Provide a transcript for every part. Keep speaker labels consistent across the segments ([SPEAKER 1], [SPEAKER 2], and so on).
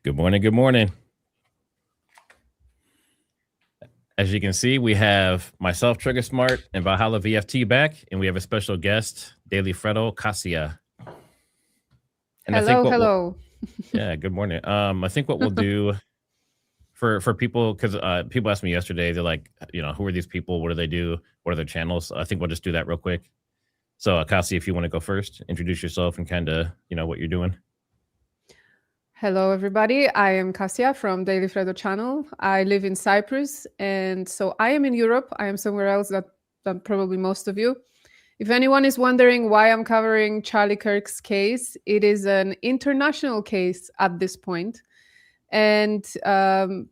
[SPEAKER 1] Good morning. Good morning. As you can see, we have myself, TriggerSmart, and Valhalla VFT back, and we have a special guest, Daily Fredo Cassia. And
[SPEAKER 2] Hello.
[SPEAKER 1] Yeah, good morning. I think what we'll do for people, because people asked me yesterday, they're like, who are these people? What do they do? What are their channels? I think we'll just do that real quick. So, Cassia, if you want to go first, introduce yourself and kind of, what you're doing.
[SPEAKER 2] Hello, everybody. I am Cassia from Daily Fredo channel. I live in Cyprus, and so I am in Europe. I am somewhere else than probably most of you. If anyone is wondering why I'm covering Charlie Kirk's case, it is an international case at this point. And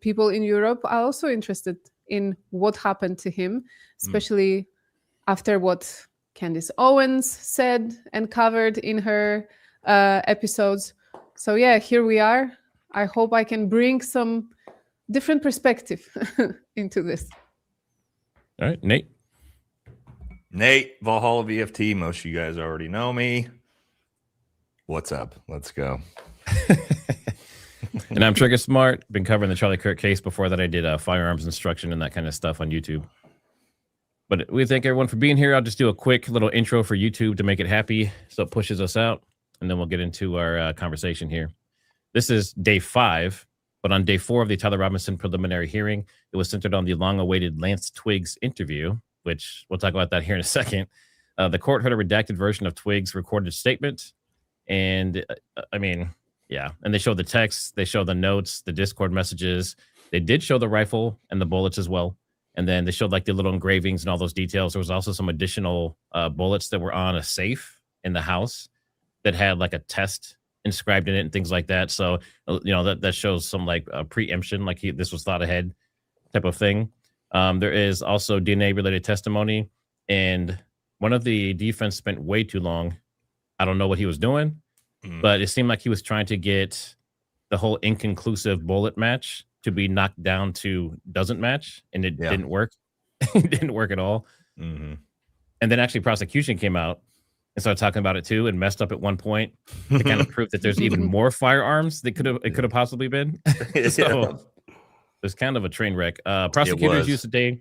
[SPEAKER 2] people in Europe are also interested in what happened to him, especially after what Candace Owens said and covered in her episodes. So yeah, here we are. I hope I can bring some different perspective into this.
[SPEAKER 1] All right, Nate.
[SPEAKER 3] Nate, Valhalla VFT. Most of you guys already know me. What's up? Let's go.
[SPEAKER 1] And I'm TriggerSmart. Been covering the Charlie Kirk case. Before that, I did firearms instruction and that kind of stuff on YouTube. But we thank everyone for being here. I'll just do a quick little intro for YouTube to make it happy so it pushes us out. And then we'll get into our conversation here. This is day 5, but on day 4 of the Tyler Robinson preliminary hearing, it was centered on the long-awaited Lance Twiggs interview, which we'll talk about that here in a second. The court heard a redacted version of Twiggs' recorded statement. And and they showed the text, they showed the notes, the Discord messages. They did show the rifle and the bullets as well. And then they showed like the little engravings and all those details. There was also some additional bullets that were on a safe in the house that had like a test inscribed in it and things like that. So, that shows some like preemption, like this was thought ahead type of thing. There is also DNA related testimony, and one of the defense spent way too long. I don't know what he was doing, but it seemed like he was trying to get the whole inconclusive bullet match to be knocked down to doesn't match, and it didn't work. It didn't work at all.
[SPEAKER 3] Mm-hmm.
[SPEAKER 1] And then actually prosecution came out and started talking about it too, and messed up at one point to kind of prove that there's even more firearms that could have possibly been. So there's kind of a train wreck. Prosecutors used today.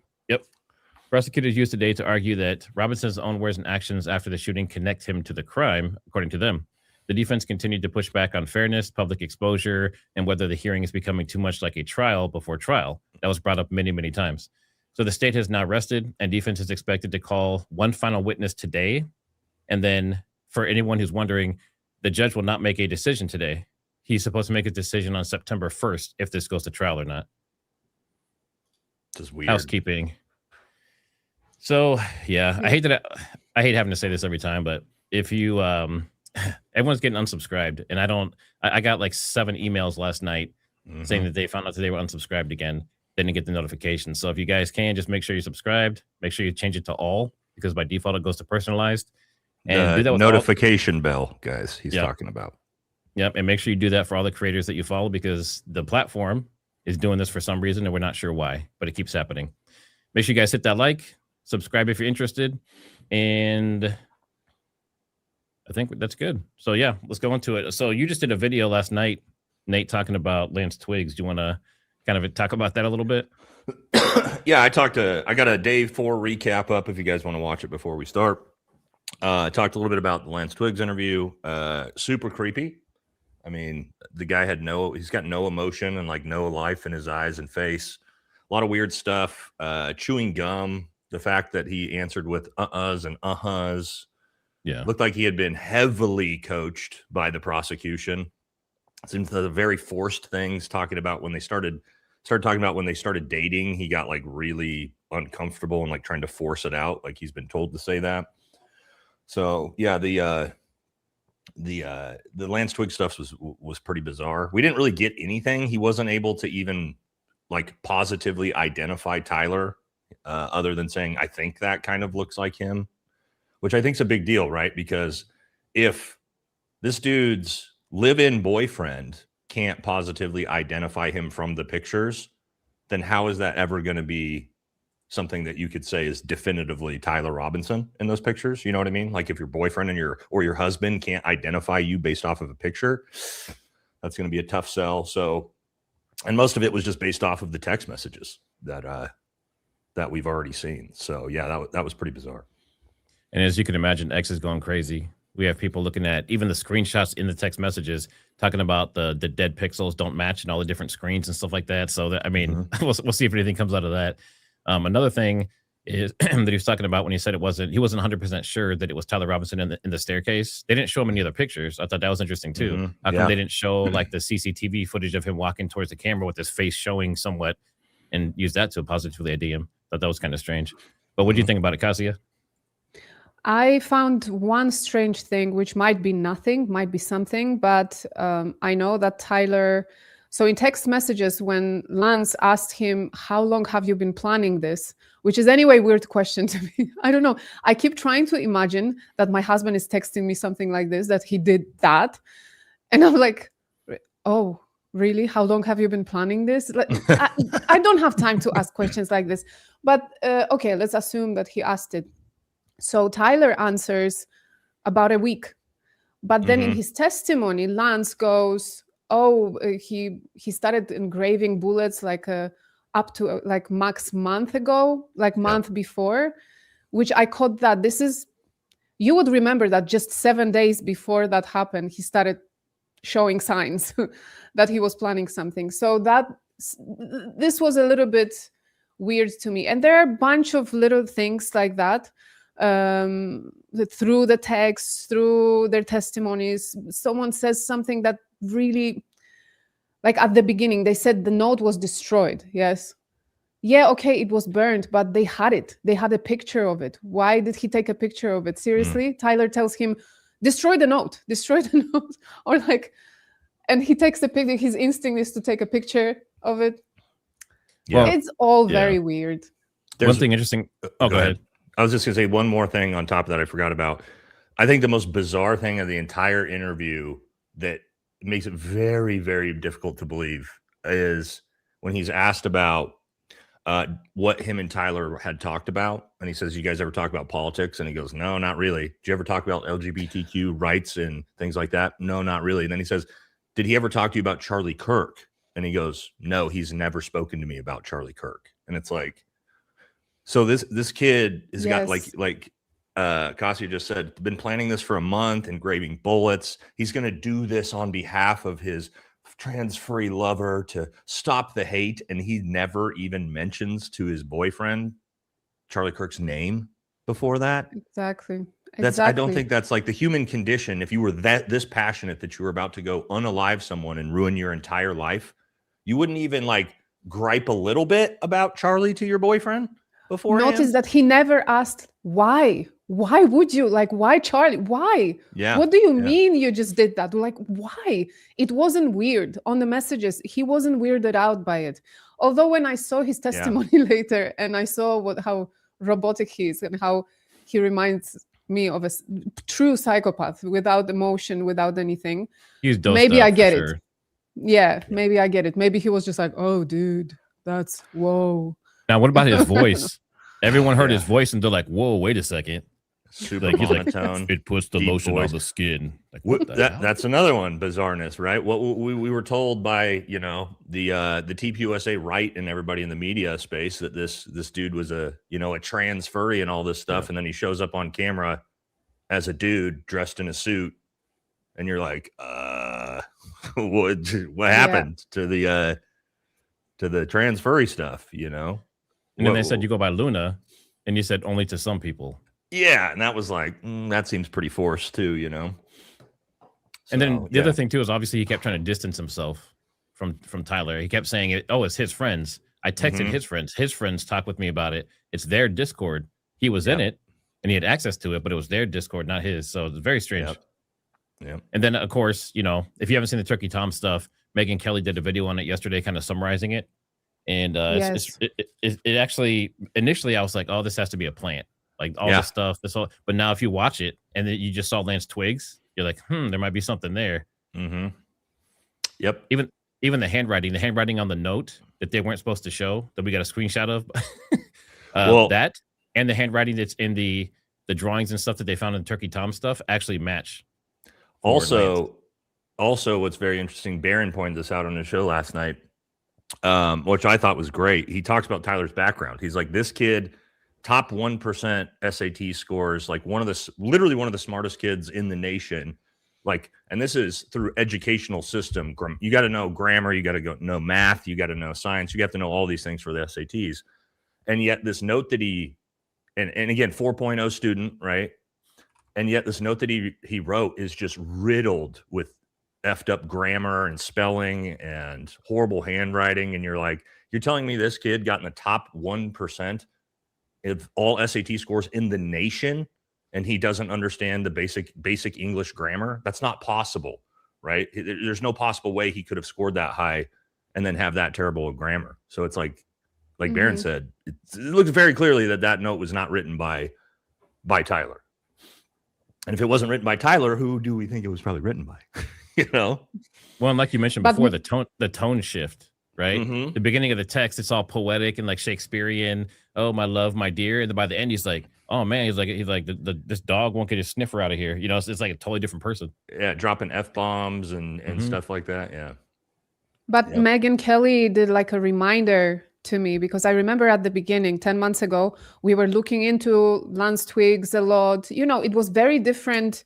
[SPEAKER 1] Prosecutors used today to argue that Robinson's own words and actions after the shooting connect him to the crime, according to them. The defense continued to push back on fairness, public exposure, and whether the hearing is becoming too much like a trial before trial. That was brought up many, many times. So the state has now rested, and defense is expected to call one final witness today. And then for anyone who's wondering, the judge will not make a decision today. He's supposed to make a decision on September 1st if this goes to trial or not.
[SPEAKER 3] Just weird.
[SPEAKER 1] Housekeeping. So, yeah, I hate having to say this every time, but if you, everyone's getting unsubscribed, and I got like 7 emails last night saying that they found out that they were unsubscribed again. They didn't get the notification. So if you guys can, just make sure you're subscribed. Make sure you change it to all, because by default it goes to personalized.
[SPEAKER 3] And do that with notification bell, guys. He's talking about.
[SPEAKER 1] Yep, and make sure you do that for all the creators that you follow, because the platform is doing this for some reason, and we're not sure why, but it keeps happening. Make sure you guys hit that like, subscribe if you're interested, and I think that's good. So yeah, let's go into it. So you just did a video last night, Nate, talking about Lance Twiggs. Do you want to kind of talk about that a little bit?
[SPEAKER 3] Yeah, I got a day 4 recap up if you guys want to watch it before we start. I talked a little bit about the Lance Twiggs interview. Super creepy. I mean, the guy he's got no emotion and like no life in his eyes and face. A lot of weird stuff. Chewing gum. The fact that he answered with uh-uhs and uh-huhs.
[SPEAKER 1] Yeah.
[SPEAKER 3] Looked like he had been heavily coached by the prosecution. Seems the very forced things, talking about when they started talking about when they started dating, he got like really uncomfortable and like trying to force it out. Like he's been told to say that. So yeah, the Lance Twiggs stuff was pretty bizarre. We didn't really get anything. He wasn't able to even like positively identify Tyler, other than saying, I think that kind of looks like him, which I think is a big deal, right? Because if this dude's live-in boyfriend can't positively identify him from the pictures, then how is that ever going to be something that you could say is definitively Tyler Robinson in those pictures? You know what I mean? Like if your boyfriend and your husband can't identify you based off of a picture, That's going to be a tough sell. So, and most of it was just based off of the text messages that we've already seen. So yeah, that was pretty bizarre.
[SPEAKER 1] And as you can imagine, X is going crazy. We have people looking at even the screenshots in the text messages, talking about the dead pixels don't match and all the different screens and stuff like that. So that, I mean, we'll see if anything comes out of that. Another thing is that he was talking about when he said he wasn't 100% sure that it was Tyler Robinson in the staircase. They didn't show him any other pictures. I thought that was interesting too. How come they didn't show like the CCTV footage of him walking towards the camera with his face showing somewhat and use that to positively ID him? Thought that was kind of strange. But what do you think about it, Kasia?
[SPEAKER 2] I found one strange thing, which might be nothing, might be something, but I know that Tyler, so in text messages, when Lance asked him, how long have you been planning this? Which is anyway, weird question to me. I don't know. I keep trying to imagine that my husband is texting me something like this, that he did that. And I'm like, oh, really? How long have you been planning this? Like, I don't have time to ask questions like this. But okay, let's assume that he asked it. So Tyler answers about a week. But then in his testimony, Lance goes, oh, he started engraving bullets like up to like max month ago, like month before, which I caught that this is, you would remember that just 7 days before that happened, he started showing signs that he was planning something. So this was a little bit weird to me. And there are a bunch of little things like that. Through the text, through their testimonies, someone says something that really, like at the beginning, they said the note was destroyed. Yes. Yeah, okay, it was burned, but they had it. They had a picture of it. Why did he take a picture of it? Seriously? Tyler tells him, destroy the note, or like, and he takes the picture. His instinct is to take a picture of it.
[SPEAKER 3] Yeah.
[SPEAKER 2] It's all very weird.
[SPEAKER 1] One thing interesting. Oh, go ahead.
[SPEAKER 3] I was just going to say one more thing on top of that I forgot about. I think the most bizarre thing of the entire interview that makes it very, very difficult to believe is when he's asked about what him and Tyler had talked about. And he says, you guys ever talk about politics? And he goes, no, not really. Did you ever talk about LGBTQ rights and things like that? No, not really. And then he says, did he ever talk to you about Charlie Kirk? And he goes, no, he's never spoken to me about Charlie Kirk. And it's like, so this kid has got like Kasia just said, been planning this for a month, engraving bullets. He's going to do this on behalf of his trans-free lover to stop the hate. And he never even mentions to his boyfriend Charlie Kirk's name before that.
[SPEAKER 2] Exactly.
[SPEAKER 3] I don't think that's like the human condition. If you were this passionate that you were about to go unalive someone and ruin your entire life, you wouldn't even like gripe a little bit about Charlie to your boyfriend.
[SPEAKER 2] Notice that he never asked why. Why would you? Like, why Charlie? Why?
[SPEAKER 3] Yeah.
[SPEAKER 2] What do you mean you just did that? Like, why? It wasn't weird on the messages. He wasn't weirded out by it. Although when I saw his testimony later and I saw how robotic he is and how he reminds me of a true psychopath without emotion, without anything. Maybe I get it. Yeah, maybe I get it. Maybe he was just like, oh, dude, that's whoa.
[SPEAKER 1] Now, what about his voice? Everyone heard his voice and they're like, whoa, wait a second.
[SPEAKER 3] Super monotone.
[SPEAKER 1] It puts the lotion on the skin. Like,
[SPEAKER 3] that's another one, bizarreness, right? What we were told by, the TPUSA right and everybody in the media space that this dude was a trans furry and all this stuff. And then he shows up on camera as a dude dressed in a suit. And you're like, what happened to the trans furry stuff,
[SPEAKER 1] And then they said you go by Luna, and you said only to some people.
[SPEAKER 3] Yeah, and that was like, that seems pretty forced too, So,
[SPEAKER 1] and then the other thing too is obviously he kept trying to distance himself from Tyler. He kept saying, it's his friends. I texted his friends. His friends talked with me about it. It's their Discord. He was in it, and he had access to it, but it was their Discord, not his. So it's very strange.
[SPEAKER 3] Yeah.
[SPEAKER 1] And then, of course, if you haven't seen the Turkey Tom stuff, Megyn Kelly did a video on it yesterday, kind of summarizing it. And it actually, initially I was like, oh, this has to be a plant, like all this stuff. But now if you watch it and then you just saw Lance Twigs, you're like, there might be something there.
[SPEAKER 3] Mm-hmm. Yep.
[SPEAKER 1] Even the handwriting on the note that they weren't supposed to show, that we got a screenshot of, that and the handwriting that's in the drawings and stuff that they found in Turkey Tom stuff actually match.
[SPEAKER 3] Also, Also, what's very interesting, Barron pointed this out on the show last night, which I thought was great. He talks about Tyler's background. He's like, this kid, top 1% SAT scores, like literally one of the smartest kids in the nation. Like, and this is through educational system. You got to know grammar, you got to know math, you got to know science, you have to know all these things for the SATs. And yet this note that and again, 4.0 student, right? And yet this note that he wrote is just riddled with effed up grammar and spelling and horrible handwriting. And you're like, you're telling me this kid got in the top 1% of all SAT scores in the nation, and he doesn't understand the basic English grammar? That's not possible, right? There's no possible way he could have scored that high and then have that terrible of grammar. So it's like Barron said, it looks very clearly that note was not written by Tyler. And if it wasn't written by Tyler, who do we think it was probably written by? Well,
[SPEAKER 1] and like you mentioned before, the tone shift, right? Mm-hmm. The beginning of the text, it's all poetic and like Shakespearean. Oh, my love, my dear. And then by the end, he's like, oh man, he's like this dog won't get his sniffer out of here. It's like a totally different person.
[SPEAKER 3] Yeah, dropping F-bombs and stuff like that. Yeah.
[SPEAKER 2] But Megyn Kelly did like a reminder to me, because I remember at the beginning, 10 months ago, we were looking into Lance Twiggs a lot. It was very different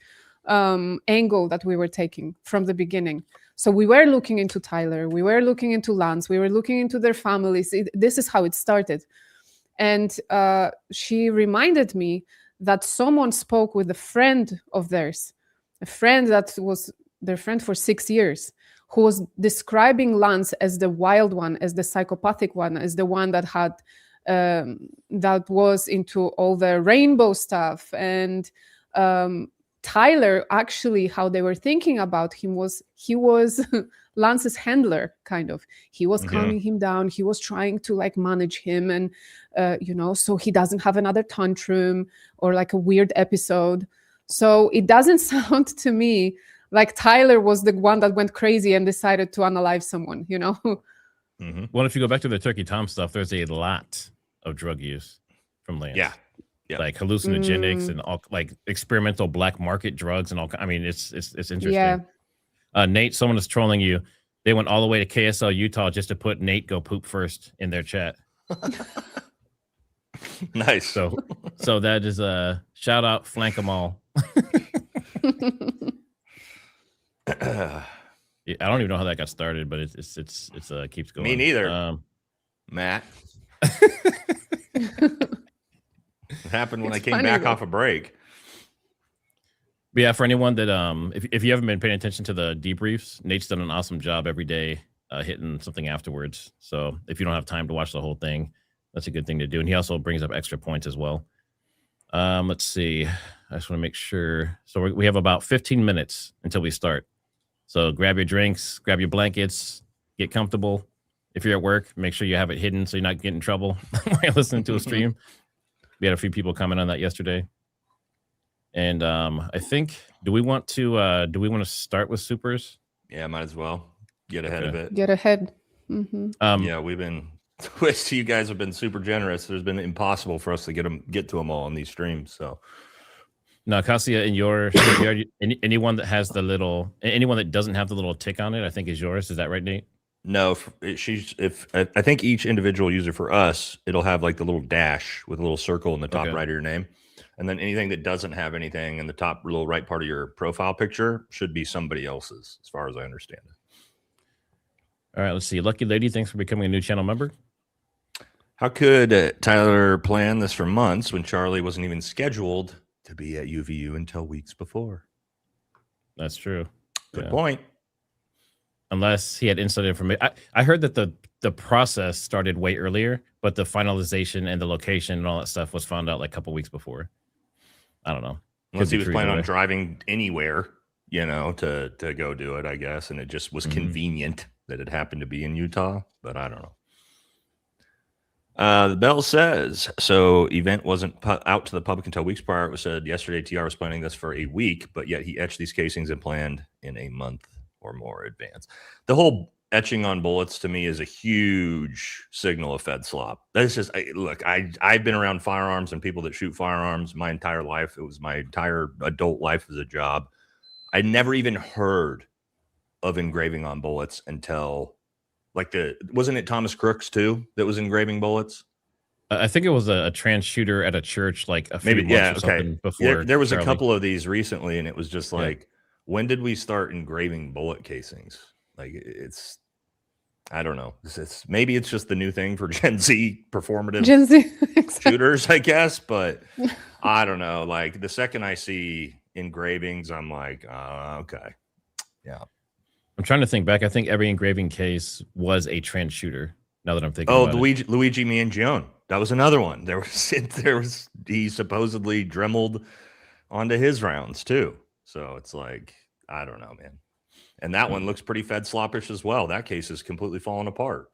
[SPEAKER 2] angle that we were taking from the beginning. So we were looking into Tyler, we were looking into Lance, we were looking into their families. This is how it started. And she reminded me that someone spoke with a friend of theirs, a friend that was their friend for 6 years, who was describing Lance as the wild one, as the psychopathic one, as the one that had that was into all the rainbow stuff. And Tyler, actually, how they were thinking about him was he was Lance's handler, kind of. He was calming him down. He was trying to like manage him, and so he doesn't have another tantrum or like a weird episode. So it doesn't sound to me like Tyler was the one that went crazy and decided to unalive someone,
[SPEAKER 1] Mm-hmm. Well, if you go back to the Turkey Tom stuff, there's a lot of drug use from Lance.
[SPEAKER 3] Yeah.
[SPEAKER 1] Like hallucinogenics and all like experimental black market drugs and all. I mean, it's interesting.
[SPEAKER 2] Yeah.
[SPEAKER 1] Nate, someone is trolling you. They went all the way to KSL, Utah just to put Nate go poop first in their chat.
[SPEAKER 3] Nice.
[SPEAKER 1] So that is a shout out, flank them all. I don't even know how that got started, but it's keeps going.
[SPEAKER 3] Me neither. Matt. It happened when I came back off a break.
[SPEAKER 1] But yeah, for anyone that if you haven't been paying attention to the debriefs, Nate's done an awesome job every day hitting something afterwards. So if you don't have time to watch the whole thing, that's a good thing to do. And he also brings up extra points as well. Let's see. I just want to make sure. So we have about 15 minutes until we start. So grab your drinks, grab your blankets, get comfortable. If you're at work, make sure you have it hidden so you're not getting in trouble while you're listening to a stream. We had a few people comment on that yesterday. And I think, do we want to start with supers?
[SPEAKER 3] Yeah, might as well get ahead of it.
[SPEAKER 2] Get ahead. Mm-hmm.
[SPEAKER 3] You guys have been super generous. There's been impossible for us to get to them all on these streams. So
[SPEAKER 1] now, Cassia, in your anyone that has anyone that doesn't have the little tick on it, I think is yours. Is that right, Nate?
[SPEAKER 3] No, I think each individual user for us, it'll have like the little dash with a little circle in the top right of your name. And then anything that doesn't have anything in the top little right part of your profile picture should be somebody else's, as far as I understand it.
[SPEAKER 1] All right, let's see. Lucky Lady, thanks for becoming a new channel member.
[SPEAKER 3] How could Tyler plan this for months when Charlie wasn't even scheduled to be at UVU until weeks before?
[SPEAKER 1] That's true.
[SPEAKER 3] Good point.
[SPEAKER 1] Unless he had inside information. I heard that the process started way earlier, but the finalization and the location and all that stuff was found out like a couple weeks before. I don't know.
[SPEAKER 3] Unless he was planning on driving anywhere, to go do it, I guess. And it just was convenient that it happened to be in Utah, but I don't know. The Bell says, so event wasn't out to the public until weeks prior. It was said yesterday TR was planning this for a week, but yet he etched these casings and planned in a month or more advance. The whole etching on bullets to me is a huge signal of Fed slop. That's just, I've been around firearms and people that shoot firearms my entire life. It was my entire adult life as a job. I never even heard of engraving on bullets until like wasn't it Thomas Crooks too that was engraving bullets?
[SPEAKER 1] I think it was a trans shooter at a church like a few
[SPEAKER 3] Maybe,
[SPEAKER 1] months
[SPEAKER 3] yeah,
[SPEAKER 1] or something
[SPEAKER 3] okay.
[SPEAKER 1] before.
[SPEAKER 3] There was
[SPEAKER 1] Charlie.
[SPEAKER 3] a couple of these recently, and it was just
[SPEAKER 1] Yeah.
[SPEAKER 3] like, when did we start engraving bullet casings? Like it's, I don't know. Maybe it's just the new thing for Gen Z performative
[SPEAKER 2] Gen Z exactly.
[SPEAKER 3] shooters, I guess. But I don't know. Like the second I see engravings, I'm like, okay, yeah.
[SPEAKER 1] I'm trying to think back. I think every engraving case was a trans shooter. Now that I'm thinking
[SPEAKER 3] Oh,
[SPEAKER 1] about it.
[SPEAKER 3] Luigi Mangione. That was another one. There was he supposedly dremeled onto his rounds too. So it's like, I don't know, man. And that one looks pretty Fed sloppish as well. That case is completely falling apart.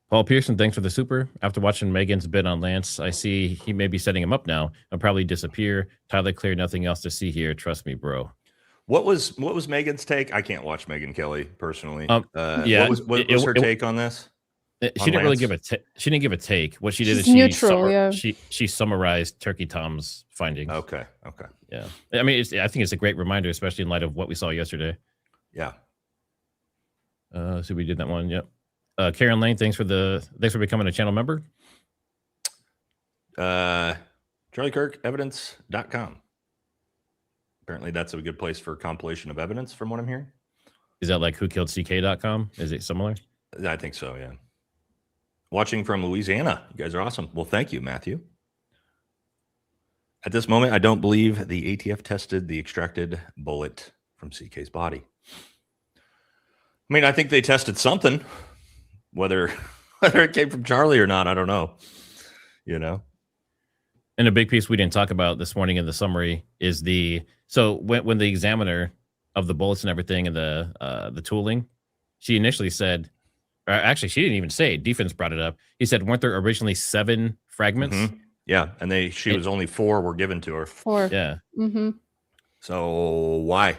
[SPEAKER 1] Paul Pearson, thanks for the super. After watching Megan's bid on Lance, I see he may be setting him up now. I'll probably disappear. Tyler Clear, nothing else to see here. Trust me, bro.
[SPEAKER 3] What was Megan's take? I can't watch Megyn Kelly personally.
[SPEAKER 1] Yeah,
[SPEAKER 3] what was her take on this?
[SPEAKER 1] She didn't really give she didn't give a take. What she did is
[SPEAKER 2] neutral,
[SPEAKER 1] she summarized Turkey Tom's findings.
[SPEAKER 3] Okay.
[SPEAKER 1] Yeah. I mean, I think it's a great reminder, especially in light of what we saw yesterday.
[SPEAKER 3] Yeah.
[SPEAKER 1] So we did that one. Yep. Karen Lane, thanks for becoming a channel member.
[SPEAKER 3] Charlie Kirk, evidence.com. Apparently that's a good place for compilation of evidence from what I'm hearing.
[SPEAKER 1] Is that like whokilledck.com? Is it similar?
[SPEAKER 3] I think so, yeah. Watching from Louisiana. You guys are awesome. Well, thank you, Matthew. At this moment, I don't believe the ATF tested the extracted bullet from CK's body. I mean, I think they tested something. Whether it came from Charlie or not, I don't know. You know?
[SPEAKER 1] And a big piece we didn't talk about this morning in the summary is when the examiner of the bullets and everything and the tooling, she initially said, or actually she didn't even say it, defense brought it up. He said, weren't there originally 7 fragments?
[SPEAKER 3] Mm-hmm. Yeah, and she was only 4 were given to her.
[SPEAKER 2] 4.
[SPEAKER 1] Yeah.
[SPEAKER 2] Mm-hmm.
[SPEAKER 3] So why?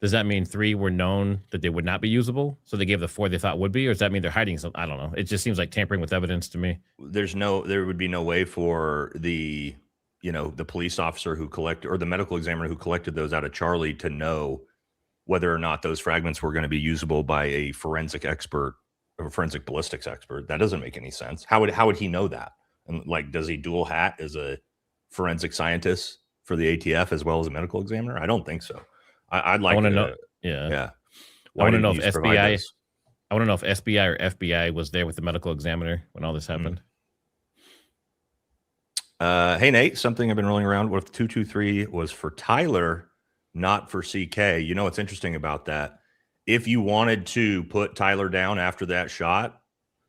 [SPEAKER 1] Does that mean 3 were known that they would not be usable? So they gave the 4 they thought would be, or does that mean they're hiding something? I don't know. It just seems like tampering with evidence to me.
[SPEAKER 3] There would be no way for the police officer who collected, or the medical examiner who collected those out of Charlie, to know whether or not those fragments were going to be usable by a forensic expert or forensic ballistics expert. That doesn't make any sense. How would he know that? And like, does he dual hat as a forensic scientist for the ATF as well as a medical examiner? I don't think so. I'd like to know.
[SPEAKER 1] Yeah.
[SPEAKER 3] I
[SPEAKER 1] want to know if SBI. I want to know if SBI or FBI was there with the medical examiner when all this happened.
[SPEAKER 3] Hey Nate, something I've been rolling around with. 223 was for Tyler, not for CK. You know what's interesting about that? If you wanted to put Tyler down after that shot,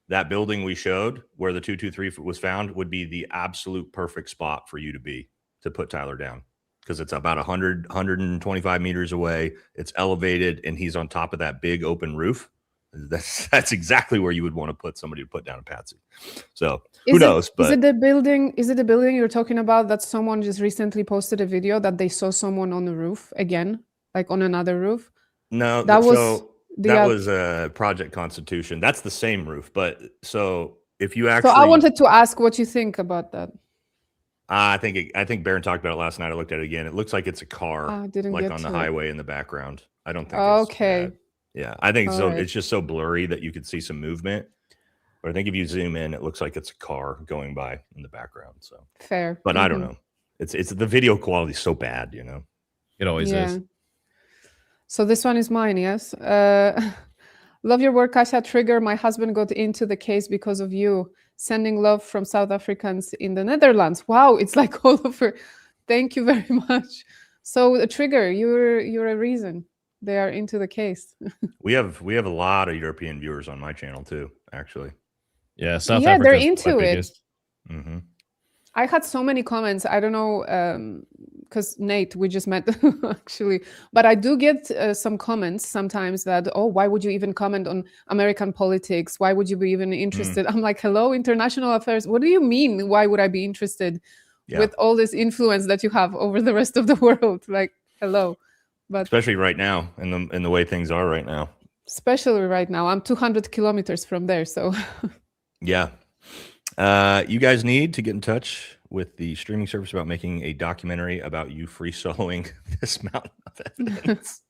[SPEAKER 3] that building we showed where the 223 was found would be the absolute perfect spot for you to put Tyler down, because it's about 125 meters away. It's elevated, and he's on top of that big open roof. That's exactly where you would want to put somebody to put down a patsy. So who knows? But
[SPEAKER 2] is it the building? Is it the building you're talking about that someone just recently posted a video that they saw someone on the roof again, like on another roof?
[SPEAKER 3] No, that was a Project Constitution. That's the same roof, but so if you actually,
[SPEAKER 2] so I wanted to ask what you think about that.
[SPEAKER 3] I think Baron talked about it last night. I looked at it again. It looks like it's a car, like on the highway in the background. I don't think.
[SPEAKER 2] Okay.
[SPEAKER 3] Yeah, I think so. Right. It's just so blurry that you could see some movement. But I think if you zoom in, it looks like it's a car going by in the background. So
[SPEAKER 2] fair.
[SPEAKER 3] But I don't know. It's the video quality is so bad, you know.
[SPEAKER 1] It always is.
[SPEAKER 2] So this one is mine, yes. Love your work, Kasia. Trigger. My husband got into the case because of you. Sending love from South Africans in the Netherlands. Wow, it's like all over. Thank you very much. So Trigger, you're a reason they are into the case. we have
[SPEAKER 3] a lot of European viewers on my channel too, actually.
[SPEAKER 1] Yeah, South Africa.
[SPEAKER 2] They're into it.
[SPEAKER 3] Mm-hmm.
[SPEAKER 2] I had so many comments. I don't know, because Nate, we just met actually, but I do get some comments sometimes that, oh, why would you even comment on American politics? Why would you be even interested? I'm like, hello, international affairs. What do you mean? Why would I be interested with all this influence that you have over the rest of the world? Like, hello. But
[SPEAKER 3] especially right now, in the way things are right now.
[SPEAKER 2] Especially right now, I'm 200 kilometers from there, so.
[SPEAKER 3] Yeah. You guys need to get in touch with the streaming service about making a documentary about you free soloing this mountain of evidence.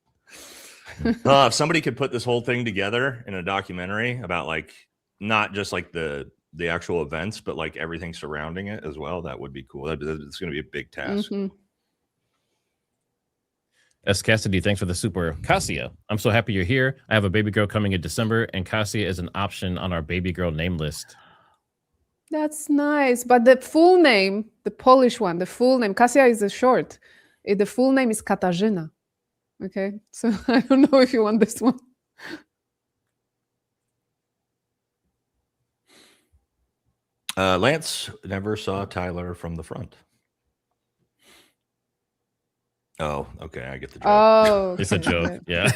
[SPEAKER 3] If somebody could put this whole thing together in a documentary about like not just like the actual events, but like everything surrounding it as well, that would be cool. It's going to be a big task.
[SPEAKER 1] S. Cassidy, thanks for the super. Cassia, I'm so happy you're here. I have a baby girl coming in December, and Cassia is an option on our baby girl name list.
[SPEAKER 2] That's nice. But the full name, the Polish one, the full name, Kasia is a short. The full name is Katarzyna. Okay, so I don't know if you want this one.
[SPEAKER 3] Lance never saw Tyler from the front. Oh, okay. I get the joke.
[SPEAKER 2] Oh,
[SPEAKER 1] It's a joke. Yeah.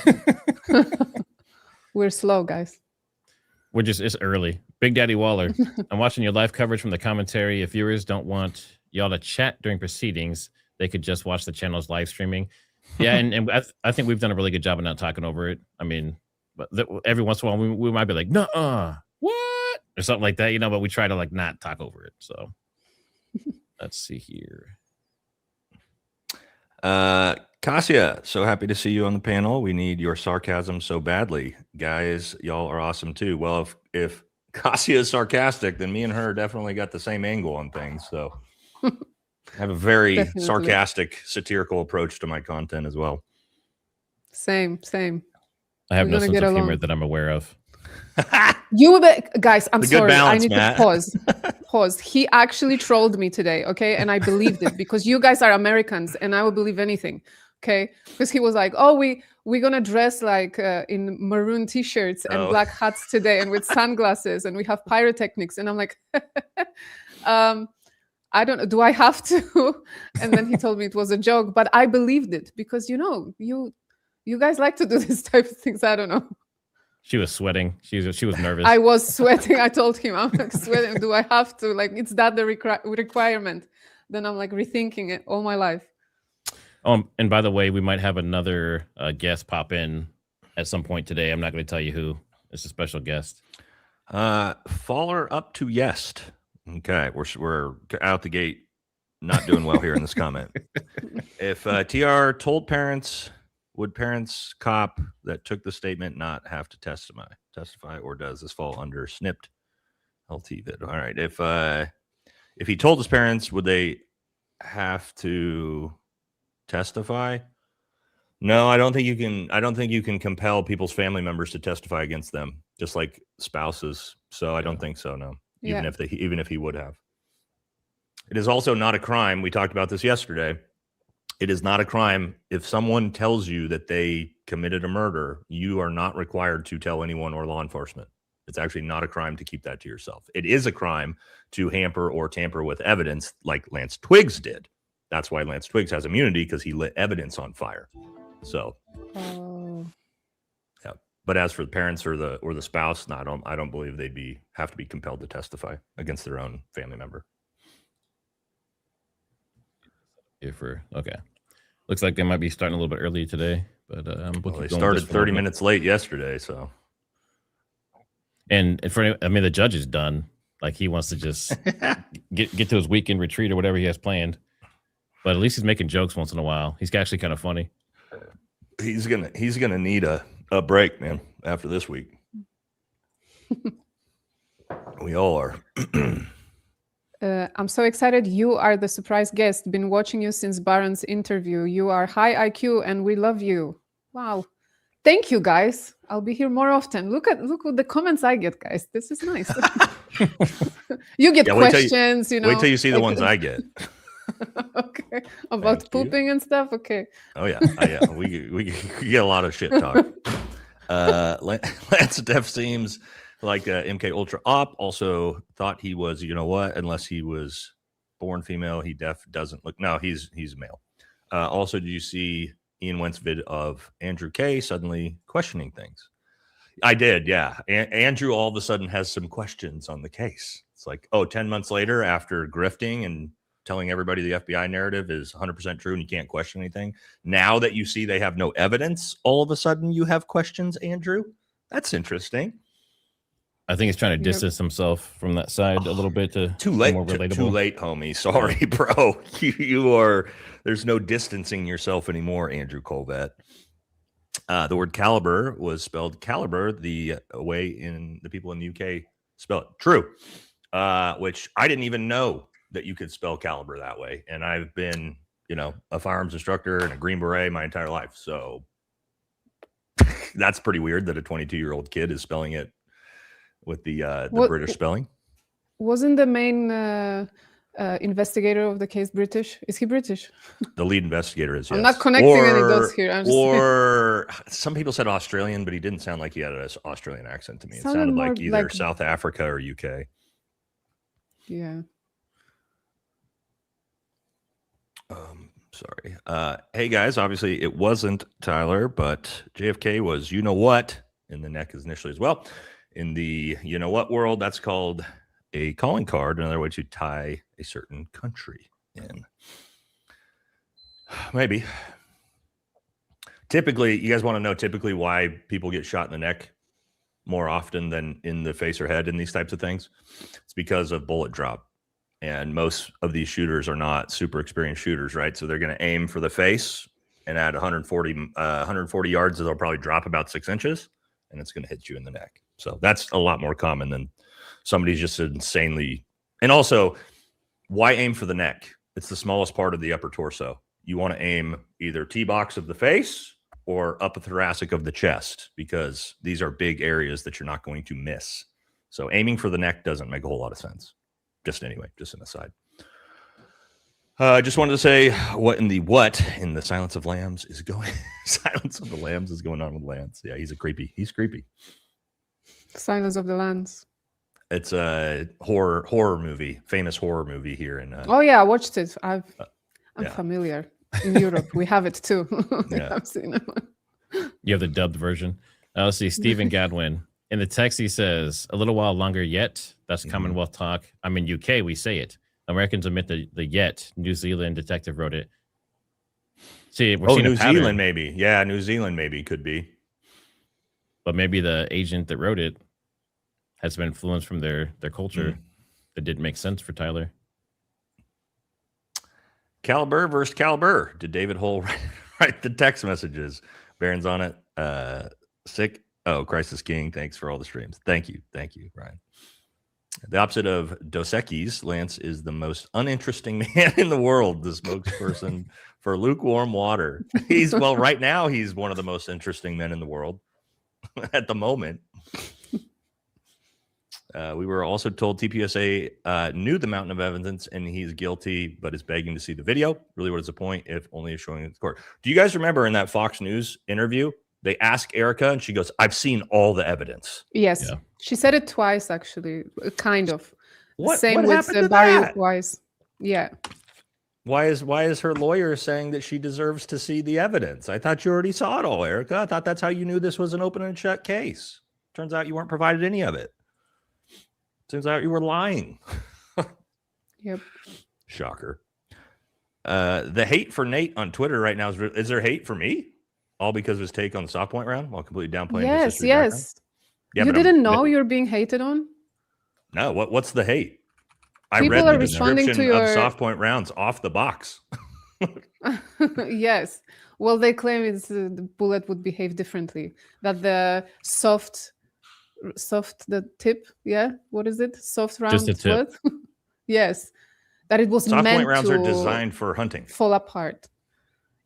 [SPEAKER 2] We're slow, guys.
[SPEAKER 1] It's early. Big Daddy Waller, I'm watching your live coverage from the commentary. If viewers don't want y'all to chat during proceedings, they could just watch the channel's live streaming. Yeah, and I think we've done a really good job of not talking over it. I mean, but every once in a while we might be like, "Nuh-uh, what?" or something like that, but we try to like not talk over it. So let's see here.
[SPEAKER 3] Cassia, so happy to see you on the panel. We need your sarcasm so badly. Guys, y'all are awesome too. Well, if Cassia is sarcastic, then me and her definitely got the same angle on things. So I have a very sarcastic, satirical approach to my content as well.
[SPEAKER 2] Same.
[SPEAKER 1] I have no sense of humor that I'm aware of.
[SPEAKER 2] Guys, I'm sorry.
[SPEAKER 3] Balance,
[SPEAKER 2] I need
[SPEAKER 3] Matt.
[SPEAKER 2] to pause. He actually trolled me today, okay? And I believed it because you guys are Americans and I will believe anything, okay? Because he was like, oh, we're going to dress like in maroon t-shirts and black hats today and with sunglasses and we have pyrotechnics. And I'm like, I don't know. Do I have to? And then he told me it was a joke, but I believed it because, you guys like to do this type of things. I don't know.
[SPEAKER 1] She was sweating. She was nervous.
[SPEAKER 2] I was sweating. I told him, I'm like sweating. Do I have to? Like, it's that the requirement? Then I'm like rethinking it all my life.
[SPEAKER 1] And by the way, we might have another guest pop in at some point today. I'm not going to tell you who. It's a special guest.
[SPEAKER 3] Faller up to Yest. Okay, we're out the gate, not doing well here in this comment. If TR told parents, would parents cop that took the statement not have to testify, or does this fall under snipped LT vid? All right, if he told his parents, would they have to testify? No, I don't think you can compel people's family members to testify against them, just like spouses. So I don't think so. No, even if he would have. It is also not a crime. We talked about this yesterday. It is not a crime if someone tells you that they committed a murder. You are not required to tell anyone or law enforcement. It's actually not a crime to keep that to yourself. It is a crime to hamper or tamper with evidence, like Lance Twiggs did. That's why Lance Twiggs has immunity, because he lit evidence on fire. So, yeah. But as for the parents or the spouse, no, I don't believe they'd have to be compelled to testify against their own family member.
[SPEAKER 1] Okay. Looks like they might be starting a little bit early today, but
[SPEAKER 3] they started 30 minutes late yesterday, so.
[SPEAKER 1] And the judge is done. Like, he wants to just get to his weekend retreat or whatever he has planned. But at least he's making jokes once in a while. He's actually kind of funny.
[SPEAKER 3] He's gonna need a break, man, after this week. We all are.
[SPEAKER 2] I'm so excited. You are the surprise guest. Been watching you since Baron's interview. You are high IQ and we love you. Wow. Thank you, guys. I'll be here more often. Look at the comments I get, guys. This is nice. You get questions,
[SPEAKER 3] Wait till you see the ones I get.
[SPEAKER 2] Okay. About pooping and stuff. Okay.
[SPEAKER 3] Oh yeah. We get a lot of shit talk. Lance Def seems like MK Ultra Op. Also thought he was, unless he was born female, he doesn't look. No, he's male. Also, did you see Ian Wentz vid of Andrew K suddenly questioning things? I did, yeah. Andrew all of a sudden has some questions on the case. It's like, 10 months later, after grifting and telling everybody the FBI narrative is 100% true and you can't question anything, now that you see they have no evidence, all of a sudden you have questions, Andrew? That's interesting.
[SPEAKER 1] I think he's trying to distance himself from that side a little bit to
[SPEAKER 3] too
[SPEAKER 1] be
[SPEAKER 3] late.
[SPEAKER 1] more relatable.
[SPEAKER 3] Too late, homie. Sorry, bro. You are. There's no distancing yourself anymore, Andrew Colvett. The word caliber was spelled caliber the way in the people in the UK spell it. True. Which I didn't even know that you could spell caliber that way. And I've been, a firearms instructor and a Green Beret my entire life. So that's pretty weird that a 22-year-old kid is spelling it with the British spelling.
[SPEAKER 2] Wasn't the main investigator of the case British? Is he British?
[SPEAKER 3] The lead investigator is. Yes.
[SPEAKER 2] I'm not connecting any dots here.
[SPEAKER 3] Some people said Australian, but he didn't sound like he had an Australian accent to me. It
[SPEAKER 2] Sounded
[SPEAKER 3] sounded
[SPEAKER 2] more
[SPEAKER 3] like either
[SPEAKER 2] like-
[SPEAKER 3] South Africa or UK.
[SPEAKER 2] Yeah.
[SPEAKER 3] Sorry. Hey guys, obviously it wasn't Tyler, but JFK was you know what in the neck initially as well. In the you know what world, that's called a calling card, another way to tie a certain country in. Maybe. Typically, you guys want to know typically why people get shot in the neck more often than in the face or head in these types of things? It's because of bullet drop. And most of these shooters are not super experienced shooters, right? So they're going to aim for the face, and at 140 yards, they'll probably drop about 6 inches, and it's going to hit you in the neck. So that's a lot more common than somebody's just insanely. And also, why aim for the neck? It's the smallest part of the upper torso. You want to aim either T-box of the face or upper thoracic of the chest, because these are big areas that you're not going to miss. So aiming for the neck doesn't make a whole lot of sense. Just an aside. Just wanted to say what in the Silence of Lambs is going. Silence of the Lambs is going on with Lance. Yeah, he's creepy.
[SPEAKER 2] Silence of the Lambs.
[SPEAKER 3] It's a horror movie, famous horror movie here in.
[SPEAKER 2] Oh yeah, I watched it. I'm
[SPEAKER 3] yeah.
[SPEAKER 2] familiar. In Europe, we have it too.
[SPEAKER 3] Yeah.
[SPEAKER 2] I've seen it.
[SPEAKER 1] You have the dubbed version. Let's see. Stephen Gadwin. In the text, he says, a little while longer yet. That's Commonwealth talk. I'm in UK. We say it. Americans omit the yet. New Zealand detective wrote it. See, we're seeing
[SPEAKER 3] New
[SPEAKER 1] a pattern,
[SPEAKER 3] Zealand, maybe. Yeah, New Zealand, maybe could be.
[SPEAKER 1] but maybe the agent that wrote it has been influenced from their culture. That didn't make sense for Tyler.
[SPEAKER 3] Caliber versus Caliber. Did David Hull write the text messages? Baron's on it. Sick. Oh, Crisis King. Thanks for all the streams. Thank you, Ryan. The opposite of Dos Equis, Lance is the most uninteresting man in the world. The spokesperson for lukewarm water. Right now he's one of the most interesting men in the world at the moment. We were also told TPSA knew the mountain of evidence and he's guilty, but is begging to see the video. Really, what is the point if only is showing it to the court? Do you guys remember in that Fox News interview, they ask Erika and she goes, I've seen all the evidence.
[SPEAKER 2] Yes.
[SPEAKER 1] Yeah.
[SPEAKER 2] She said it twice, actually. Kind of. Same
[SPEAKER 3] what
[SPEAKER 2] with
[SPEAKER 3] happened to
[SPEAKER 2] Barry
[SPEAKER 3] that?
[SPEAKER 2] twice. Yeah.
[SPEAKER 3] Why is her lawyer saying that she deserves to see the evidence? I thought you already saw it all, Erika. I thought that's how you knew this was an open and shut case. Turns out you weren't provided any of it. Turns out you were lying.
[SPEAKER 2] Yep.
[SPEAKER 3] Shocker. The hate for Nate on Twitter right now is there hate for me? All because of his take on the soft point round while completely downplaying his history background? Yeah,
[SPEAKER 2] you
[SPEAKER 3] but
[SPEAKER 2] didn't know you're being hated on?
[SPEAKER 3] No, what's the hate? I
[SPEAKER 2] People
[SPEAKER 3] read
[SPEAKER 2] are
[SPEAKER 3] the
[SPEAKER 2] responding to
[SPEAKER 3] description of
[SPEAKER 2] your-
[SPEAKER 3] soft point rounds off the box.
[SPEAKER 2] Yes. Well, they claim it's the bullet would behave differently. That the soft the tip, yeah. What is it? Soft round
[SPEAKER 1] Just the tip.
[SPEAKER 2] bullet. Yes. That it was
[SPEAKER 3] Soft
[SPEAKER 2] meant
[SPEAKER 3] point rounds
[SPEAKER 2] to
[SPEAKER 3] are designed for hunting.
[SPEAKER 2] fall apart.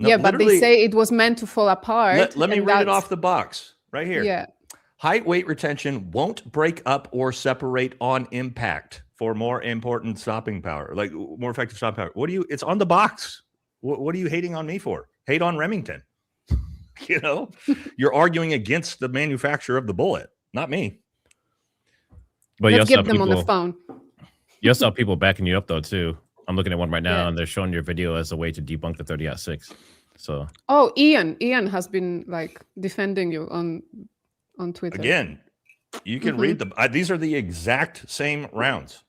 [SPEAKER 3] No,
[SPEAKER 2] yeah, but they
[SPEAKER 3] literally-
[SPEAKER 2] say it was meant to fall apart.
[SPEAKER 3] Let me
[SPEAKER 2] and
[SPEAKER 3] read it
[SPEAKER 2] that's-
[SPEAKER 3] off the box right here.
[SPEAKER 2] Yeah.
[SPEAKER 3] Height, weight retention won't break up or separate on impact for more important stopping power, like more effective stopping power. It's on the box. What are you hating on me for? Hate on Remington. You're arguing against the manufacturer of the bullet, not me.
[SPEAKER 1] But you
[SPEAKER 2] Let's
[SPEAKER 1] also
[SPEAKER 2] get
[SPEAKER 1] have
[SPEAKER 2] them on the
[SPEAKER 1] people,
[SPEAKER 2] phone.
[SPEAKER 1] you also have people backing you up though too. I'm looking at one right now,
[SPEAKER 2] Yeah.
[SPEAKER 1] and they're showing your video as a way to debunk the 30-6. So
[SPEAKER 2] Oh, Ian has been like defending you on Twitter.
[SPEAKER 3] Again, you can read these are the exact same rounds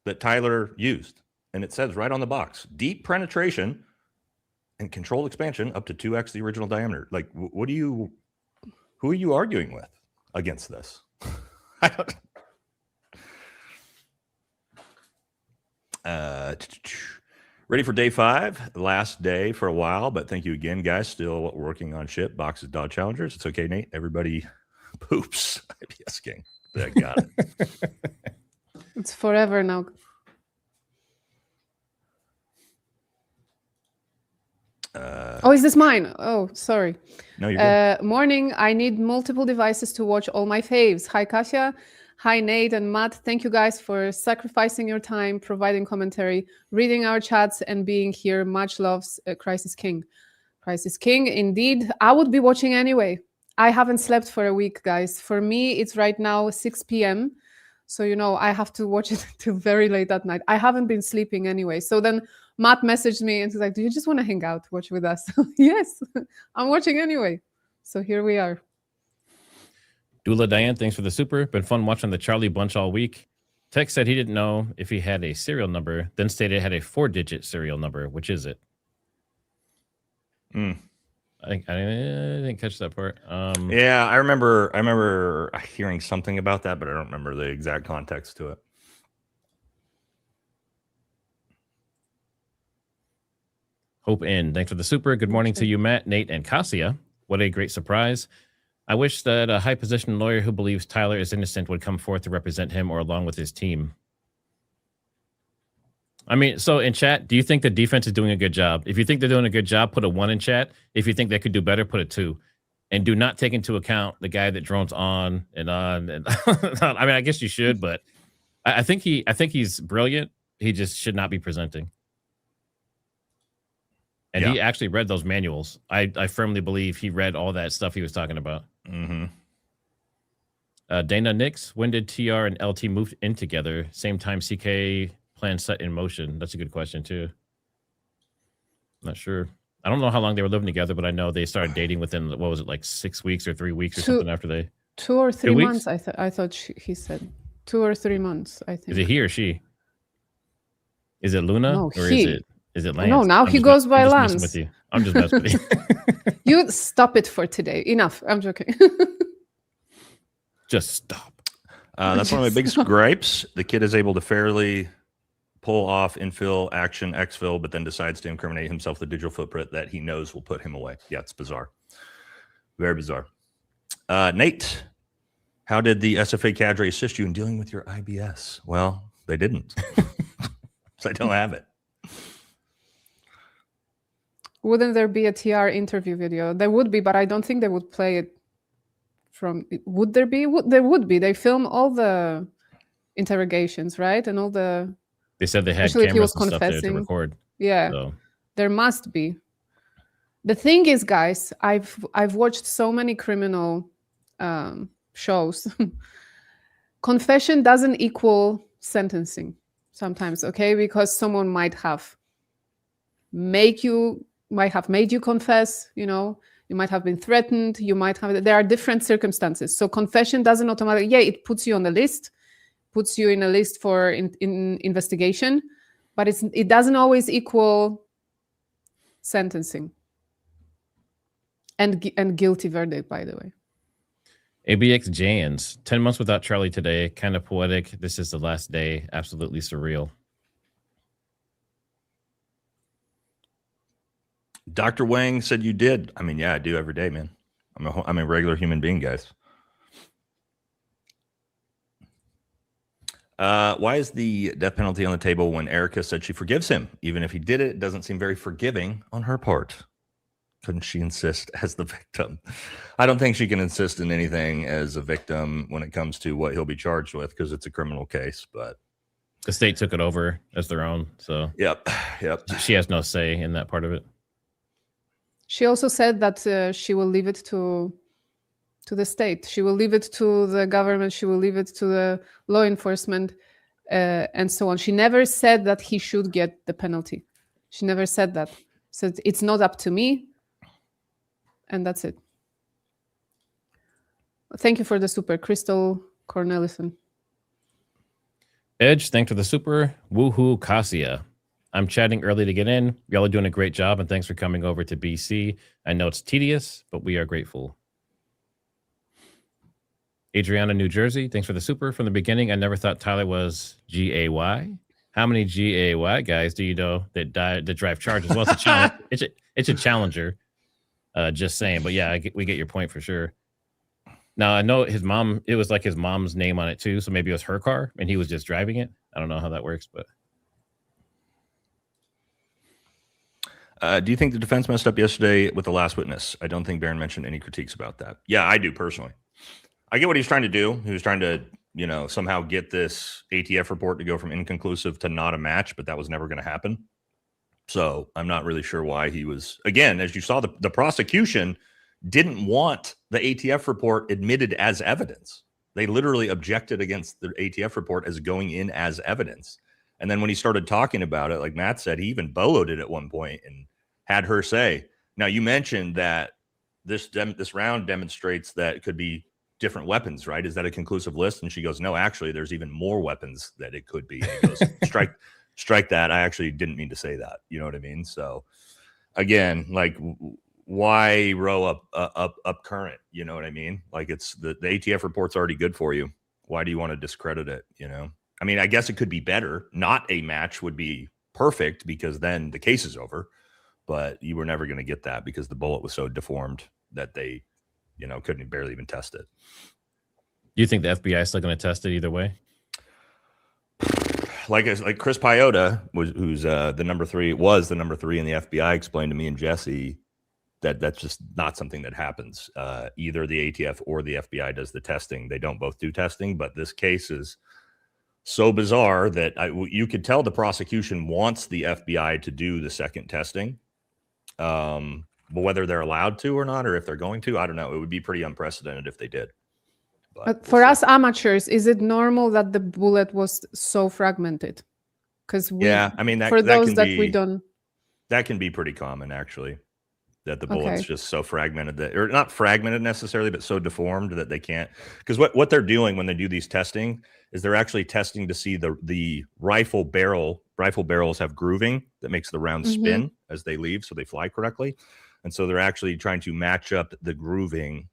[SPEAKER 3] that Tyler used. And it says right on the box, deep penetration and controlled expansion up to 2x the original diameter. Like, who are you arguing with against this? Ready for day 5, last day for a while, but thank you again, guys. Still working on shit, boxes, dog challengers. It's okay, Nate. Everybody poops. IBS King. I got it.
[SPEAKER 2] It's forever now. Is this mine? Oh, sorry.
[SPEAKER 3] No, you're good.
[SPEAKER 2] Morning. I need multiple devices to watch all my faves. Hi, Kasia. Hi, Nate and Matt. Thank you guys for sacrificing your time, providing commentary, reading our chats, and being here. Much loves, Crisis King. Crisis King, indeed. I would be watching anyway. I haven't slept for a week, guys. For me, it's right now 6 p.m. So, I have to watch it till very late at night. I haven't been sleeping anyway. So then Matt messaged me and he's like, do you just want to hang out, watch with us? Yes, I'm watching anyway. So here we are.
[SPEAKER 1] Dula Diane, thanks for the super. Been fun watching the Charlie Bunch all week. Tex said he didn't know if he had a serial number, then stated it had a 4-digit serial number. Which is it? I didn't catch that part.
[SPEAKER 3] Yeah, I remember hearing something about that, but I don't remember the exact context to it.
[SPEAKER 1] Hope in. Thanks for the super. Good morning to you, Matt, Nate, and Kasia. What a great surprise. I wish that a high-position lawyer who believes Tyler is innocent would come forth to represent him or along with his team. I mean, so in chat, do you think the defense is doing a good job? If you think they're doing a good job, put a 1 in chat. If you think they could do better, put a 2. And do not take into account the guy that drones on and on. And I mean, I guess you should, but I think he's brilliant. He just should not be presenting. And he actually read those manuals. I firmly believe he read all that stuff he was talking about.
[SPEAKER 3] Mm-hmm.
[SPEAKER 1] Dana Nix, when did TR and LT move in together? Same time CK plan set in motion? That's a good question, too. Not sure. I don't know how long they were living together, but I know they started dating within, what was it, like 6 weeks or 3 weeks or something after they...
[SPEAKER 2] 2 or 3
[SPEAKER 1] 2
[SPEAKER 2] months, I thought he said. 2 or 3 months, I think.
[SPEAKER 1] Is it he or she? Is it Luna?
[SPEAKER 2] No,
[SPEAKER 1] or
[SPEAKER 2] he.
[SPEAKER 1] Is it Lance?
[SPEAKER 2] No, now he goes by Lance.
[SPEAKER 1] With you. I'm just messing with you.
[SPEAKER 2] You stop it for today. Enough. I'm joking.
[SPEAKER 1] Just stop.
[SPEAKER 3] That's one of my biggest gripes. The kid is able to fairly pull off infill, action, exfil, but then decides to incriminate himself with a digital footprint that he knows will put him away. Yeah, it's bizarre. Very bizarre. Nate, how did the SFA cadre assist you in dealing with your IBS? Well, they didn't. So I don't have it.
[SPEAKER 2] Wouldn't there be a TR interview video? There would be, but I don't think they would play it from... Would there be? There would be. They film all the interrogations, right? And all the...
[SPEAKER 1] They said they had cameras and stuff there to record.
[SPEAKER 2] Yeah, so. There must be. The thing is, guys, I've watched so many criminal shows. Confession doesn't equal sentencing sometimes, okay? Because someone might have made you confess, you might have been threatened, there are different circumstances. So confession doesn't automatically, it puts you on the list, puts you in a list for in investigation, but it doesn't always equal sentencing and guilty verdict, by the way.
[SPEAKER 1] ABX Jans, 10 months without Charlie today, kind of poetic. This is the last day, absolutely surreal.
[SPEAKER 3] Dr. Wang said you did. I mean, yeah, I do every day, man. I'm a regular human being, guys. Why is the death penalty on the table when Erika said she forgives him? Even if he did it, it doesn't seem very forgiving on her part. Couldn't she insist as the victim? I don't think she can insist in anything as a victim when it comes to what he'll be charged with, because it's a criminal case. But
[SPEAKER 1] the state took it over as their own. So
[SPEAKER 3] yep.
[SPEAKER 1] She has no say in that part of it.
[SPEAKER 2] She also said that she will leave it to the state. She will leave it to the government. She will leave it to the law enforcement and so on. She never said that he should get the penalty. She never said that. Said it's not up to me. And that's it. Thank you for the super, Crystal Cornelison.
[SPEAKER 1] Edge, thanks for the super. Woohoo, Kasia. I'm chatting early to get in. Y'all are doing a great job, and thanks for coming over to BC. I know it's tedious, but we are grateful. Adriana, New Jersey, thanks for the super. From the beginning, I never thought Tyler was G-A-Y. How many GAY guys do you know that drive charges? Well, it's a challenge. It's a Challenger. Just saying, but yeah, we get your point for sure. Now I know his mom. It was like his mom's name on it too, so maybe it was her car and he was just driving it. I don't know how that works, but.
[SPEAKER 3] Do you think the defense messed up yesterday with the last witness? I don't think Barron mentioned any critiques about that. Yeah, I do personally. I get what he's trying to do. He was trying to, somehow get this ATF report to go from inconclusive to not a match, but that was never going to happen. So I'm not really sure why he was, again, as you saw, the prosecution didn't want the ATF report admitted as evidence. They literally objected against the ATF report as going in as evidence. And then when he started talking about it, like Matt said, he even boloed it at one point and had her say, now you mentioned that this round demonstrates that it could be different weapons, right? Is that a conclusive list? And she goes, no, actually, there's even more weapons that it could be. And he goes, strike that. I actually didn't mean to say that. You know what I mean? So again, like, why row up current? You know what I mean? Like, it's the ATF report's already good for you. Why do you want to discredit it? I mean, I guess it could be better. Not a match would be perfect because then the case is over. But you were never going to get that because the bullet was so deformed that they, couldn't barely even test it.
[SPEAKER 1] Do you think the FBI is still going to test it either way?
[SPEAKER 3] Like Chris Piota, who's the number 3 in the FBI, explained to me and Jesse that that's just not something that happens. Either the ATF or the FBI does the testing. They don't both do testing, but this case is so bizarre that you could tell the prosecution wants the FBI to do the second testing. But whether they're allowed to or not, or if they're going to, I don't know. It would be pretty unprecedented if they did.
[SPEAKER 2] But for us amateurs, is it normal that the bullet was so fragmented? Because
[SPEAKER 3] that can be pretty common, actually. That the bullet's just so fragmented or not fragmented necessarily, but so deformed that they can't. Because what they're doing when they do these testing is they're actually testing to see the rifle barrels have grooving that makes the round spin as they leave, so they fly correctly. And so they're actually trying to match up the grooving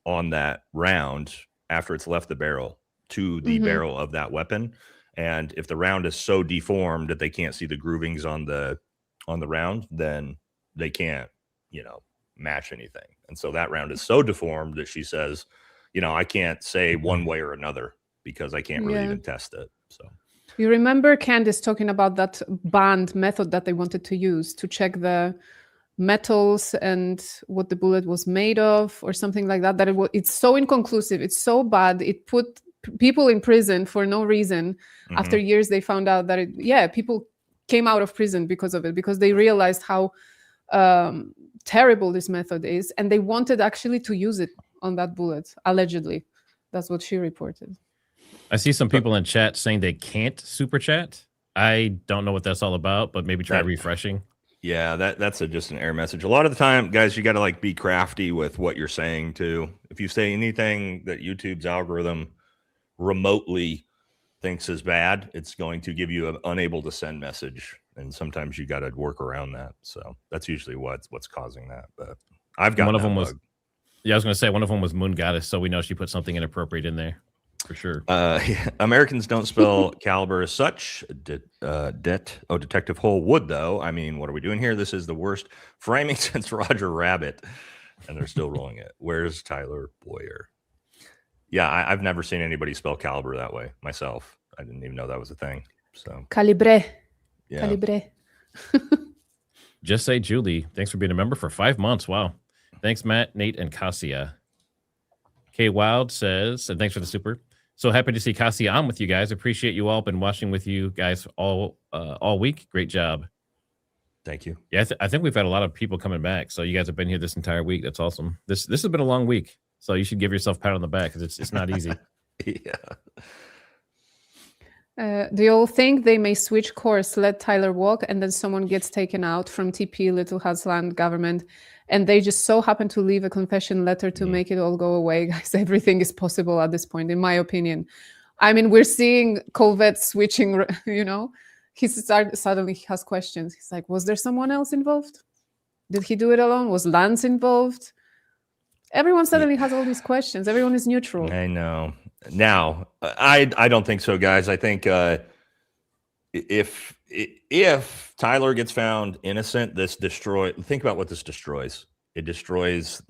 [SPEAKER 3] on that round after it's left the barrel to the barrel of that weapon. And if the round is so deformed that they can't see the groovings on the round, then they can't, match anything. And so that round is so deformed that she says, I can't say one way or another because I can't really even test it. So
[SPEAKER 2] you remember Candice talking about that band method that they wanted to use to check the metals and what the bullet was made of or something like that, it's so inconclusive, it's so bad, it put people in prison for no reason. After years they found out that people came out of prison because of it, because they realized how terrible this method is, and they wanted actually to use it on that bullet, allegedly. That's what she reported.
[SPEAKER 1] I see some people in chat saying they can't super chat. I don't know what that's all about, but maybe try refreshing.
[SPEAKER 3] Yeah, that's just an error message. A lot of the time, guys, you got to be crafty with what you're saying too. If you say anything that YouTube's algorithm remotely thinks is bad, it's going to give you an unable to send message, and sometimes you got to work around that. So that's usually what's causing that. But I've got
[SPEAKER 1] one of them bug. I was going to say one of them was Moon Goddess, so we know she put something inappropriate in there. For sure.
[SPEAKER 3] Americans don't spell caliber as such. Detective Hole would, though. I mean, what are we doing here? This is the worst framing since Roger Rabbit, and they're still rolling it. Where's Tyler Boyer? Yeah, I've never seen anybody spell caliber that way myself. I didn't even know that was a thing. So
[SPEAKER 2] Calibre.
[SPEAKER 3] Yeah.
[SPEAKER 2] Calibre.
[SPEAKER 1] Just say Julie. Thanks for being a member for 5 months. Wow. Thanks, Matt, Nate, and Cassia. K Wild says, and thanks for the super. So happy to see Cassia on with you guys. Appreciate you all. Been watching with you guys all week. Great job.
[SPEAKER 3] Thank you.
[SPEAKER 1] Yeah, I think we've had a lot of people coming back. So you guys have been here this entire week. That's awesome. This has been a long week. So you should give yourself a pat on the back because it's not easy.
[SPEAKER 2] Do you all think they may switch course, let Tyler walk, and then someone gets taken out from TP, Little Husland government, and they just so happen to leave a confession letter to make it all go away? Guys, everything is possible at this point, in my opinion. I mean, we're seeing Colvette switching, he suddenly has questions. He's like, was there someone else involved? Did he do it alone? Was Lance involved? Everyone suddenly has all these questions. Everyone is neutral.
[SPEAKER 3] I know. Now, I don't think so, guys. I think if Tyler gets found innocent, think about what this destroys. It destroys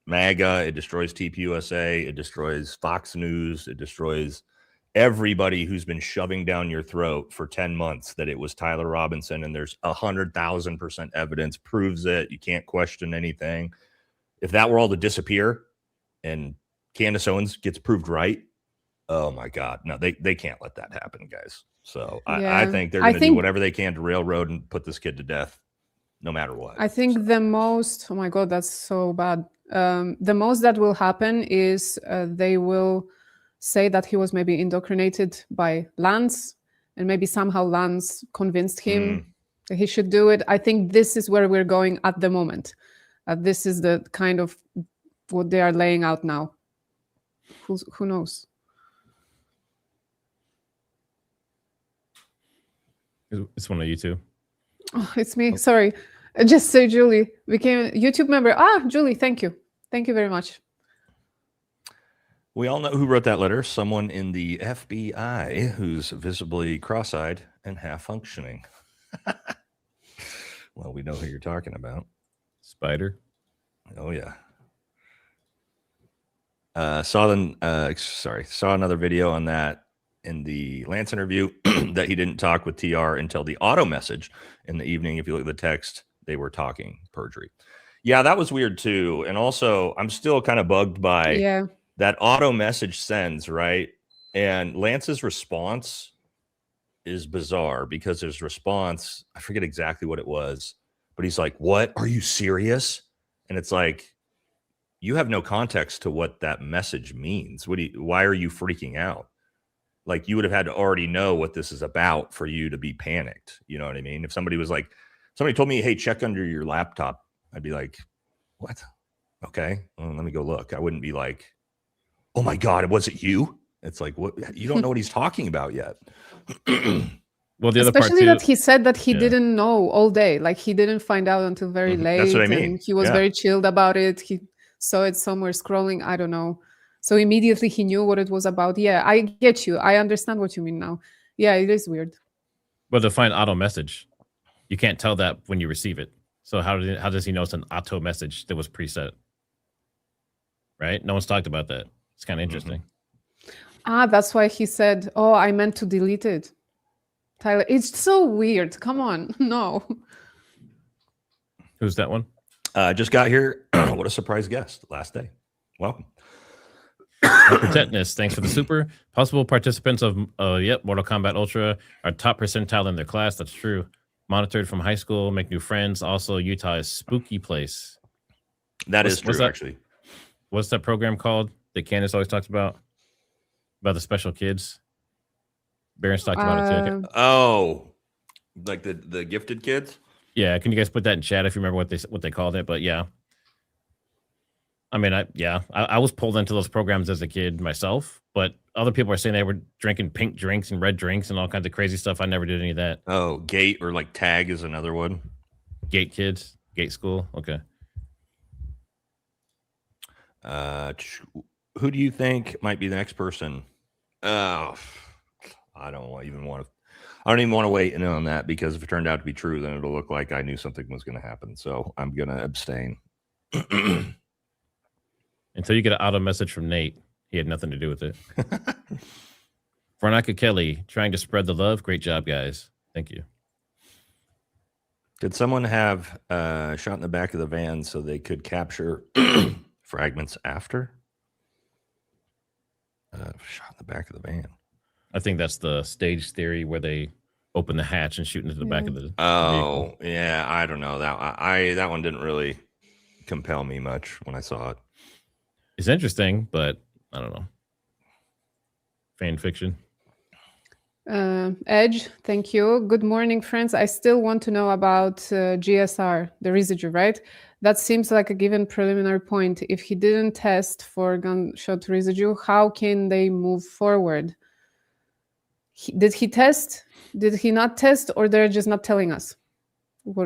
[SPEAKER 3] MAGA, it destroys TPUSA, it destroys Fox News, it destroys everybody who's been shoving down your throat for 10 months that it was Tyler Robinson, and there's 100,000% evidence proves it. You can't question anything. If that were all to disappear and Candace Owens gets proved right, oh my God, no, they can't let that happen, guys. So I think they're going to do whatever they can to railroad and put this kid to death, no matter what.
[SPEAKER 2] I think the most, oh my God, that's so bad. The most that will happen is they will say that he was maybe indoctrinated by Lance, and maybe somehow Lance convinced him that he should do it. I think this is where we're going at the moment. This is the kind of what they are laying out now. Who knows?
[SPEAKER 1] It's one of you two.
[SPEAKER 2] Oh, it's me. Sorry. Just say Julie became a YouTube member. Julie, thank you. Thank you very much.
[SPEAKER 3] We all know who wrote that letter. Someone in the FBI who's visibly cross-eyed and half functioning. Well, we know who you're talking about.
[SPEAKER 1] Spider.
[SPEAKER 3] Oh yeah. Saw another video on that in the Lance interview that he didn't talk with TR until the auto message in the evening. If you look at the text, they were talking perjury. Yeah, that was weird too. And also, I'm still kind of bugged by that auto message sends, right? And Lance's response is bizarre because his response, I forget exactly what it was, but he's like, "What? Are you serious?" And it's like, you have no context to what that message means. Why are you freaking out? Like, you would have had to already know what this is about for you to be panicked. You know what I mean? If somebody told me, "Hey, check under your laptop," I'd be like, "What? Okay, well, let me go look." I wouldn't be like, "Oh my God, was it you?" It's like, what? You don't know what he's talking about yet.
[SPEAKER 1] Well, the other
[SPEAKER 2] especially
[SPEAKER 1] part too,
[SPEAKER 2] that he said that he didn't know all day. Like, he didn't find out until very late.
[SPEAKER 3] That's what I mean.
[SPEAKER 2] And he was very chilled about it. He saw it somewhere scrolling. I don't know. So immediately he knew what it was about. Yeah, I get you. I understand what you mean now. Yeah, it is weird.
[SPEAKER 1] But to find auto message, you can't tell that when you receive it. So how does he know it's an auto message that was preset? Right? No one's talked about that. It's kind of interesting.
[SPEAKER 2] That's why he said, "Oh, I meant to delete it." Tyler, it's so weird. Come on. No.
[SPEAKER 3] Who's that one? Just got here. What a surprise guest. Last day. Welcome.
[SPEAKER 1] Tetanus, thanks for the super. Possible participants of Mortal Kombat Ultra are top percentile in their class. That's true. Monitored from high school, make new friends. Also, Utah is spooky place.
[SPEAKER 3] That is true, actually.
[SPEAKER 1] What's that program called that Candace always talks about the special kids? Barron's talked about it too.
[SPEAKER 3] Oh, like the gifted kids?
[SPEAKER 1] Yeah, can you guys put that in chat if you remember what they called it? But yeah. I mean, I was pulled into those programs as a kid myself, but other people are saying they were drinking pink drinks and red drinks and all kinds of crazy stuff. I never did any of that.
[SPEAKER 3] Oh, Gate or like Tag is another one.
[SPEAKER 1] Gate kids, Gate school. Okay.
[SPEAKER 3] Who do you think might be the next person? I don't even want to weigh in on that, because if it turned out to be true, then it'll look like I knew something was going to happen. So I'm going to abstain.
[SPEAKER 1] Until you get an auto message from Nate. He had nothing to do with it. Veronica Kelly, trying to spread the love. Great job, guys. Thank you.
[SPEAKER 3] Did someone have shot in the back of the van so they could capture fragments after? Shot in the back of the van.
[SPEAKER 1] I think that's the stage theory where they open the hatch and shoot into the back of the
[SPEAKER 3] vehicle. Yeah, I don't know. That one didn't really compel me much when I saw it.
[SPEAKER 1] It's interesting, but I don't know. Fan fiction.
[SPEAKER 2] Edge, thank you. Good morning, friends. I still want to know about GSR, the residue, right? That seems like a given preliminary point. If he didn't test for gunshot residue, how can they move forward? Did he test? Did he not test? Or they're just not telling us?
[SPEAKER 3] We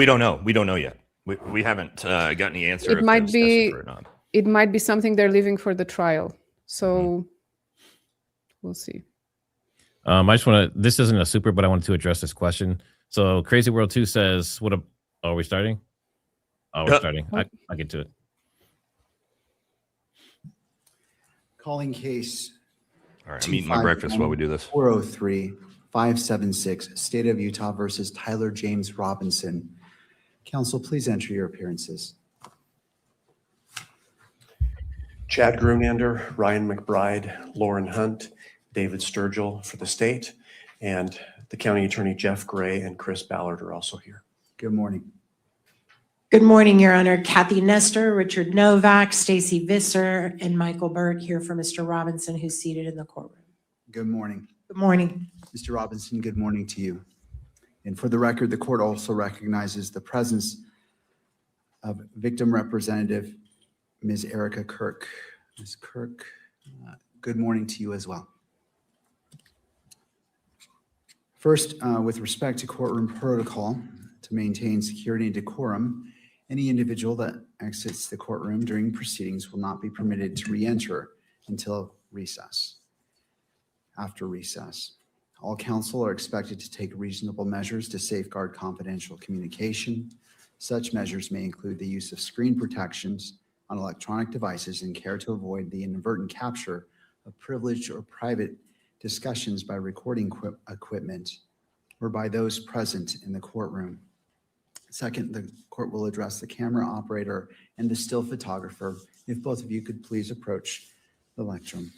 [SPEAKER 3] don't know. We don't know yet. We haven't got any answer.
[SPEAKER 2] It might be. It might be something they're leaving for the trial. So we'll see.
[SPEAKER 1] I just want to. This isn't a super, but I wanted to address this question. So, Crazy World 2 says, "What a." Oh, are we starting? Oh, we're starting. I get to it.
[SPEAKER 4] Calling case.
[SPEAKER 3] All right, I'm eating my breakfast while we do this.
[SPEAKER 4] 403-576, State of Utah versus Tyler James Robinson. Counsel, please enter your appearances.
[SPEAKER 5] Chad Grunander, Ryan McBride, Lauren Hunt, David Sturgill for the state, and the county attorney Jeff Gray and Chris Ballard are also here.
[SPEAKER 4] Good morning.
[SPEAKER 6] Good morning, Your Honor. Kathy Nestor, Richard Novak, Stacy Visser, and Michael Burt here for Mr. Robinson, who's seated in the courtroom.
[SPEAKER 4] Good morning.
[SPEAKER 6] Good morning.
[SPEAKER 4] Mr. Robinson, good morning to you. And for the record, the court also recognizes the presence of victim representative Ms. Erika Kirk. Ms. Kirk, good morning to you as well. First, with respect to courtroom protocol, to maintain security and decorum, any individual that exits the courtroom during proceedings will not be permitted to re-enter until recess. After recess, all counsel are expected to take reasonable measures to safeguard confidential communication. Such measures may include the use of screen protections on electronic devices and care to avoid the inadvertent capture of privileged or private discussions by recording equipment or by those present in the courtroom. Second, the court will address the camera operator and the still photographer. If both of you could please approach the lectern.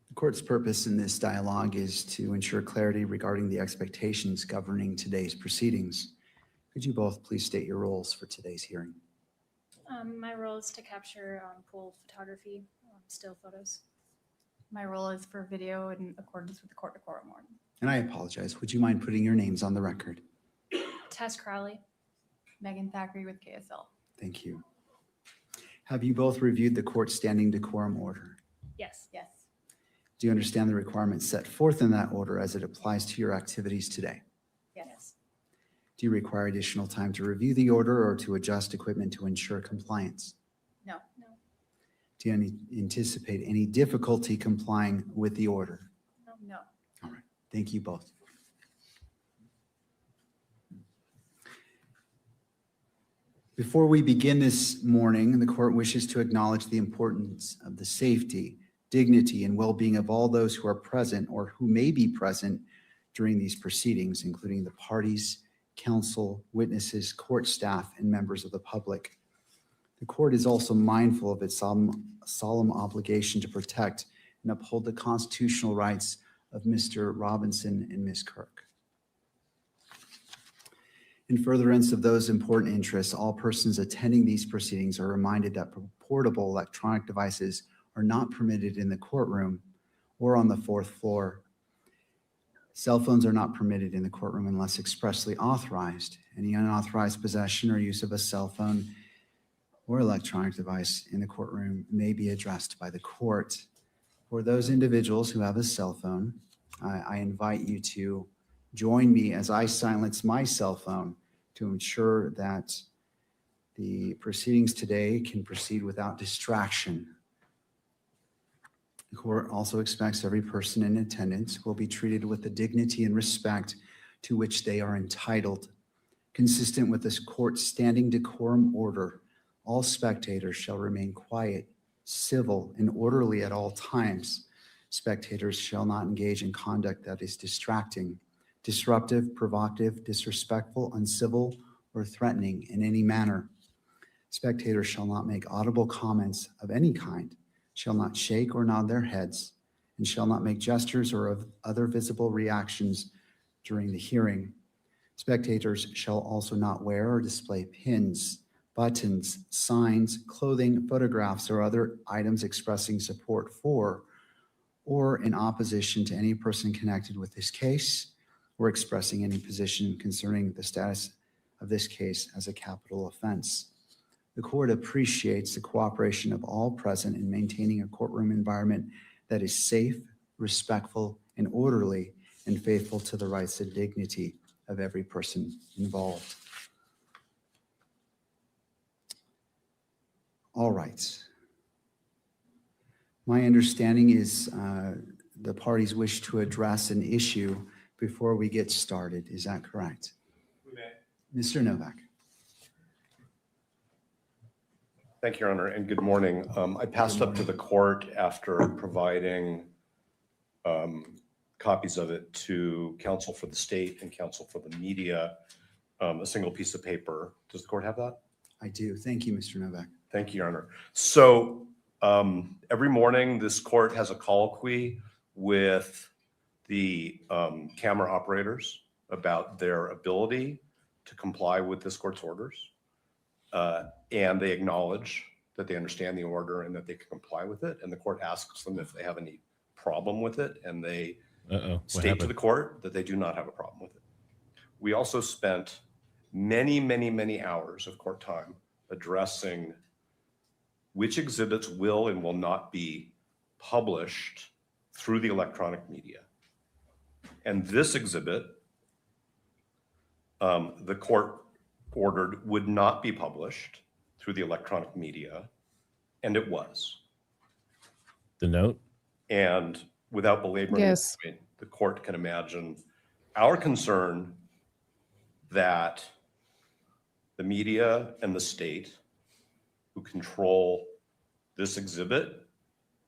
[SPEAKER 4] The court's purpose in this dialogue is to ensure clarity regarding the expectations governing today's proceedings. Could you both please state your roles for today's hearing?
[SPEAKER 7] My role is to capture pool photography, still photos.
[SPEAKER 8] My role is for video in accordance with the court decorum order.
[SPEAKER 4] And I apologize. Would you mind putting your names on the record?
[SPEAKER 7] Tess Crowley.
[SPEAKER 8] Megan Thackeray with KSL.
[SPEAKER 4] Thank you. Have you both reviewed the court's standing decorum order?
[SPEAKER 7] Yes.
[SPEAKER 8] Yes.
[SPEAKER 4] Do you understand the requirements set forth in that order as it applies to your activities today?
[SPEAKER 8] Yes.
[SPEAKER 4] Do you require additional time to review the order or to adjust equipment to ensure compliance?
[SPEAKER 8] No.
[SPEAKER 4] Do you anticipate any difficulty complying with the order?
[SPEAKER 8] No.
[SPEAKER 4] All right. Thank you both. Before we begin this morning, the court wishes to acknowledge the importance of the safety, dignity, and well-being of all those who are present or who may be present during these proceedings, including the parties, counsel, witnesses, court staff, and members of the public. The court is also mindful of its solemn obligation to protect and uphold the constitutional rights of Mr. Robinson and Ms. Kirk. In furtherance of those important interests, all persons attending these proceedings are reminded that portable electronic devices are not permitted in the courtroom or on the fourth floor. Cell phones are not permitted in the courtroom unless expressly authorized. Any unauthorized possession or use of a cell phone or electronic device in the courtroom may be addressed by the court. For those individuals who have a cell phone, I invite you to join me as I silence my cell phone to ensure that the proceedings today can proceed without distraction. The court also expects every person in attendance will be treated with the dignity and respect to which they are entitled. Consistent with this court's standing decorum order, all spectators shall remain quiet, civil, and orderly at all times. Spectators shall not engage in conduct that is distracting, disruptive, provocative, disrespectful, uncivil, or threatening in any manner. Spectators shall not make audible comments of any kind, shall not shake or nod their heads, and shall not make gestures or of other visible reactions during the hearing. Spectators shall also not wear or display pins, buttons, signs, clothing, photographs, or other items expressing support for or in opposition to any person connected with this case or expressing any position concerning the status of this case as a capital offense. The court appreciates the cooperation of all present in maintaining a courtroom environment that is safe, respectful, and orderly, and faithful to the rights and dignity of every person involved. All right. My understanding is the parties wish to address an issue before we get started. Is that correct?
[SPEAKER 5] We may.
[SPEAKER 4] Mr. Novak.
[SPEAKER 5] Thank you, Your Honor, and good morning. I passed up to the court after providing copies of it to counsel for the state and counsel for the media, a single piece of paper. Does the court have that?
[SPEAKER 4] I do. Thank you, Mr. Novak.
[SPEAKER 5] Thank you, Your Honor. So every morning, this court has a colloquy with the camera operators about their ability to comply with this court's orders. And they acknowledge that they understand the order and that they can comply with it. And the court asks them if they have any problem with it. And they state to the court that they do not have a problem with it. We also spent many, many, many hours of court time addressing which exhibits will and will not be published through the electronic media. And this exhibit, the court ordered would not be published through the electronic media, and it was.
[SPEAKER 1] The note?
[SPEAKER 5] And without belaboring
[SPEAKER 2] Yes.
[SPEAKER 5] the point, the court can imagine our concern that the media and the state who control this exhibit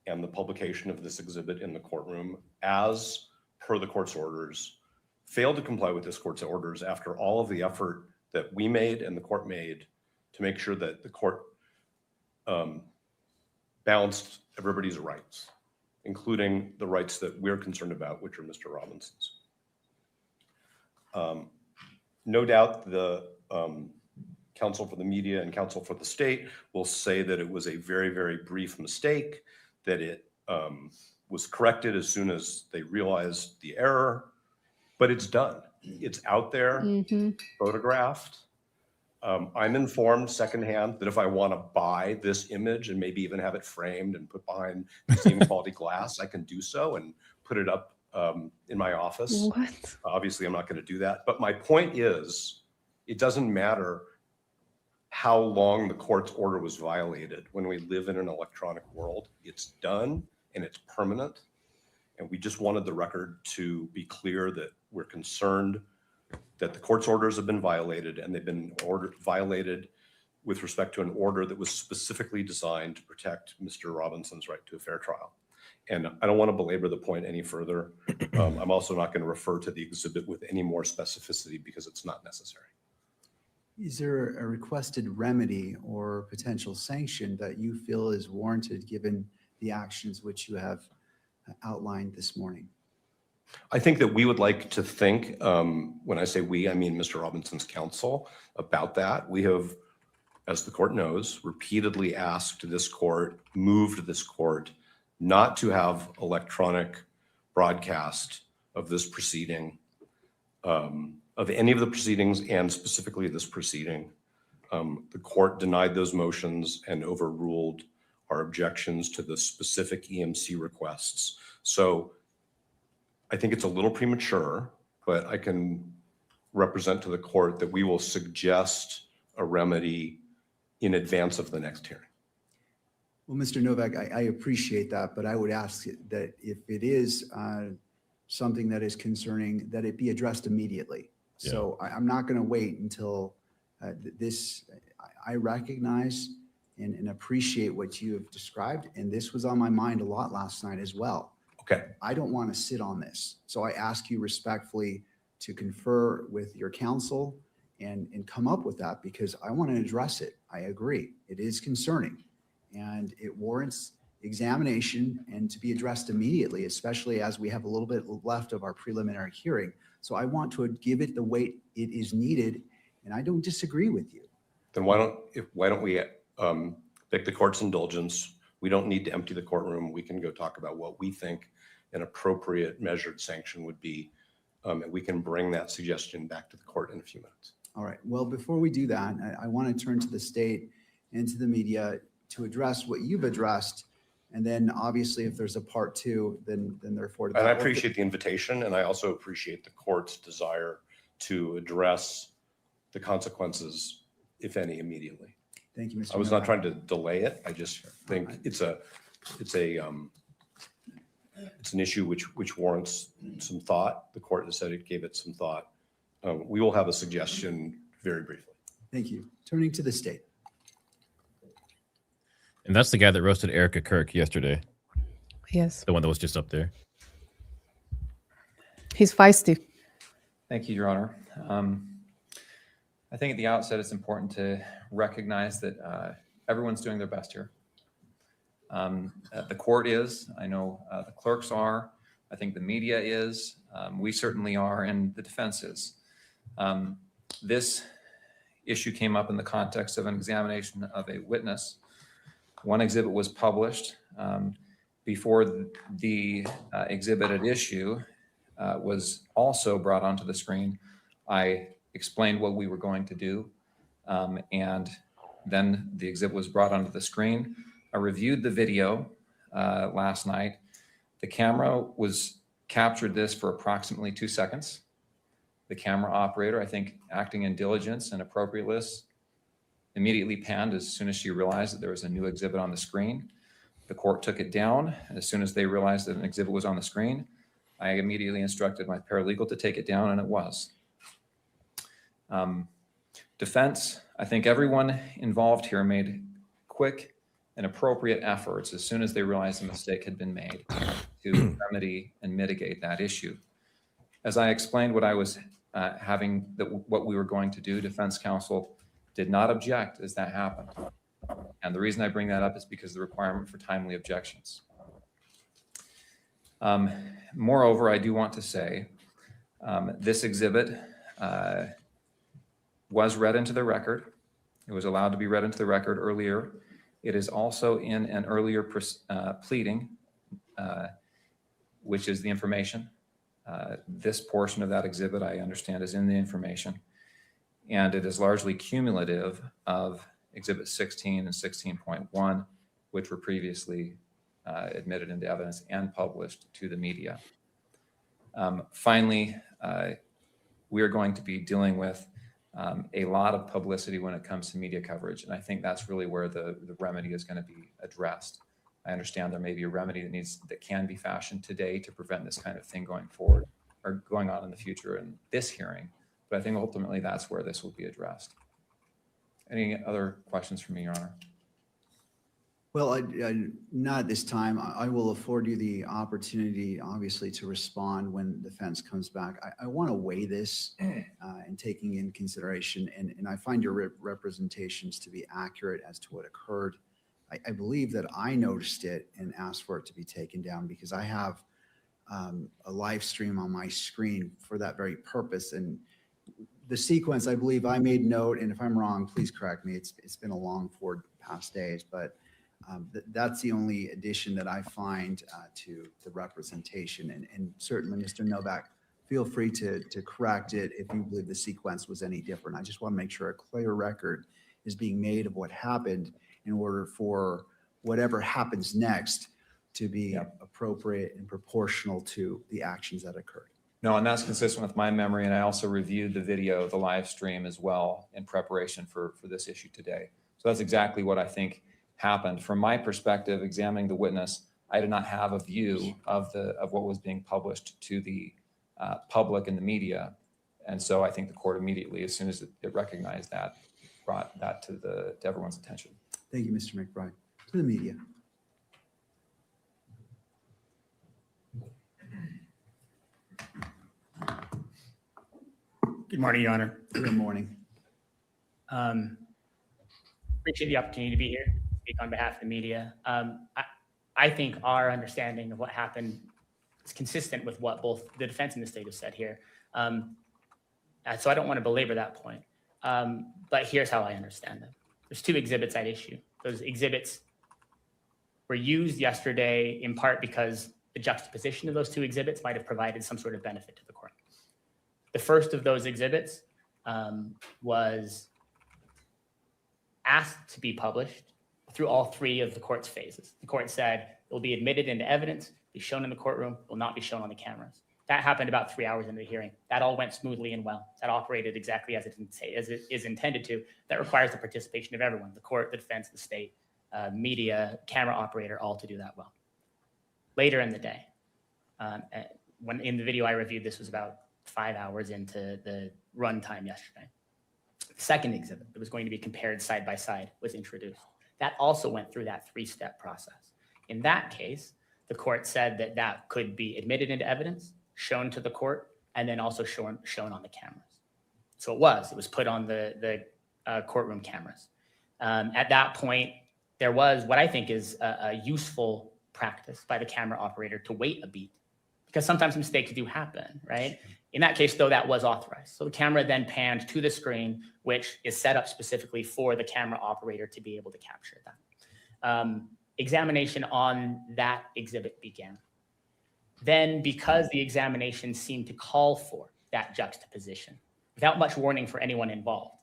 [SPEAKER 5] and the publication of this exhibit in the courtroom as per the court's orders failed to comply with this court's orders after all of the effort that we made and the court made to make sure that the court balanced everybody's rights, including the rights that we're concerned about, which are Mr. Robinson's. No doubt the counsel for the media and counsel for the state will say that it was a very, very brief mistake, that it was corrected as soon as they realized the error, but it's done. It's out there, photographed. I'm informed secondhand that if I want to buy this image and maybe even have it framed and put behind the same quality glass, I can do so and put it up in my office.
[SPEAKER 2] What?
[SPEAKER 5] Obviously, I'm not going to do that. But my point is, it doesn't matter how long the court's order was violated. When we live in an electronic world, it's done and it's permanent. And we just wanted the record to be clear that we're concerned that the court's orders have been violated, and they've been violated with respect to an order that was specifically designed to protect Mr. Robinson's right to a fair trial. And I don't want to belabor the point any further. I'm also not going to refer to the exhibit with any more specificity because it's not necessary.
[SPEAKER 4] Is there a requested remedy or potential sanction that you feel is warranted given the actions which you have outlined this morning?
[SPEAKER 5] I think that we would like to think, when I say we, I mean Mr. Robinson's counsel, about that. We have, as the court knows, repeatedly asked this court, moved this court, not to have electronic broadcast of this proceeding, of any of the proceedings, and specifically this proceeding. The court denied those motions and overruled our objections to the specific EMC requests. So I think it's a little premature, but I can represent to the court that we will suggest a remedy in advance of the next hearing.
[SPEAKER 4] Well, Mr. Novak, I appreciate that, but I would ask that if it is something that is concerning, that it be addressed immediately.
[SPEAKER 1] Yeah.
[SPEAKER 4] So I'm not going to wait until I recognize and appreciate what you have described. And this was on my mind a lot last night as well.
[SPEAKER 5] Okay.
[SPEAKER 4] I don't want to sit on this. So I ask you respectfully to confer with your counsel and come up with that, because I want to address it. I agree. It is concerning and it warrants examination and to be addressed immediately, especially as we have a little bit left of our preliminary hearing. So I want to give it the weight it is needed, and I don't disagree with you.
[SPEAKER 5] Then why don't we beg the court's indulgence? We don't need to empty the courtroom. We can go talk about what we think an appropriate measured sanction would be, and we can bring that suggestion back to the court in a few minutes.
[SPEAKER 4] All right. Well, before we do that, I want to turn to the state and to the media to address what you've addressed. And then obviously if there's a part two, then therefore.
[SPEAKER 5] And I appreciate the invitation, and I also appreciate the court's desire to address the consequences, if any, immediately.
[SPEAKER 4] Thank you, Mr.
[SPEAKER 5] I was not
[SPEAKER 4] Novak.
[SPEAKER 5] trying to delay it. I just think it's an issue which warrants some thought. The court has said it gave it some thought. We will have a suggestion very briefly.
[SPEAKER 4] Thank you. Turning to the state.
[SPEAKER 1] And that's the guy that roasted Erika Kirk yesterday.
[SPEAKER 2] Yes.
[SPEAKER 1] The one that was just up there.
[SPEAKER 2] He's feisty.
[SPEAKER 9] Thank you, Your Honor. I think at the outset, it's important to recognize that everyone's doing their best here. The court is, I know the clerks are, I think the media is, we certainly are, and the defense is. This issue came up in the context of an examination of a witness. One exhibit was published before the exhibit at issue was also brought onto the screen. I explained what we were going to do, and then the exhibit was brought onto the screen. I reviewed the video last night. The camera was captured this for approximately 2 seconds. The camera operator, I think, acting in diligence and appropriateness, immediately panned as soon as she realized that there was a new exhibit on the screen. The court took it down. And as soon as they realized that an exhibit was on the screen, I immediately instructed my paralegal to take it down, and it was. Defense, I think everyone involved here made quick and appropriate efforts as soon as they realized a mistake had been made to remedy and mitigate that issue. As I explained what I was what we were going to do, defense counsel did not object as that happened. And the reason I bring that up is because of the requirement for timely objections. Moreover, I do want to say this exhibit was read into the record. It was allowed to be read into the record earlier. It is also in an earlier pleading, which is the information. This portion of that exhibit, I understand, is in the information. And it is largely cumulative of Exhibit 16 and 16.1, which were previously admitted into evidence and published to the media. Finally, we are going to be dealing with a lot of publicity when it comes to media coverage. And I think that's really where the remedy is going to be addressed. I understand there may be a remedy that can be fashioned today to prevent this kind of thing going forward or going on in the future in this hearing. But I think ultimately that's where this will be addressed. Any other questions from me, Your Honor?
[SPEAKER 4] Well, not at this time. I will afford you the opportunity, obviously, to respond when the defense comes back. I want to weigh this and taking in consideration, and I find your representations to be accurate as to what occurred. I believe that I noticed it and asked for it to be taken down because I have a live stream on my screen for that very purpose. And the sequence, I believe I made note, and if I'm wrong, please correct me. It's been a long 4 past days, but that's the only addition that I find to the representation. And certainly, Mr. Novak, feel free to correct it if you believe the sequence was any different. I just want to make sure a clear record is being made of what happened in order for whatever happens next to be appropriate and proportional to the actions that occurred.
[SPEAKER 9] No, and that's consistent with my memory. And I also reviewed the video, the live stream as well in preparation for this issue today. So that's exactly what I think happened. From my perspective, examining the witness, I did not have a view of what was being published to the public and the media. And so I think the court immediately, as soon as it recognized that, brought that to everyone's attention.
[SPEAKER 4] Thank you, Mr. McBride. To the media.
[SPEAKER 10] Good morning, Your Honor.
[SPEAKER 4] Good morning.
[SPEAKER 10] Appreciate the opportunity to be here, speak on behalf of the media. I think our understanding of what happened is consistent with what both the defense and the state have said here. So I don't want to belabor that point, but here's how I understand them. There's 2 exhibits at issue. Those exhibits were used yesterday in part because the juxtaposition of those 2 exhibits might have provided some sort of benefit to the court. The first of those exhibits was asked to be published through all 3 of the court's phases. The court said it will be admitted into evidence, be shown in the courtroom, will not be shown on the cameras. That happened about 3 hours into the hearing. That all went smoothly and well. That operated exactly as it is intended to. That requires the participation of everyone, the court, the defense, the state, media, camera operator, all to do that well. Later in the day, when in the video I reviewed, this was about 5 hours into the runtime yesterday. The second exhibit that was going to be compared side by side was introduced. That also went through that 3-step process. In that case, the court said that that could be admitted into evidence, shown to the court, and then also shown on the cameras. So it was put on the courtroom cameras. At that point, there was what I think is a useful practice by the camera operator to wait a beat, because sometimes mistakes do happen, right? In that case, though, that was authorized. So the camera then panned to the screen, which is set up specifically for the camera operator to be able to capture that. Examination on that exhibit began. Then, because the examination seemed to call for that juxtaposition, without much warning for anyone involved,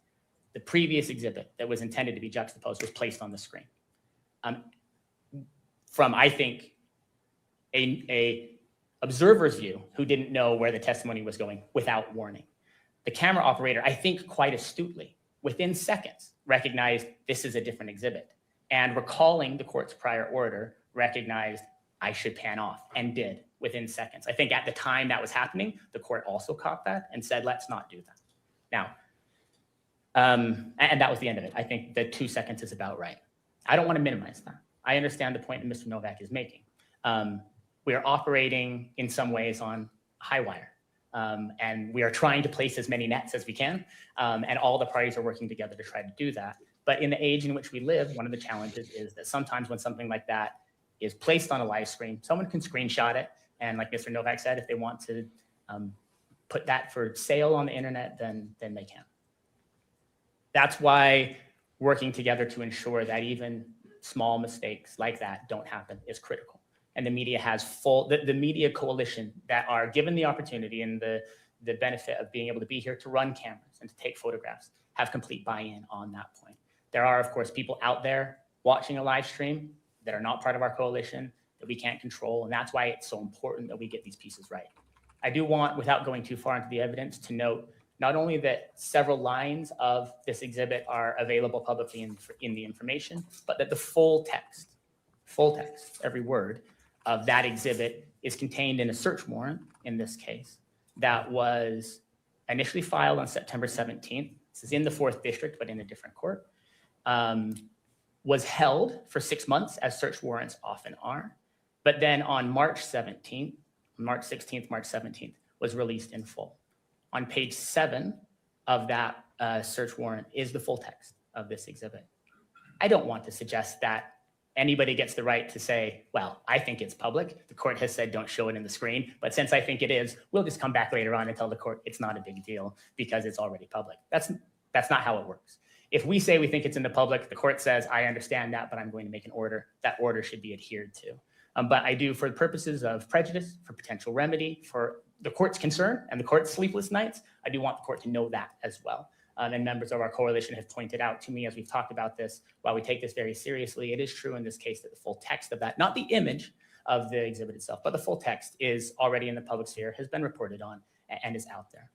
[SPEAKER 10] the previous exhibit that was intended to be juxtaposed was placed on the screen. From, I think, a observer's view who didn't know where the testimony was going without warning. The camera operator, I think quite astutely, within seconds, recognized this is a different exhibit, and recalling the court's prior order, recognized I should pan off, and did within seconds. I think at the time that was happening, the court also caught that and said, let's not do that. Now, and that was the end of it. I think the 2 seconds is about right. I don't want to minimize that. I understand the point that Mr. Novak is making. We are operating in some ways on high wire, and we are trying to place as many nets as we can, and all the parties are working together to try to do that. But in the age in which we live, one of the challenges is that sometimes when something like that is placed on a live stream, someone can screenshot it, and like Mr. Novak said, if they want to put that for sale on the internet, then they can. That's why working together to ensure that even small mistakes like that don't happen is critical. And the media has the media coalition that are given the opportunity and the benefit of being able to be here to run cameras and to take photographs have complete buy-in on that point. There are, of course, people out there watching a live stream that are not part of our coalition that we can't control. And that's why it's so important that we get these pieces right. I do want, without going too far into the evidence, to note not only that several lines of this exhibit are available publicly in the information, but that the full text, every word of that exhibit is contained in a search warrant, in this case, that was initially filed on September 17th. This is in the 4th District, but in a different court. Was held for 6 months, as search warrants often are. But then on March 16th, March 17th, was released in full. On page 7 of that search warrant is the full text of this exhibit. I don't want to suggest that anybody gets the right to say, well, I think it's public. The court has said don't show it in the screen, but since I think it is, we'll just come back later on and tell the court it's not a big deal because it's already public. That's not how it works. If we say we think it's in the public, the court says, I understand that, but I'm going to make an order. That order should be adhered to. But I do, for the purposes of prejudice, for potential remedy, for the court's concern and the court's sleepless nights, I do want the court to know that as well. And members of our coalition have pointed out to me as we've talked about this, while we take this very seriously, it is true in this case that the full text of that, not the image of the exhibit itself, but the full text is already in the public sphere, has been reported on, and is out there.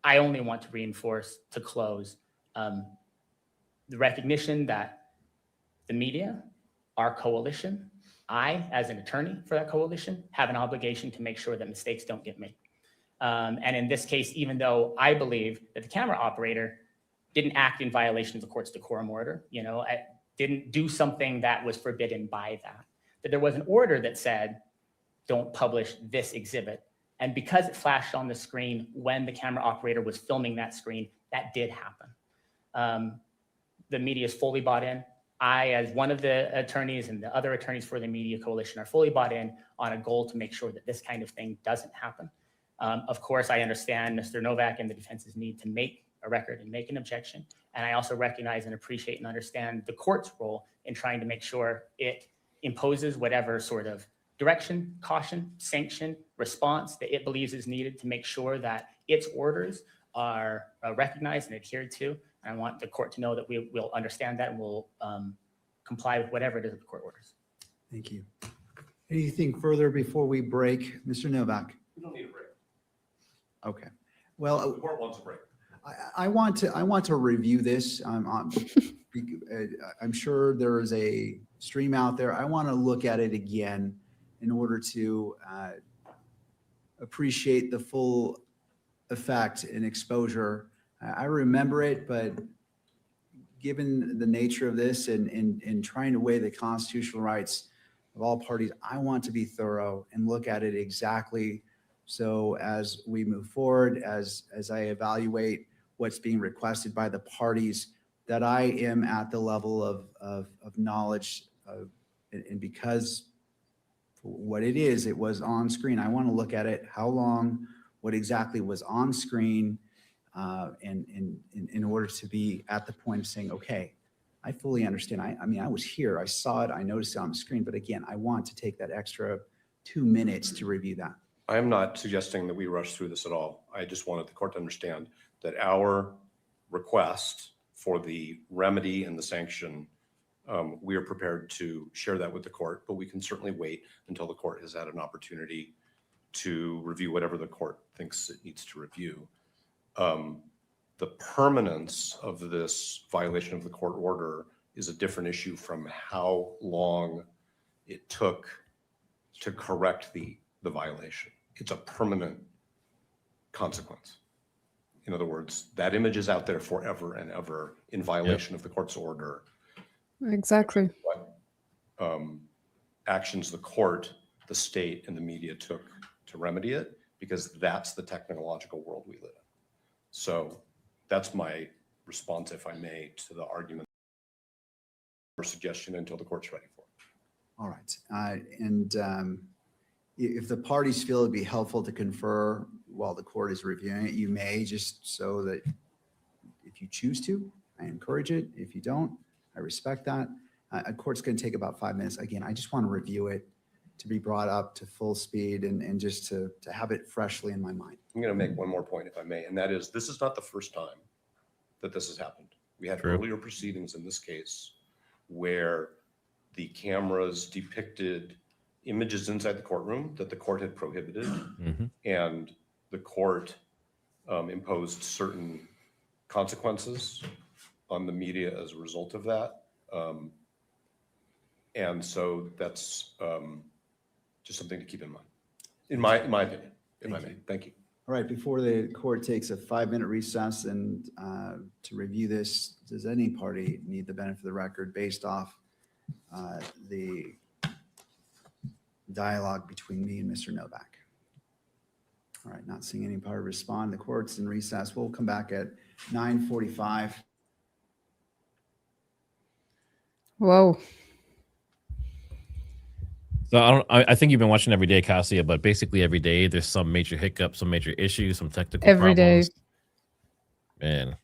[SPEAKER 10] I only want to reinforce, to close, the recognition that the media, our coalition, I, as an attorney for that coalition, have an obligation to make sure that mistakes don't get made. And in this case, even though I believe that the camera operator didn't act in violation of the court's decorum order, didn't do something that was forbidden by that there was an order that said, don't publish this exhibit. And because it flashed on the screen when the camera operator was filming that screen, that did happen. The media is fully bought in. I, as one of the attorneys and the other attorneys for the media coalition, are fully bought in on a goal to make sure that this kind of thing doesn't happen. Of course, I understand Mr. Novak and the defense's need to make a record and make an objection. And I also recognize and appreciate and understand the court's role in trying to make sure it imposes whatever sort of direction, caution, sanction, response that it believes is needed to make sure that its orders are recognized and adhered to. And I want the court to know that we will understand that and will comply with whatever it is that the court orders.
[SPEAKER 4] Thank you. Anything further before we break? Mr. Novak?
[SPEAKER 5] We don't need a break.
[SPEAKER 4] Okay. Well,
[SPEAKER 5] The court wants a break.
[SPEAKER 4] I want to review this. I'm sure there is a stream out there. I want to look at it again in order to appreciate the full effect and exposure. I remember it, but given the nature of this and trying to weigh the constitutional rights of all parties, I want to be thorough and look at it exactly. So as we move forward, as I evaluate what's being requested by the parties, that I am at the level of knowledge and because what it is, it was on screen. I want to look at it, how long, what exactly was on screen, and in order to be at the point of saying, okay, I fully understand. I mean, I was here, I saw it, I noticed it on the screen, but again, I want to take that extra 2 minutes to review that.
[SPEAKER 5] I am not suggesting that we rush through this at all. I just wanted the court to understand that our request for the remedy and the sanction, we are prepared to share that with the court, but we can certainly wait until the court has had an opportunity to review whatever the court thinks it needs to review. The permanence of this violation of the court order is a different issue from how long it took to correct the violation. It's a permanent consequence. In other words, that image is out there forever and ever in violation of the court's order.
[SPEAKER 2] Exactly.
[SPEAKER 5] What actions the court, the state, and the media took to remedy it, because that's the technological world we live in. So that's my response, if I may, to the argument or suggestion until the court's ready for it.
[SPEAKER 4] All right. If the parties feel it'd be helpful to confer while the court is reviewing it, you may, just so that if you choose to, I encourage it. If you don't, I respect that. A court's going to take about 5 minutes. Again, I just want to review it to be brought up to full speed and just to have it freshly in my mind.
[SPEAKER 5] I'm going to make one more point, if I may, and that is this is not the first time that this has happened. We had earlier proceedings in this case where the cameras depicted images inside the courtroom that the court had prohibited, and the court imposed certain consequences on the media as a result of that. And so that's just something to keep in mind, in my opinion, if I may. Thank you.
[SPEAKER 4] All right, before the court takes a 5-minute recess and to review this, does any party need the benefit of the record based off the dialogue between me and Mr. Novak? All right, not seeing any party respond. The court's in recess. We'll come back at 9:45.
[SPEAKER 2] Whoa.
[SPEAKER 1] So I think you've been watching every day, Cassia, but basically every day there's some major hiccup, some major issues, some technical
[SPEAKER 2] Every day.
[SPEAKER 1] problems. Man.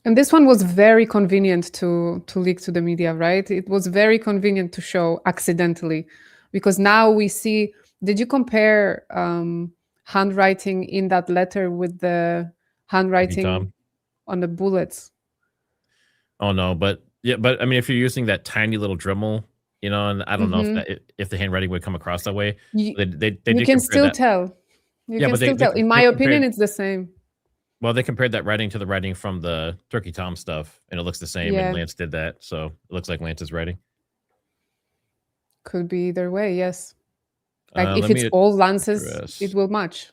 [SPEAKER 2] And this one was very convenient to leak to the media, right? It was very convenient to show accidentally, because now we see, did you compare handwriting in that letter with the handwriting on the bullets?
[SPEAKER 1] Oh no, but yeah, but I mean, if you're using that tiny little Dremel, you know, and I don't know if the handwriting would come across that way.
[SPEAKER 2] You
[SPEAKER 1] They
[SPEAKER 2] can still tell. You can still tell. In my opinion, it's the same.
[SPEAKER 1] Well, they compared that writing to the writing from the Turkey Tom stuff, and it looks the same.
[SPEAKER 2] Yeah.
[SPEAKER 1] And Lance did that, so it looks like Lance's writing.
[SPEAKER 2] Could be either way, yes. Like if
[SPEAKER 1] Let
[SPEAKER 2] it's
[SPEAKER 1] me
[SPEAKER 2] all Lance's,
[SPEAKER 1] address-
[SPEAKER 2] it will match.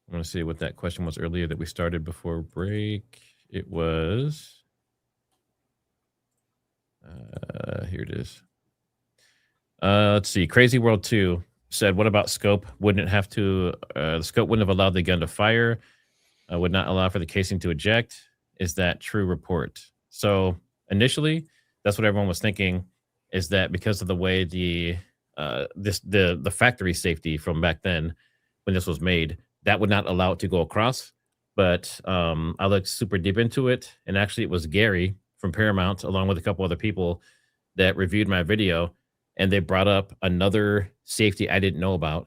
[SPEAKER 1] I want to see what that question was earlier that we started before break. It was. Here it is. Let's see. Crazy World 2 said, what about scope? Wouldn't it have to, the scope wouldn't have allowed the gun to fire, would not allow for the casing to eject. Is that true report? So initially, that's what everyone was thinking, is that because of the way the factory safety from back then, when this was made, that would not allow it to go across. But I looked super deep into it, and actually it was Gary from Paramount, along with a couple other people that reviewed my video, and they brought up another safety I didn't know about.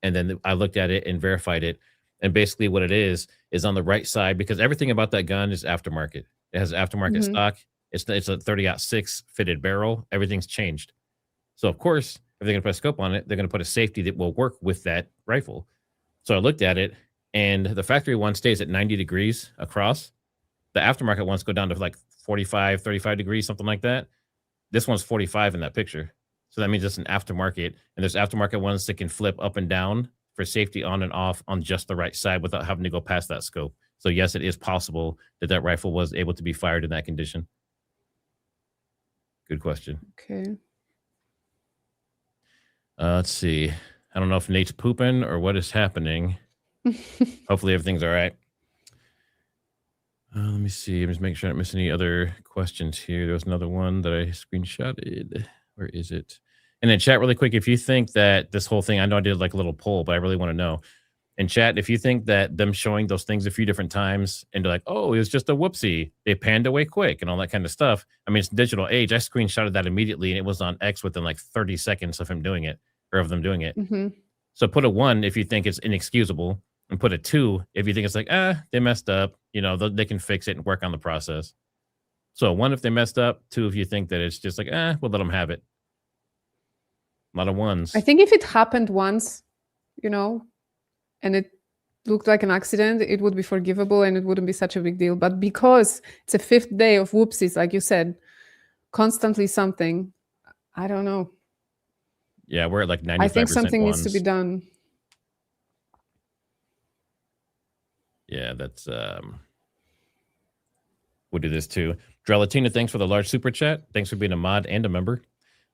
[SPEAKER 1] And then I looked at it and verified it. And basically what it is on the right side, because everything about that gun is aftermarket. It has aftermarket stock. It's a 30-06 fitted barrel. Everything's changed. So of course, if they're going to put a scope on it, they're going to put a safety that will work with that rifle. So I looked at it, and the factory one stays at 90 degrees across. The aftermarket ones go down to like 45, 35 degrees, something like that. This one's 45 in that picture. So that means it's an aftermarket, and there's aftermarket ones that can flip up and down for safety on and off on just the right side without having to go past that scope. So yes, it is possible that that rifle was able to be fired in that condition. Good question.
[SPEAKER 2] Okay.
[SPEAKER 1] Let's see. I don't know if Nate's pooping or what is happening. Hopefully everything's all right. Let me see. I'm just making sure I don't miss any other questions here. There was another one that I screenshotted. Where is it? And in chat, really quick, if you think that this whole thing, I know I did like a little poll, but I really want to know. In chat, if you think that them showing those things a few different times and they're like, oh, it was just a whoopsie, they panned away quick and all that kind of stuff. I mean, it's digital age. I screenshotted that immediately, and it was on X within like 30 seconds of him doing it, or of them doing it.
[SPEAKER 2] Mm-hmm.
[SPEAKER 1] So put a 1 if you think it's inexcusable, and put a 2 if you think it's like, they messed up. You know, they can fix it and work on the process. So 1 if they messed up, 2 if you think that it's just like, we'll let them have it. A lot of 1s.
[SPEAKER 2] I think if it happened once, you know, and it looked like an accident, it would be forgivable and it wouldn't be such a big deal. But because it's a 5th day of whoopsies, like you said, constantly something, I don't know.
[SPEAKER 1] Yeah, we're at like 95%.
[SPEAKER 2] I think something
[SPEAKER 1] ones.
[SPEAKER 2] needs to be done.
[SPEAKER 1] Yeah, that's we'll do this too. Drelatina, thanks for the large super chat. Thanks for being a mod and a member.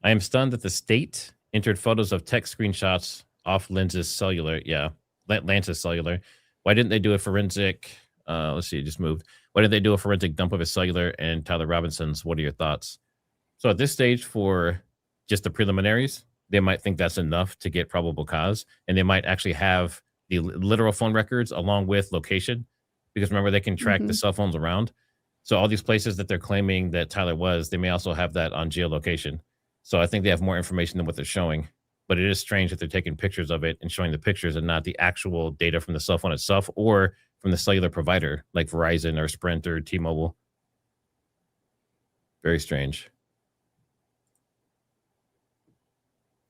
[SPEAKER 1] I am stunned that the state entered photos of tech screenshots off Lance's cellular. Yeah, Lance's cellular. Why didn't they do a forensic? Let's see, it just moved. Why didn't they do a forensic dump of his cellular and Tyler Robinson's? What are your thoughts? So at this stage, for just the preliminaries, they might think that's enough to get probable cause, and they might actually have the literal phone records along with location, because remember, they can track the cell phones around. So all these places that they're claiming that Tyler was, they may also have that on geolocation. So I think they have more information than what they're showing. But it is strange that they're taking pictures of it and showing the pictures and not the actual data from the cell phone itself or from the cellular provider like Verizon or Sprint or T-Mobile. Very strange.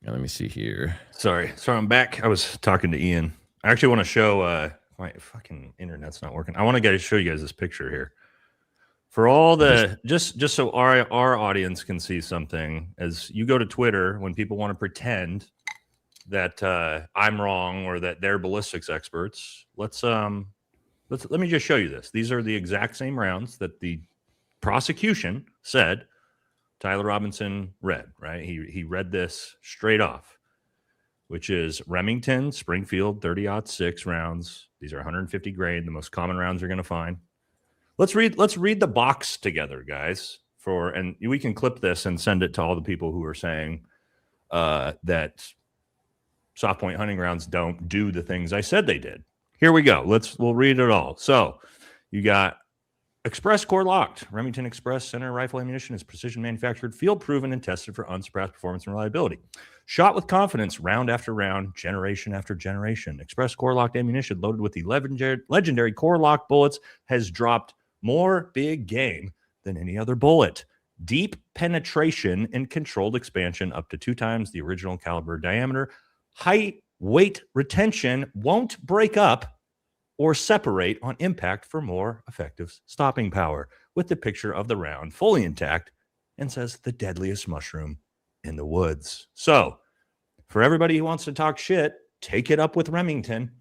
[SPEAKER 1] Now, let me see here.
[SPEAKER 3] Sorry, I'm back. I was talking to Ian. I actually want to show my fucking internet's not working. I want to show you guys this picture here. For all the just so our audience can see something, as you go to Twitter, when people want to pretend that I'm wrong or that they're ballistics experts, let me just show you this. These are the exact same rounds that the prosecution said Tyler Robinson read, right? He read this straight off, which is Remington Springfield 30-06 rounds. These are 150 grain, the most common rounds you're going to find. Let's read the box together, guys. And we can clip this and send it to all the people who are saying that soft point hunting rounds don't do the things I said they did. Here we go. We'll read it all. So you got Express core locked. Remington Express Center rifle ammunition is precision manufactured, field proven, and tested for unsurpassed performance and reliability. Shot with confidence, round after round, generation after generation. Express core locked ammunition loaded with the legendary core lock bullets has dropped more big game than any other bullet. Deep penetration and controlled expansion up to 2 times the original caliber diameter. Height, weight retention won't break up or separate on impact for more effective stopping power. With the picture of the round fully intact and says the deadliest mushroom in the woods. So for everybody who wants to talk shit, take it up with Remington.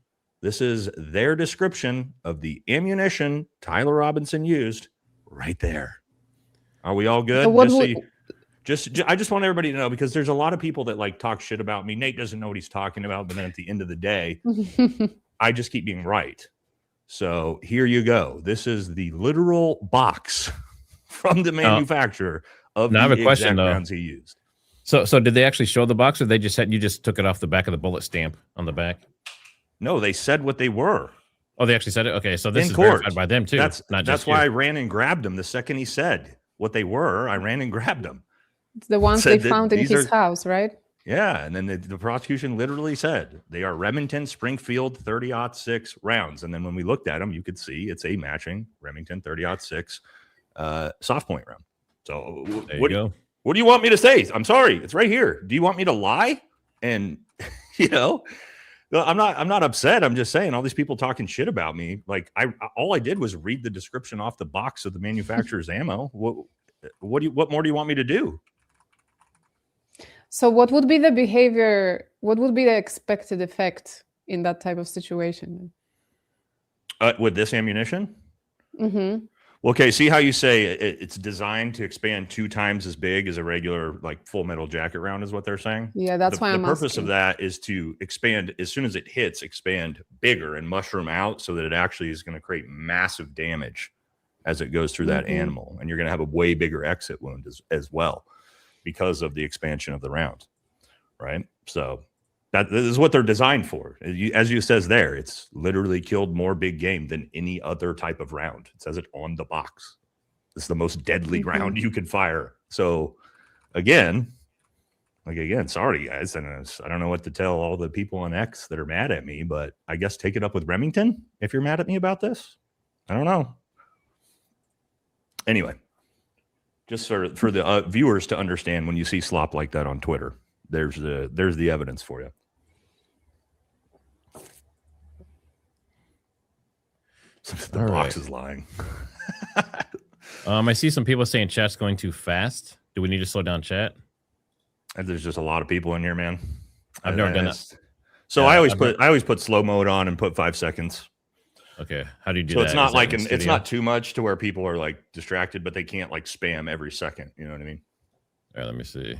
[SPEAKER 3] This is their description of the ammunition Tyler Robinson used right there. Are we all good? I just want everybody to know, because there's a lot of people that like talk shit about me. Nate doesn't know what he's talking about, but then at the end of the day, I just keep being right. So here you go. This is the literal box from the manufacturer of the exact rounds he used.
[SPEAKER 1] So did they actually show the box, or you just took it off the back of the bullet stamp on the back?
[SPEAKER 3] No, they said what they were.
[SPEAKER 1] Oh, they actually said it? Okay, so this is verified by them too.
[SPEAKER 3] That's why I ran and grabbed them. The second he said what they were, I ran and grabbed them.
[SPEAKER 2] It's the ones they found in his house, right?
[SPEAKER 3] Yeah, and then the prosecution literally said they are Remington Springfield 30-06 rounds. And then when we looked at them, you could see it's a matching Remington 30-06 soft point round. So
[SPEAKER 1] there you go.
[SPEAKER 3] What do you want me to say? I'm sorry. It's right here. Do you want me to lie? And, you know, I'm not upset. I'm just saying all these people talking shit about me. Like all I did was read the description off the box of the manufacturer's ammo. What more do you want me to do?
[SPEAKER 2] So what would be the behavior? What would be the expected effect in that type of situation?
[SPEAKER 3] With this ammunition?
[SPEAKER 2] Mm-hmm.
[SPEAKER 3] Okay, see how you say it's designed to expand 2 times as big as a regular like full metal jacket round is what they're saying?
[SPEAKER 2] Yeah, that's why
[SPEAKER 3] the
[SPEAKER 2] I'm
[SPEAKER 3] purpose
[SPEAKER 2] asking.
[SPEAKER 3] of that is to expand as soon as it hits, expand bigger and mushroom out so that it actually is going to create massive damage as it goes through that animal. And you're going to have a way bigger exit wound as well because of the expansion of the round, right? So that is what they're designed for. As you says there, it's literally killed more big game than any other type of round. It says it on the box. It's the most deadly round you could fire. So again, sorry guys. I don't know what to tell all the people on X that are mad at me, but I guess take it up with Remington if you're mad at me about this. I don't know. Anyway, just for the viewers to understand, when you see slop like that on Twitter, there's the evidence for you. The box is lying.
[SPEAKER 1] I see some people saying chat's going too fast. Do we need to slow down chat?
[SPEAKER 3] And there's just a lot of people in here, man.
[SPEAKER 1] I've never done that.
[SPEAKER 3] So yeah, I always put slow mode on and put 5 seconds.
[SPEAKER 1] Okay, how do you do
[SPEAKER 3] so
[SPEAKER 1] that?
[SPEAKER 3] It's not like it's not too much to where people are like distracted, but they can't like spam every second. You know what I mean?
[SPEAKER 1] All right, let me see.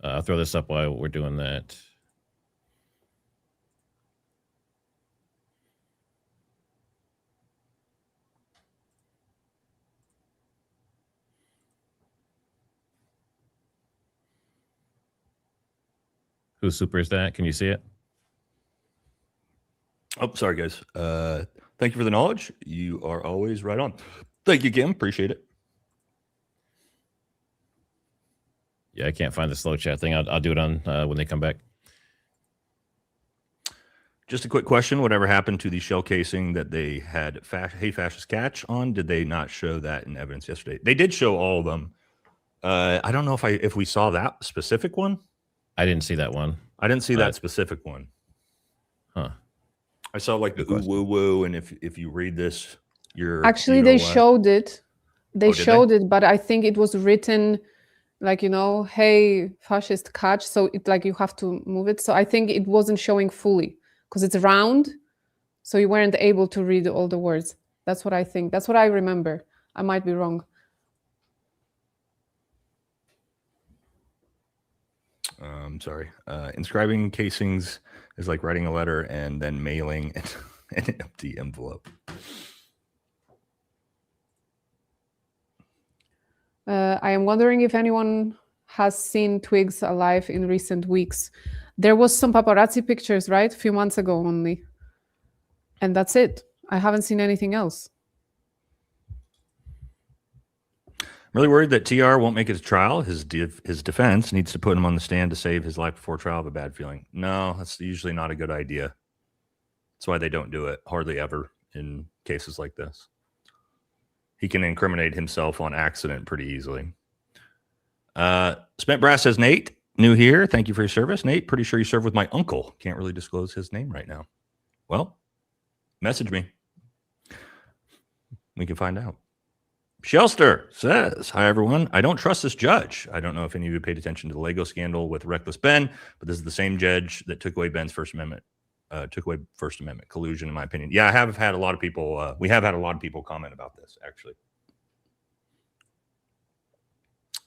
[SPEAKER 1] I'll throw this up while we're doing that. Whose super is that? Can you see it?
[SPEAKER 3] Oh, sorry, guys. Thank you for the knowledge. You are always right on. Thank you, Kim. Appreciate it.
[SPEAKER 1] Yeah, I can't find the slow chat thing. I'll do it on when they come back.
[SPEAKER 3] Just a quick question. Whatever happened to the shell casing that they had Hey Fascist Catch on? Did they not show that in evidence yesterday? They did show all of them. I don't know if we saw that specific one.
[SPEAKER 1] I didn't see that one.
[SPEAKER 3] I didn't see that specific one.
[SPEAKER 1] Huh.
[SPEAKER 3] I saw like the ooh woo woo, and if you read this, you're
[SPEAKER 2] actually they showed it. They showed it, but I think it was written like, you know, hey, fascist catch. So it like you have to move it. So I think it wasn't showing fully because it's round. So you weren't able to read all the words. That's what I think. That's what I remember. I might be wrong.
[SPEAKER 3] Sorry. Inscribing casings is like writing a letter and then mailing an empty envelope.
[SPEAKER 2] I am wondering if anyone has seen Twigs alive in recent weeks. There was some paparazzi pictures, right? A few months ago only. And that's it. I haven't seen anything else.
[SPEAKER 3] I'm really worried that TR won't make it to trial. His defense needs to put him on the stand to save his life before trial of a bad feeling. No, that's usually not a good idea. That's why they don't do it hardly ever in cases like this. He can incriminate himself on accident pretty easily. Spent Brass says, Nate, new here. Thank you for your service. Nate, pretty sure you served with my uncle. Can't really disclose his name right now. Well, message me. We can find out. Shelster says, hi, everyone. I don't trust this judge. I don't know if any of you paid attention to the Lego scandal with Reckless Ben, but this is the same judge that took away Ben's First Amendment, collusion, in my opinion. Yeah, I have had a lot of people, we have had a lot of people comment about this, actually.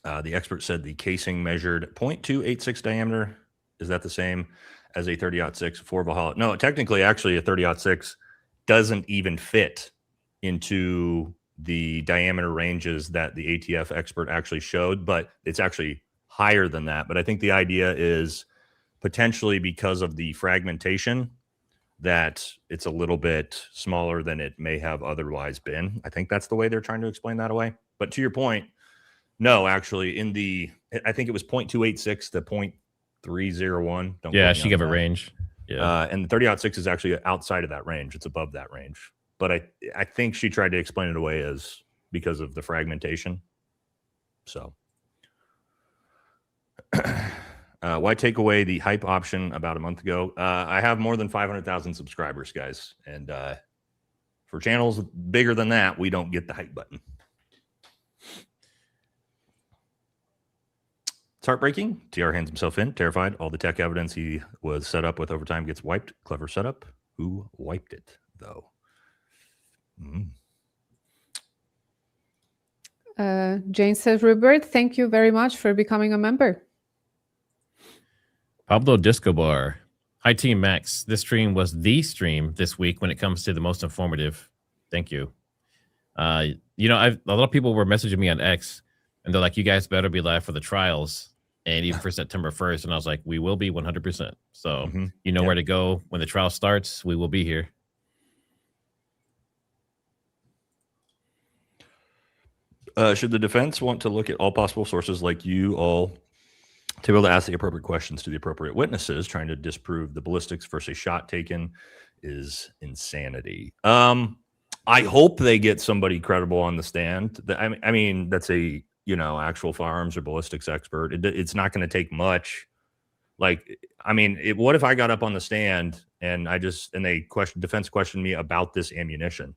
[SPEAKER 3] The expert said the casing measured 0.286 diameter. Is that the same as a 30-06 for Valhalla? No, technically, actually, a 30-06 doesn't even fit into the diameter ranges that the ATF expert actually showed, but it's actually higher than that. But I think the idea is potentially because of the fragmentation that it's a little bit smaller than it may have otherwise been. I think that's the way they're trying to explain that away. But to your point, no, actually I think it was 0.286 to 0.301.
[SPEAKER 1] Yeah, she gave a range. Yeah.
[SPEAKER 3] And the 30-06 is actually outside of that range. It's above that range. But I think she tried to explain it away as because of the fragmentation. So why take away the hype option about a month ago? I have more than 500,000 subscribers, guys. And for channels bigger than that, we don't get the hype button. It's heartbreaking. TR hands himself in, terrified. All the tech evidence he was set up with over time gets wiped. Clever setup. Who wiped it, though?
[SPEAKER 2] Jane says, Robert, thank you very much for becoming a member.
[SPEAKER 1] Pablo Disco Bar. Hi, Team Max. This stream was the stream this week when it comes to the most informative. Thank you. You know, a lot of people were messaging me on X, and they're like, you guys better be live for the trials. And even for September 1st. And I was like, we will be 100%. So you know where to go when the trial starts. We will be here.
[SPEAKER 3] Should the defense want to look at all possible sources like you all to be able to ask the appropriate questions to the appropriate witnesses, trying to disprove the ballistics versus shot taken is insanity. I hope they get somebody credible on the stand. I mean, that's a, you know, actual firearms or ballistics expert. It's not going to take much. Like, I mean, what if I got up on the stand and defense questioned me about this ammunition,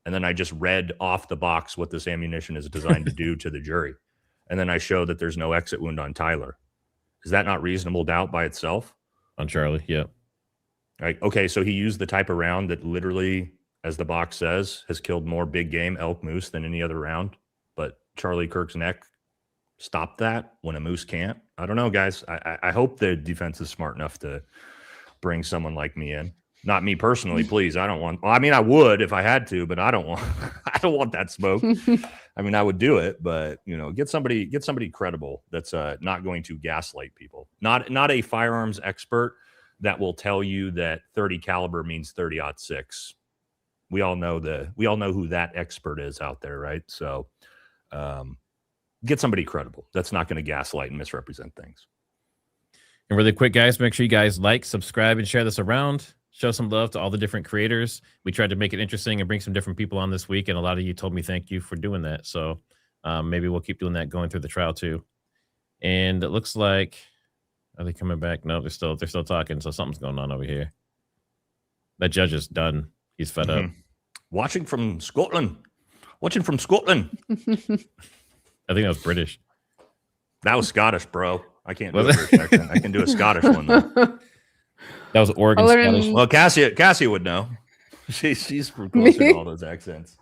[SPEAKER 3] and then I just read off the box what this ammunition is designed to do to the jury, and then I show that there's no exit wound on Tyler. Is that not reasonable doubt by itself?
[SPEAKER 1] On Charlie, yeah.
[SPEAKER 3] Right. Okay, so he used the type of round that literally, as the box says, has killed more big game elk, moose than any other round. But Charlie Kirk's neck stopped that when a moose can't. I don't know, guys. I hope the defense is smart enough to bring someone like me in. Not me personally, please. I don't want. Well, I mean, I would if I had to, but I don't want. I don't want that smoke. I mean, I would do it, but you know, get somebody credible that's not going to gaslight people. Not a firearms expert that will tell you that 30 caliber means 30-06. We all know who that expert is out there, right? So. Get somebody credible that's not going to gaslight and misrepresent things.
[SPEAKER 1] And really quick, guys, make sure you guys like, subscribe, and share this around. Show some love to all the different creators. We tried to make it interesting and bring some different people on this week, and a lot of you told me thank you for doing that. So maybe we'll keep doing that going through the trial too. And it looks like, are they coming back? No, they're still talking. So something's going on over here. That judge is done. He's fed up.
[SPEAKER 3] Watching from Scotland.
[SPEAKER 1] I think that was British.
[SPEAKER 3] That was Scottish, bro. I can't do a British accent. I can do a Scottish one, though.
[SPEAKER 1] That was Oregon Scottish.
[SPEAKER 3] Well, Cassie would know. She's from closer to all those accents.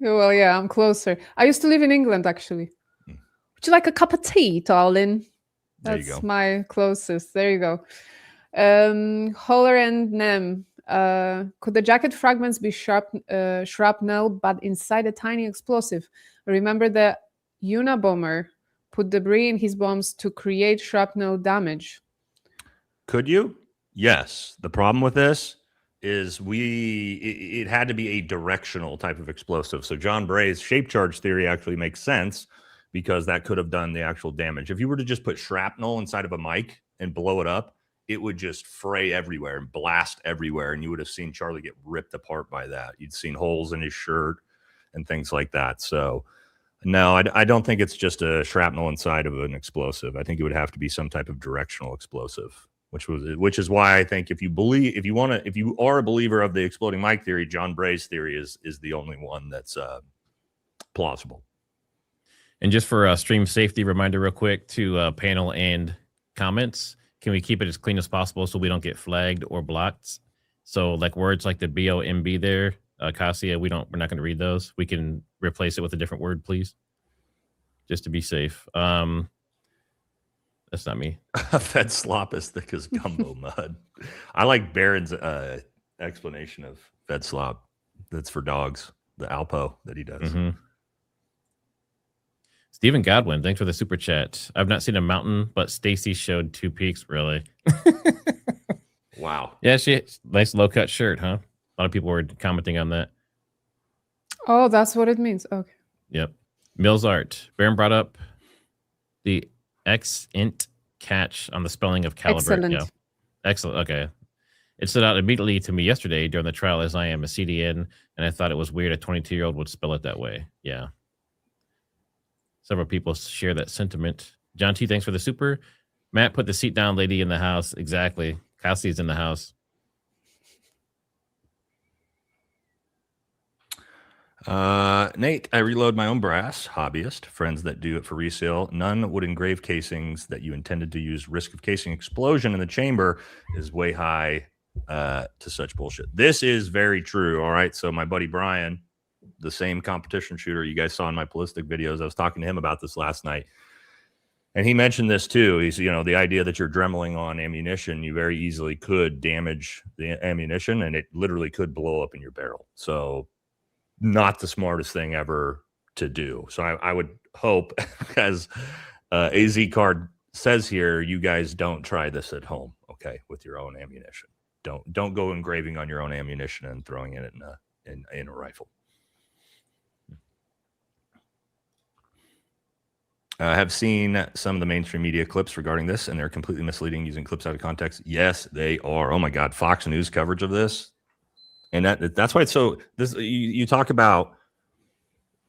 [SPEAKER 2] Well, yeah, I'm closer. I used to live in England, actually. Would you like a cup of tea, darling? That's my closest. There you go. Holler and Nem. Could the jacket fragments be shrapnel, but inside a tiny explosive? Remember the Unabomber put debris in his bombs to create shrapnel damage.
[SPEAKER 3] Could you? Yes. The problem with this is it had to be a directional type of explosive. So John Bray's shape charge theory actually makes sense because that could have done the actual damage. If you were to just put shrapnel inside of a mic and blow it up, it would just fray everywhere and blast everywhere. And you would have seen Charlie get ripped apart by that. You'd seen holes in his shirt and things like that. So no, I don't think it's just a shrapnel inside of an explosive. I think it would have to be some type of directional explosive, which is why I think if you are a believer of the exploding mic theory, John Bray's theory is the only one that's plausible.
[SPEAKER 1] And just for a stream safety reminder real quick to panel and comments, can we keep it as clean as possible so we don't get flagged or blocked? So like words like the BOMB there, Cassia, we're not going to read those. We can replace it with a different word, please, just to be safe. That's not me.
[SPEAKER 3] Fed slop as thick as gumbo mud. I like Barron's explanation of fed slop. That's for dogs, the Alpo that he does.
[SPEAKER 1] Stephen Godwin, thanks for the super chat. I've not seen a mountain, but Stacy showed 2 peaks. Really?
[SPEAKER 3] Wow.
[SPEAKER 1] Yeah, nice low cut shirt, huh? A lot of people were commenting on that.
[SPEAKER 2] Oh, that's what it means. Okay.
[SPEAKER 1] Yep. Mills Art. Baron brought up the X-int catch on the spelling of caliber.
[SPEAKER 2] Excellent.
[SPEAKER 1] Yeah. Excellent. Okay. It stood out immediately to me yesterday during the trial as I am a CDN, and I thought it was weird a 22-year-old would spell it that way. Yeah. Several people share that sentiment. John T, thanks for the super. Matt, put the seat down lady in the house. Exactly. Cassie's in the house.
[SPEAKER 3] Nate, I reload my own brass. Hobbyist. Friends that do it for resale. None would engrave casings that you intended to use. Risk of casing explosion in the chamber is way high to such bullshit. This is very true. All right. So my buddy Brian, the same competition shooter you guys saw in my ballistic videos, I was talking to him about this last night. And he mentioned this too. He's, you know, the idea that you're dremeling on ammunition, you very easily could damage the ammunition and it literally could blow up in your barrel. So not the smartest thing ever to do. So I would hope, as AZ Card says here, you guys don't try this at home, okay, with your own ammunition. Don't go engraving on your own ammunition and throwing it in a rifle. I have seen some of the mainstream media clips regarding this, and they're completely misleading using clips out of context. Yes, they are. Oh my God, Fox News coverage of this. And that's why it's so, this, you talk about,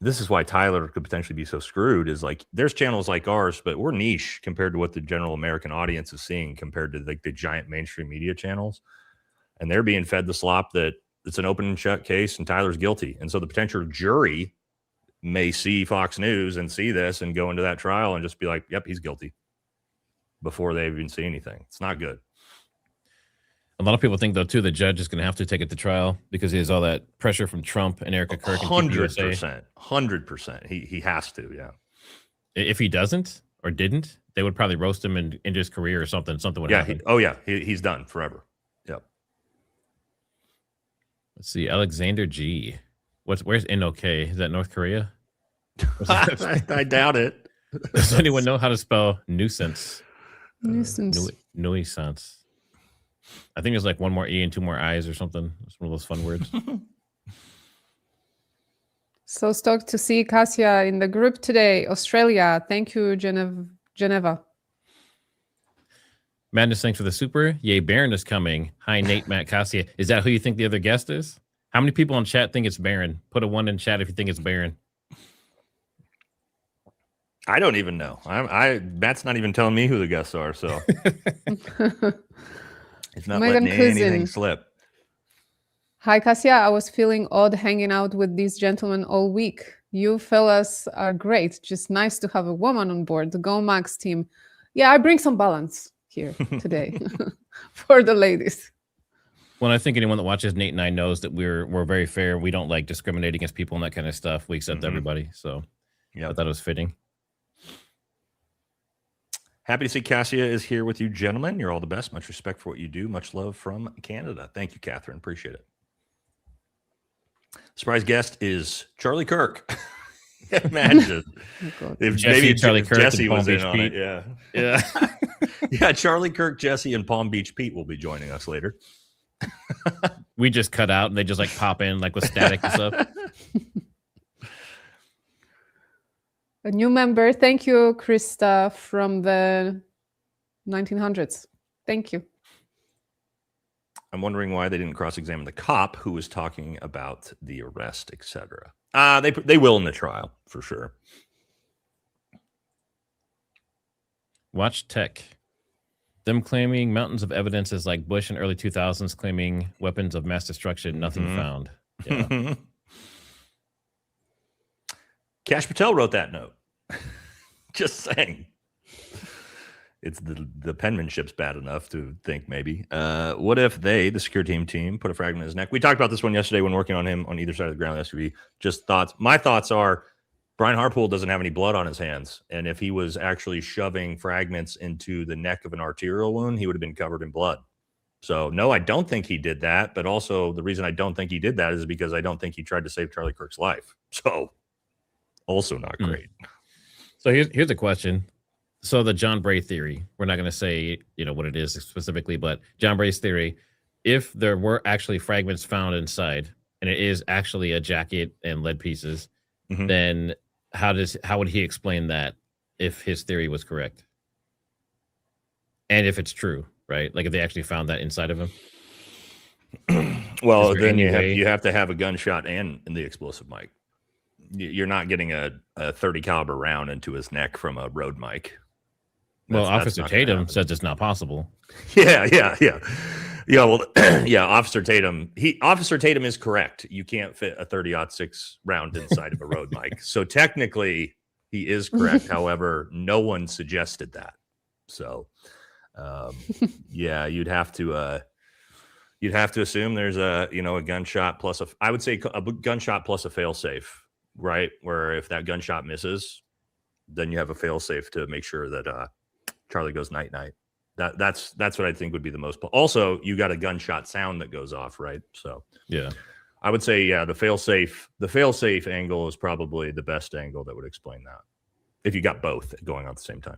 [SPEAKER 3] this is why Tyler could potentially be so screwed, is like, there's channels like ours, but we're niche compared to what the general American audience is seeing compared to like the giant mainstream media channels. And they're being fed the slop that it's an open and shut case and Tyler's guilty. And so the potential jury may see Fox News and see this and go into that trial and just be like, yep, he's guilty, before they even see anything. It's not good.
[SPEAKER 1] A lot of people think, though, too, the judge is going to have to take it to trial because he has all that pressure from Trump and Erika Kirk.
[SPEAKER 3] 100%. 100%. He has to, yeah.
[SPEAKER 1] If he doesn't or didn't, they would probably roast him and end his career or something. Something would happen.
[SPEAKER 3] He's done forever. Yep.
[SPEAKER 1] Let's see. Alexander G. Where's NOK? Is that North Korea?
[SPEAKER 3] I doubt it.
[SPEAKER 1] Does anyone know how to spell nuisance?
[SPEAKER 2] Nuisance.
[SPEAKER 1] Nuisance. I think there's like one more E and two more I's or something. It's one of those fun words.
[SPEAKER 2] So stoked to see Cassia in the group today. Australia. Thank you, Geneva.
[SPEAKER 1] Madness, thanks for the super. Yay, Baron is coming. Hi, Nate, Matt, Cassia. Is that who you think the other guest is? How many people in chat think it's Baron? Put a 1 in chat if you think it's Baron.
[SPEAKER 3] I don't even know. Matt's not even telling me who the guests are, so it's not letting anything slip.
[SPEAKER 2] Hi, Cassia. I was feeling odd hanging out with these gentlemen all week. You fellas are great. Just nice to have a woman on board. The Go Max team. Yeah, I bring some balance here today for the ladies.
[SPEAKER 1] Well, I think anyone that watches Nate and I knows that we're very fair. We don't like discriminate against people and that kind of stuff. We accept everybody. So yeah, I thought it was fitting.
[SPEAKER 3] Happy to see Cassia is here with you, gentlemen. You're all the best. Much respect for what you do. Much love from Canada. Thank you, Catherine. Appreciate it. Surprise guest is Charlie Kirk. Imagine if maybe
[SPEAKER 1] Charlie Kirk
[SPEAKER 3] Jesse was in
[SPEAKER 1] Beach
[SPEAKER 3] on
[SPEAKER 1] Pete.
[SPEAKER 3] it. Yeah. Yeah. Charlie Kirk, Jesse, and Palm Beach Pete will be joining us later.
[SPEAKER 1] We just cut out and they just like pop in like with static and stuff.
[SPEAKER 2] A new member. Thank you, Krista, from the 1900s. Thank you.
[SPEAKER 3] I'm wondering why they didn't cross-examine the cop who was talking about the arrest, etc. They will in the trial for sure.
[SPEAKER 1] Watch Tech. Them claiming mountains of evidence is like Bush in early 2000s claiming weapons of mass destruction, nothing found. Yeah.
[SPEAKER 3] Kash Patel wrote that note. Just saying. It's the penmanship's bad enough to think maybe. What if they, the secure team, put a fragment in his neck? We talked about this one yesterday when working on him on either side of the ground SUV. Just thoughts. My thoughts are Brian Harpool doesn't have any blood on his hands. And if he was actually shoving fragments into the neck of an arterial wound, he would have been covered in blood. So, no, I don't think he did that. But also the reason I don't think he did that is because I don't think he tried to save Charlie Kirk's life. So, also not great.
[SPEAKER 1] So here's a question. So the John Bray theory, we're not going to say, what it is specifically, but John Bray's theory, if there were actually fragments found inside and it is actually a jacket and lead pieces, then how would he explain that if his theory was correct? And if it's true, right? Like if they actually found that inside of him?
[SPEAKER 3] Well, then you have to have a gunshot and the explosive mic. you're not getting a 30 caliber round into his neck from a road mic.
[SPEAKER 1] Well,
[SPEAKER 3] That's
[SPEAKER 1] Officer
[SPEAKER 3] not gonna
[SPEAKER 1] Tatum
[SPEAKER 3] happen.
[SPEAKER 1] says it's not possible.
[SPEAKER 3] Yeah. Well, yeah. Officer Tatum is correct. You can't fit a 30-06 round inside of a road mic. So technically, he is correct. However, no one suggested that. So, yeah, you'd have to assume there's a gunshot plus I would say a gunshot plus a failsafe, right? Where if that gunshot misses, then you have a failsafe to make sure that Charlie goes night night. That's what I think would be the most. Also, you got a gunshot sound that goes off, right? So
[SPEAKER 1] Yeah.
[SPEAKER 3] I would say the failsafe angle is probably the best angle that would explain that. If you got both going on at the same time.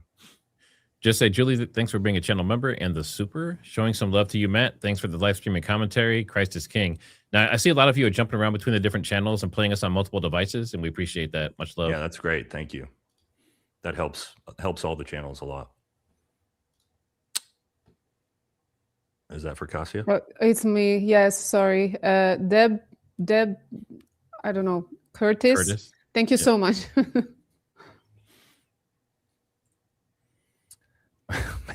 [SPEAKER 1] Just say, Julie, thanks for being a channel member and the super. Showing some love to you, Matt. Thanks for the live streaming commentary. Christ is King. Now, I see a lot of you are jumping around between the different channels and playing us on multiple devices, and we appreciate that. Much love.
[SPEAKER 3] Yeah, that's great. Thank you. That helps all the channels a lot. Is that for Cassia?
[SPEAKER 2] It's me. Yes, sorry. Deb, I don't know. Curtis. Thank you so much.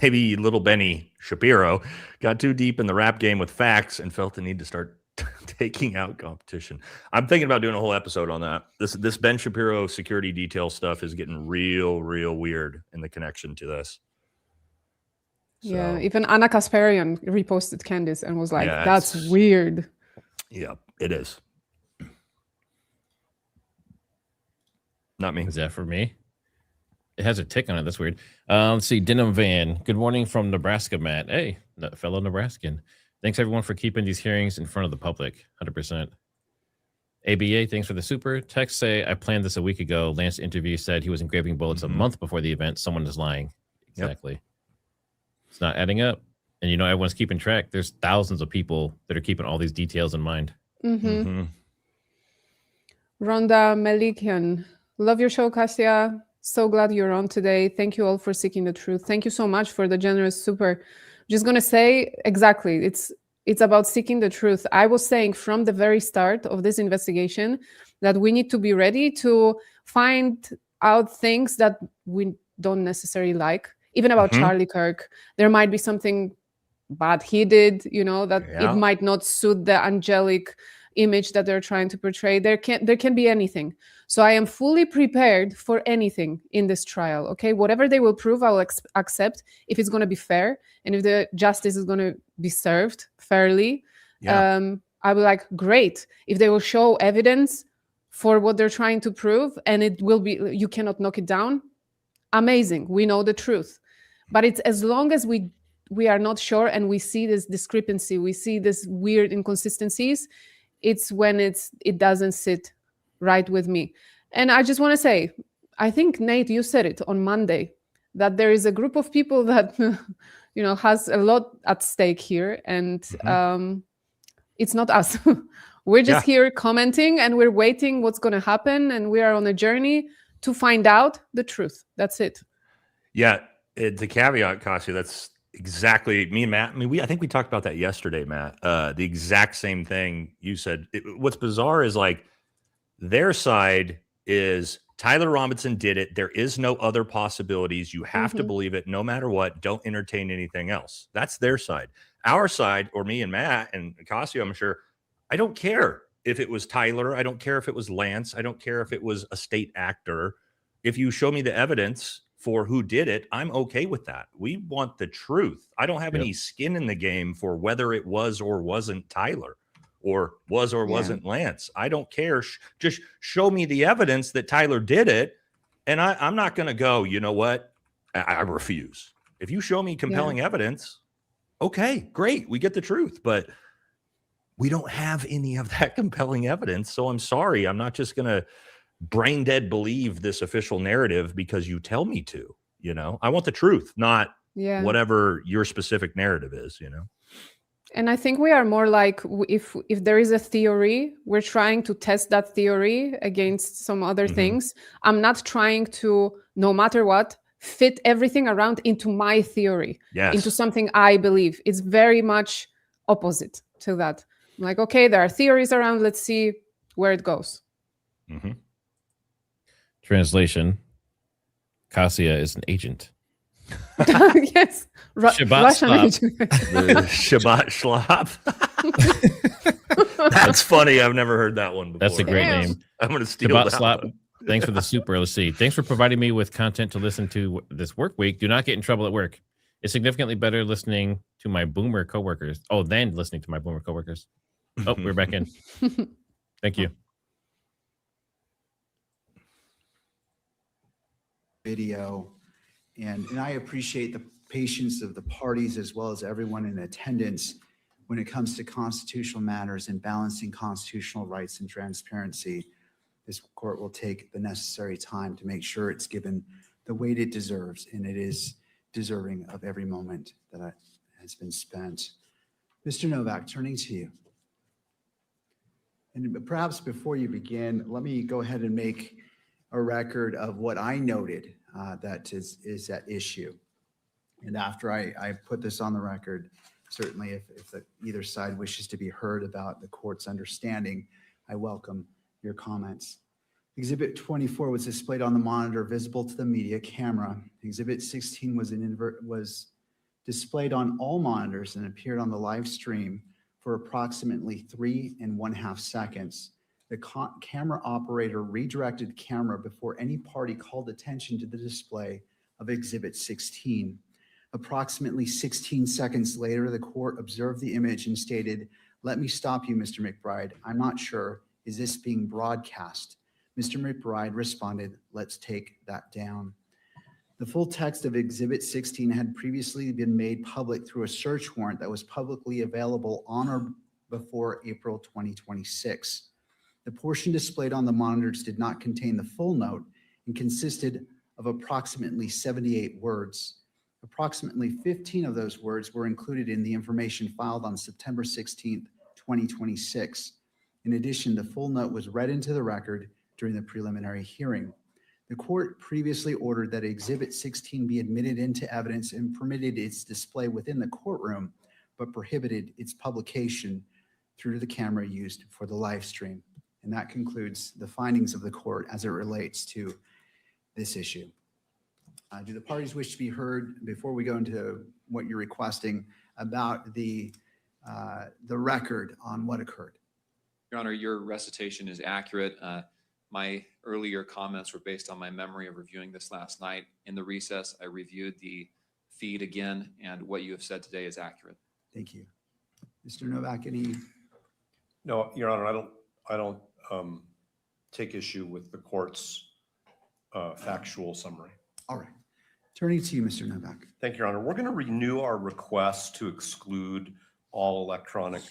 [SPEAKER 3] Maybe little Benny Shapiro got too deep in the rap game with facts and felt the need to start taking out competition. I'm thinking about doing a whole episode on that. This Ben Shapiro security detail stuff is getting real weird in the connection to this.
[SPEAKER 2] Yeah, even Anna Kasparian reposted Candice and was like,
[SPEAKER 3] Yeah,
[SPEAKER 2] that's weird.
[SPEAKER 3] Yeah, it is. Not me.
[SPEAKER 1] Is that for me? It has a tick on it. That's weird. Let's see. Denim Van. Good morning from Nebraska, Matt. Hey, fellow Nebraskan. Thanks, everyone, for keeping these hearings in front of the public. 100%. ABA, thanks for the super. Text say, I planned this a week ago. Lance interview said he was engraving bullets a month before the event. Someone is lying. Exactly. Yep. It's not adding up. And you know, everyone's keeping track. There's thousands of people that are keeping all these details in mind.
[SPEAKER 2] Rhonda Melikian. Love your show, Cassia. So glad you're on today. Thank you all for seeking the truth. Thank you so much for the generous super. Just going to say exactly. It's about seeking the truth. I was saying from the very start of this investigation that we need to be ready to find out things that we don't necessarily like. Even about Charlie Kirk, there might be something bad he did, that it might not suit the angelic image that they're trying to portray. There can be anything. So I am fully prepared for anything in this trial. Okay, whatever they will prove, I will accept if it's going to be fair and if the justice is going to be served fairly. I will like, great. If they will show evidence for what they're trying to prove and it will be, you cannot knock it down. Amazing. We know the truth. But it's as long as we are not sure and we see this discrepancy, we see this weird inconsistencies, it's when it doesn't sit right with me. And I just want to say, I think, Nate, you said it on Monday, that there is a group of people that, has a lot at stake here. And it's not us. We're just here commenting and we're waiting what's going to happen. And we are on a journey to find out the truth. That's it.
[SPEAKER 3] Yeah. The caveat, Cassia, that's exactly me and Matt. I mean, I think we talked about that yesterday, Matt. The exact same thing you said. What's bizarre is like their side is Tyler Robinson did it. There is no other possibilities. You have to believe it no matter what. Don't entertain anything else. That's their side. Our side, or me and Matt and Cassia, I'm sure, I don't care if it was Tyler. I don't care if it was Lance. I don't care if it was a state actor. If you show me the evidence for who did it, I'm okay with that. We want the truth. I don't have any skin in the game for whether it was or wasn't Tyler or was or wasn't Lance. I don't care. Just show me the evidence that Tyler did it. And I'm not going to go, you know what? I refuse. If you show me compelling evidence, okay, great. We get the truth. But we don't have any of that compelling evidence. So I'm sorry. I'm not just going to brain dead believe this official narrative because you tell me to. I want the truth, not whatever your specific narrative is.
[SPEAKER 2] And I think we are more like, if there is a theory, we're trying to test that theory against some other things. I'm not trying to, no matter what, fit everything around into my theory, into something I believe. It's very much opposite to that. I'm like, okay, there are theories around. Let's see where it goes.
[SPEAKER 1] Translation: Kasia is an agent.
[SPEAKER 2] Yes,
[SPEAKER 1] Shabbat
[SPEAKER 2] Russian
[SPEAKER 1] Slop.
[SPEAKER 2] agent.
[SPEAKER 3] The Shabbat Schlop. That's funny. I've never heard that one before.
[SPEAKER 1] That's a great
[SPEAKER 2] Damn.
[SPEAKER 1] name.
[SPEAKER 3] I'm going to steal
[SPEAKER 1] Shabbat
[SPEAKER 3] that
[SPEAKER 1] Slop.
[SPEAKER 3] one.
[SPEAKER 1] Thanks for the super. Let's see. Thanks for providing me with content to listen to this work week. Do not get in trouble at work. It's significantly better listening to my boomer coworkers. Oh, than listening to my boomer coworkers. Oh, we're back in. Thank you.
[SPEAKER 4] Video. And I appreciate the patience of the parties as well as everyone in attendance when it comes to constitutional matters and balancing constitutional rights and transparency. This court will take the necessary time to make sure it's given the weight it deserves, and it is deserving of every moment that has been spent. Mr. Novak, turning to you. And perhaps before you begin, let me go ahead and make a record of what I noted that is at issue. And after I put this on the record, certainly if either side wishes to be heard about the court's understanding, I welcome your comments. Exhibit 24 was displayed on the monitor visible to the media camera. Exhibit 16 was displayed on all monitors and appeared on the live stream for approximately 3.5 seconds. The camera operator redirected camera before any party called attention to the display of Exhibit 16. Approximately 16 seconds later, the court observed the image and stated, "Let me stop you, Mr. McBride. I'm not sure. Is this being broadcast?" Mr. McBride responded, "Let's take that down." The full text of Exhibit 16 had previously been made public through a search warrant that was publicly available on or before April 2026. The portion displayed on the monitors did not contain the full note and consisted of approximately 78 words. Approximately 15 of those words were included in the information filed on September 16th, 2026. In addition, the full note was read into the record during the preliminary hearing. The court previously ordered that Exhibit 16 be admitted into evidence and permitted its display within the courtroom, but prohibited its publication through the camera used for the live stream. And that concludes the findings of the court as it relates to this issue. Do the parties wish to be heard before we go into what you're requesting about the record on what occurred?
[SPEAKER 11] Your Honor, your recitation is accurate. My earlier comments were based on my memory of reviewing this last night. In the recess, I reviewed the feed again, and what you have said today is accurate.
[SPEAKER 4] Thank you. Mr. Novak, any?
[SPEAKER 5] No, Your Honor, I don't take issue with the court's factual summary.
[SPEAKER 4] All right. Turning to you, Mr. Novak.
[SPEAKER 5] Thank you, Your Honor. We're going to renew our request to exclude all electronic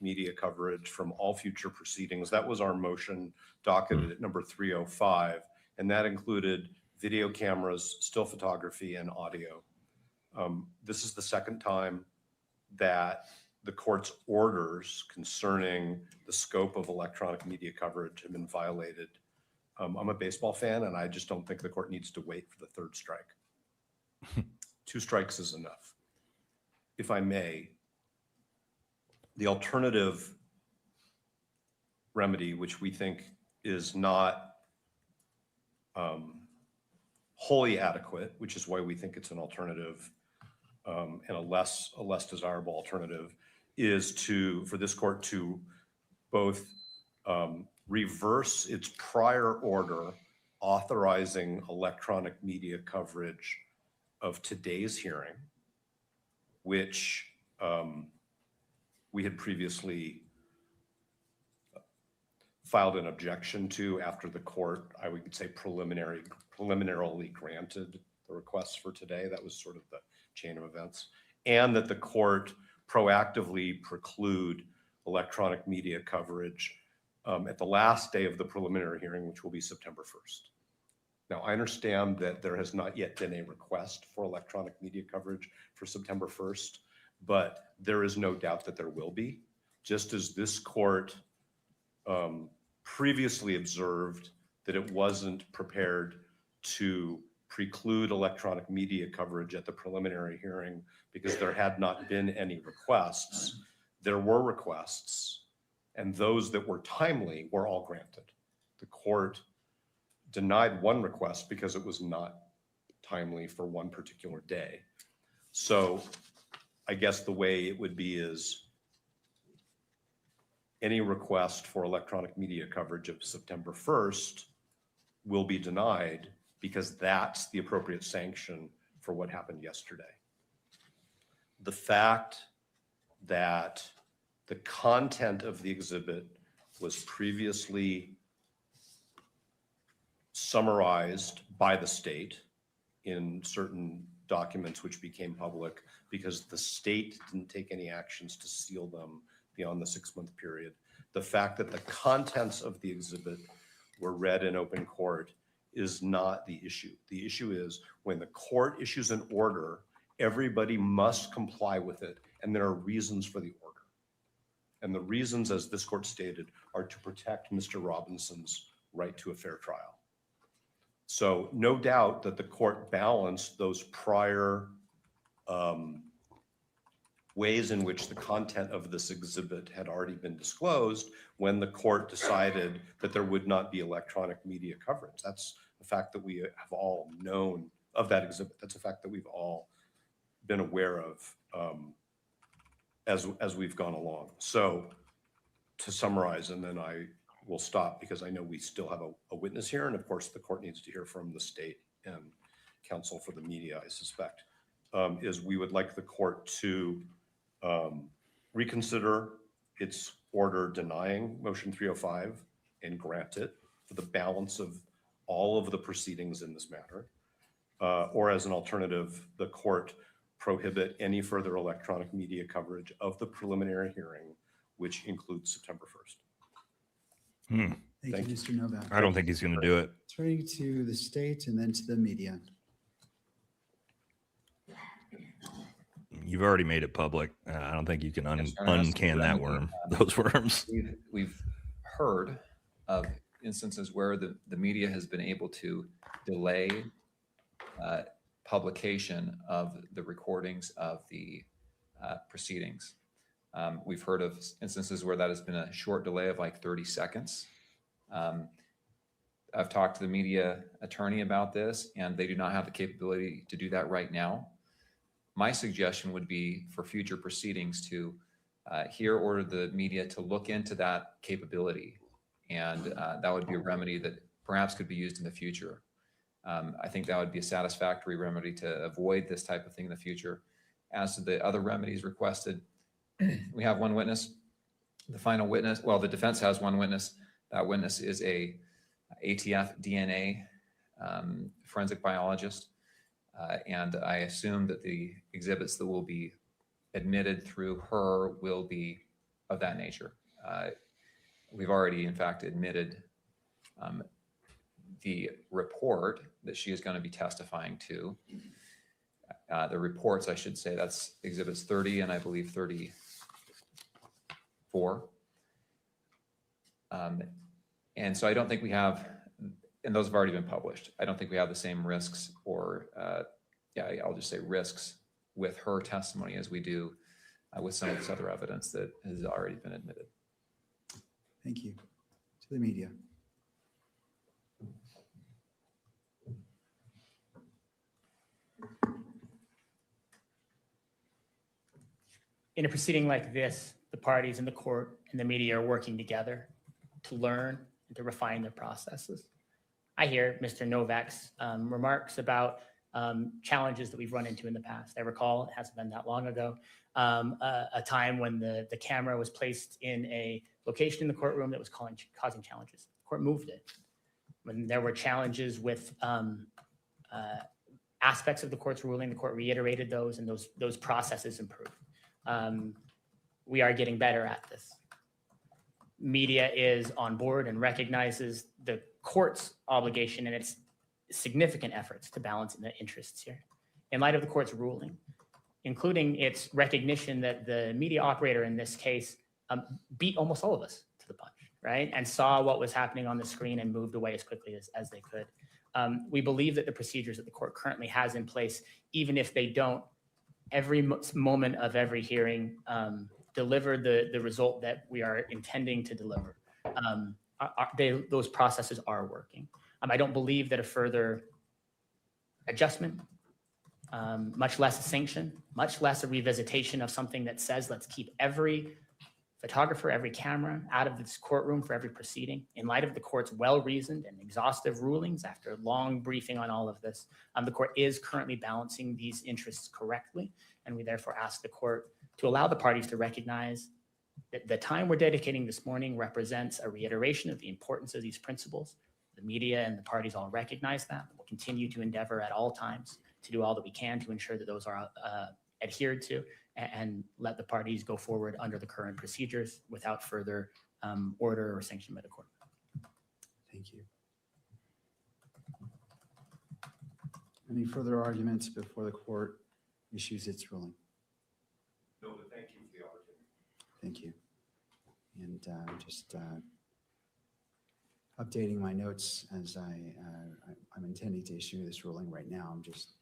[SPEAKER 5] media coverage from all future proceedings. That was our motion docketed at number 305, and that included video cameras, still photography, and audio. This is the second time that the court's orders concerning the scope of electronic media coverage have been violated. I'm a baseball fan, and I just don't think the court needs to wait for the third strike. 2 strikes is enough. If I may, the alternative remedy, which we think is not wholly adequate, which is why we think it's an alternative and a less desirable alternative, is for this court to both reverse its prior order authorizing electronic media coverage of today's hearing, which we had previously filed an objection to after the court, I would say, preliminarily granted the requests for today. That was sort of the chain of events. And that the court proactively preclude electronic media coverage at the last day of the preliminary hearing, which will be September 1st. Now, I understand that there has not yet been a request for electronic media coverage for September 1st, but there is no doubt that there will be, just as this court previously observed that it wasn't prepared to preclude electronic media coverage at the preliminary hearing because there had not been any requests. There were requests, and those that were timely were all granted. The court denied one request because it was not timely for one particular day. So I guess the way it would be is any request for electronic media coverage of September 1st will be denied because that's the appropriate sanction for what happened yesterday. The fact that the content of the exhibit was previously summarized by the state in certain documents which became public because the state didn't take any actions to seal them beyond the 6-month period. The fact that the contents of the exhibit were read in open court is not the issue. The issue is when the court issues an order, everybody must comply with it, and there are reasons for the order. And the reasons, as this court stated, are to protect Mr. Robinson's right to a fair trial. So no doubt that the court balanced those prior ways in which the content of this exhibit had already been disclosed when the court decided that there would not be electronic media coverage. That's a fact that we have all known of that exhibit. That's a fact that we've all been aware of as we've gone along. So to summarize, and then I will stop because I know we still have a witness here. And of course, the court needs to hear from the state and counsel for the media, I suspect, is we would like the court to reconsider its order denying motion 305 and grant it for the balance of all of the proceedings in this matter. Or as an alternative, the court prohibit any further electronic media coverage of the preliminary hearing, which includes September 1st.
[SPEAKER 4] Thank you, Mr. Novak.
[SPEAKER 3] I don't think he's going to do it.
[SPEAKER 4] Turning to the state and then to the media.
[SPEAKER 3] You've already made it public. I don't think you can
[SPEAKER 9] Yes, Your Honor,
[SPEAKER 3] uncan that worm, those worms.
[SPEAKER 9] We've heard of instances where the media has been able to delay publication of the recordings of the proceedings. We've heard of instances where that has been a short delay of like 30 seconds. I've talked to the media attorney about this, and they do not have the capability to do that right now. My suggestion would be for future proceedings to order the media to look into that capability, and that would be a remedy that perhaps could be used in the future. I think that would be a satisfactory remedy to avoid this type of thing in the future. As to the other remedies requested, we have one witness. The final witness, well, the defense has one witness. That witness is a ATF DNA forensic biologist. And I assume that the exhibits that will be admitted through her will be of that nature. We've already, in fact, admitted the report that she is going to be testifying to. The reports, I should say, that's exhibits 30 and I believe 34. And so I don't think we have, and those have already been published. I don't think we have the same risks or, I'll just say risks with her testimony as we do with some of this other evidence that has already been admitted.
[SPEAKER 4] Thank you. To the media.
[SPEAKER 10] In a proceeding like this, the parties in the court and the media are working together to learn and to refine their processes. I hear Mr. Novak's remarks about challenges that we've run into in the past. I recall, it hasn't been that long ago, a time when the camera was placed in a location in the courtroom that was causing challenges. The court moved it. When there were challenges with aspects of the court's ruling, the court reiterated those, and those processes improved. We are getting better at this. Media is on board and recognizes the court's obligation and its significant efforts to balance the interests here. In light of the court's ruling, including its recognition that the media operator in this case beat almost all of us to the punch, right? And saw what was happening on the screen and moved away as quickly as they could. We believe that the procedures that the court currently has in place, even if they don't every moment of every hearing deliver the result that we are intending to deliver, those processes are working. I don't believe that a further adjustment, much less a sanction, much less a revisitation of something that says, let's keep every photographer, every camera out of this courtroom for every proceeding, in light of the court's well-reasoned and exhaustive rulings after a long briefing on all of this. The court is currently balancing these interests correctly, and we therefore ask the court to allow the parties to recognize that the time we're dedicating this morning represents a reiteration of the importance of these principles. The media and the parties all recognize that. We'll continue to endeavor at all times to do all that we can to ensure that those are adhered to, and let the parties go forward under the current procedures without further order or sanction by the court.
[SPEAKER 4] Thank you. Any further arguments before the court issues its ruling?
[SPEAKER 5] No, but thank you for the opportunity.
[SPEAKER 4] Thank you. And just updating my notes as I'm intending to issue this ruling right now. I'm just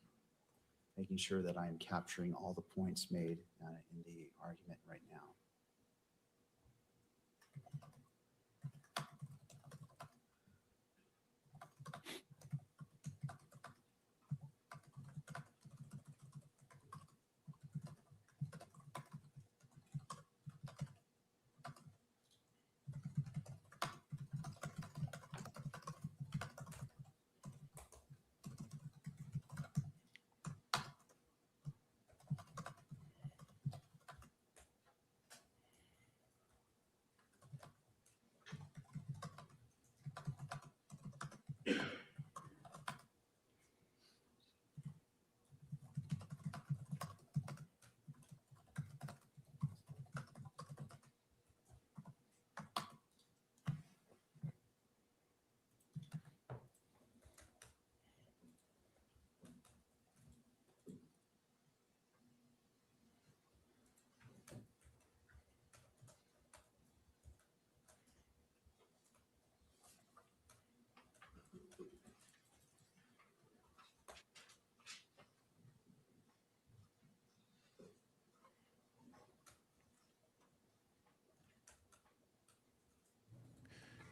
[SPEAKER 4] making sure that I'm capturing all the points made in the argument right now.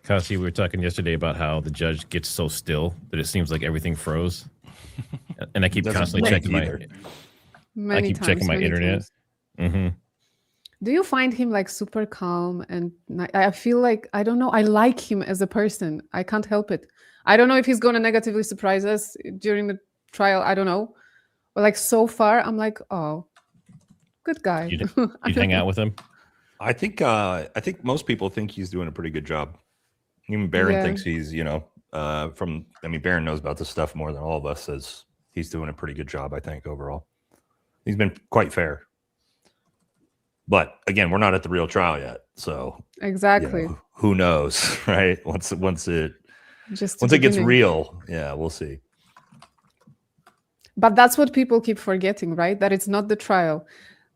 [SPEAKER 1] Kasi, we were talking yesterday about how the judge gets so still that it seems like everything froze. And I keep
[SPEAKER 3] Doesn't
[SPEAKER 1] constantly
[SPEAKER 3] blink
[SPEAKER 1] checking
[SPEAKER 3] either.
[SPEAKER 1] I keep checking my internet. Mm-hmm.
[SPEAKER 2] Do you find him like super calm? And I feel like, I don't know, I like him as a person. I can't help it. I don't know if he's going to negatively surprise us during the trial. I don't know. But like so far, I'm like, oh, good guy.
[SPEAKER 1] You'd hang out with him?
[SPEAKER 3] I think most people think he's doing a pretty good job. Even Barron thinks he's, Barron knows about this stuff more than all of us, says he's doing a pretty good job, I think, overall. He's been quite fair. But again, we're not at the real trial yet. So
[SPEAKER 2] exactly.
[SPEAKER 3] Who knows, right? Once it gets real, we'll see.
[SPEAKER 2] But that's what people keep forgetting, right? That it's not the trial.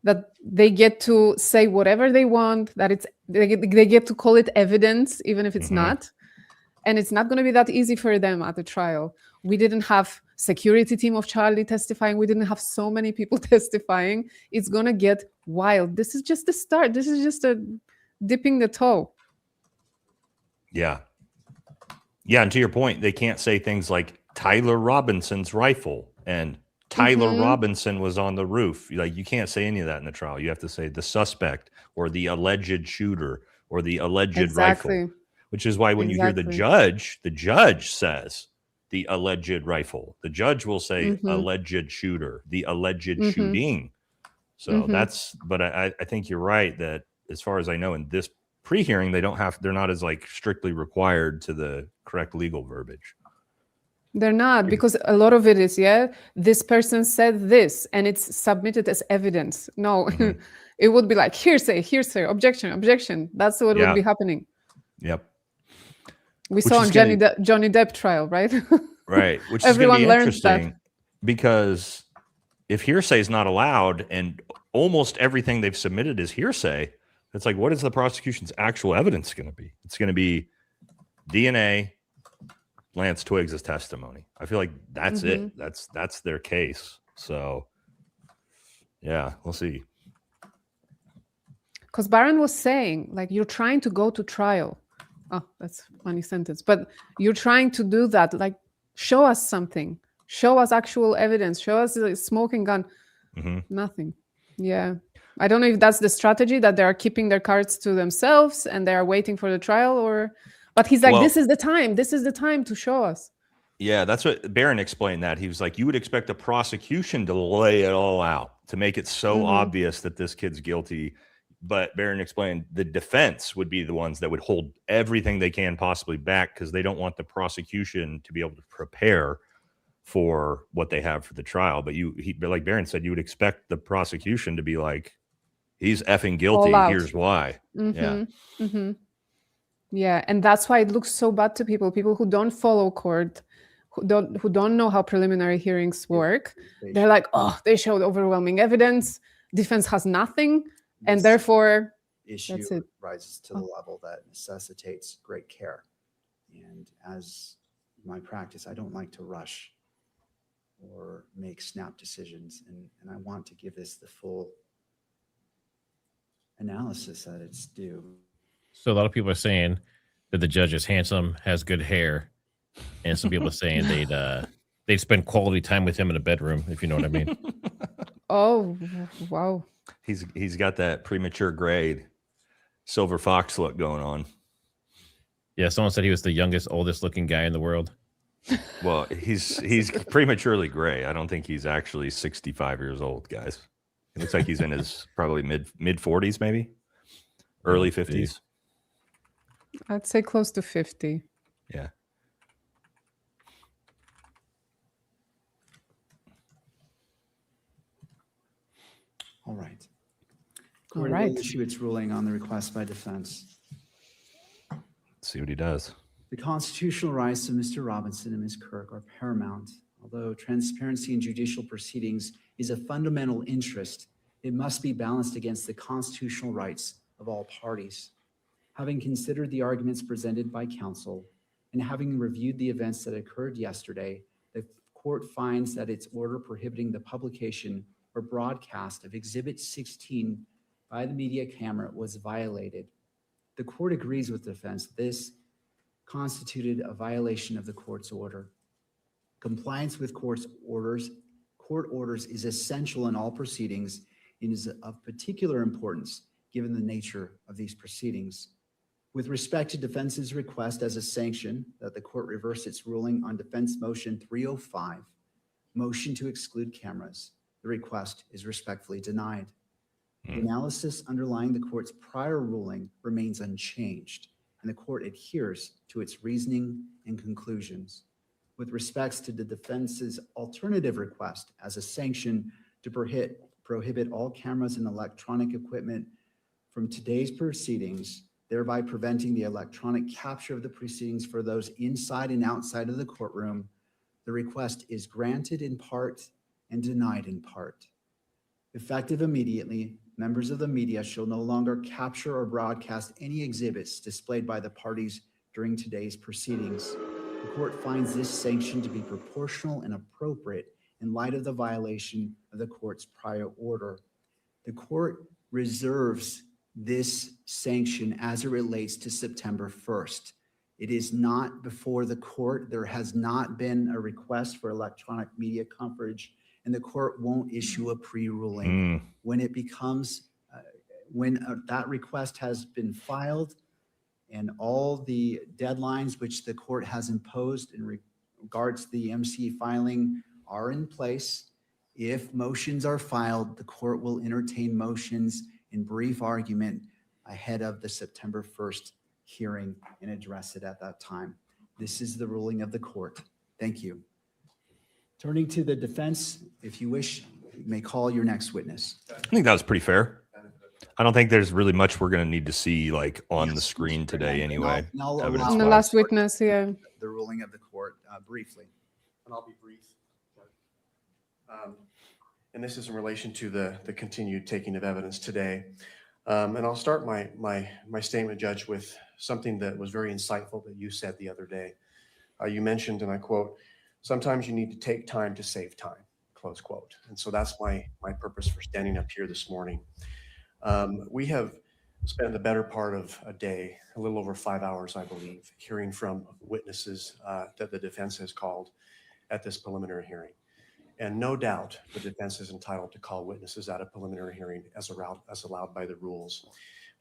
[SPEAKER 2] That they get to say whatever they want, that they get to call it evidence, even if it's not. And it's not going to be that easy for them at the trial. We didn't have security team of Charlie testifying. We didn't have so many people testifying. It's going to get wild. This is just the start. This is just a dipping the toe.
[SPEAKER 3] Yeah. Yeah, and to your point, they can't say things like Tyler Robinson's rifle and Tyler Robinson was on the roof. Like, you can't say any of that in the trial. You have to say the suspect or the alleged shooter or the alleged rifle, which is why when you hear the judge says the alleged rifle, the judge will say alleged shooter, the alleged shooting. So but I think you're right that as far as I know, in this pre-hearing, they're not as like strictly required to the correct legal verbiage.
[SPEAKER 2] They're not, because a lot of it is, this person said this and it's submitted as evidence. No, it would be like hearsay, objection. That's what would be happening.
[SPEAKER 3] Yep.
[SPEAKER 2] We saw on Johnny Depp trial, right?
[SPEAKER 3] Right. Which is
[SPEAKER 2] everyone
[SPEAKER 3] going to be
[SPEAKER 2] learns
[SPEAKER 3] interesting
[SPEAKER 2] that.
[SPEAKER 3] Because if hearsay is not allowed and almost everything they've submitted is hearsay, it's like, what is the prosecution's actual evidence going to be? It's going to be DNA, Lance Twiggs' testimony. I feel like that's it. That's their case. So yeah, we'll see.
[SPEAKER 2] Because Barron was saying, like, you're trying to go to trial. Oh, that's a funny sentence. But you're trying to do that. Like, show us something. Show us actual evidence. Show us a smoking gun.
[SPEAKER 3] Mm-hmm.
[SPEAKER 2] Nothing. Yeah. I don't know if that's the strategy, that they are keeping their cards to themselves and they are waiting for the trial, or. But he's like,
[SPEAKER 3] Well,
[SPEAKER 2] this is the time. This is the time to show us.
[SPEAKER 3] Yeah, that's what Barron explained. That he was like, you would expect the prosecution to lay it all out, to make it so obvious that this kid's guilty. But Barron explained the defense would be the ones that would hold everything they can possibly back, because they don't want the prosecution to be able to prepare for what they have for the trial. But like Barron said, you would expect the prosecution to be like, he's effing guilty. Here's why. Yeah.
[SPEAKER 2] Mm-hmm. Yeah, and that's why it looks so bad to people who don't follow court, who don't know how preliminary hearings work. They're like, oh, they showed overwhelming evidence. Defense has nothing, and therefore
[SPEAKER 4] issue
[SPEAKER 2] that's it.
[SPEAKER 4] rises to the level that necessitates great care. And as my practice, I don't like to rush or make snap decisions, and I want to give this the full analysis that it's due.
[SPEAKER 1] So a lot of people are saying that the judge is handsome, has good hair, and some people are saying they'd spend quality time with him in a bedroom, if you know what I mean.
[SPEAKER 2] Oh, wow.
[SPEAKER 3] He's got that premature grade silver fox look going on.
[SPEAKER 1] Yeah, someone said he was the youngest, oldest looking guy in the world.
[SPEAKER 3] Well, he's prematurely gray. I don't think he's actually 65 years old, guys. It looks like he's in his probably mid 40s, maybe early 50s.
[SPEAKER 2] I'd say close to 50.
[SPEAKER 3] Yeah.
[SPEAKER 4] All right.
[SPEAKER 2] All
[SPEAKER 4] Court
[SPEAKER 2] right.
[SPEAKER 4] will issue its ruling on the request by defense.
[SPEAKER 3] Let's see what he does.
[SPEAKER 4] The constitutional rights of Mr. Robinson and Ms. Kirk are paramount. Although transparency in judicial proceedings is a fundamental interest, it must be balanced against the constitutional rights of all parties. Having considered the arguments presented by counsel and having reviewed the events that occurred yesterday, the court finds that its order prohibiting the publication or broadcast of Exhibit 16 by the media camera was violated. The court agrees with the defense. This constituted a violation of the court's order. Compliance with court orders is essential in all proceedings and is of particular importance given the nature of these proceedings. With respect to defense's request as a sanction that the court reverse its ruling on defense motion 305, motion to exclude cameras, the request is respectfully denied. The analysis underlying the court's prior ruling remains unchanged, and the court adheres to its reasoning and conclusions. With respects to the defense's alternative request as a sanction to prohibit all cameras and electronic equipment from today's proceedings, thereby preventing the electronic capture of the proceedings for those inside and outside of the courtroom, the request is granted in part and denied in part. Effective immediately, members of the media shall no longer capture or broadcast any exhibits displayed by the parties during today's proceedings. The court finds this sanction to be proportional and appropriate in light of the violation of the court's prior order. The court reserves this sanction as it relates to September 1st. It is not before the court. There has not been a request for electronic media coverage, and the court won't issue a pre-ruling. When it becomes, that request has been filed and all the deadlines which the court has imposed in regards to the MC filing are in place, if motions are filed, the court will entertain motions in brief argument ahead of the September 1st hearing and address it at that time. This is the ruling of the court. Thank you. Turning to the defense, if you wish, you may call your next witness.
[SPEAKER 3] I think that was pretty fair. I don't think there's really much we're going to need to see like on the screen today anyway.
[SPEAKER 2] And the last witness, yeah.
[SPEAKER 4] The ruling of the court briefly.
[SPEAKER 12] And I'll be brief. And this is in relation to the continued taking of evidence today. And I'll start my statement, Judge, with something that was very insightful that you said the other day. You mentioned, and I quote, "Sometimes you need to take time to save time," close quote. And so that's my purpose for standing up here this morning. We have spent the better part of a day, a little over 5 hours, I believe, hearing from witnesses that the defense has called at this preliminary hearing. And no doubt the defense is entitled to call witnesses at a preliminary hearing as allowed by the rules.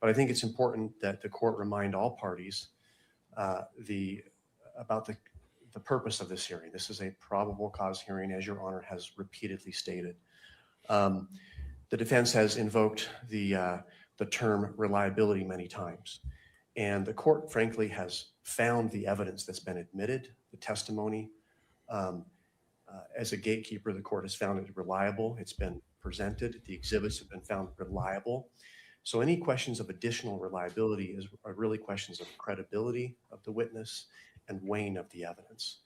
[SPEAKER 12] But I think it's important that the court remind all parties about the purpose of this hearing. This is a probable cause hearing, as Your Honor has repeatedly stated. The defense has invoked the term reliability many times. And the court, frankly, has found the evidence that's been admitted, the testimony. As a gatekeeper, the court has found it reliable. It's been presented. The exhibits have been found reliable. So any questions of additional reliability are really questions of credibility of the witness and weighing of the evidence.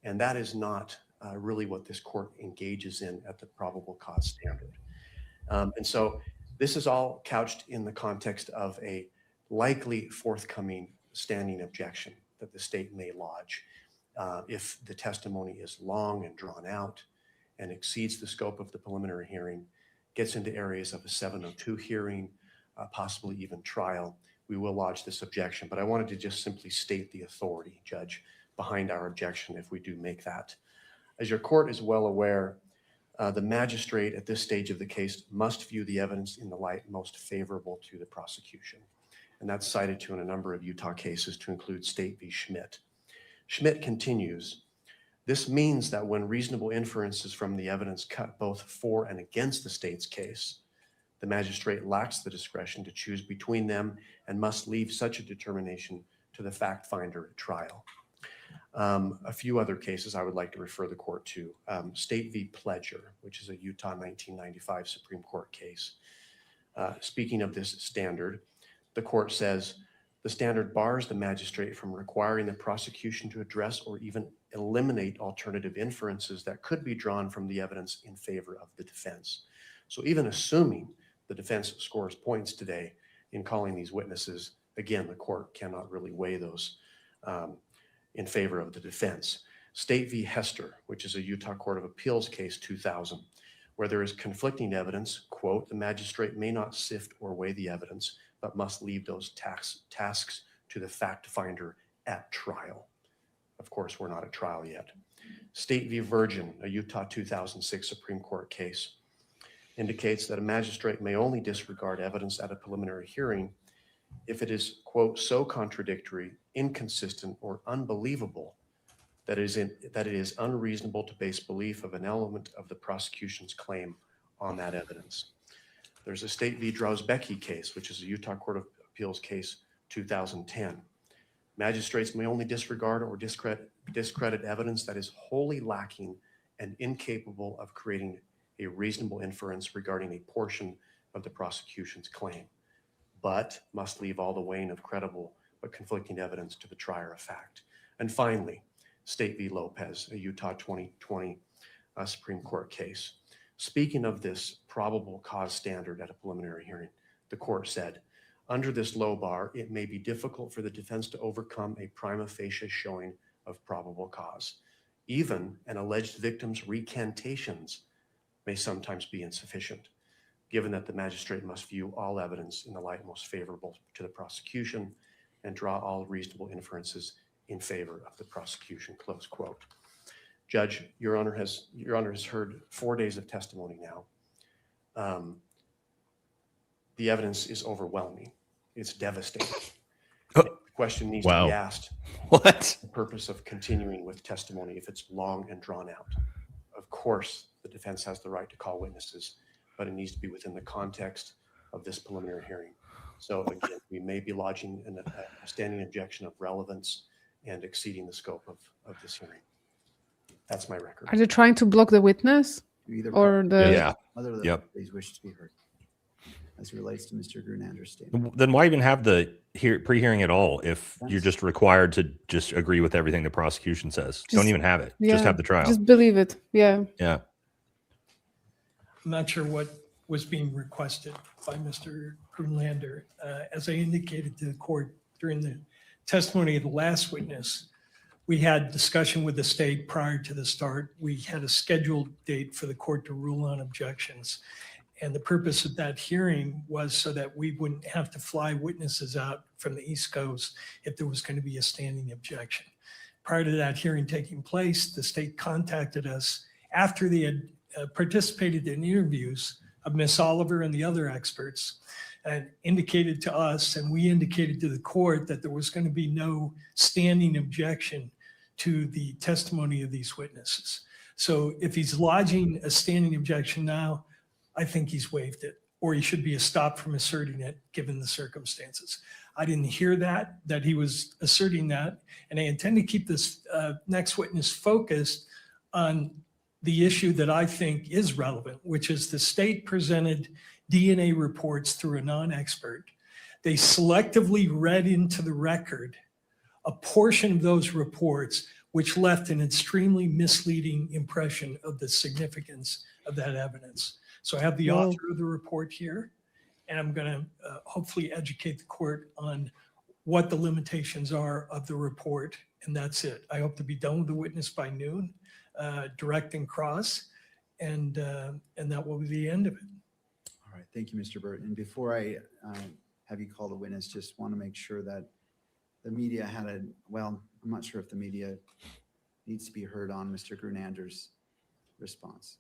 [SPEAKER 12] And that is not really what this court engages in at the probable cause standard. And so this is all couched in the context of a likely forthcoming standing objection that the state may lodge if the testimony is long and drawn out and exceeds the scope of the preliminary hearing, gets into areas of a 702 hearing, possibly even trial. We will lodge this objection, but I wanted to just simply state the authority, Judge, behind our objection if we do make that. As your court is well aware, the magistrate at this stage of the case must view the evidence in the light most favorable to the prosecution. And that's cited to in a number of Utah cases to include State v. Schmidt. Schmidt continues, this means that when reasonable inferences from the evidence cut both for and against the state's case, the magistrate lacks the discretion to choose between them and must leave such a determination to the fact finder at trial. A few other cases I would like to refer the court to. State v. Pledger, which is a Utah 1995 Supreme Court case. Speaking of this standard, the court says, the standard bars the magistrate from requiring the prosecution to address or even eliminate alternative inferences that could be drawn from the evidence in favor of the defense. So even assuming the defense scores points today in calling these witnesses, again, the court cannot really weigh those in favor of the defense. State v. Hester, which is a Utah Court of Appeals case 2000, where there is conflicting evidence, quote, the magistrate may not sift or weigh the evidence, but must leave those tasks to the fact finder at trial. Of course, we're not at trial yet. State v. Virgin, a Utah 2006 Supreme Court case, indicates that a magistrate may only disregard evidence at a preliminary hearing if it is, quote, so contradictory, inconsistent, or unbelievable that it is unreasonable to base belief of an element of the prosecution's claim on that evidence. There's a State v. Drozbecki case, which is a Utah Court of Appeals case 2010. Magistrates may only disregard or discredit evidence that is wholly lacking and incapable of creating a reasonable inference regarding a portion of the prosecution's claim, but must leave all the weighing of credible but conflicting evidence to the trier of fact. And finally, State v. Lopez, a Utah 2020 Supreme Court case. Speaking of this probable cause standard at a preliminary hearing, the court said, under this low bar, it may be difficult for the defense to overcome a prima facie showing of probable cause. Even an alleged victim's recantations may sometimes be insufficient, given that the magistrate must view all evidence in the light most favorable to the prosecution and draw all reasonable inferences in favor of the prosecution, close quote. Judge, Your Honor has heard 4 days of testimony now. The evidence is overwhelming. It's devastating. The question needs to be asked.
[SPEAKER 1] What?
[SPEAKER 12] The purpose of continuing with testimony if it's long and drawn out. Of course, the defense has the right to call witnesses, but it needs to be within the context of this preliminary hearing. So again, we may be lodging a standing objection of relevance and exceeding the scope of this hearing. That's my record.
[SPEAKER 2] Are they trying to block the witness or the?
[SPEAKER 3] Yeah.
[SPEAKER 4] Other than
[SPEAKER 3] Yep.
[SPEAKER 4] these wishes to be heard as it relates to Mr. Grunander's statement.
[SPEAKER 3] Then why even have the pre-hearing at all if you're just required to just agree with everything the prosecution says? Don't even have it. Just have the trial.
[SPEAKER 2] Just believe it. Yeah.
[SPEAKER 3] Yeah.
[SPEAKER 13] I'm not sure what was being requested by Mr. Grunlander. As I indicated to the court during the testimony of the last witness, we had discussion with the state prior to the start. We had a scheduled date for the court to rule on objections. And the purpose of that hearing was so that we wouldn't have to fly witnesses out from the East Coast if there was going to be a standing objection. Prior to that hearing taking place, the state contacted us after they had participated in interviews of Ms. Oliver and the other experts, and indicated to us, and we indicated to the court, that there was going to be no standing objection to the testimony of these witnesses. So if he's lodging a standing objection now, I think he's waived it, or he should be stopped from asserting it given the circumstances. I didn't hear that he was asserting that, and I intend to keep this next witness focused on the issue that I think is relevant, which is the state presented DNA reports through a non-expert. They selectively read into the record a portion of those reports, which left an extremely misleading impression of the significance of that evidence. So I have the author of the report here, and I'm going to hopefully educate the court on what the limitations are of the report, and that's it. I hope to be done with the witness by noon, direct and cross, and that will be the end of it.
[SPEAKER 4] All right, thank you, Mr. Burt. And before I have you call the witness, just want to make sure that the media had I'm not sure if the media needs to be heard on Mr. Grunander's response.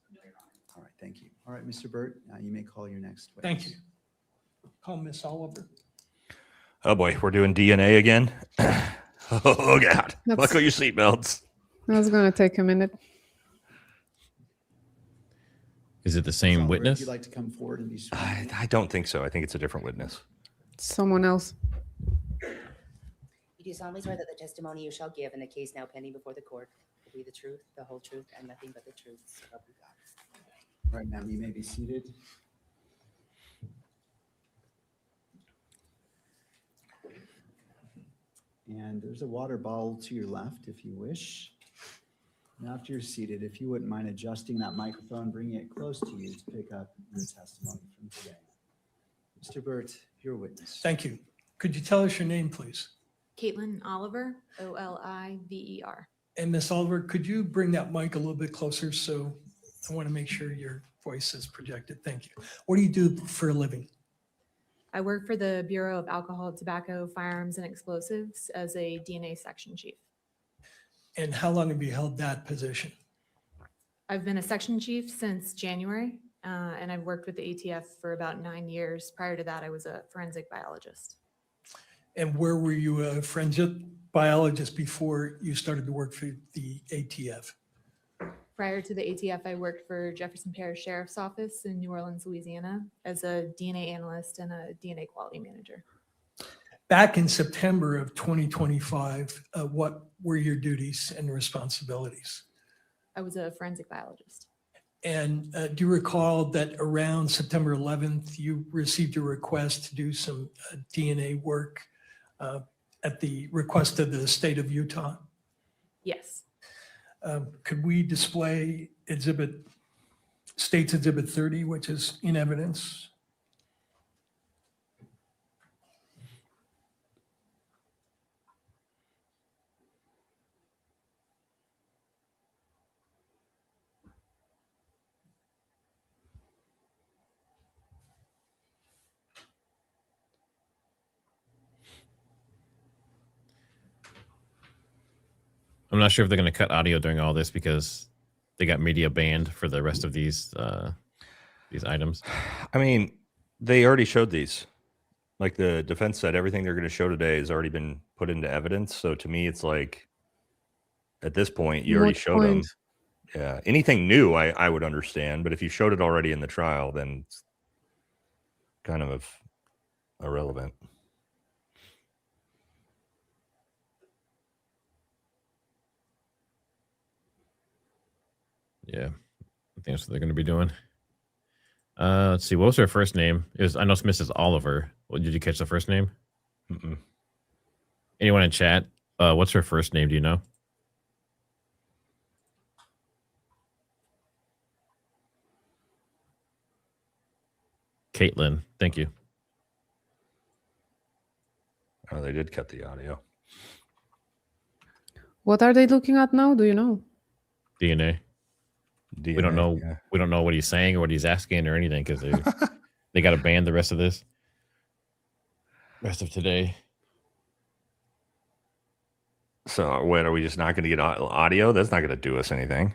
[SPEAKER 4] All right, thank you. All right, Mr. Burt, you may call your next witness.
[SPEAKER 13] Thank you. Call Miss Oliver.
[SPEAKER 3] Oh boy, we're doing DNA again. Oh God, buckle your seatbelts.
[SPEAKER 2] That's going to take a minute.
[SPEAKER 1] Is it the same
[SPEAKER 4] Oliver,
[SPEAKER 1] witness?
[SPEAKER 4] Would you like to come forward and be sworn in?
[SPEAKER 3] I don't think so. I think it's a different witness.
[SPEAKER 2] Someone else.
[SPEAKER 14] You do solemnly swear that the testimony you shall give in the case now pending before the court will be the truth, the whole truth, and nothing but the truth, so help you God.
[SPEAKER 4] All right, ma'am, you may be seated. And there's a water bottle to your left if you wish. And after you're seated, if you wouldn't mind adjusting that microphone, bringing it close to you to pick up your testimony from today. Mr. Burt, your witness.
[SPEAKER 13] Thank you. Could you tell us your name, please?
[SPEAKER 8] Caitlin Oliver, Oliver.
[SPEAKER 13] And Miss Oliver, could you bring that mic a little bit closer? So I want to make sure your voice is projected. Thank you. What do you do for a living?
[SPEAKER 8] I work for the Bureau of Alcohol, Tobacco, Firearms, and Explosives as a DNA section chief.
[SPEAKER 13] And how long have you held that position?
[SPEAKER 8] I've been a section chief since January, and I've worked with the ATF for about 9 years. Prior to that, I was a forensic biologist.
[SPEAKER 13] And where were you a forensic biologist before you started to work for the ATF?
[SPEAKER 8] Prior to the ATF, I worked for Jefferson Parish Sheriff's Office in New Orleans, Louisiana, as a DNA analyst and a DNA quality manager.
[SPEAKER 13] Back in September of 2025, what were your duties and responsibilities?
[SPEAKER 8] I was a forensic biologist.
[SPEAKER 13] And do you recall that around September 11th, you received a request to do some DNA work at the request of the state of Utah?
[SPEAKER 8] Yes.
[SPEAKER 13] Could we display State's Exhibit 30, which is in evidence?
[SPEAKER 1] I'm not sure if they're going to cut audio during all this because they got media banned for the rest of these items.
[SPEAKER 3] I mean, they already showed these. Like the defense said, everything they're going to show today has already been put into evidence. So to me, it's like at this point, you already showed them. Yeah. Anything new, I would understand. But if you showed it already in the trial, then it's kind of irrelevant.
[SPEAKER 1] Yeah, I think that's what they're going to be doing. Let's see. What was her first name? I know it's Mrs. Oliver. Well, did you catch the first name?
[SPEAKER 3] Mm-mm.
[SPEAKER 1] Anyone in chat? What's her first name? Do you know? Caitlin. Thank you.
[SPEAKER 3] Oh, they did cut the audio.
[SPEAKER 2] What are they looking at now? Do you know?
[SPEAKER 1] DNA. We don't know.
[SPEAKER 3] Yeah.
[SPEAKER 1] We don't know what he's saying or what he's asking or anything because they got to ban the rest of this. Rest of today.
[SPEAKER 3] So what, are we just not going to get audio? That's not going to do us anything.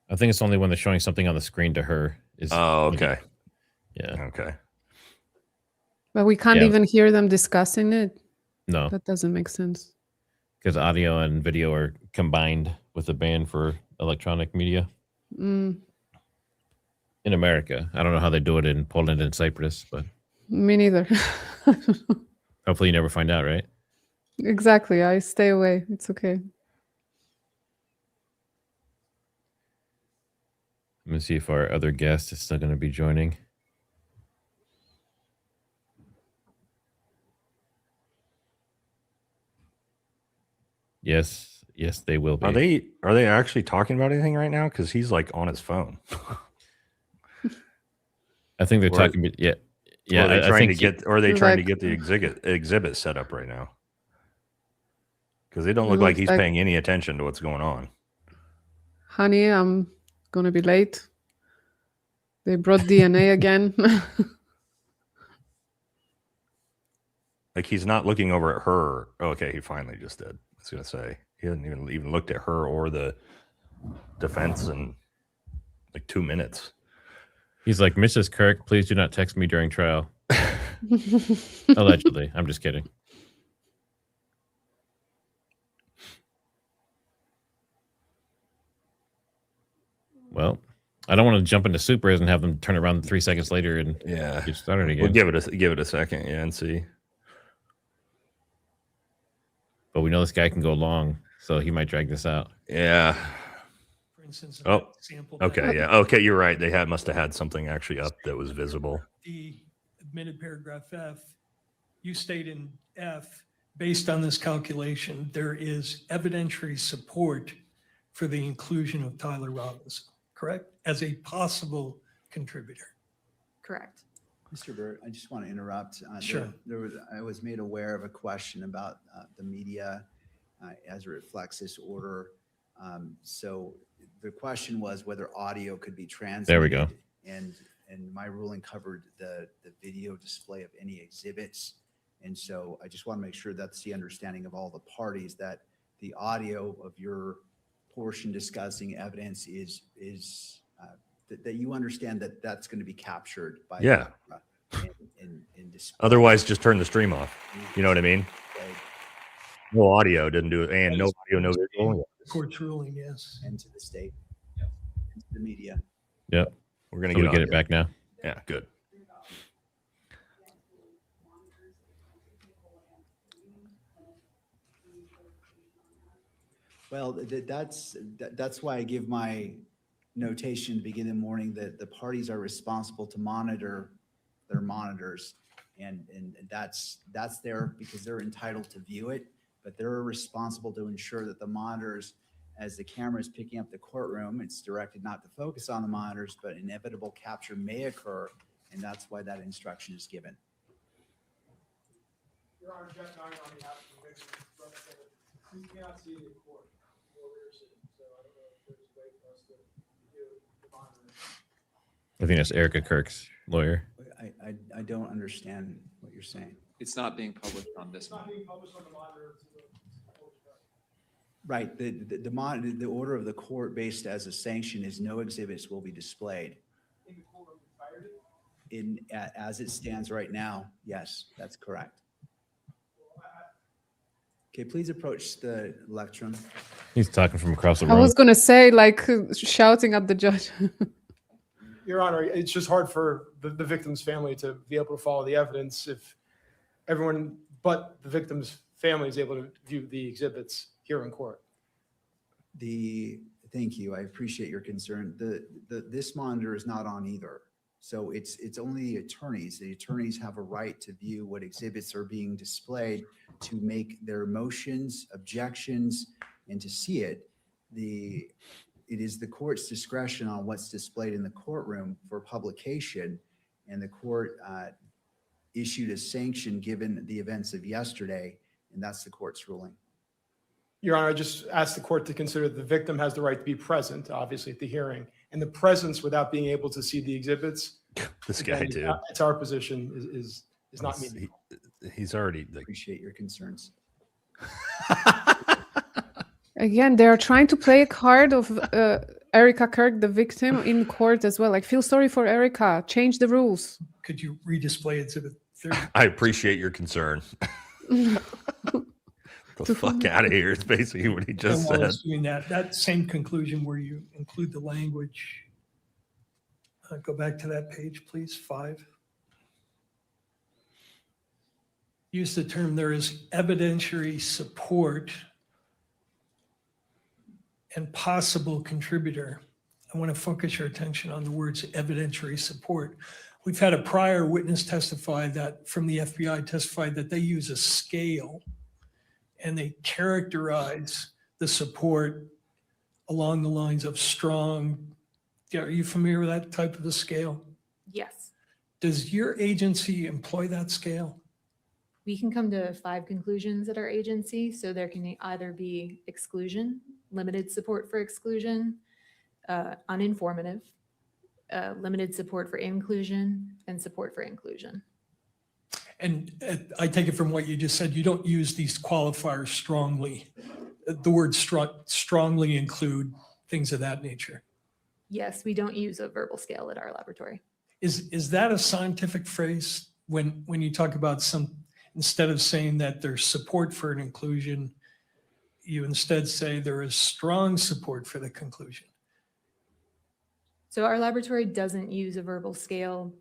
[SPEAKER 1] I think it's only when they're showing something on the screen to her.
[SPEAKER 3] Oh, okay.
[SPEAKER 1] Yeah.
[SPEAKER 3] Okay.
[SPEAKER 2] But we can't
[SPEAKER 1] Yeah.
[SPEAKER 2] even hear them discussing it.
[SPEAKER 1] No,
[SPEAKER 2] That doesn't make sense.
[SPEAKER 1] because audio and video are combined with the ban for electronic media
[SPEAKER 2] Mm,
[SPEAKER 1] in America. I don't know how they do it in Poland and Cyprus, but
[SPEAKER 2] me neither.
[SPEAKER 1] hopefully you never find out, right?
[SPEAKER 2] Exactly. I stay away. It's okay.
[SPEAKER 1] Let me see if our other guest is still going to be joining. Yes, they will be.
[SPEAKER 3] Are they actually talking about anything right now? Because he's like on his phone.
[SPEAKER 1] I think they're
[SPEAKER 3] Or-
[SPEAKER 1] talking. Yeah.
[SPEAKER 3] Or are they
[SPEAKER 1] I
[SPEAKER 3] trying
[SPEAKER 1] think
[SPEAKER 3] to get? Or are they trying to
[SPEAKER 2] Like-
[SPEAKER 3] get the exhibit set up right now? Because they don't
[SPEAKER 2] It
[SPEAKER 3] look like
[SPEAKER 2] looks
[SPEAKER 3] he's
[SPEAKER 2] like-
[SPEAKER 3] paying any attention to what's going on.
[SPEAKER 2] Honey, I'm gonna be late. They brought DNA again.
[SPEAKER 3] Like he's not looking over at her. Oh, okay, he finally just did. I was gonna say he hasn't even looked at her or the defense in like 2 minutes.
[SPEAKER 1] He's like, Mrs. Kirk, please do not text me during trial. Allegedly. I'm just kidding. Well, I don't want to jump into supers and have them turn around 3 seconds later and
[SPEAKER 3] Yeah,
[SPEAKER 1] get started again.
[SPEAKER 3] we'll give it a second, yeah, and see.
[SPEAKER 1] But we know this guy can go long, so he might drag this out.
[SPEAKER 3] Yeah.
[SPEAKER 13] For instance, in
[SPEAKER 3] Oh,
[SPEAKER 13] that example,
[SPEAKER 3] okay, yeah, okay, you're right. They must have had something actually up that was visible.
[SPEAKER 13] the admitted paragraph F, you state in F, based on this calculation, there is evidentiary support for the inclusion of Tyler Robinson, correct? As a possible contributor.
[SPEAKER 8] Correct.
[SPEAKER 4] Mr. Burt, I just want to interrupt.
[SPEAKER 13] Sure.
[SPEAKER 4] I was made aware of a question about the media as it reflects this order. So the question was whether audio could be transmitted.
[SPEAKER 1] There we go.
[SPEAKER 4] And my ruling covered the video display of any exhibits. And so I just want to make sure that's the understanding of all the parties, that the audio of your portion discussing evidence is that you understand that that's going to be captured by
[SPEAKER 3] Yeah.
[SPEAKER 4] in display.
[SPEAKER 3] Otherwise, just turn the stream off. You know what I mean? No audio didn't do it, and no audio, no visual.
[SPEAKER 13] Court's ruling, yes.
[SPEAKER 4] And to the state, and to the media.
[SPEAKER 1] Yep.
[SPEAKER 3] We're gonna
[SPEAKER 1] So we
[SPEAKER 3] get
[SPEAKER 1] get
[SPEAKER 3] audio.
[SPEAKER 1] it back now.
[SPEAKER 3] Yeah, good.
[SPEAKER 4] Well, that's why I give my notation to begin the morning that the parties are responsible to monitor their monitors. And that's there because they're entitled to view it, but they're responsible to ensure that the monitors, as the camera is picking up the courtroom, it's directed not to focus on the monitors, but inevitable capture may occur. And that's why that instruction is given.
[SPEAKER 15] Your Honor, Jeff Nye on behalf of the victim representative. We cannot see the court where we're sitting, so I don't know if there's a way for us to do the monitoring.
[SPEAKER 1] I think that's Erika Kirk's lawyer.
[SPEAKER 4] I don't understand what you're saying.
[SPEAKER 11] It's not being published on this
[SPEAKER 15] It's not
[SPEAKER 11] one.
[SPEAKER 15] being published on the monitor.
[SPEAKER 4] Right, the order of the court based as a sanction is no exhibits will be displayed.
[SPEAKER 15] In the courtroom entirety.
[SPEAKER 4] As it stands right now, yes, that's correct. Okay, please approach the lectern.
[SPEAKER 1] He's talking from across the
[SPEAKER 2] I
[SPEAKER 1] room.
[SPEAKER 2] was gonna say, like, shouting at the judge.
[SPEAKER 15] Your Honor, it's just hard for the victim's family to be able to follow the evidence if everyone but the victim's family is able to view the exhibits here in court.
[SPEAKER 4] Thank you, I appreciate your concern. This monitor is not on either. So it's only the attorneys. The attorneys have a right to view what exhibits are being displayed, to make their motions, objections, and to see it. It is the court's discretion on what's displayed in the courtroom for publication, and the court issued a sanction given the events of yesterday, and that's the court's ruling.
[SPEAKER 15] Your Honor, I just asked the court to consider the victim has the right to be present, obviously, at the hearing, and the presence without being able to see the exhibits.
[SPEAKER 3] This guy
[SPEAKER 15] again,
[SPEAKER 3] too.
[SPEAKER 15] It's our position is not meaningful.
[SPEAKER 3] He's already like,
[SPEAKER 4] Appreciate your concerns.
[SPEAKER 2] Again, they are trying to play a card of Erika Kirk, the victim, in court as well. Like, feel sorry for Erika. Change the rules.
[SPEAKER 13] Could you redisplay Exhibit 30?
[SPEAKER 3] I appreciate your concern. The fuck out of here is basically what he just
[SPEAKER 13] And while
[SPEAKER 3] said.
[SPEAKER 13] it's doing that same conclusion where you include the language, go back to that page, please, 5. Use the term, there is evidentiary support and possible contributor. I want to focus your attention on the words evidentiary support. We've had a prior witness testify that from the FBI testified that they use a scale and they characterize the support along the lines of strong. Are you familiar with that type of a scale?
[SPEAKER 8] Yes.
[SPEAKER 13] Does your agency employ that scale?
[SPEAKER 8] We can come to 5 conclusions at our agency. So there can either be exclusion, limited support for exclusion, uninformative, limited support for inclusion, and support for inclusion.
[SPEAKER 13] And I take it from what you just said, you don't use these qualifiers strongly. The word strongly include things of that nature.
[SPEAKER 8] Yes, we don't use a verbal scale at our laboratory.
[SPEAKER 13] Is that a scientific phrase when you talk about instead of saying that there's support for an inclusion, you instead say there is strong support for the conclusion?
[SPEAKER 8] So our laboratory doesn't use a verbal scale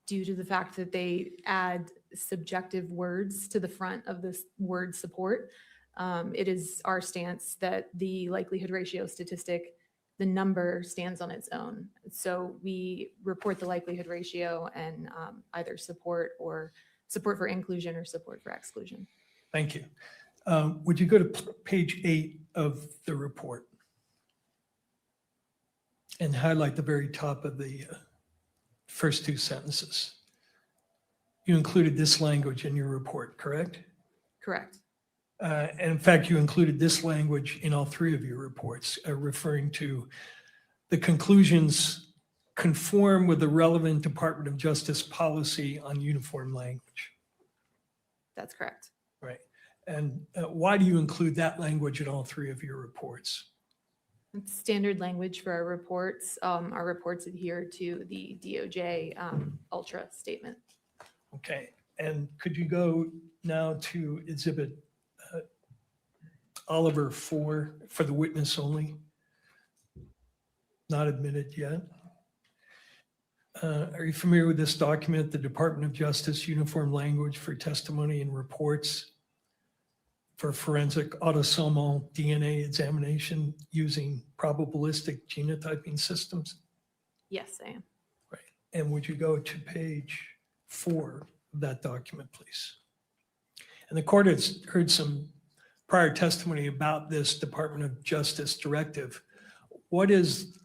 [SPEAKER 8] due to the fact that they add subjective words to the front of this word support. It is our stance that the likelihood ratio statistic, the number stands on its own. So we report the likelihood ratio and either support for inclusion or support for exclusion.
[SPEAKER 13] Thank you. Would you go to page 8 of the report and highlight the very top of the first 2 sentences? You included this language in your report, correct?
[SPEAKER 8] Correct.
[SPEAKER 13] And in fact, you included this language in all 3 of your reports, referring to the conclusions conform with the relevant Department of Justice policy on uniform language.
[SPEAKER 8] That's correct.
[SPEAKER 13] Right. And why do you include that language in all 3 of your reports?
[SPEAKER 8] It's standard language for our reports. Our reports adhere to the DOJ Ultra statement.
[SPEAKER 13] Okay. And could you go now to Exhibit Oliver 4 for the witness only? Not admitted yet. Are you familiar with this document, the Department of Justice Uniform Language for Testimony and Reports for Forensic Autosomal DNA Examination using probabilistic genotyping systems?
[SPEAKER 8] Yes, I am.
[SPEAKER 13] Right. And would you go to page 4 of that document, please? And the court has heard some prior testimony about this Department of Justice directive. What is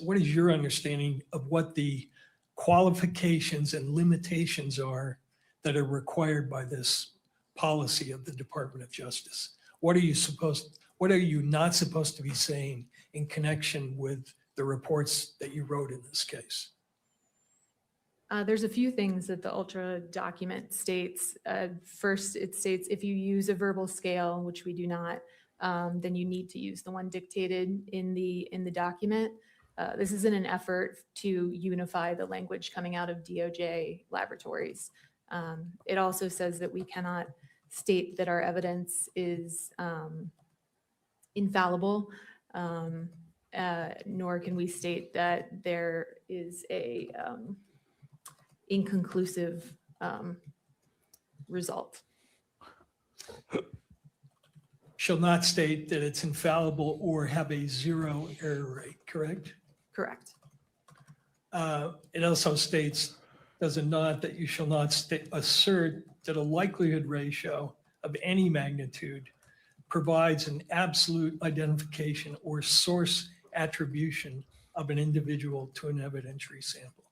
[SPEAKER 13] what is your understanding of what the qualifications and limitations are that are required by this policy of the Department of Justice? What are you not supposed to be saying in connection with the reports that you wrote in this case?
[SPEAKER 8] There's a few things that the Ultra document states. First, it states if you use a verbal scale, which we do not, then you need to use the one dictated in the document. This is in an effort to unify the language coming out of DOJ laboratories. It also says that we cannot state that our evidence is infallible, nor can we state that there is a inconclusive result.
[SPEAKER 13] Shall not state that it's infallible or have a 0 error rate, correct?
[SPEAKER 8] Correct.
[SPEAKER 13] It also states, does it not, that you shall not assert that a likelihood ratio of any magnitude provides an absolute identification or source attribution of an individual to an evidentiary sample.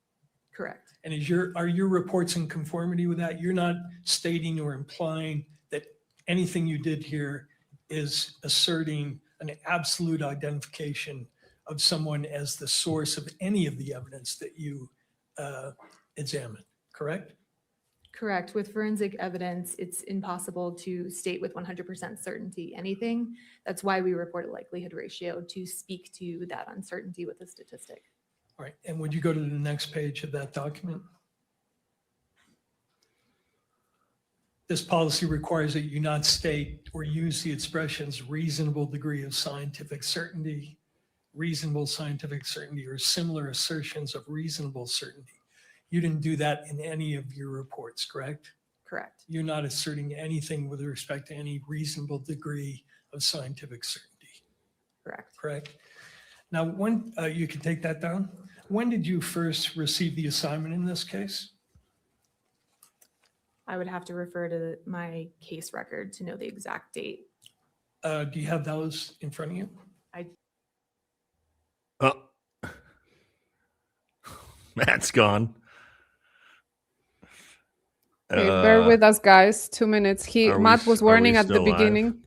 [SPEAKER 8] Correct.
[SPEAKER 13] And are your reports in conformity with that? You're not stating or implying that anything you did here is asserting an absolute identification of someone as the source of any of the evidence that you examined, correct?
[SPEAKER 8] Correct. With forensic evidence, it's impossible to state with 100% certainty anything. That's why we report a likelihood ratio to speak to that uncertainty with a statistic.
[SPEAKER 13] All right, and would you go to the next page of that document? This policy requires that you not state or use the expressions reasonable degree of scientific certainty, reasonable scientific certainty, or similar assertions of reasonable certainty. You didn't do that in any of your reports, correct?
[SPEAKER 8] Correct.
[SPEAKER 13] You're not asserting anything with respect to any reasonable degree of scientific certainty,
[SPEAKER 8] Correct.
[SPEAKER 13] correct? Now, when, you can take that down. When did you first receive the assignment in this case?
[SPEAKER 8] I would have to refer to my case record to know the exact date.
[SPEAKER 13] Do you have those in front of you?
[SPEAKER 3] Oh, Matt's gone.
[SPEAKER 2] Okay, bear with us, guys. 2 minutes. Matt was warning at the
[SPEAKER 3] still live?
[SPEAKER 2] beginning.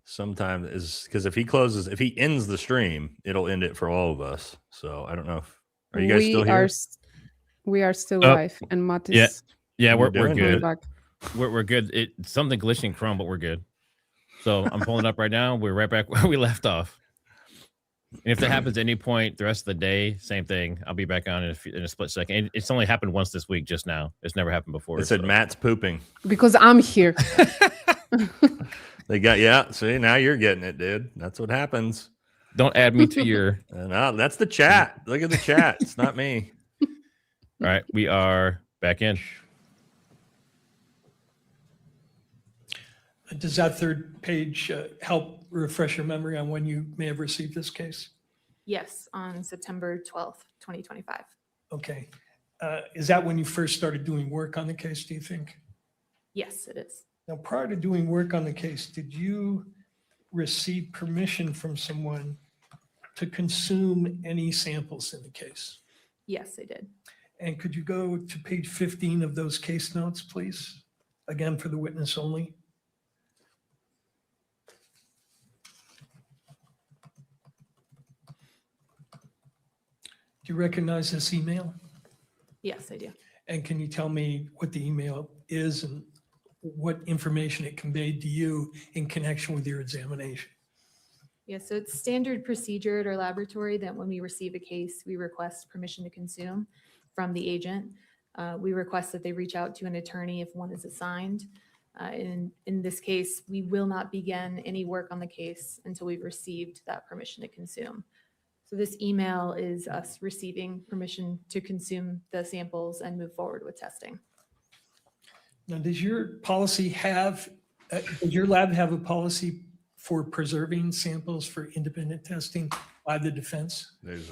[SPEAKER 3] Sometimes is because if he ends the stream, it'll end it for all of us. So I don't know. Are you guys still here?
[SPEAKER 2] We are still
[SPEAKER 1] Oh,
[SPEAKER 2] live, and Matt is
[SPEAKER 1] Yeah, we're
[SPEAKER 3] doing
[SPEAKER 1] good.
[SPEAKER 2] back.
[SPEAKER 1] We're good. It's something glitching in Chrome, but we're good. So I'm pulling up right now. We're right back where we left off. And if that happens at any point the rest of the day, same thing. I'll be back on in a split second. And it's only happened once this week, just now. It's never happened before.
[SPEAKER 3] It said
[SPEAKER 1] so.
[SPEAKER 3] Matt's pooping.
[SPEAKER 2] Because I'm here.
[SPEAKER 3] They got, yeah. See, now you're getting it, dude. That's what happens.
[SPEAKER 1] Don't add me to your.
[SPEAKER 3] No, that's the chat. Look at the chat. It's not me.
[SPEAKER 1] All right, we are back in.
[SPEAKER 13] Does that third page help refresh your memory on when you may have received this case?
[SPEAKER 8] Yes, on September 12th, 2025.
[SPEAKER 13] Okay. Is that when you first started doing work on the case, do you think?
[SPEAKER 8] Yes, it is.
[SPEAKER 13] Now, prior to doing work on the case, did you receive permission from someone to consume any samples in the case?
[SPEAKER 8] Yes, I did.
[SPEAKER 13] And could you go to page 15 of those case notes, please? Again, for the witness only. Do you recognize this email?
[SPEAKER 8] Yes, I do.
[SPEAKER 13] And can you tell me what the email is and what information it conveyed to you in connection with your examination?
[SPEAKER 8] Yeah, so it's standard procedure at our laboratory that when we receive a case, we request permission to consume from the agent. We request that they reach out to an attorney if one is assigned. In this case, we will not begin any work on the case until we've received that permission to consume. So this email is us receiving permission to consume the samples and move forward with testing.
[SPEAKER 13] Now, does your policy have, does your lab have a policy for preserving samples for independent testing by the defense?
[SPEAKER 3] There's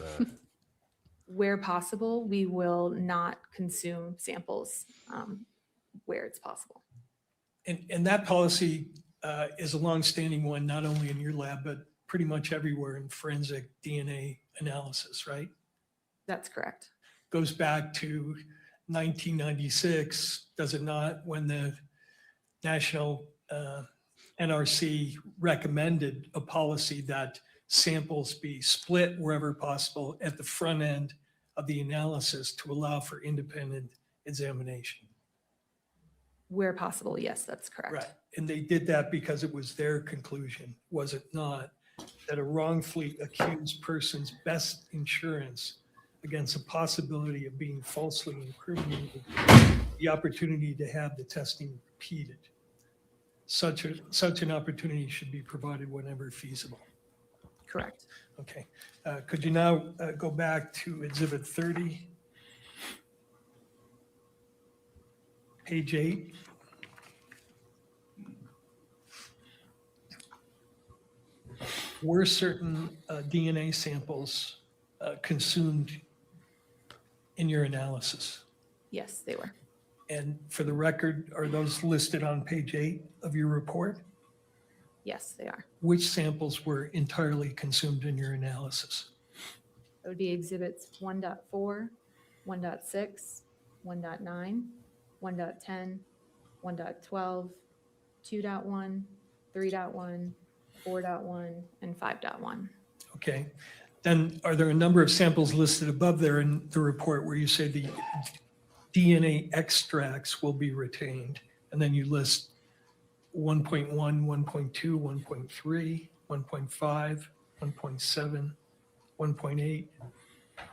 [SPEAKER 8] Where possible, we will not consume samples where it's possible.
[SPEAKER 13] And that policy is a longstanding one, not only in your lab, but pretty much everywhere in forensic DNA analysis, right?
[SPEAKER 8] That's correct.
[SPEAKER 13] Goes back to 1996, does it not, when the National NRC recommended a policy that samples be split wherever possible at the front end of the analysis to allow for independent examination.
[SPEAKER 8] Where possible, yes, that's correct.
[SPEAKER 13] Right. And they did that because it was their conclusion, was it not, that a wrongfully accused person's best insurance against a possibility of being falsely incriminated, the opportunity to have the testing repeated. Such an opportunity should be provided whenever feasible.
[SPEAKER 8] Correct.
[SPEAKER 13] Okay. Could you now go back to Exhibit 30? Page 8. Were certain DNA samples consumed in your analysis?
[SPEAKER 8] Yes, they were.
[SPEAKER 13] And for the record, are those listed on page 8 of your report?
[SPEAKER 8] Yes, they are.
[SPEAKER 13] Which samples were entirely consumed in your analysis?
[SPEAKER 8] That would be exhibits 1.4, 1.6, 1.9, 1.10, 1.12, 2.1, 3.1, 4.1, and 5.1.
[SPEAKER 13] Okay. Then are there a number of samples listed above there in the report where you say the DNA extracts will be retained? And then you list 1.1, 1.2, 1.3, 1.5, 1.7, 1.8,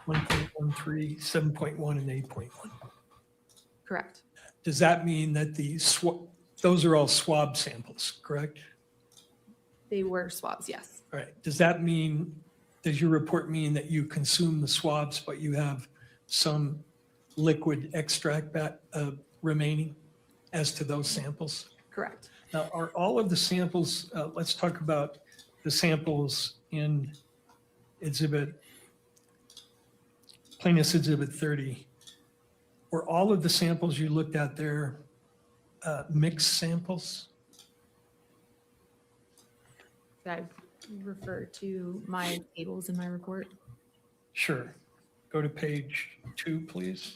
[SPEAKER 13] 1.13, 7.1, and 8.1.
[SPEAKER 8] Correct.
[SPEAKER 13] Does that mean that those are all swab samples, correct?
[SPEAKER 8] They were swabs, yes.
[SPEAKER 13] All right. Does your report mean that you consume the swabs, but you have some liquid extract remaining as to those samples?
[SPEAKER 8] Correct.
[SPEAKER 13] Now, are all of the samples, let's talk about the samples in Plaintiff's Exhibit 30. Were all of the samples you looked at there mixed samples?
[SPEAKER 8] I refer to my tables in my report.
[SPEAKER 13] Sure. Go to page 2, please.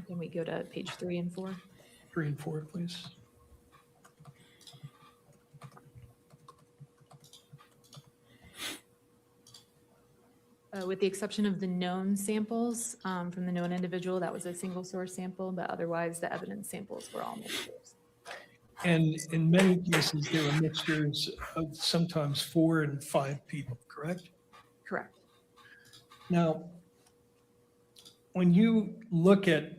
[SPEAKER 8] Can we go to page 3 and 4?
[SPEAKER 13] 3 and 4, please.
[SPEAKER 8] With the exception of the known samples from the known individual, that was a single source sample, but otherwise the evidence samples were all mixtures.
[SPEAKER 13] And in many cases, there were mixtures of sometimes 4 and 5 people, correct?
[SPEAKER 8] Correct.
[SPEAKER 13] Now, when you look at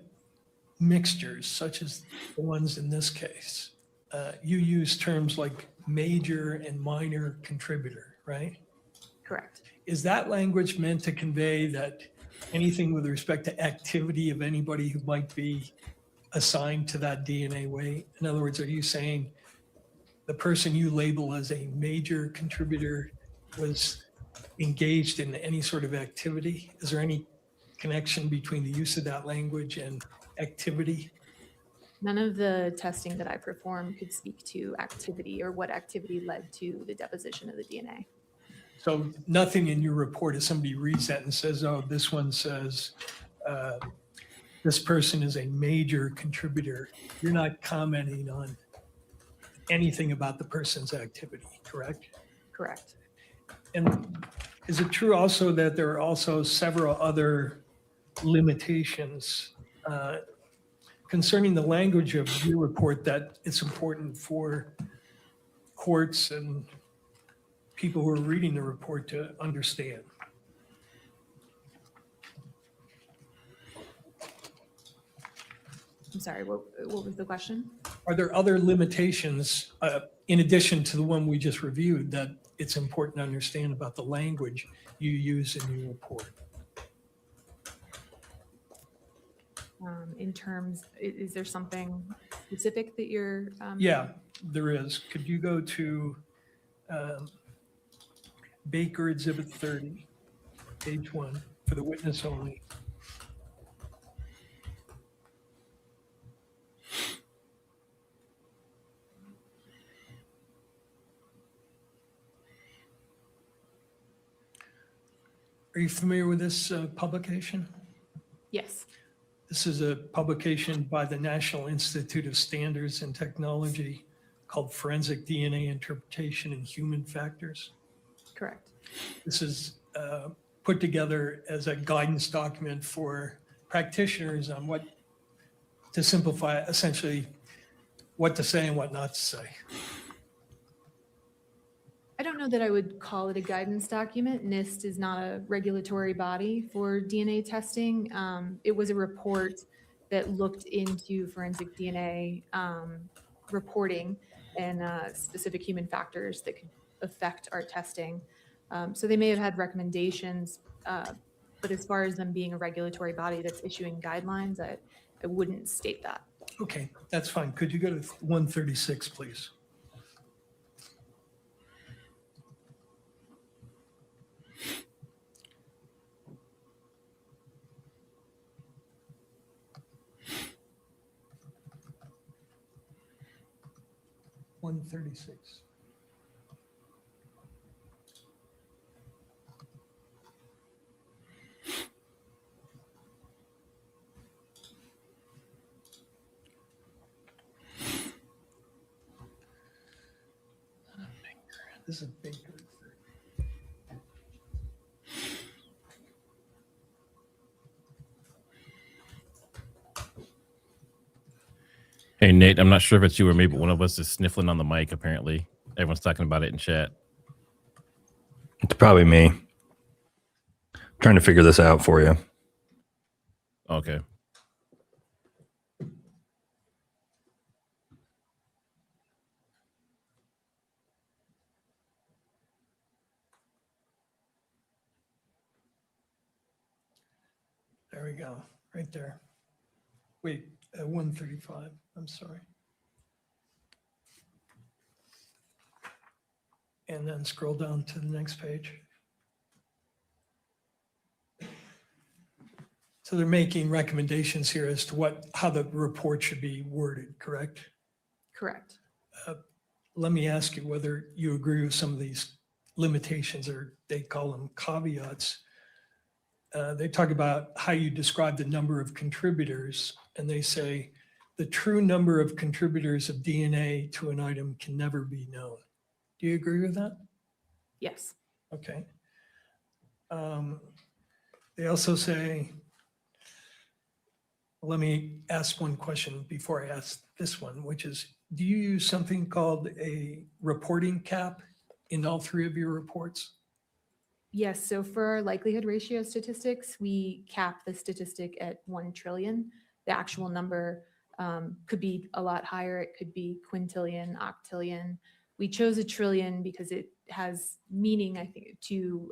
[SPEAKER 13] mixtures, such as the ones in this case, you use terms like major and minor contributor, right?
[SPEAKER 8] Correct.
[SPEAKER 13] Is that language meant to convey that anything with respect to activity of anybody who might be assigned to that DNA weight? In other words, are you saying the person you label as a major contributor was engaged in any sort of activity? Is there any connection between the use of that language and activity?
[SPEAKER 8] None of the testing that I performed could speak to activity or what activity led to the deposition of the DNA.
[SPEAKER 13] So nothing in your report, if somebody reads that and says, oh, this one says this person is a major contributor, you're not commenting on anything about the person's activity, correct?
[SPEAKER 8] Correct.
[SPEAKER 13] And is it true also that there are also several other limitations concerning the language of your report that it's important for courts and people who are reading the report to understand?
[SPEAKER 8] I'm sorry, what was the question?
[SPEAKER 13] Are there other limitations in addition to the one we just reviewed that it's important to understand about the language you use in your report?
[SPEAKER 8] In terms, is there something specific that you're?
[SPEAKER 13] Yeah, there is. Could you go to Baker Exhibit 30, page 1, for the witness only? Are you familiar with this publication?
[SPEAKER 8] Yes.
[SPEAKER 13] This is a publication by the National Institute of Standards and Technology called Forensic DNA Interpretation and Human Factors.
[SPEAKER 8] Correct.
[SPEAKER 13] This is put together as a guidance document for practitioners on what to simplify, essentially what to say and what not to say.
[SPEAKER 8] I don't know that I would call it a guidance document. NIST is not a regulatory body for DNA testing. It was a report that looked into forensic DNA reporting and specific human factors that could affect our testing. So they may have had recommendations, but as far as them being a regulatory body that's issuing guidelines, I wouldn't state that.
[SPEAKER 13] Okay, that's fine. Could you go to 136, please? This is big.
[SPEAKER 1] Hey, Nate, I'm not sure if it's you or me, but one of us is sniffling on the mic, apparently. Everyone's talking about it in chat.
[SPEAKER 3] It's probably me. Trying to figure this out for you.
[SPEAKER 1] Okay.
[SPEAKER 13] There we go, right there. Wait, 135, I'm sorry. And then scroll down to the next page. So they're making recommendations here as to how the report should be worded, correct?
[SPEAKER 8] Correct.
[SPEAKER 13] Let me ask you whether you agree with some of these limitations, or they call them caveats. They talk about how you describe the number of contributors, and they say the true number of contributors of DNA to an item can never be known. Do you agree with that?
[SPEAKER 8] Yes.
[SPEAKER 13] Okay. They also say, let me ask one question before I ask this one, which is, do you use something called a reporting cap in all three of your reports?
[SPEAKER 8] Yes, so for our likelihood ratio statistics, we cap the statistic at 1 trillion. The actual number could be a lot higher. It could be quintillion, octillion. We chose 1 trillion because it has meaning, I think, to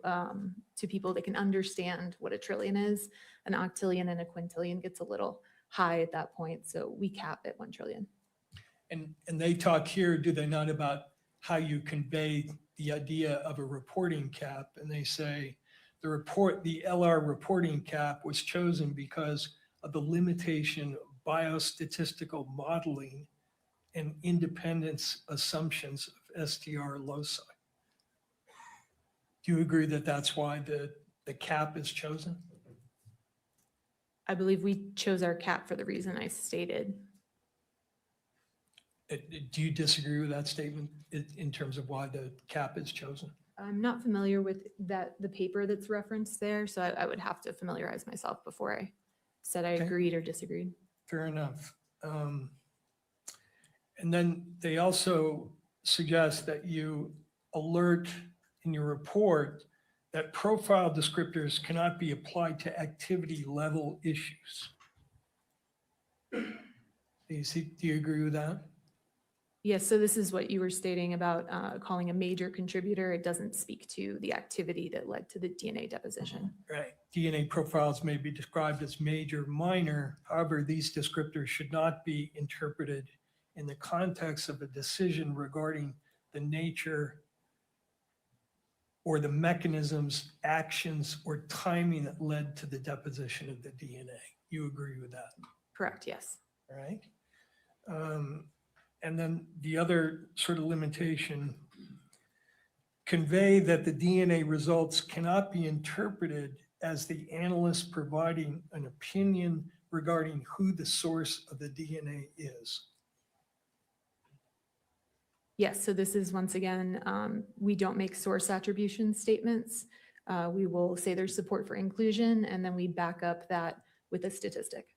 [SPEAKER 8] people that can understand what 1 trillion is. An octillion and a quintillion gets a little high at that point, so we cap at 1 trillion.
[SPEAKER 13] And they talk here, do they not, about how you convey the idea of a reporting cap? And they say the LR reporting cap was chosen because of the limitation of biostatistical modeling and independence assumptions of STR loci. Do you agree that that's why the cap is chosen?
[SPEAKER 8] I believe we chose our cap for the reason I stated.
[SPEAKER 13] Do you disagree with that statement in terms of why the cap is chosen?
[SPEAKER 8] I'm not familiar with the paper that's referenced there, so I would have to familiarize myself before I said I agreed or disagreed.
[SPEAKER 13] Fair enough. And then they also suggest that you alert in your report that profile descriptors cannot be applied to activity level issues. Do you agree with that?
[SPEAKER 8] Yes, so this is what you were stating about calling a major contributor. It doesn't speak to the activity that led to the DNA deposition.
[SPEAKER 13] Right. DNA profiles may be described as major, minor. However, these descriptors should not be interpreted in the context of a decision regarding the nature or the mechanisms, actions, or timing that led to the deposition of the DNA. You agree with that?
[SPEAKER 8] Correct, yes.
[SPEAKER 13] All right. And then the other sort of limitation, convey that the DNA results cannot be interpreted as the analyst providing an opinion regarding who the source of the DNA is.
[SPEAKER 8] Yes, so this is once again, we don't make source attribution statements. We will say there's support for inclusion, and then we back up that with a statistic.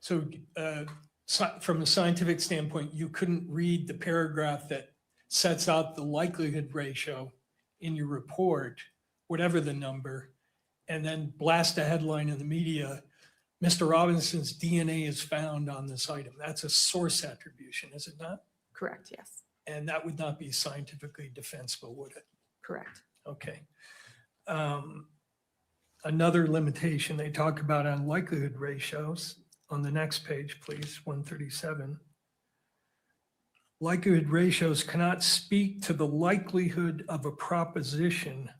[SPEAKER 13] So from a scientific standpoint, you couldn't read the paragraph that sets out the likelihood ratio in your report, whatever the number, and then blast a headline in the media, Mr. Robinson's DNA is found on this item. That's a source attribution, is it not?
[SPEAKER 8] Correct, yes.
[SPEAKER 13] And that would not be scientifically defensible, would it?
[SPEAKER 8] Correct.
[SPEAKER 13] Okay. Another limitation they talk about on likelihood ratios on the next page, please, 137. Likelihood ratios cannot speak to the likelihood of a proposition,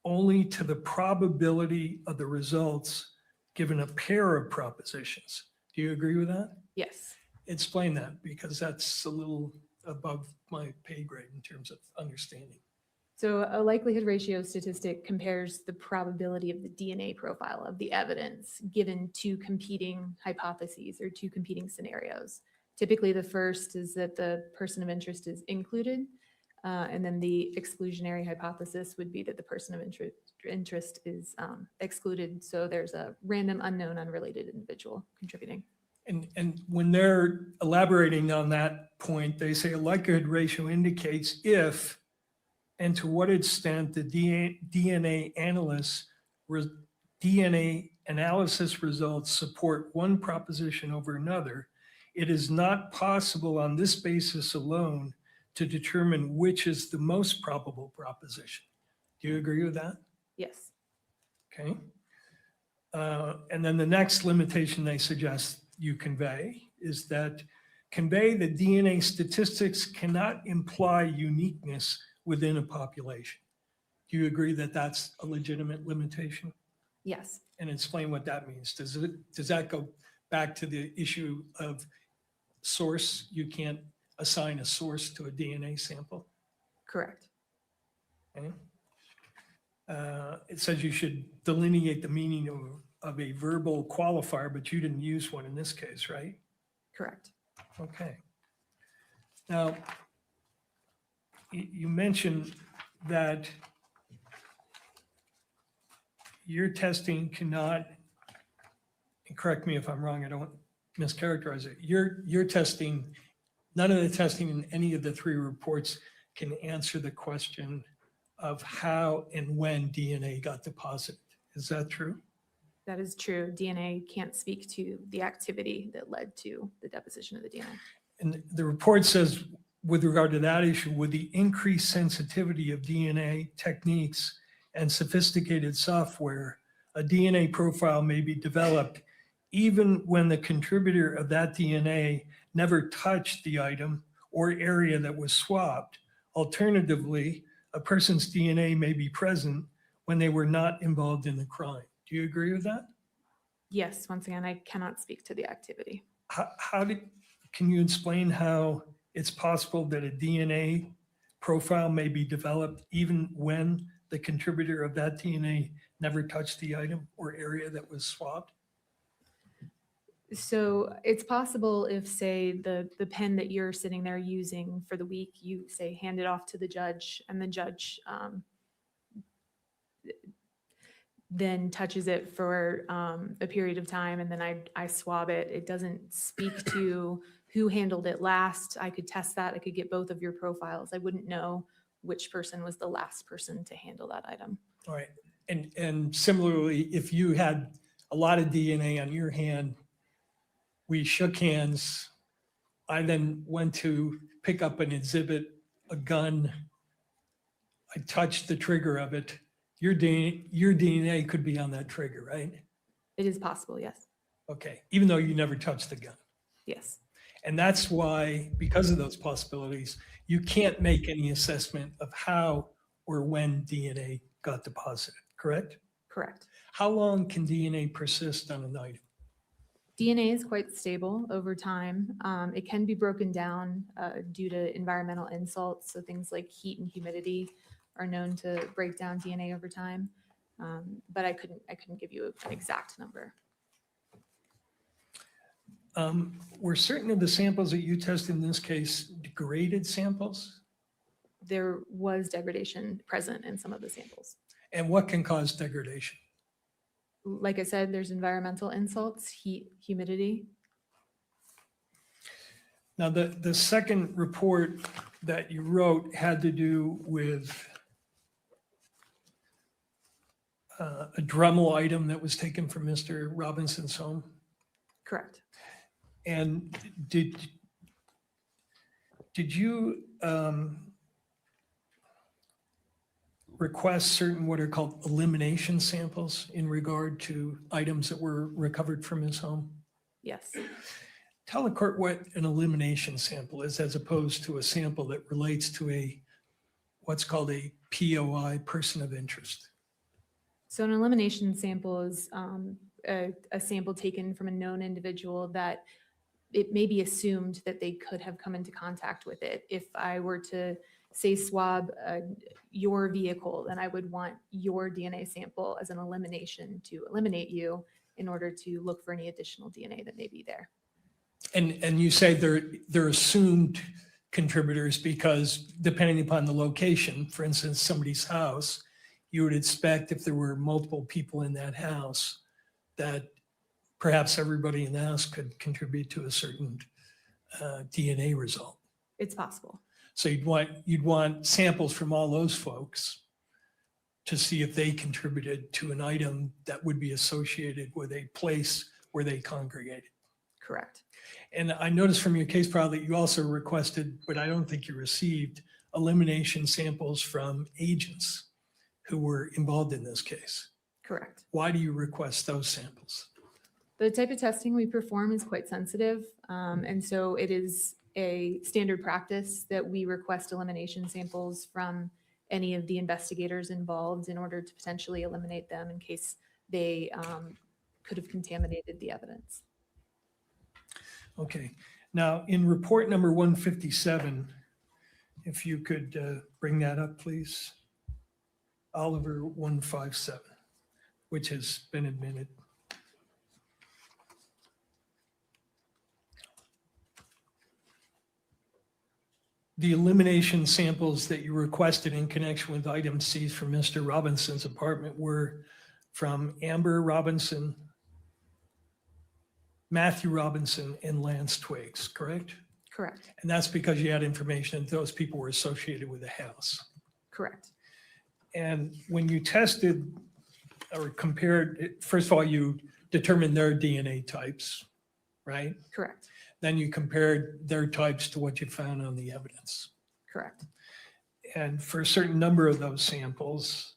[SPEAKER 13] only to the probability of the results given a pair of propositions. Do you agree with that?
[SPEAKER 8] Yes.
[SPEAKER 13] Explain that, because that's a little above my pay grade in terms of understanding.
[SPEAKER 8] So a likelihood ratio statistic compares the probability of the DNA profile of the evidence given two competing hypotheses or two competing scenarios. Typically, the first is that the person of interest is included. And then the exclusionary hypothesis would be that the person of interest is excluded. So there's a random, unknown, unrelated individual contributing.
[SPEAKER 13] And when they're elaborating on that point, they say a likelihood ratio indicates if and to what extent the DNA analysis results support one proposition over another. It is not possible on this basis alone to determine which is the most probable proposition. Do you agree with that?
[SPEAKER 8] Yes.
[SPEAKER 13] Okay. And then the next limitation they suggest you convey is that convey that DNA statistics cannot imply uniqueness within a population. Do you agree that that's a legitimate limitation?
[SPEAKER 8] Yes.
[SPEAKER 13] And explain what that means. Does that go back to the issue of source? You can't assign a source to a DNA sample?
[SPEAKER 8] Correct.
[SPEAKER 13] Okay. It says you should delineate the meaning of a verbal qualifier, but you didn't use one in this case, right?
[SPEAKER 8] Correct.
[SPEAKER 13] Okay. Now, you mentioned that your testing cannot, and correct me if I'm wrong, I don't mischaracterize it. Your testing, none of the testing in any of the three reports can answer the question of how and when DNA got deposited. Is that true?
[SPEAKER 8] That is true. DNA can't speak to the activity that led to the deposition of the DNA.
[SPEAKER 13] And the report says, with regard to that issue, with the increased sensitivity of DNA techniques and sophisticated software, a DNA profile may be developed even when the contributor of that DNA never touched the item or area that was swabbed. Alternatively, a person's DNA may be present when they were not involved in the crime. Do you agree with that?
[SPEAKER 8] Yes. Once again, I cannot speak to the activity.
[SPEAKER 13] Can you explain how it's possible that a DNA profile may be developed even when the contributor of that DNA never touched the item or area that was swabbed?
[SPEAKER 8] So it's possible if, say, the pen that you're sitting there using for the week, you say hand it off to the judge, and the judge then touches it for a period of time, and then I swab it. It doesn't speak to who handled it last. I could test that. I could get both of your profiles. I wouldn't know which person was the last person to handle that item.
[SPEAKER 13] All right. And similarly, if you had a lot of DNA on your hand, we shook hands. I then went to pick up an exhibit, a gun. I touched the trigger of it. Your DNA could be on that trigger, right?
[SPEAKER 8] It is possible, yes.
[SPEAKER 13] Okay, even though you never touched the gun.
[SPEAKER 8] Yes.
[SPEAKER 13] And that's why, because of those possibilities, you can't make any assessment of how or when DNA got deposited, correct?
[SPEAKER 8] Correct.
[SPEAKER 13] How long can DNA persist on an item?
[SPEAKER 8] DNA is quite stable over time. It can be broken down due to environmental insults. So things like heat and humidity are known to break down DNA over time. But I couldn't give you an exact number.
[SPEAKER 13] Were certain of the samples that you tested in this case degraded samples?
[SPEAKER 8] There was degradation present in some of the samples.
[SPEAKER 13] And what can cause degradation?
[SPEAKER 8] Like I said, there's environmental insults, heat, humidity.
[SPEAKER 13] Now, the second report that you wrote had to do with a Dremel item that was taken from Mr. Robinson's home.
[SPEAKER 8] Correct.
[SPEAKER 13] And did you request certain what are called elimination samples in regard to items that were recovered from his home?
[SPEAKER 8] Yes.
[SPEAKER 13] Tell the court what an elimination sample is as opposed to a sample that relates to what's called a POI, person of interest.
[SPEAKER 8] So an elimination sample is a sample taken from a known individual that it may be assumed that they could have come into contact with it. If I were to say swab your vehicle, then I would want your DNA sample as an elimination to eliminate you in order to look for any additional DNA that may be there.
[SPEAKER 13] And you say they're assumed contributors because depending upon the location, for instance, somebody's house, you would expect if there were multiple people in that house that perhaps everybody in the house could contribute to a certain DNA result.
[SPEAKER 8] It's possible.
[SPEAKER 13] So you'd want samples from all those folks to see if they contributed to an item that would be associated with a place where they congregated.
[SPEAKER 8] Correct.
[SPEAKER 13] And I noticed from your case file that you also requested, but I don't think you received, elimination samples from agents who were involved in this case.
[SPEAKER 8] Correct.
[SPEAKER 13] Why do you request those samples?
[SPEAKER 8] The type of testing we perform is quite sensitive. And so it is a standard practice that we request elimination samples from any of the investigators involved in order to potentially eliminate them in case they could have contaminated the evidence.
[SPEAKER 13] Okay. Now, in report number 157, if you could bring that up, please. Oliver 157, which has been admitted. The elimination samples that you requested in connection with item C's from Mr. Robinson's apartment were from Amber Robinson, Matthew Robinson, and Lance Twiggs, correct?
[SPEAKER 8] Correct.
[SPEAKER 13] And that's because you had information that those people were associated with the house.
[SPEAKER 8] Correct.
[SPEAKER 13] And when you tested or compared, first of all, you determined their DNA types, right?
[SPEAKER 8] Correct.
[SPEAKER 13] Then you compared their types to what you found on the evidence.
[SPEAKER 8] Correct.
[SPEAKER 13] And for a certain number of those samples,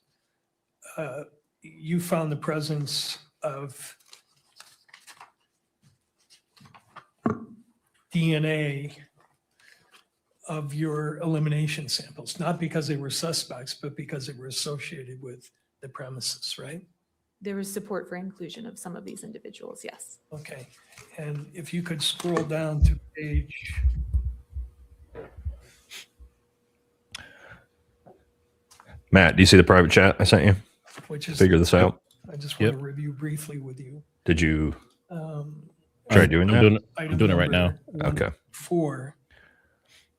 [SPEAKER 13] you found the presence of DNA of your elimination samples, not because they were suspects, but because they were associated with the premises, right?
[SPEAKER 8] There was support for inclusion of some of these individuals, yes.
[SPEAKER 13] Okay, and if you could scroll down to page.
[SPEAKER 3] Matt, do you see the private chat I sent you?
[SPEAKER 13] Which is
[SPEAKER 3] Figure this out.
[SPEAKER 13] I just want to review briefly with you.
[SPEAKER 3] Did you
[SPEAKER 13] Try
[SPEAKER 3] doing
[SPEAKER 1] I'm
[SPEAKER 3] that?
[SPEAKER 1] doing, I'm doing it right now.
[SPEAKER 3] Okay.
[SPEAKER 13] 4,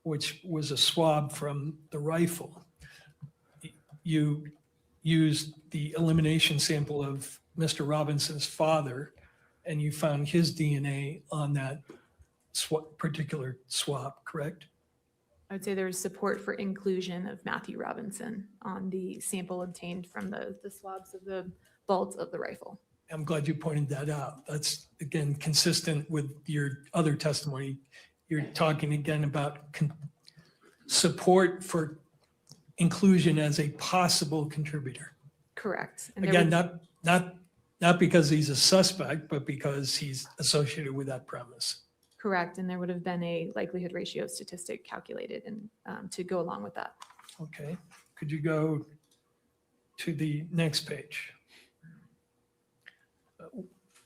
[SPEAKER 13] which was a swab from the rifle. You used the elimination sample of Mr. Robinson's father, and you found his DNA on that particular swab, correct?
[SPEAKER 8] I would say there was support for inclusion of Matthew Robinson on the sample obtained from the swabs of the bolt of the rifle.
[SPEAKER 13] I'm glad you pointed that out. That's, again, consistent with your other testimony. You're talking again about support for inclusion as a possible contributor.
[SPEAKER 8] Correct. And there
[SPEAKER 13] Again,
[SPEAKER 8] was-
[SPEAKER 13] not because he's a suspect, but because he's associated with that premise.
[SPEAKER 8] Correct. And there would have been a likelihood ratio statistic calculated and to go along with that.
[SPEAKER 13] Okay. Could you go to the next page?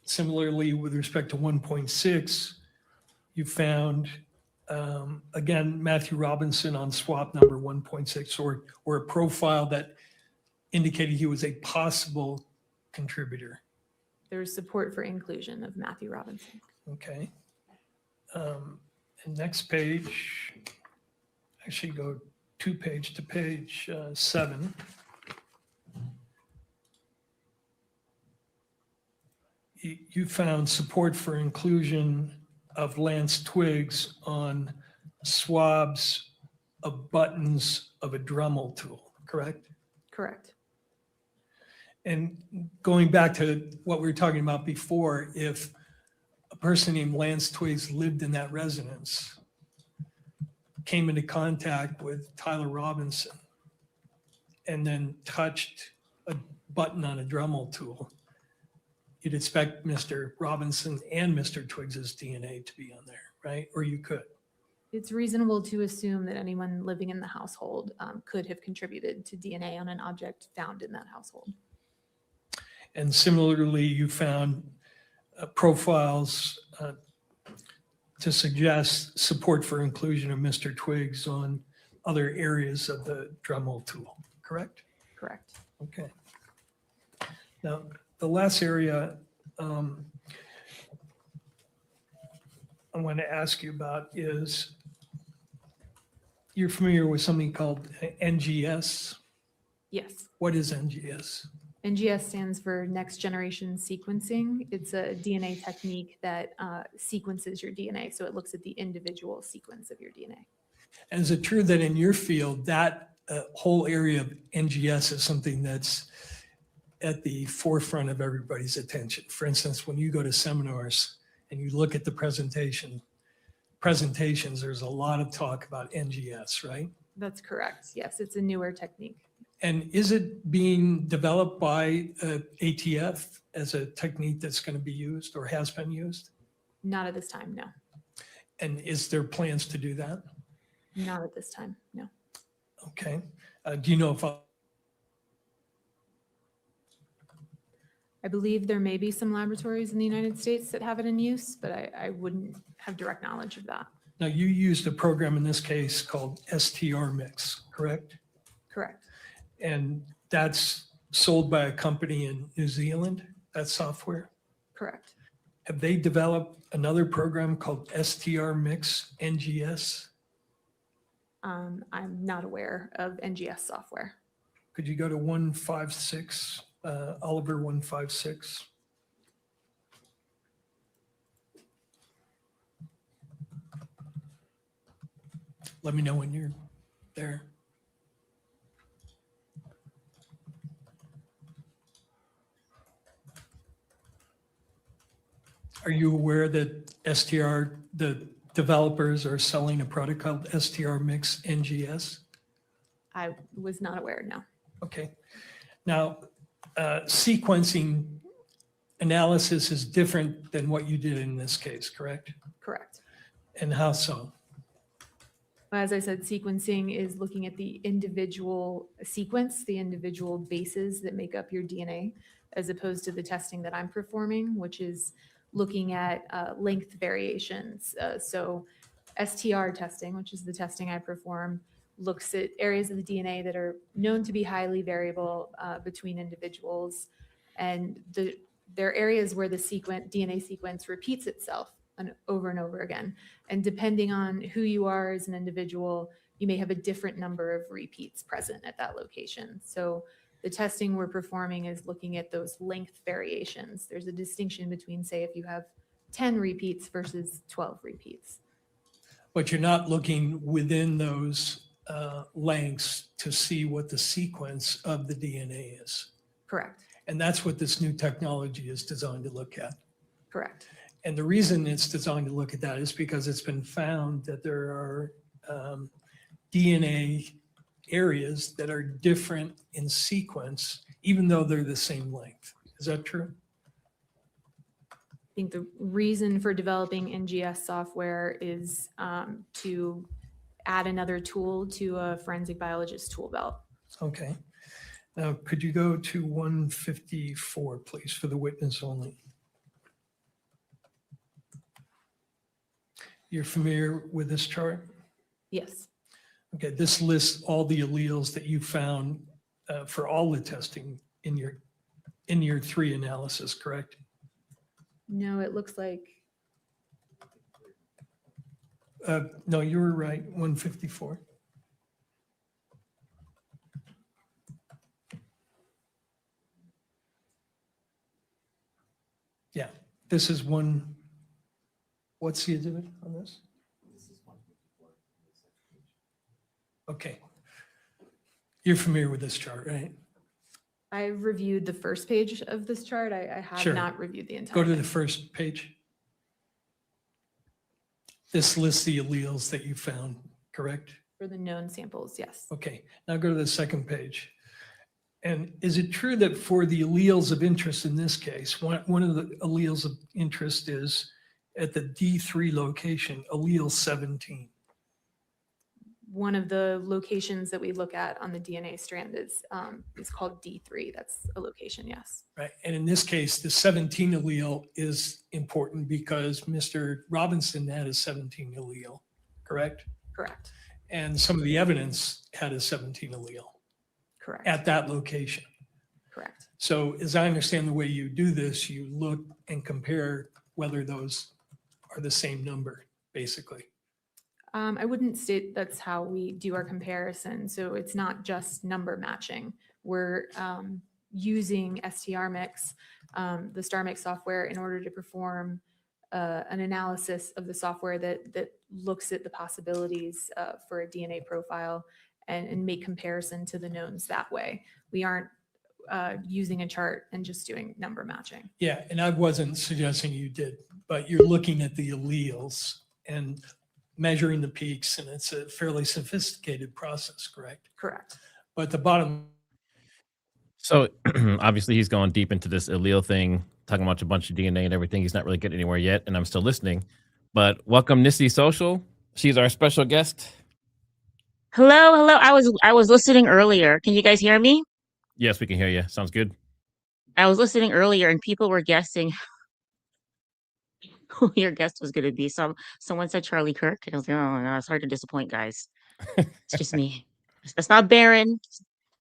[SPEAKER 13] Similarly, with respect to 1.6, you found, again, Matthew Robinson on swap number 1.6, or a profile that indicated he was a possible contributor.
[SPEAKER 8] There was support for inclusion of Matthew Robinson.
[SPEAKER 13] Okay. And next page, actually go 2 page to page 7. You found support for inclusion of Lance Twiggs on swabs of buttons of a Dremel tool, correct?
[SPEAKER 8] Correct.
[SPEAKER 13] And going back to what we were talking about before, if a person named Lance Twiggs lived in that residence, came into contact with Tyler Robinson, and then touched a button on a Dremel tool, you'd expect Mr. Robinson and Mr. Twiggs's DNA to be on there, right? Or you could.
[SPEAKER 8] It's reasonable to assume that anyone living in the household could have contributed to DNA on an object found in that household.
[SPEAKER 13] And similarly, you found profiles to suggest support for inclusion of Mr. Twiggs on other areas of the Dremel tool, correct?
[SPEAKER 8] Correct.
[SPEAKER 13] Okay. Now, the last area I want to ask you about is You're familiar with something called NGS?
[SPEAKER 8] Yes.
[SPEAKER 13] What is NGS?
[SPEAKER 8] NGS stands for Next Generation Sequencing. It's a DNA technique that sequences your DNA. So it looks at the individual sequence of your DNA.
[SPEAKER 13] And is it true that in your field, that whole area of NGS is something that's at the forefront of everybody's attention? For instance, when you go to seminars and you look at the presentations, there's a lot of talk about NGS, right?
[SPEAKER 8] That's correct. Yes, it's a newer technique.
[SPEAKER 13] And is it being developed by ATF as a technique that's going to be used or has been used?
[SPEAKER 8] Not at this time, no.
[SPEAKER 13] And is there plans to do that?
[SPEAKER 8] Not at this time, no.
[SPEAKER 13] Okay. Do you know if
[SPEAKER 8] I believe there may be some laboratories in the United States that have it in use, but I wouldn't have direct knowledge of that.
[SPEAKER 13] now you used a program in this case called STR Mix, correct?
[SPEAKER 8] Correct.
[SPEAKER 13] And that's sold by a company in New Zealand, that software?
[SPEAKER 8] Correct.
[SPEAKER 13] Have they developed another program called STR Mix NGS?
[SPEAKER 8] I'm not aware of NGS software.
[SPEAKER 13] Could you go to 156, Oliver 156? Let me know when you're there. Are you aware that STR, the developers are selling a product called STR Mix NGS?
[SPEAKER 8] I was not aware, no.
[SPEAKER 13] Okay. Now, sequencing analysis is different than what you did in this case, correct?
[SPEAKER 8] Correct.
[SPEAKER 13] And how so?
[SPEAKER 8] As I said, sequencing is looking at the individual sequence, the individual bases that make up your DNA, as opposed to the testing that I'm performing, which is looking at length variations. So STR testing, which is the testing I perform, looks at areas of the DNA that are known to be highly variable between individuals. And there are areas where the DNA sequence repeats itself over and over again. And depending on who you are as an individual, you may have a different number of repeats present at that location. So the testing we're performing is looking at those length variations. There's a distinction between, say, if you have 10 repeats versus 12 repeats.
[SPEAKER 13] But you're not looking within those lengths to see what the sequence of the DNA is.
[SPEAKER 8] Correct.
[SPEAKER 13] And that's what this new technology is designed to look at.
[SPEAKER 8] Correct.
[SPEAKER 13] And the reason it's designed to look at that is because it's been found that there are DNA areas that are different in sequence, even though they're the same length. Is that true?
[SPEAKER 8] I think the reason for developing NGS software is to add another tool to a forensic biologist tool belt.
[SPEAKER 13] Okay. Now, could you go to 154, please, for the witness only? You're familiar with this chart?
[SPEAKER 8] Yes.
[SPEAKER 13] Okay, this lists all the alleles that you found for all the testing in your 3 analysis, correct?
[SPEAKER 8] No, it looks like,
[SPEAKER 13] No, you were right, 154. Yeah, this is one. What's the exhibit on this? Okay. You're familiar with this chart, right?
[SPEAKER 8] I reviewed the first page of this chart. I have
[SPEAKER 13] Sure.
[SPEAKER 8] not reviewed the entire
[SPEAKER 13] Go to
[SPEAKER 8] thing.
[SPEAKER 13] the first page. This lists the alleles that you found, correct?
[SPEAKER 8] For the known samples, yes.
[SPEAKER 13] Okay, now go to the second page. And is it true that for the alleles of interest in this case, one of the alleles of interest is at the D3 location, allele 17?
[SPEAKER 8] One of the locations that we look at on the DNA strand is called D3. That's a location, yes.
[SPEAKER 13] Right, and in this case, the 17 allele is important because Mr. Robinson had a 17 allele, correct?
[SPEAKER 8] Correct.
[SPEAKER 13] And some of the evidence had a 17 allele
[SPEAKER 8] Correct.
[SPEAKER 13] at that location.
[SPEAKER 8] Correct.
[SPEAKER 13] So as I understand the way you do this, you look and compare whether those are the same number, basically.
[SPEAKER 8] I wouldn't state that's how we do our comparison. So it's not just number matching. We're using STRmix, the StarMix software, in order to perform an analysis of the software that looks at the possibilities for a DNA profile and make comparison to the knowns that way. We aren't using a chart and just doing number matching.
[SPEAKER 13] Yeah, and I wasn't suggesting you did, but you're looking at the alleles and measuring the peaks, and it's a fairly sophisticated process, correct?
[SPEAKER 8] Correct.
[SPEAKER 13] But the bottom.
[SPEAKER 1] So obviously he's going deep into this allele thing, talking about a bunch of DNA and everything. He's not really getting anywhere yet, and I'm still listening. But welcome Nissy Social. She's our special guest.
[SPEAKER 16] Hello. I was listening earlier. Can you guys hear me?
[SPEAKER 1] Yes, we can hear you. Sounds good.
[SPEAKER 16] I was listening earlier and people were guessing who your guest was going to be. Someone said Charlie Kirk, and I was like, oh no, it's hard to disappoint, guys. It's just me. It's not Baron.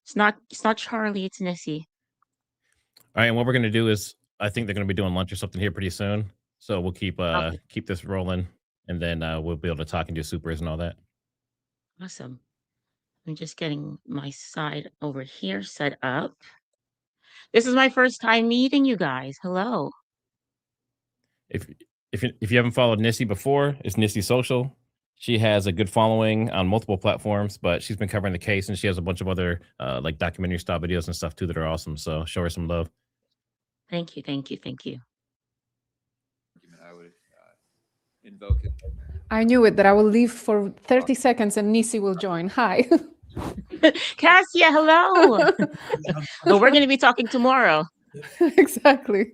[SPEAKER 16] It's not Charlie. It's Nissy.
[SPEAKER 1] All right, and what we're gonna do is, I think they're gonna be doing lunch or something here pretty soon. So we'll keep this rolling, and then we'll be able to talk and do supers and all that.
[SPEAKER 16] Awesome. I'm just getting my side over here set up. This is my first time meeting you guys. Hello.
[SPEAKER 1] If you haven't followed Nissy before, it's Nissy Social. She has a good following on multiple platforms, but she's been covering the case, and she has a bunch of other like documentary style videos and stuff too that are awesome. So show her some love.
[SPEAKER 16] Thank you.
[SPEAKER 11] I would invoke it.
[SPEAKER 2] I knew it, that I will leave for 30 seconds and Nissy will join. Hi.
[SPEAKER 16] Cassia, hello. But we're going to be talking tomorrow.
[SPEAKER 2] Exactly.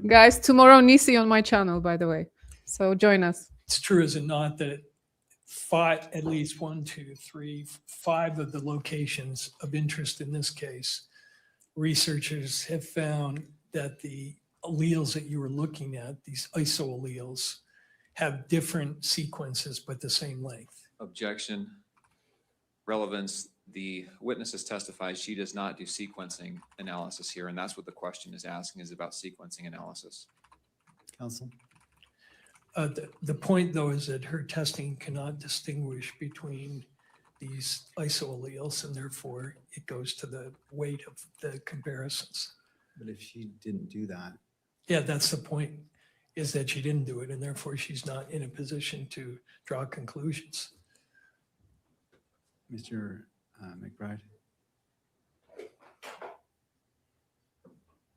[SPEAKER 2] Guys, tomorrow Nissy on my channel, by the way. So join us.
[SPEAKER 13] It's true, is it not, that at least 1, 2, 3, 5 of the locations of interest in this case, researchers have found that the alleles that you were looking at, these isoalleles, have different sequences but the same length.
[SPEAKER 11] Objection. Relevance. The witness has testified she does not do sequencing analysis here, and that's what the question is asking, is about sequencing analysis.
[SPEAKER 4] Counsel?
[SPEAKER 13] The point, though, is that her testing cannot distinguish between these isoalleles, and therefore it goes to the weight of the comparisons.
[SPEAKER 4] But if she didn't do that.
[SPEAKER 13] Yeah, that's the point, is that she didn't do it, and therefore she's not in a position to draw conclusions.
[SPEAKER 4] Mr. McBride?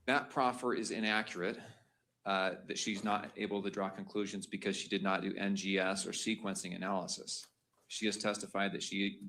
[SPEAKER 11] That proffer is inaccurate, that she's not able to draw conclusions because she did not do NGS or sequencing analysis. She has testified that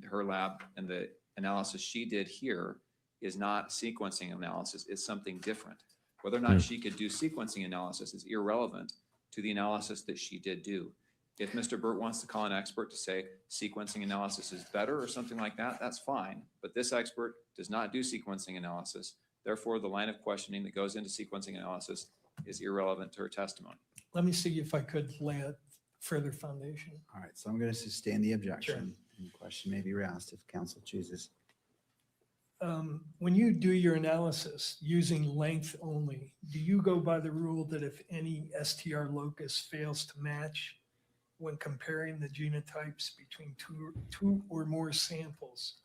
[SPEAKER 11] her lab and the analysis she did here is not sequencing analysis, it's something different. Whether or not she could do sequencing analysis is irrelevant to the analysis that she did do. If Mr. Burt wants to call an expert to say sequencing analysis is better or something like that, that's fine. But this expert does not do sequencing analysis. Therefore, the line of questioning that goes into sequencing analysis is irrelevant to her testimony.
[SPEAKER 13] Let me see if I could lay a further foundation.
[SPEAKER 4] All right, so I'm going to sustain the objection. And the question may be re-asked if counsel chooses.
[SPEAKER 13] When you do your analysis using length only, do you go by the rule that if any STR locus fails to match when comparing the genotypes between two or more samples,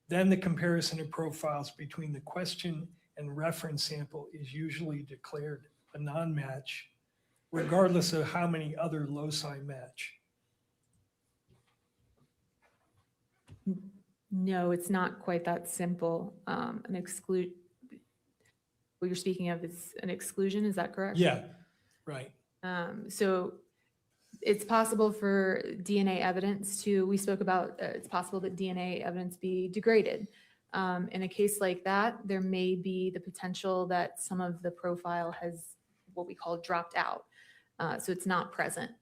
[SPEAKER 13] then the comparison of profiles between the question and reference sample is usually declared a non-match, regardless of how many other loci match?
[SPEAKER 8] No, it's not quite that simple. What you're speaking of is an exclusion, is that correct?
[SPEAKER 13] Yeah, right.
[SPEAKER 8] So it's possible for DNA evidence we spoke about, it's possible that DNA evidence be degraded. In a case like that, there may be the potential that some of the profile has what we call dropped out. So it's not present.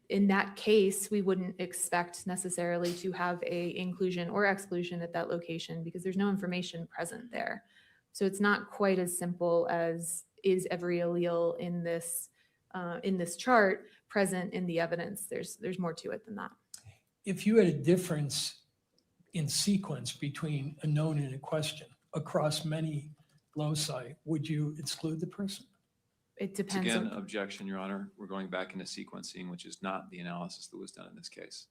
[SPEAKER 8] In that case, we wouldn't expect necessarily to have a inclusion or exclusion at that location because there's no information present there. So it's not quite as simple as is every allele in this chart present in the evidence. There's more to it than that.
[SPEAKER 13] If you had a difference in sequence between a known and a question across many loci, would you exclude the person?
[SPEAKER 8] It
[SPEAKER 11] Once
[SPEAKER 8] depends
[SPEAKER 11] again,
[SPEAKER 8] on,
[SPEAKER 11] objection, Your Honor. We're going back into sequencing, which is not the analysis that was done in this case.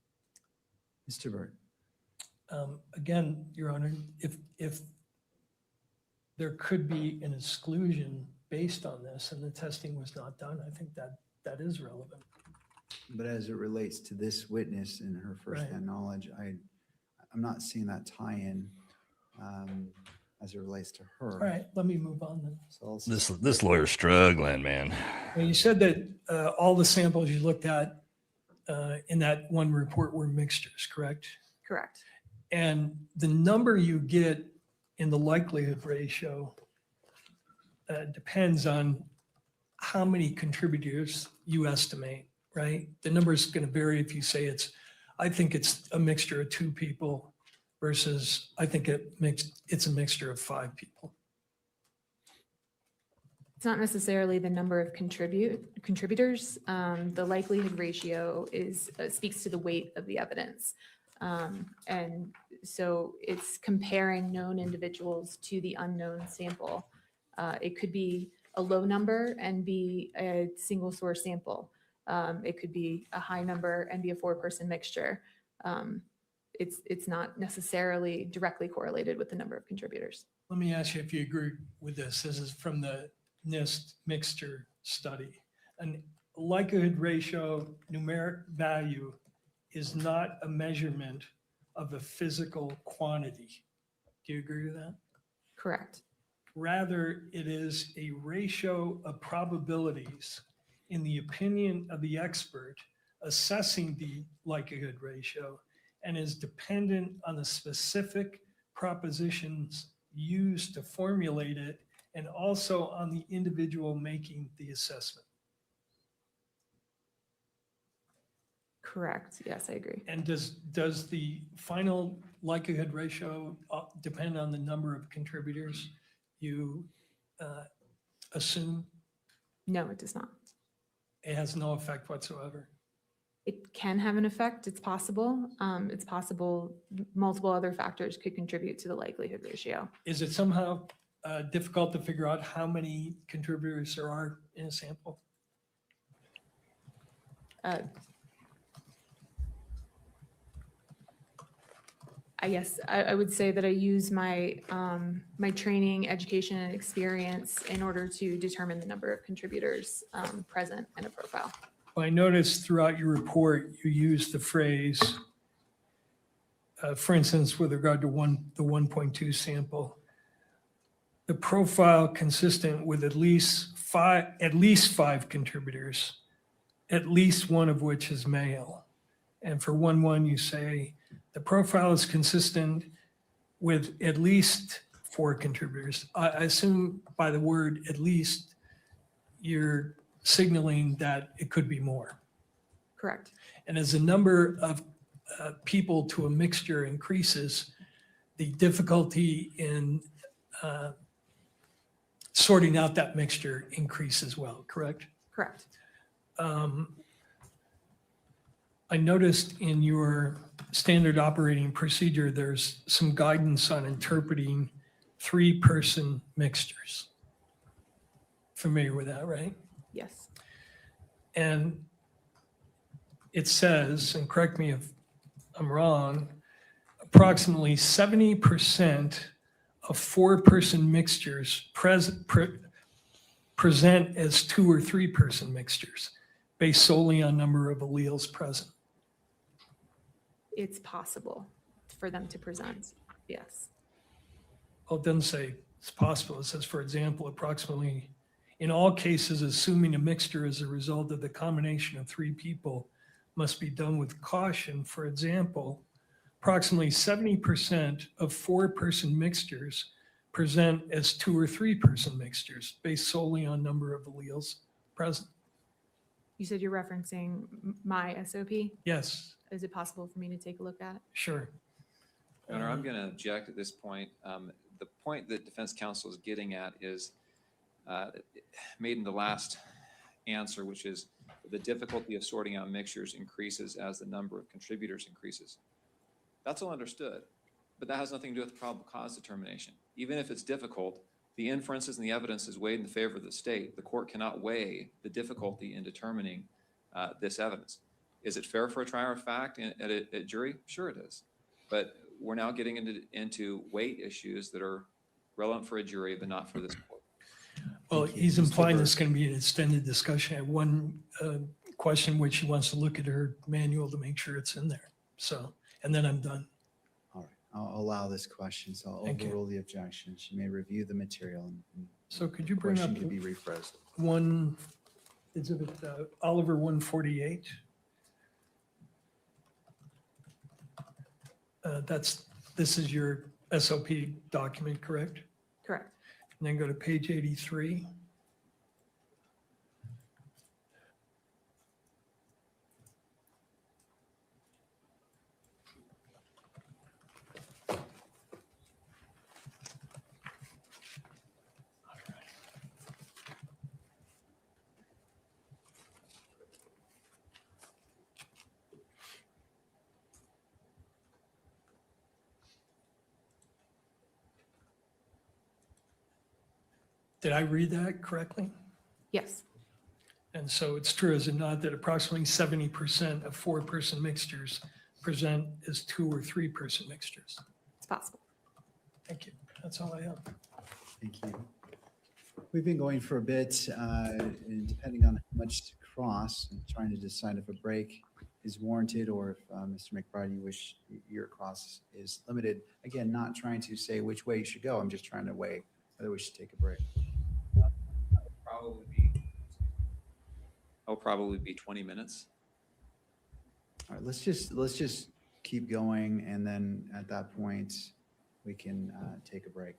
[SPEAKER 4] Mr. Burt.
[SPEAKER 13] Again, Your Honor, if there could be an exclusion based on this and the testing was not done, I think that is relevant.
[SPEAKER 4] But as it relates to this witness and her firsthand knowledge, I'm not seeing that tie-in as it relates to her.
[SPEAKER 13] All right, let me move on then.
[SPEAKER 4] So
[SPEAKER 3] This lawyer's struggling, man.
[SPEAKER 13] Well, you said that all the samples you looked at in that one report were mixtures, correct?
[SPEAKER 8] correct.
[SPEAKER 13] And the number you get in the likelihood ratio depends on how many contributors you estimate, right? The number is going to vary if you say I think it's a mixture of 2 people versus I think it's a mixture of 5 people.
[SPEAKER 8] It's not necessarily the number of contributors. The likelihood ratio speaks to the weight of the evidence. And so it's comparing known individuals to the unknown sample. It could be a low number and be a single source sample. It could be a high number and be a 4-person mixture. It's not necessarily directly correlated with the number of contributors.
[SPEAKER 13] Let me ask you if you agree with this. This is from the NIST mixture study. An likelihood ratio numeric value is not a measurement of a physical quantity. Do you agree with that?
[SPEAKER 8] Correct.
[SPEAKER 13] Rather, it is a ratio of probabilities in the opinion of the expert assessing the likelihood ratio and is dependent on the specific propositions used to formulate it and also on the individual making the assessment.
[SPEAKER 8] Correct. Yes, I agree.
[SPEAKER 13] And does the final likelihood ratio depend on the number of contributors you assume?
[SPEAKER 8] No, it does not.
[SPEAKER 13] It has no effect whatsoever.
[SPEAKER 8] It can have an effect. It's possible. It's possible multiple other factors could contribute to the likelihood ratio.
[SPEAKER 13] Is it somehow difficult to figure out how many contributors there are in a sample?
[SPEAKER 8] I guess I would say that I use my my training, education, and experience in order to determine the number of contributors present in a profile.
[SPEAKER 13] I noticed throughout your report, you used the phrase, for instance, with regard to the 1.2 sample, the profile consistent with at least five contributors, at least one of which is male. And for 1.1, you say the profile is consistent with at least 4 contributors. I assume by the word at least, you're signaling that it could be more.
[SPEAKER 8] Correct.
[SPEAKER 13] And as the number of people to a mixture increases, the difficulty in sorting out that mixture increases as well, correct?
[SPEAKER 8] Correct.
[SPEAKER 13] I noticed in your standard operating procedure, there's some guidance on interpreting 3-person mixtures. Familiar with that, right?
[SPEAKER 8] Yes.
[SPEAKER 13] And it says, and correct me if I'm wrong, approximately 70% of 4-person mixtures present as 2 or 3-person mixtures based solely on number of alleles present.
[SPEAKER 8] It's possible for them to present. Yes.
[SPEAKER 13] Well, it doesn't say it's possible. It says, for example, approximately in all cases, assuming a mixture as a result of the combination of 3 people must be done with caution. For example, approximately 70% of 4-person mixtures present as 2 or 3-person mixtures based solely on number of alleles present.
[SPEAKER 8] You said you're referencing my SOP?
[SPEAKER 13] Yes.
[SPEAKER 8] Is it possible for me to take a look at it?
[SPEAKER 13] Sure.
[SPEAKER 11] Your Honor, I'm going to object at this point. The point that defense counsel is getting at is made in the last answer, which is the difficulty of sorting out mixtures increases as the number of contributors increases. That's all understood, but that has nothing to do with the probable cause determination. Even if it's difficult, the inferences and the evidence is weighed in the favor of the state. The court cannot weigh the difficulty in determining this evidence. Is it fair for a trier of fact at a jury? Sure it is. But we're now getting into weight issues that are relevant for a jury, but not for this court.
[SPEAKER 13] Well, he's implying this is going to be an extended discussion. I have one question which he wants to look at her manual to make sure it's in there. So, and then I'm done.
[SPEAKER 4] All right, I'll allow this question, so I'll
[SPEAKER 13] Thank you.
[SPEAKER 4] overrule the objection. She may review the material and
[SPEAKER 13] So could you bring
[SPEAKER 4] question
[SPEAKER 13] up
[SPEAKER 4] can be rephrased.
[SPEAKER 13] one exhibit, Oliver 148? This is your SOP document, correct?
[SPEAKER 8] Correct.
[SPEAKER 13] And then go to page 83. Did I read that correctly?
[SPEAKER 8] Yes.
[SPEAKER 13] And so it's true, is it not, that approximately 70% of 4-person mixtures present as 2 or 3-person mixtures?
[SPEAKER 8] It's possible.
[SPEAKER 13] Thank you. That's all I have.
[SPEAKER 4] Thank you. We've been going for a bit, and depending on how much to cross, and trying to decide if a break is warranted or if, Mr. McBride, you wish your cross is limited. Again, not trying to say which way you should go. I'm just trying to weigh whether we should take a break.
[SPEAKER 11] Probably be 20 minutes.
[SPEAKER 4] All right, let's just keep going, and then at that point, we can take a break.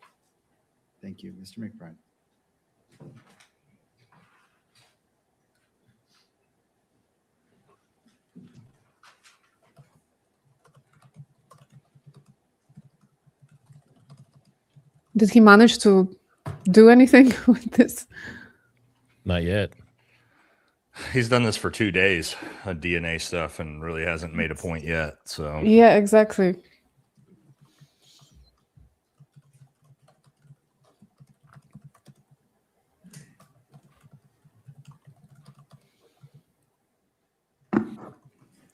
[SPEAKER 4] Thank you, Mr. McBride.
[SPEAKER 2] Did he manage to do anything with this?
[SPEAKER 1] Not yet.
[SPEAKER 3] He's done this for 2 days, DNA stuff, and really hasn't made a point yet. So
[SPEAKER 2] Yeah, exactly.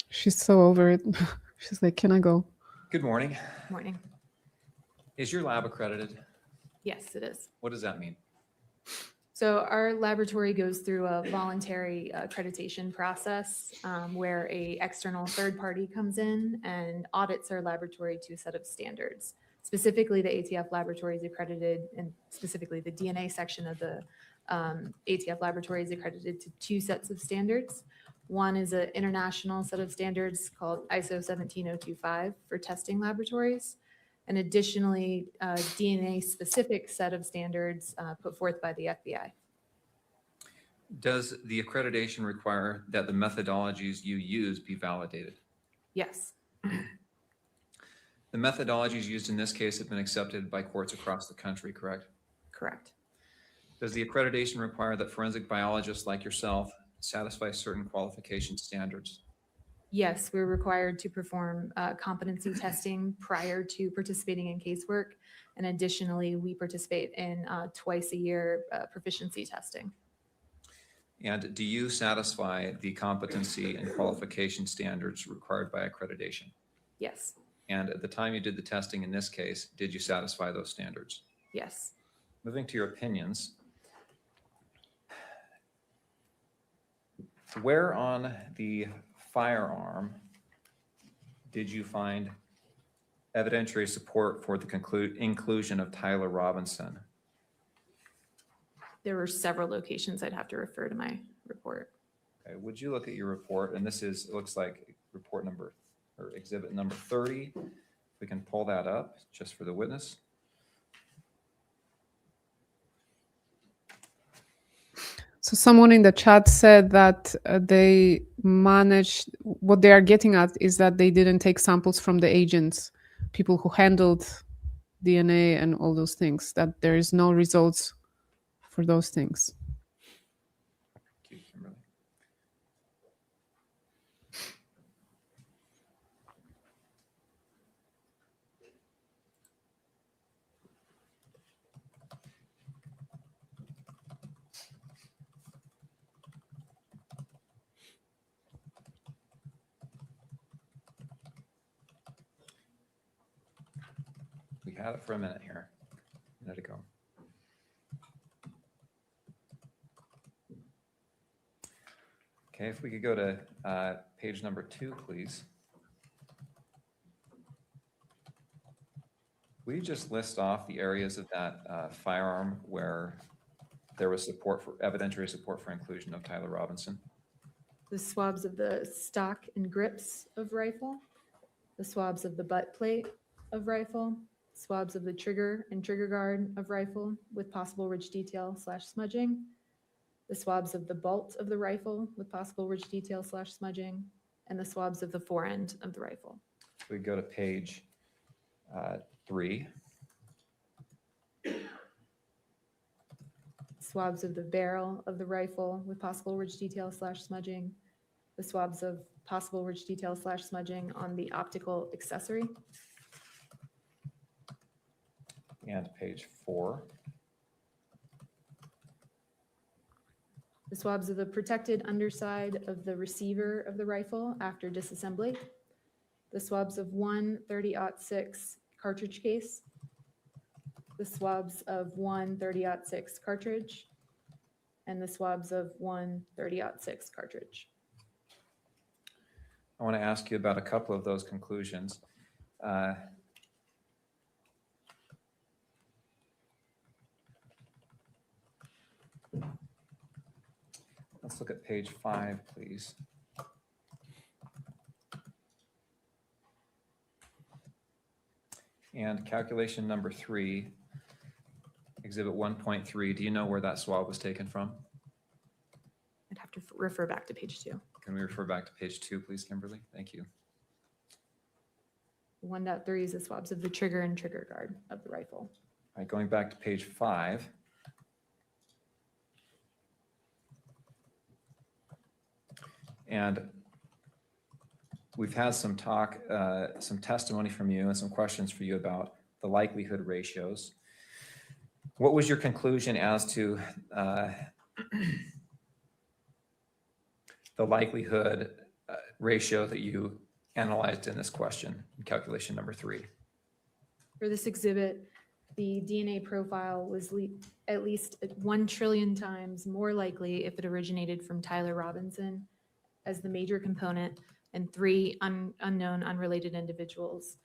[SPEAKER 2] She's so over it. She's like, can I go?
[SPEAKER 9] Good morning.
[SPEAKER 8] Morning.
[SPEAKER 9] Is your lab accredited?
[SPEAKER 8] Yes, it is.
[SPEAKER 9] What does that mean?
[SPEAKER 8] So our laboratory goes through a voluntary accreditation process where a external third party comes in and audits our laboratory to a set of standards. Specifically, the ATF laboratory is accredited, and specifically the DNA section of the ATF laboratory is accredited to 2 sets of standards. One is an international set of standards called ISO 17025 for testing laboratories. And additionally, a DNA-specific set of standards put forth by the FBI.
[SPEAKER 9] Does the accreditation require that the methodologies you use be validated?
[SPEAKER 8] Yes.
[SPEAKER 9] The methodologies used in this case have been accepted by courts across the country, correct?
[SPEAKER 8] Correct.
[SPEAKER 9] Does the accreditation require that forensic biologists like yourself satisfy certain qualification standards?
[SPEAKER 8] Yes, we're required to perform competency testing prior to participating in casework. And additionally, we participate in twice a year proficiency testing.
[SPEAKER 9] And do you satisfy the competency and qualification standards required by accreditation?
[SPEAKER 8] Yes.
[SPEAKER 9] And at the time you did the testing in this case, did you satisfy those standards?
[SPEAKER 8] Yes.
[SPEAKER 9] Moving to your opinions, where on the firearm did you find evidentiary support for the inclusion of Tyler Robinson?
[SPEAKER 8] There were several locations. I'd have to refer to my report.
[SPEAKER 9] Okay, would you look at your report? And this is, it looks like report number or exhibit number 30. If we can pull that up just for the witness.
[SPEAKER 2] So someone in the chat said that they managed, what they are getting at is that they didn't take samples from the agents, people who handled DNA and all those things, that there is no results for those things.
[SPEAKER 9] Thank you, Kimberly. had it for a minute here. A minute ago. Okay, if we could go to page number 2, please. Will you just list off the areas of that firearm where there was support for evidentiary support for inclusion of Tyler Robinson?
[SPEAKER 8] The swabs of the stock and grips of rifle, the swabs of the butt plate of rifle, swabs of the trigger and trigger guard of rifle with possible ridge detail / smudging, the swabs of the bolt of the rifle with possible ridge detail / smudging, and the swabs of the forend of the rifle.
[SPEAKER 9] We go to page 3.
[SPEAKER 8] Swabs of the barrel of the rifle with possible ridge detail / smudging, the swabs of possible ridge detail / smudging on the optical accessory.
[SPEAKER 9] And page 4.
[SPEAKER 8] The swabs of the protected underside of the receiver of the rifle after disassembly, the swabs of one 30-06 cartridge case, the swabs of one 30-06 cartridge, and the swabs of one 30-06 cartridge.
[SPEAKER 9] I want to ask you about a couple of those conclusions. Let's look at page 5, please. And calculation number 3, exhibit 1.3, do you know where that swab was taken from?
[SPEAKER 8] I'd have to refer back to page 2.
[SPEAKER 9] Can we refer back to page 2, please, Kimberly? Thank you.
[SPEAKER 8] 1.3 is the swabs of the trigger and trigger guard of the rifle.
[SPEAKER 9] All right, going back to page 5. And we've had some talk, some testimony from you and some questions for you about the likelihood ratios. What was your conclusion as to the likelihood ratio that you analyzed in this question, in calculation number 3?
[SPEAKER 8] For this exhibit, the DNA profile was at least 1 trillion times more likely if it originated from Tyler Robinson as the major component and 3 unknown unrelated individuals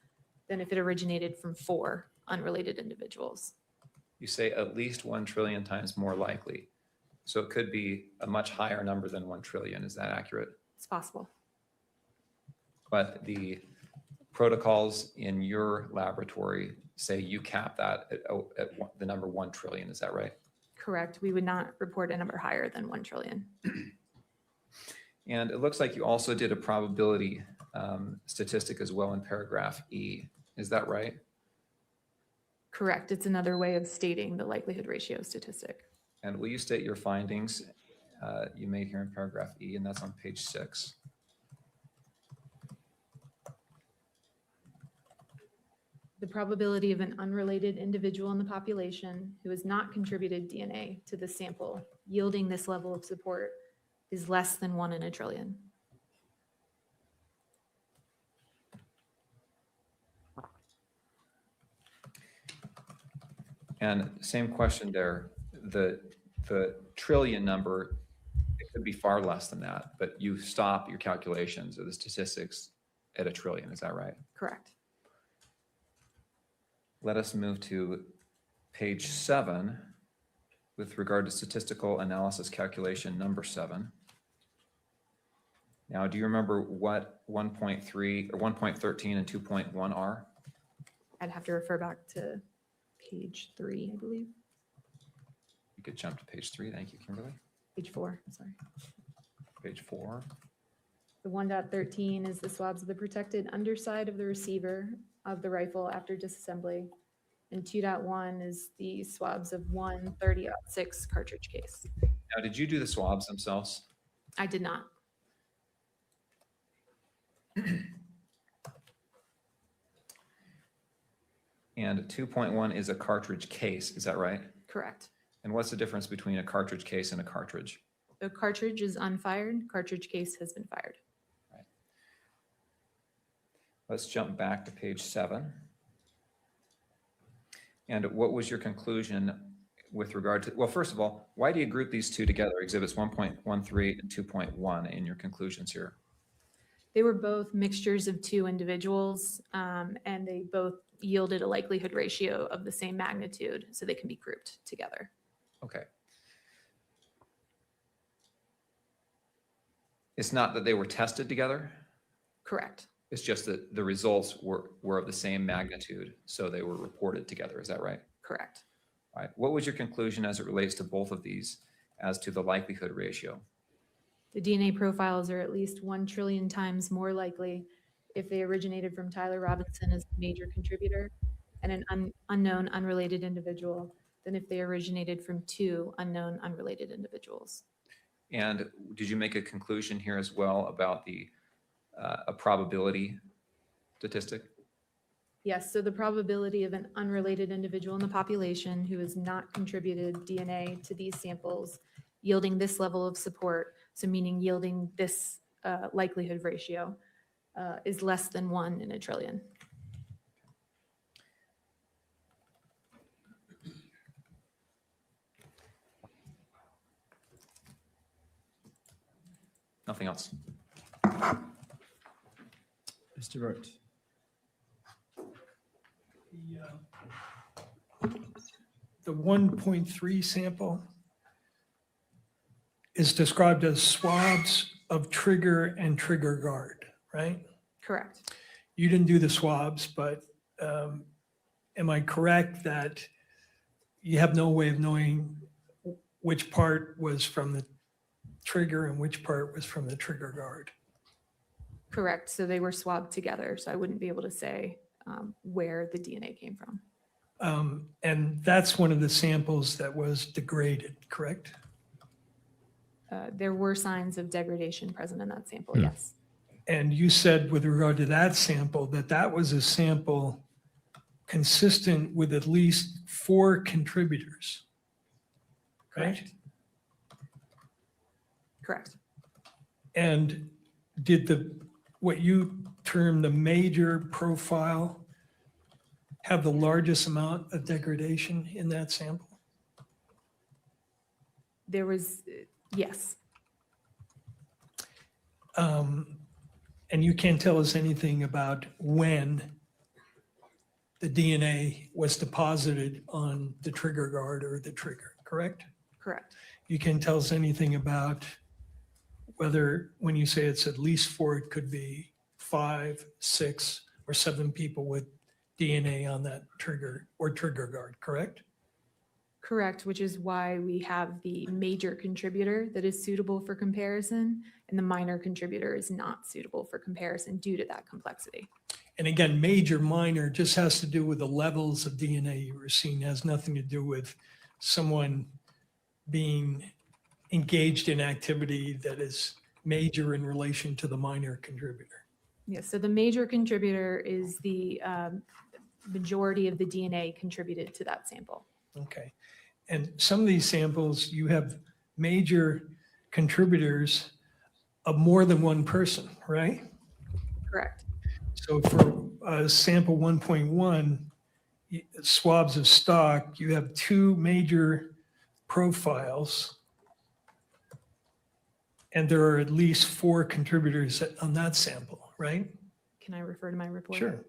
[SPEAKER 8] than if it originated from 4 unrelated individuals.
[SPEAKER 9] You say at least 1 trillion times more likely. So it could be a much higher number than 1 trillion. Is that accurate?
[SPEAKER 8] It's possible.
[SPEAKER 9] But the protocols in your laboratory say you cap that at the number 1 trillion. Is that right?
[SPEAKER 8] Correct. We would not report a number higher than 1 trillion.
[SPEAKER 9] And it looks like you also did a probability statistic as well in paragraph E. Is that right?
[SPEAKER 8] Correct. It's another way of stating the likelihood ratio statistic.
[SPEAKER 9] And will you state your findings you made here in paragraph E, and that's on page 6.
[SPEAKER 8] The probability of an unrelated individual in the population who has not contributed DNA to the sample yielding this level of support is less than 1 in a trillion.
[SPEAKER 9] And same question there. The trillion number, it could be far less than that, but you stop your calculations or the statistics at 1 trillion. Is that right?
[SPEAKER 8] Correct.
[SPEAKER 9] Let us move to page 7 with regard to statistical analysis calculation number 7. Now, do you remember what 1.3 or 1.13 and 2.1 are?
[SPEAKER 8] I'd have to refer back to page 3, I believe.
[SPEAKER 9] You could jump to page 3. Thank you, Kimberly.
[SPEAKER 8] Page 4, sorry.
[SPEAKER 9] Page 4.
[SPEAKER 8] The 1.13 is the swabs of the protected underside of the receiver of the rifle after disassembly. And 2.1 is the swabs of one 30-06 cartridge case.
[SPEAKER 9] Now, did you do the swabs themselves?
[SPEAKER 8] I did not.
[SPEAKER 9] And 2.1 is a cartridge case. Is that right?
[SPEAKER 8] Correct.
[SPEAKER 9] And what's the difference between a cartridge case and a cartridge?
[SPEAKER 8] The cartridge is unfired. Cartridge case has been fired.
[SPEAKER 9] Right. Let's jump back to page 7. And what was your conclusion with regard to, well, first of all, why do you group these two together, exhibits 1.13 and 2.1 in your conclusions here?
[SPEAKER 8] They were both mixtures of two individuals, and they both yielded a likelihood ratio of the same magnitude, so they can be grouped together.
[SPEAKER 9] Okay. It's not that they were tested together?
[SPEAKER 8] Correct.
[SPEAKER 9] It's just that the results were of the same magnitude, so they were reported together. Is that right?
[SPEAKER 8] Correct.
[SPEAKER 9] All right. What was your conclusion as it relates to both of these as to the likelihood ratio?
[SPEAKER 8] The DNA profiles are at least 1 trillion times more likely if they originated from Tyler Robinson as the major contributor and an unknown unrelated individual than if they originated from 2 unknown unrelated individuals.
[SPEAKER 9] And did you make a conclusion here as well about the a probability statistic?
[SPEAKER 8] Yes, so the probability of an unrelated individual in the population who has not contributed DNA to these samples yielding this level of support, so meaning yielding this likelihood ratio, is less than 1 in a trillion.
[SPEAKER 9] Nothing else.
[SPEAKER 17] Mr. Burt.
[SPEAKER 13] The 1.3 sample is described as swabs of trigger and trigger guard, right?
[SPEAKER 8] Correct.
[SPEAKER 13] You didn't do the swabs, but am I correct that you have no way of knowing which part was from the trigger and which part was from the trigger guard?
[SPEAKER 8] Correct. So they were swabbed together, so I wouldn't be able to say where the DNA came from.
[SPEAKER 13] And that's one of the samples that was degraded, correct?
[SPEAKER 8] There were signs of degradation present in that sample, yes.
[SPEAKER 13] And you said with regard to that sample, that that was a sample consistent with at least 4 contributors, right?
[SPEAKER 8] Correct.
[SPEAKER 13] And did what you term the major profile have the largest amount of degradation in that sample?
[SPEAKER 8] There was, yes.
[SPEAKER 13] And you can't tell us anything about when the DNA was deposited on the trigger guard or the trigger, correct?
[SPEAKER 8] Correct.
[SPEAKER 13] You can't tell us anything about whether, when you say it's at least 4, it could be 5, 6, or 7 people with DNA on that trigger or trigger guard, correct?
[SPEAKER 8] Correct, which is why we have the major contributor that is suitable for comparison, and the minor contributor is not suitable for comparison due to that complexity.
[SPEAKER 13] And again, major, minor just has to do with the levels of DNA you were seeing. It has nothing to do with someone being engaged in activity that is major in relation to the minor contributor.
[SPEAKER 8] Yes, so the major contributor is the majority of the DNA contributed to that sample.
[SPEAKER 13] Okay. And some of these samples, you have major contributors of more than one person, right?
[SPEAKER 8] Correct.
[SPEAKER 13] So for sample 1.1, swabs of stock, you have 2 major profiles, and there are at least 4 contributors on that sample, right?
[SPEAKER 8] Can I refer to my report?
[SPEAKER 13] Sure.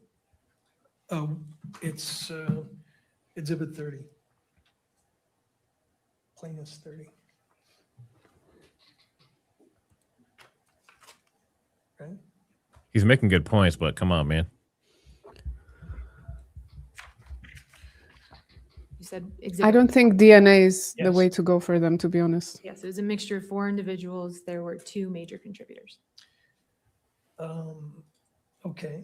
[SPEAKER 13] It's exhibit 30. Plaintiff's 30. Right?
[SPEAKER 1] He's making good points, but come on, man.
[SPEAKER 8] You said
[SPEAKER 2] I
[SPEAKER 8] exhibit.
[SPEAKER 2] don't think DNA is the
[SPEAKER 13] Yes.
[SPEAKER 2] way to go for them, to be honest.
[SPEAKER 8] Yes, it was a mixture of 4 individuals. There were 2 major contributors.
[SPEAKER 13] Okay.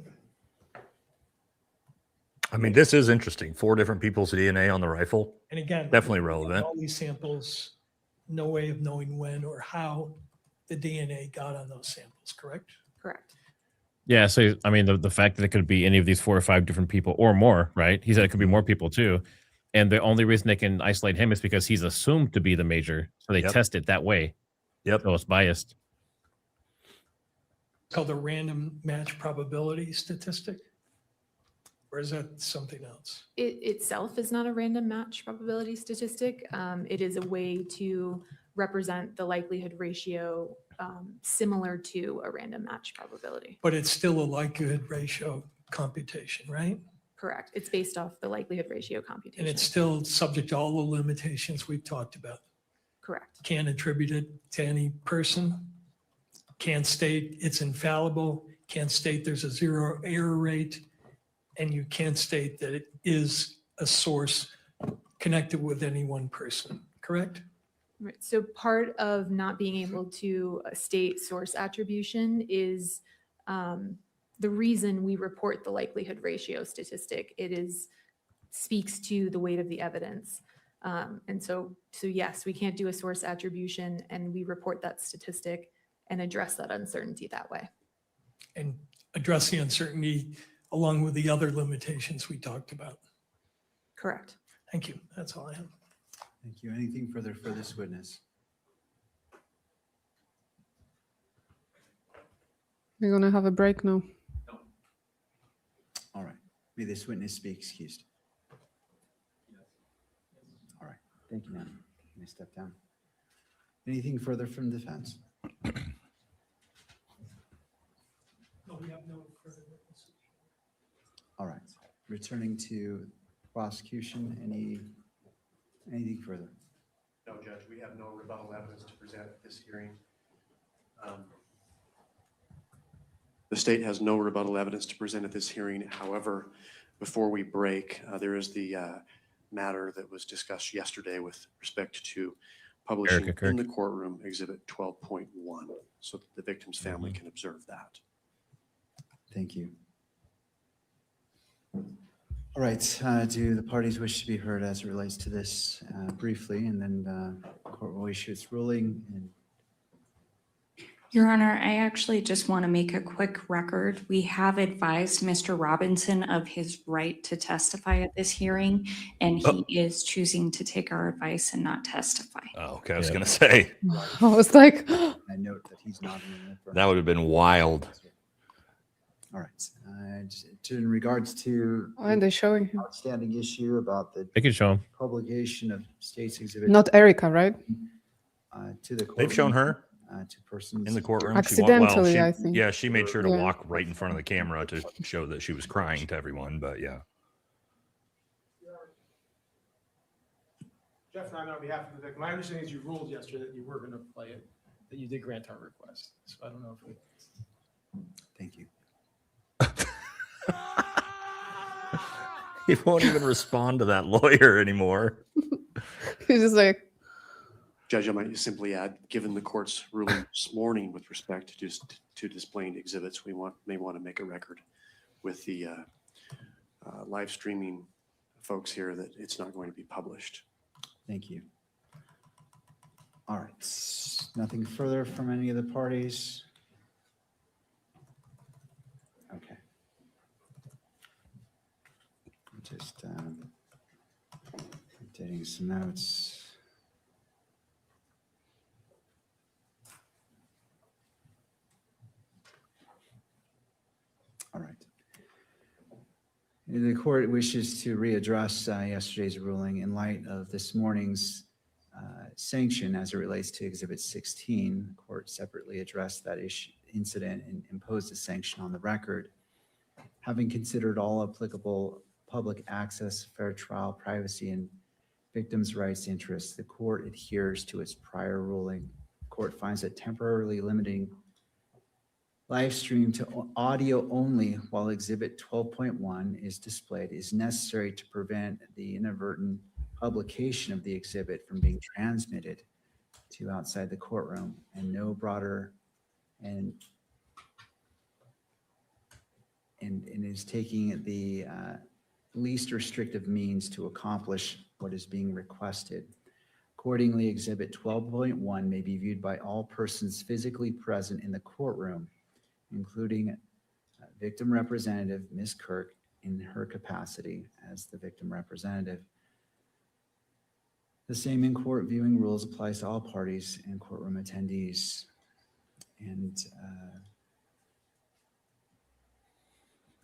[SPEAKER 3] I mean, this is interesting. 4 different people's DNA on the rifle.
[SPEAKER 13] And again,
[SPEAKER 3] Definitely relevant.
[SPEAKER 13] all these samples, no way of knowing when or how the DNA got on those samples, correct?
[SPEAKER 8] Correct.
[SPEAKER 1] Yeah, so I mean, the fact that it could be any of these 4 or 5 different people or more, right? He said it could be more people too. And the only reason they can isolate him is because he's assumed to be the major. So they
[SPEAKER 3] Yep.
[SPEAKER 1] test it that way.
[SPEAKER 3] Yep.
[SPEAKER 1] So it's biased.
[SPEAKER 13] It's called the random match probability statistic. Or is that something else?
[SPEAKER 8] It itself is not a random match probability statistic. It is a way to represent the likelihood ratio similar to a random match probability.
[SPEAKER 13] But it's still a likelihood ratio computation, right?
[SPEAKER 8] Correct. It's based off the likelihood ratio computation.
[SPEAKER 13] And it's still subject to all the limitations we've talked about.
[SPEAKER 8] Correct.
[SPEAKER 13] Can't attribute it to any person. Can't state it's infallible. Can't state there's a zero error rate. And you can't state that it is a source connected with any one person, correct?
[SPEAKER 8] Right. So part of not being able to state source attribution is the reason we report the likelihood ratio statistic. It speaks to the weight of the evidence. And so yes, we can't do a source attribution, and we report that statistic and address that uncertainty that way.
[SPEAKER 13] And address the uncertainty along with the other limitations we talked about.
[SPEAKER 8] Correct.
[SPEAKER 13] Thank you. That's all I have.
[SPEAKER 4] Thank you. Anything further for this witness?
[SPEAKER 2] We're going to have a break now.
[SPEAKER 4] All right. May this witness be excused. All right. Thank you, ma'am. You may step down. Anything further from defense?
[SPEAKER 13] No, we have no further witnesses.
[SPEAKER 4] All right. Returning to prosecution, anything further?
[SPEAKER 12] No, Judge, we have no rebuttal evidence to present at this hearing. The state has no rebuttal evidence to present at this hearing. However, before we break, there is the matter that was discussed yesterday with respect to publishing
[SPEAKER 1] Erika Kirk.
[SPEAKER 12] in the courtroom Exhibit 12.1, so that the victim's family can observe that.
[SPEAKER 4] Thank you. All right. Do the parties wish to be heard as it relates to this briefly, and then the court will issue its ruling? And
[SPEAKER 17] Your Honor, I actually just want to make a quick record. We have advised Mr. Robinson of his right to testify at this hearing, and he is choosing to take our advice and not testify.
[SPEAKER 3] Oh, okay. I was going to say
[SPEAKER 2] I was like,
[SPEAKER 4] I note that he's not in the
[SPEAKER 3] that would have been wild.
[SPEAKER 4] All right. In regards to
[SPEAKER 2] why are they showing him?
[SPEAKER 4] outstanding issue about the
[SPEAKER 1] They can show him.
[SPEAKER 4] publication of state's exhibit
[SPEAKER 2] Not Erika, right?
[SPEAKER 4] to the court.
[SPEAKER 3] They've shown her
[SPEAKER 4] to persons
[SPEAKER 3] in the courtroom.
[SPEAKER 2] Accidentally, I think.
[SPEAKER 3] Yeah, she made sure to
[SPEAKER 2] Yeah.
[SPEAKER 3] walk right in front of the camera to show that she was crying to everyone. But yeah.
[SPEAKER 15] Jeff and I, on behalf of the victim, my understanding is you ruled yesterday that you were going to play it, that you did grant our request. So I don't know if we.
[SPEAKER 4] Thank you.
[SPEAKER 3] He won't even respond to that lawyer anymore.
[SPEAKER 2] He's just like,
[SPEAKER 12] Judge, I might simply add, given the court's ruling this morning with respect to displaying exhibits, we may want to make a record with the live streaming folks here that it's not going to be published.
[SPEAKER 4] Thank you. All right. Nothing further from any of the parties? Okay. Just updating some notes. All right. The court wishes to readdress yesterday's ruling in light of this morning's sanction as it relates to Exhibit 16. The court separately addressed that incident and imposed a sanction on the record. Having considered all applicable public access, fair trial, privacy, and victims' rights interests, the court adheres to its prior ruling. The court finds that temporarily limiting live stream to audio only while Exhibit 12.1 is displayed is necessary to prevent the inadvertent publication of the exhibit from being transmitted to outside the courtroom, and no broader and is taking the least restrictive means to accomplish what is being requested. Accordingly, Exhibit 12.1 may be viewed by all persons physically present in the courtroom, including victim representative Ms. Kirk in her capacity as the victim representative. The same in-court viewing rules applies to all parties and courtroom attendees. And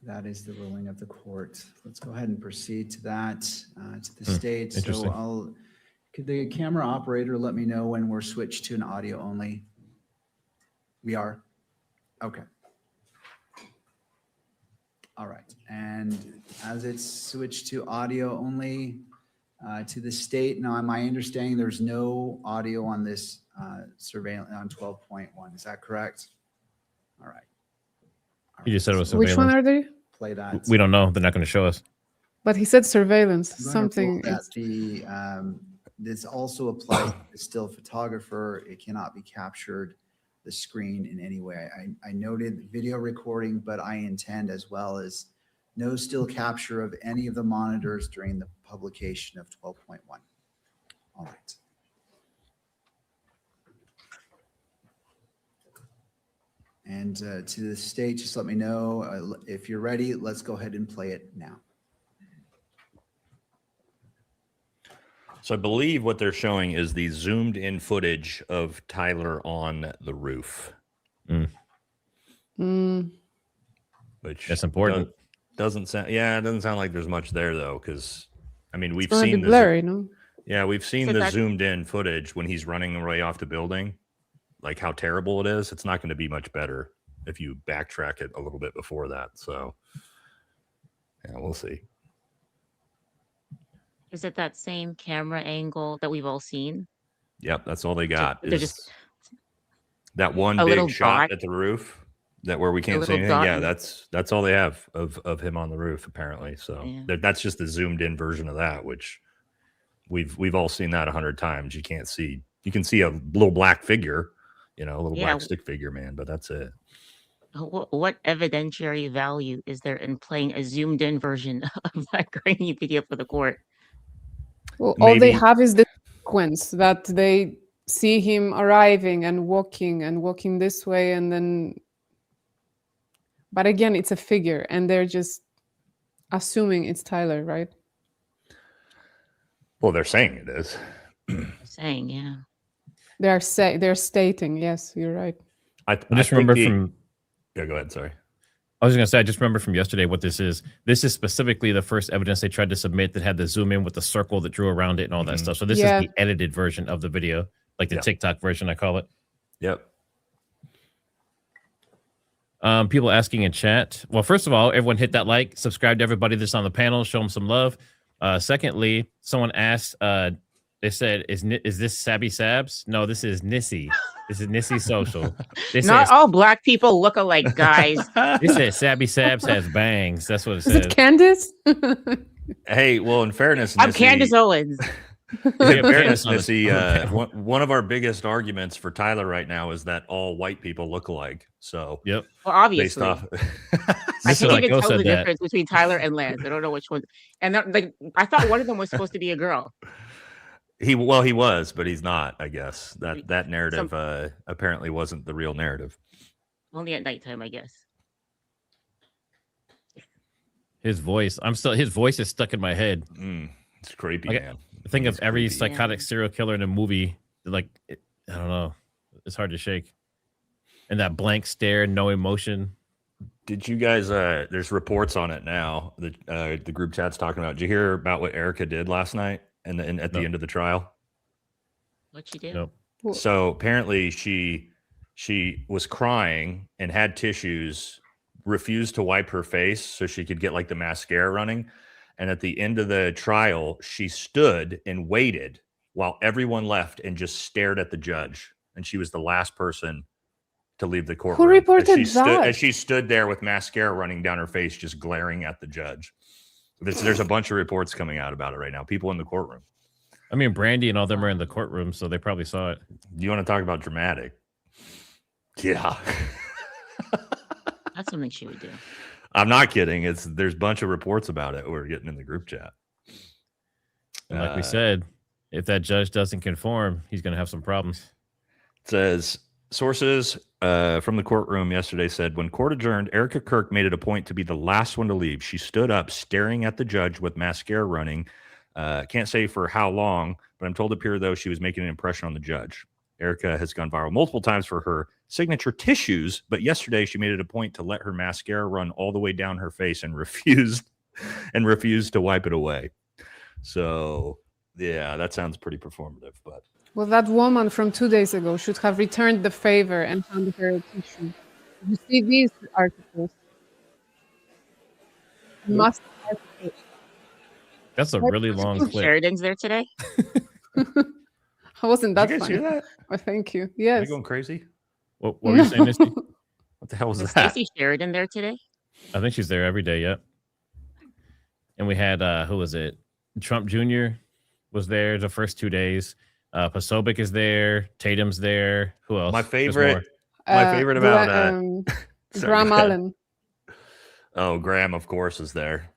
[SPEAKER 4] That is the ruling of the court. Let's go ahead and proceed to that, to the
[SPEAKER 1] Hmm,
[SPEAKER 4] state. So
[SPEAKER 1] interesting.
[SPEAKER 4] could the camera operator let me know when we're switched to an audio only? We are? Okay. All right. And as it's switched to audio only, to the state, now my understanding there's no audio on this surveillance on 12.1. Is that correct? All right.
[SPEAKER 1] You just said it was
[SPEAKER 2] Which one
[SPEAKER 1] surveillance.
[SPEAKER 2] are they?
[SPEAKER 4] Play that.
[SPEAKER 1] We don't know. They're not going to show us.
[SPEAKER 2] But he said surveillance.
[SPEAKER 4] I'm going to
[SPEAKER 2] Something.
[SPEAKER 4] rule that this also applies to the still photographer. It cannot be captured the screen in any way. I noted video recording, but I intend as well as no still capture of any of the monitors during the publication of 12.1. All right. And to the state, just let me know if you're ready. Let's go ahead and play it now.
[SPEAKER 3] So I believe what they're showing is the zoomed in footage of Tyler on the roof. Which
[SPEAKER 1] that's important.
[SPEAKER 3] Doesn't sound, it doesn't sound like there's much there though, because I mean we've
[SPEAKER 2] It's gonna
[SPEAKER 3] seen
[SPEAKER 2] be blurry, no?
[SPEAKER 3] Yeah, we've seen
[SPEAKER 2] So
[SPEAKER 3] the
[SPEAKER 2] that-
[SPEAKER 3] zoomed in footage when he's running away off the building, like how terrible it is. It's not going to be much better if you backtrack it a little bit before that. So yeah, we'll see.
[SPEAKER 16] Is it that same camera angle that we've all seen?
[SPEAKER 3] Yep, that's all they got.
[SPEAKER 16] They're
[SPEAKER 3] Is
[SPEAKER 16] just
[SPEAKER 3] that one
[SPEAKER 16] a
[SPEAKER 3] big
[SPEAKER 16] little
[SPEAKER 3] shot
[SPEAKER 16] dot.
[SPEAKER 3] at the roof that where we can't see
[SPEAKER 16] little
[SPEAKER 3] anything.
[SPEAKER 16] dot
[SPEAKER 3] Yeah,
[SPEAKER 16] in-
[SPEAKER 3] that's all they have of him on the roof apparently. So
[SPEAKER 16] Yeah.
[SPEAKER 3] that's just the zoomed in version of that, which we've all seen that 100 times. You can see a little black figure, a little
[SPEAKER 16] Yeah.
[SPEAKER 3] black stick figure man, but that's it.
[SPEAKER 16] What evidentiary value is there in playing a zoomed in version of that grainy video for the court?
[SPEAKER 2] Well, all they
[SPEAKER 3] Maybe-
[SPEAKER 2] have is the sequence that they see him arriving and walking this way, and then. But again, it's a figure, and they're just assuming it's Tyler, right?
[SPEAKER 3] Well, they're saying it is.
[SPEAKER 16] Saying, yeah.
[SPEAKER 2] They're stating, yes, you're right.
[SPEAKER 3] I
[SPEAKER 1] just remember from.
[SPEAKER 3] Yeah, go ahead. Sorry.
[SPEAKER 1] I was going to say, I just remember from yesterday what this is. This is specifically the first evidence they tried to submit that had the zoom in with the circle that drew around it and all that stuff. So this
[SPEAKER 2] Yeah.
[SPEAKER 1] is the edited version of the video, like the
[SPEAKER 3] Yeah.
[SPEAKER 1] TikTok version, I call it.
[SPEAKER 3] Yep.
[SPEAKER 1] People asking in chat. Well, first of all, everyone hit that like, subscribe to everybody that's on the panel, show them some love. Secondly, someone asked, they said, is this Sabby Sabs? No, this is Nissy. This is Nissy Social. This
[SPEAKER 16] Not
[SPEAKER 1] says,
[SPEAKER 16] all black people look alike, guys.
[SPEAKER 1] this says Sabby Sabs has bangs. That's what it
[SPEAKER 2] Is
[SPEAKER 1] says.
[SPEAKER 2] it Candace?
[SPEAKER 3] Hey, well, in fairness,
[SPEAKER 16] I'm
[SPEAKER 3] Nissy-
[SPEAKER 16] Candace Owens.
[SPEAKER 3] In
[SPEAKER 1] Yeah,
[SPEAKER 3] fairness,
[SPEAKER 1] Candace on the-
[SPEAKER 3] Missy, one of our biggest arguments for Tyler right now is that all white people look alike. So,
[SPEAKER 1] yep.
[SPEAKER 16] Well, obviously.
[SPEAKER 3] based off,
[SPEAKER 16] I
[SPEAKER 1] This is
[SPEAKER 16] can't
[SPEAKER 1] like
[SPEAKER 16] even
[SPEAKER 1] Go
[SPEAKER 16] tell
[SPEAKER 1] said
[SPEAKER 16] the
[SPEAKER 1] that.
[SPEAKER 16] difference between Tyler and Lance. I don't know which one. And I thought one of them was supposed to be a girl.
[SPEAKER 3] he was, but he's not. I guess that narrative apparently wasn't the real narrative.
[SPEAKER 16] Only at nighttime, I guess.
[SPEAKER 1] His voice. His voice is stuck in my head.
[SPEAKER 3] It's creepy,
[SPEAKER 1] Like,
[SPEAKER 3] man.
[SPEAKER 1] Think of
[SPEAKER 3] It's
[SPEAKER 1] every
[SPEAKER 3] creepy.
[SPEAKER 1] psychotic serial killer in a movie. I don't know. It's hard to shake. And that blank stare, no emotion.
[SPEAKER 3] Did you guys? There's reports on it now. The group chat's talking about. Did you hear about what Erika did last night and at the
[SPEAKER 1] No.
[SPEAKER 3] end of the trial?
[SPEAKER 16] What'd she do?
[SPEAKER 1] Nope.
[SPEAKER 3] So apparently she was crying and had tissues, refused to wipe her face so she could get like the mascara running. And at the end of the trial, she stood and waited while everyone left and just stared at the judge. And she was the last person to leave the courtroom.
[SPEAKER 2] reported
[SPEAKER 3] As
[SPEAKER 2] that?
[SPEAKER 3] she stood there with mascara running down her face, just glaring at the judge. There's a bunch of reports coming out about it right now. People in the courtroom.
[SPEAKER 1] I mean, Brandy and all them are in the courtroom, so they probably saw it.
[SPEAKER 3] You want to talk about dramatic? Yeah.
[SPEAKER 16] That's something she would do.
[SPEAKER 3] I'm not kidding. There's a bunch of reports about it. We're getting in the group chat.
[SPEAKER 1] And like we said, if that judge doesn't conform, he's going to have some problems.
[SPEAKER 3] It says sources from the courtroom yesterday said when court adjourned, Erika Kirk made it a point to be the last one to leave. She stood up, staring at the judge with mascara running. Can't say for how long, but I'm told to appear though she was making an impression on the judge. Erika has gone viral multiple times for her signature tissues, but yesterday she made it a point to let her mascara run all the way down her face and refused to wipe it away. So yeah, that sounds pretty performative, but
[SPEAKER 2] Well, that woman from 2 days ago should have returned the favor and handed her a tissue. You see these articles? Must articles.
[SPEAKER 1] That's a really long clip.
[SPEAKER 16] Sheridan's there today.
[SPEAKER 2] I wasn't that
[SPEAKER 3] Did you guys
[SPEAKER 2] funny.
[SPEAKER 3] hear that?
[SPEAKER 2] Oh, thank you.
[SPEAKER 3] Am I
[SPEAKER 2] Yes.
[SPEAKER 3] going crazy?
[SPEAKER 1] What were you saying, Misty?
[SPEAKER 3] What the hell was
[SPEAKER 16] Is
[SPEAKER 3] that?
[SPEAKER 16] Stacey Sheridan there today?
[SPEAKER 1] I think she's there every day. Yep. And we had who was it? Trump Jr. was there the first 2 days. Posobiec is there. Tatum's there. Who else?
[SPEAKER 3] My
[SPEAKER 1] There's more.
[SPEAKER 3] favorite about sorry,
[SPEAKER 2] Graham
[SPEAKER 3] go ahead.
[SPEAKER 2] Allen.
[SPEAKER 3] Oh, Graham, of course, is there.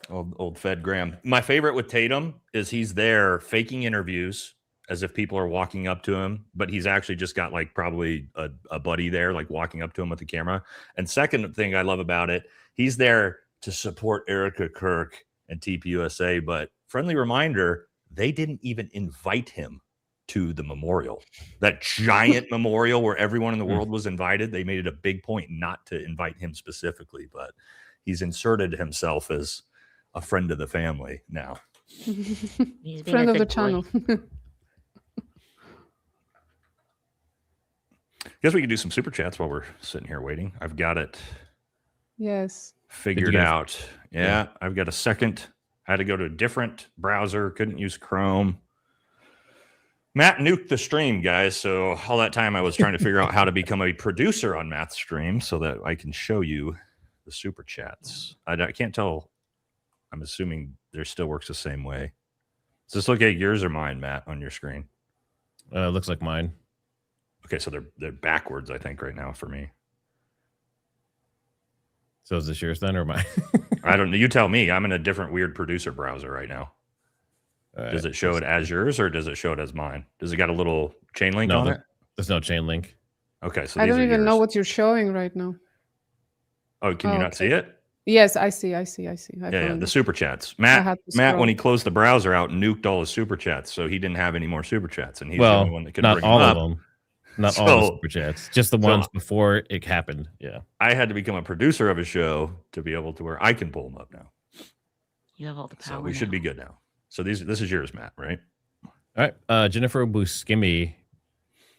[SPEAKER 3] Old Fed Graham. My favorite with Tatum is he's there faking interviews as if people are walking up to him, but he's actually just got like probably a buddy there, like walking up to him with the camera. And second thing I love about it, he's there to support Erika Kirk and TPUSA, but friendly reminder, they didn't even invite him to the memorial. That giant memorial where everyone in the world was invited, they made it a big point not to invite him specifically, but he's inserted himself as a friend of the family now.
[SPEAKER 2] Friend of the channel.
[SPEAKER 3] Guess we could do some super chats while we're sitting here waiting. I've got it
[SPEAKER 2] Yes.
[SPEAKER 3] figured out. Yeah, I've got a second. I had to go to a different browser. Couldn't use Chrome. Matt nuked the stream, guys. So all that time I was trying to figure out how to become a producer on Matt's stream so that I can show you the super chats. I can't tell. I'm assuming there still works the same way. Does this look like yours or mine, Matt, on your screen?
[SPEAKER 1] Looks like mine.
[SPEAKER 3] Okay, so they're backwards, I think, right now for me.
[SPEAKER 1] So is this yours then or mine?
[SPEAKER 3] I don't know. You tell me. I'm in a different weird producer browser right now.
[SPEAKER 1] All
[SPEAKER 3] Does
[SPEAKER 1] right.
[SPEAKER 3] it show it as yours or does it show it as mine? Does it got a little chain link
[SPEAKER 1] No,
[SPEAKER 3] on it?
[SPEAKER 1] there's no chain link.
[SPEAKER 3] Okay, so
[SPEAKER 2] I
[SPEAKER 3] these
[SPEAKER 2] don't
[SPEAKER 3] are
[SPEAKER 2] even know
[SPEAKER 3] yours.
[SPEAKER 2] what you're showing right now.
[SPEAKER 3] Oh, can you not see it?
[SPEAKER 2] Yes, I see. I
[SPEAKER 3] Yeah,
[SPEAKER 2] found
[SPEAKER 3] the
[SPEAKER 2] it.
[SPEAKER 3] super chats.
[SPEAKER 2] had
[SPEAKER 3] Matt,
[SPEAKER 2] to
[SPEAKER 3] when
[SPEAKER 2] scroll.
[SPEAKER 3] he closed the browser out, nuked all his super chats, so he didn't have any more super chats, and he's the
[SPEAKER 1] Well,
[SPEAKER 3] only one that could
[SPEAKER 1] not
[SPEAKER 3] bring
[SPEAKER 1] all
[SPEAKER 3] them
[SPEAKER 1] of
[SPEAKER 3] up.
[SPEAKER 1] them. Not all the
[SPEAKER 3] So-
[SPEAKER 1] super chats. Just the
[SPEAKER 3] so
[SPEAKER 1] ones before it happened. Yeah.
[SPEAKER 3] I had to become a producer of a show to be able to where I can pull them up now.
[SPEAKER 16] You have all the power.
[SPEAKER 3] So we should be good now. So this is yours, Matt, right?
[SPEAKER 1] All right. Jennifer Buscemi,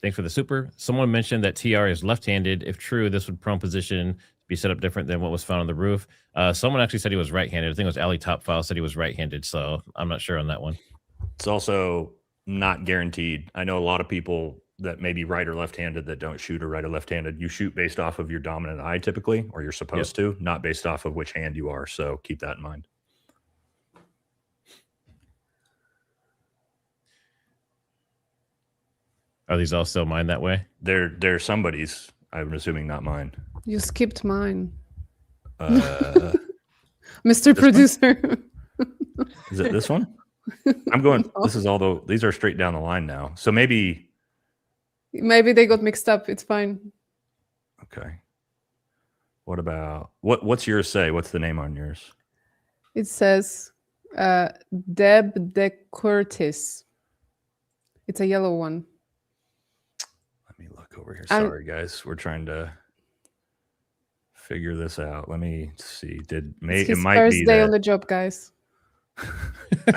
[SPEAKER 1] thanks for the super. Someone mentioned that TR is left-handed. If true, this would prone position be set up different than what was found on the roof. Someone actually said he was right-handed. I think it was Ali Topfile said he was right-handed, so I'm not sure on that one.
[SPEAKER 3] It's also not guaranteed. I know a lot of people that may be right or left-handed that don't shoot or right or left-handed. You shoot based off of your dominant eye typically, or you're supposed to, not based off of which hand you are. So keep that in mind.
[SPEAKER 1] Are these all still mine that way?
[SPEAKER 3] They're somebody's. I'm assuming not mine.
[SPEAKER 2] You skipped mine.
[SPEAKER 3] Uh,
[SPEAKER 2] Mr. Producer.
[SPEAKER 3] is it this one? I'm going. This is all the. These are straight down the line now. So maybe.
[SPEAKER 2] Maybe they got mixed up. It's fine.
[SPEAKER 3] Okay. What about what's yours say? What's the name on yours?
[SPEAKER 2] It says Deb De Curtis. It's a yellow one.
[SPEAKER 3] Let me look over here.
[SPEAKER 2] I'm-
[SPEAKER 3] Sorry, guys. We're trying to figure this out. Let me see.
[SPEAKER 2] It's
[SPEAKER 3] It
[SPEAKER 2] his
[SPEAKER 3] might
[SPEAKER 2] first
[SPEAKER 3] be
[SPEAKER 2] day
[SPEAKER 3] that
[SPEAKER 2] on the job, guys.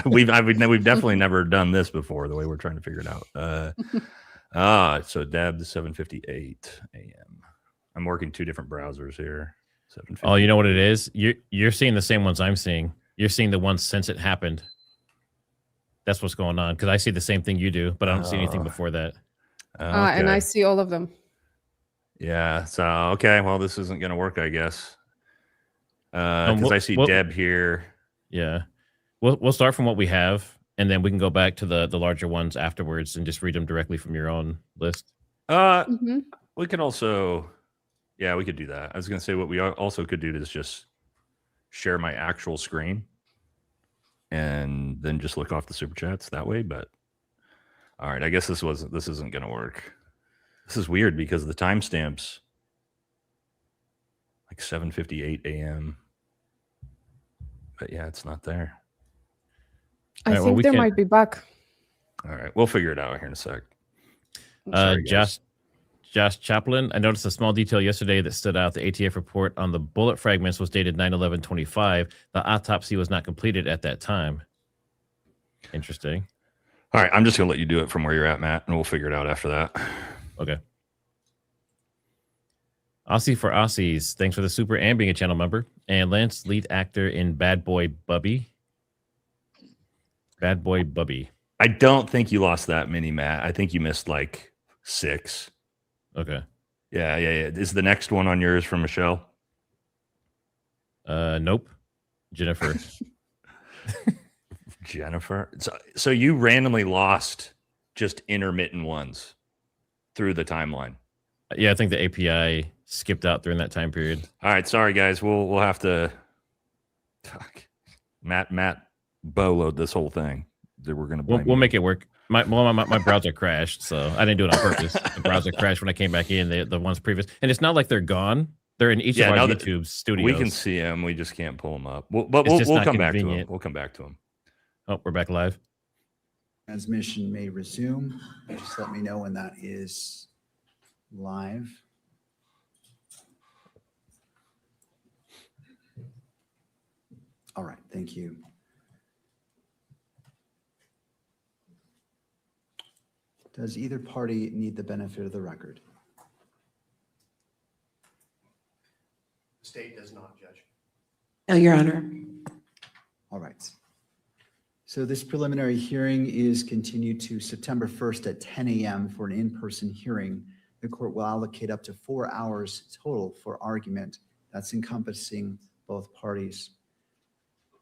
[SPEAKER 3] we've definitely never done this before. The way we're trying to figure it out. So Deb, the 7:58 a.m. I'm working two different browsers here.
[SPEAKER 1] Oh, you know what it is? You're seeing the same ones I'm seeing. You're seeing the ones since it happened. That's what's going on because I see the same thing you do, but I don't see anything before that.
[SPEAKER 2] And I see all of them.
[SPEAKER 3] Yeah. So okay. Well, this isn't going to work, I guess. Because I see Deb here.
[SPEAKER 1] Yeah. We'll start from what we have, and then we can go back to the larger ones afterwards and just read them directly from your own list.
[SPEAKER 3] We could also, yeah, we could do that. I was going to say what we also could do is just share my actual screen and then just look off the super chats that way. But all right, I guess this isn't going to work. This is weird because the timestamps like 7:58 a.m. But yeah, it's not there.
[SPEAKER 2] I think they might be back.
[SPEAKER 3] All right, we'll figure it out here in a sec. Sorry, guys.
[SPEAKER 1] Josh Chaplin. I noticed a small detail yesterday that stood out. The ATF report on the bullet fragments was dated 9/11/25. The autopsy was not completed at that time. Interesting.
[SPEAKER 3] All right, I'm just gonna let you do it from where you're at, Matt, and we'll figure it out after that.
[SPEAKER 1] Okay. Aussie for Aussies. Thanks for the super and being a channel member. And Lance, lead actor in Bad Boy Bubby. Bad Boy Bubby.
[SPEAKER 3] I don't think you lost that many, Matt. I think you missed like 6.
[SPEAKER 1] Okay.
[SPEAKER 3] Yeah. Is the next one on yours from Michelle?
[SPEAKER 1] Nope. Jennifer.
[SPEAKER 3] Jennifer. So you randomly lost just intermittent ones through the timeline.
[SPEAKER 1] Yeah, I think the API skipped out during that time period.
[SPEAKER 3] All right, sorry guys. We'll have to Matt load this whole thing. That we're gonna
[SPEAKER 1] We'll make it work. My browser crashed, so I didn't do it on purpose. The browser crashed when I came back in. The ones previous, and it's not like they're gone. They're in each of our YouTube studios.
[SPEAKER 3] We can see them. We just can't pull them up. We'll come back to them. We'll come back to them.
[SPEAKER 1] Oh, we're back live.
[SPEAKER 4] Transmission may resume. Just let me know when that is live. All right, thank you. Does either party need the benefit of the record?
[SPEAKER 12] The state does not, Judge.
[SPEAKER 6] No, Your Honor.
[SPEAKER 4] All right. So this preliminary hearing is continued to September 1st at 10 a.m. for an in-person hearing. The court will allocate up to 4 hours total for argument. That's encompassing both parties.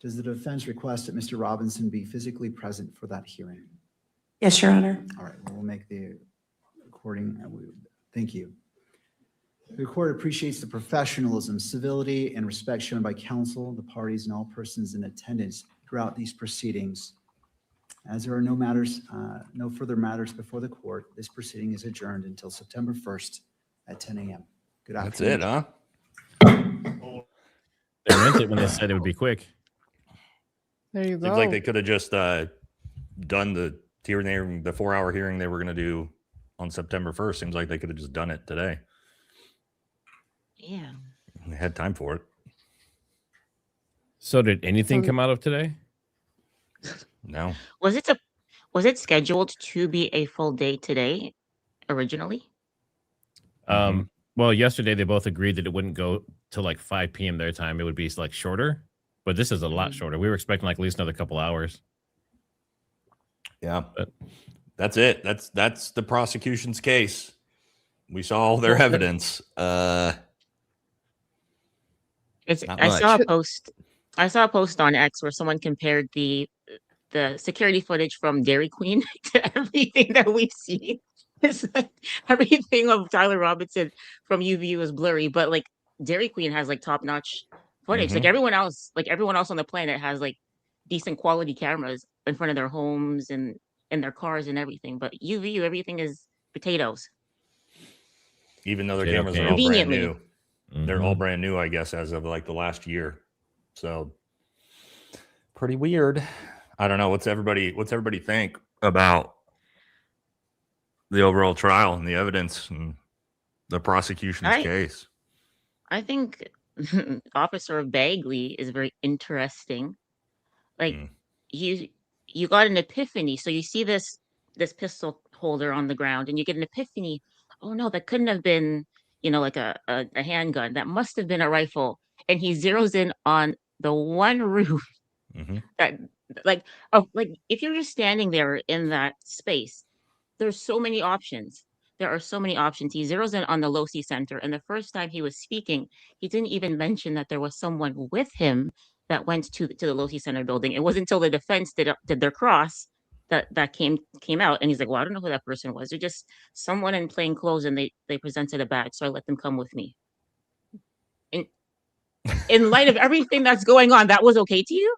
[SPEAKER 4] Does the defense request that Mr. Robinson be physically present for that hearing?
[SPEAKER 6] Yes, Your Honor.
[SPEAKER 4] All right, we'll make the recording. Thank you. The court appreciates the professionalism, civility, and respect shown by counsel, the parties, and all persons in attendance throughout these proceedings. As there are no further matters before the court, this proceeding is adjourned until September 1st at 10 a.m. Good afternoon.
[SPEAKER 3] That's it, huh?
[SPEAKER 1] They meant it when they said it would be quick.
[SPEAKER 2] There you go.
[SPEAKER 3] Seems like they could have just done the 4-hour hearing they were going to do on September 1st. Seems like they could have just done it today.
[SPEAKER 16] Yeah.
[SPEAKER 3] They had time for it.
[SPEAKER 1] So did anything come out of today?
[SPEAKER 3] No.
[SPEAKER 16] Was it scheduled to be a full day today originally?
[SPEAKER 1] Well, yesterday they both agreed that it wouldn't go till like 5 p.m. their time. It would be like shorter, but this is a lot shorter. We were expecting like at least another couple hours.
[SPEAKER 3] Yeah, but that's it. That's the prosecution's case. We saw all their evidence.
[SPEAKER 16] I saw a post on X where someone compared the security footage from Dairy Queen to everything that we've seen. It's like everything of Tyler Robinson from UVU is blurry, but like Dairy Queen has like top-notch footage. Like everyone else on the planet has like decent quality cameras in front of their homes and in their cars and everything. But UVU, everything is potatoes.
[SPEAKER 3] Even though their cameras are all brand new. They're all brand new, I guess, as of like the last year. So pretty weird. I don't know. What's everybody think about the overall trial and the evidence and the prosecution's case?
[SPEAKER 16] I think Officer Bagley is very interesting. Like you got an epiphany. So you see this pistol holder on the ground and you get an epiphany. Oh no, that couldn't have been, like a handgun. That must have been a rifle. And he zeroes in on the one roof that like if you're just standing there in that space, there's so many options. There are so many options. He zeroes in on the Losi Center. And the first time he was speaking, he didn't even mention that there was someone with him that went to the Losi Center building. It wasn't until the defense did their cross that came out. And he's like, well, I don't know who that person was. They're just someone in plain clothes and they presented a badge. So I let them come with me. In light of everything that's going on, that was okay to you?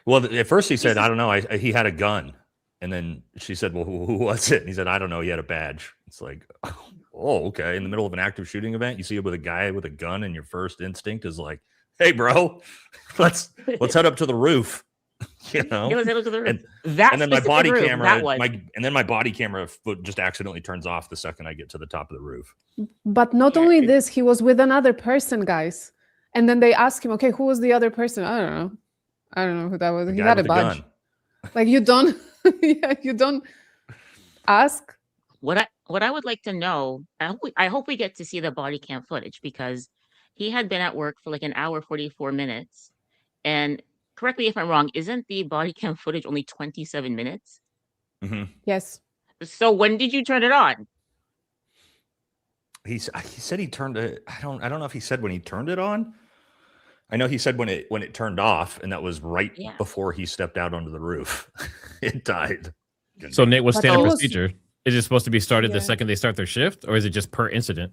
[SPEAKER 3] Well, at first he said, I don't know. He had a gun. And then she said, well, who was it? And he said, I don't know. He had a badge. It's like, oh, okay. In the middle of an active shooting event, you see it with a guy with a gun and your first instinct is like, hey, bro, let's head up to the roof. You know,
[SPEAKER 16] It was the roof.
[SPEAKER 3] and,
[SPEAKER 16] That
[SPEAKER 3] and then my
[SPEAKER 16] specific
[SPEAKER 3] body
[SPEAKER 16] roof,
[SPEAKER 3] camera,
[SPEAKER 16] that was.
[SPEAKER 3] my body camera foot just accidentally turns off the second I get to the top of the roof.
[SPEAKER 2] But not
[SPEAKER 16] Yeah,
[SPEAKER 2] only this, he was with another person, guys. And then they asked him, okay, who was the other person? I don't know. I don't know who that was.
[SPEAKER 3] The
[SPEAKER 2] He
[SPEAKER 3] guy
[SPEAKER 2] had a
[SPEAKER 3] with the
[SPEAKER 2] badge.
[SPEAKER 3] gun.
[SPEAKER 2] Like you don't, yeah, you don't ask.
[SPEAKER 16] What I would like to know, I hope we get to see the body cam footage, because he had been at work for like an hour, 44 minutes. And correct me if I'm wrong, isn't the body cam footage only 27 minutes?
[SPEAKER 2] Yes.
[SPEAKER 16] So when did you turn it on?
[SPEAKER 3] He said he turned it. I don't know if he said when he turned it on. I know he said when it turned off, and that was right before he stepped out onto the roof. It died.
[SPEAKER 1] So Nate, what's
[SPEAKER 2] But
[SPEAKER 1] standard
[SPEAKER 2] he was-
[SPEAKER 1] procedure? Is it supposed to be started the
[SPEAKER 2] Yeah.
[SPEAKER 1] second they start their shift, or is it just per incident?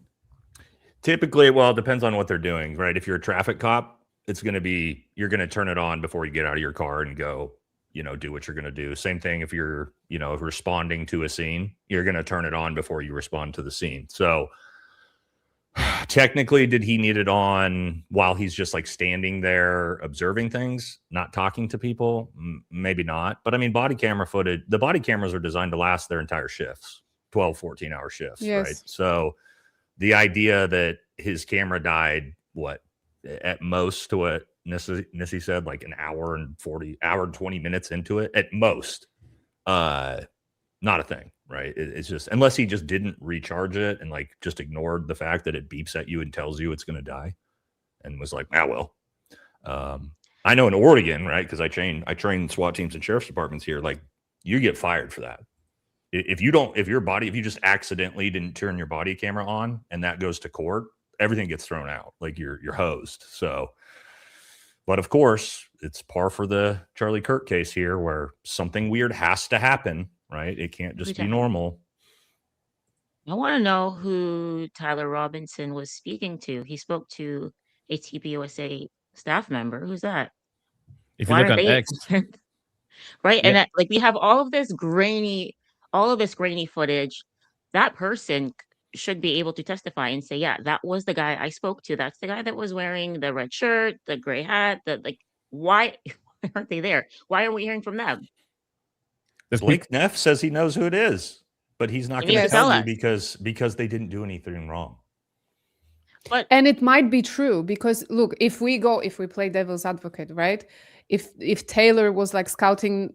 [SPEAKER 3] Typically, well, it depends on what they're doing, right? If you're a traffic cop, it's going to be, you're going to turn it on before you get out of your car and go, do what you're going to do. Same thing if you're, responding to a scene, you're going to turn it on before you respond to the scene. So technically, did he need it on while he's just like standing there observing things, not talking to people? Maybe not. But I mean, body camera footage, the body cameras are designed to last their entire shifts, 12, 14-hour shifts,
[SPEAKER 2] Yes.
[SPEAKER 3] right? So the idea that his camera died, at most, to what Nissy said, like an hour and 20 minutes into it, at most, not a thing, right? It's just, unless he just didn't recharge it and like just ignored the fact that it beeps at you and tells you it's going to die and was like, well, I know in Oregon, right? Because I train SWAT teams and sheriff's departments here. Like, you get fired for that. If you just accidentally didn't turn your body camera on and that goes to court, everything gets thrown out. Like you're hosed. So, but of course, it's par for the Charlie Kirk case here, where something weird has to happen, right? It can't just be normal.
[SPEAKER 16] I want to know who Tyler Robinson was speaking to. He spoke to a TPUSA staff member. Who's that?
[SPEAKER 1] If you look on X,
[SPEAKER 16] right?
[SPEAKER 1] Yeah.
[SPEAKER 16] And we have all of this grainy footage. That person should be able to testify and say, yeah, that was the guy I spoke to. That's the guy that was wearing the red shirt, the gray hat. Why aren't they there? Why aren't we hearing from them?
[SPEAKER 3] Blake Neff says he knows who it is, but he's not
[SPEAKER 16] He
[SPEAKER 3] going to
[SPEAKER 16] needs to tell
[SPEAKER 3] tell you
[SPEAKER 16] us.
[SPEAKER 3] because they didn't do anything wrong.
[SPEAKER 2] And it might be true because look, if we play devil's advocate, right? If Taylor was like scouting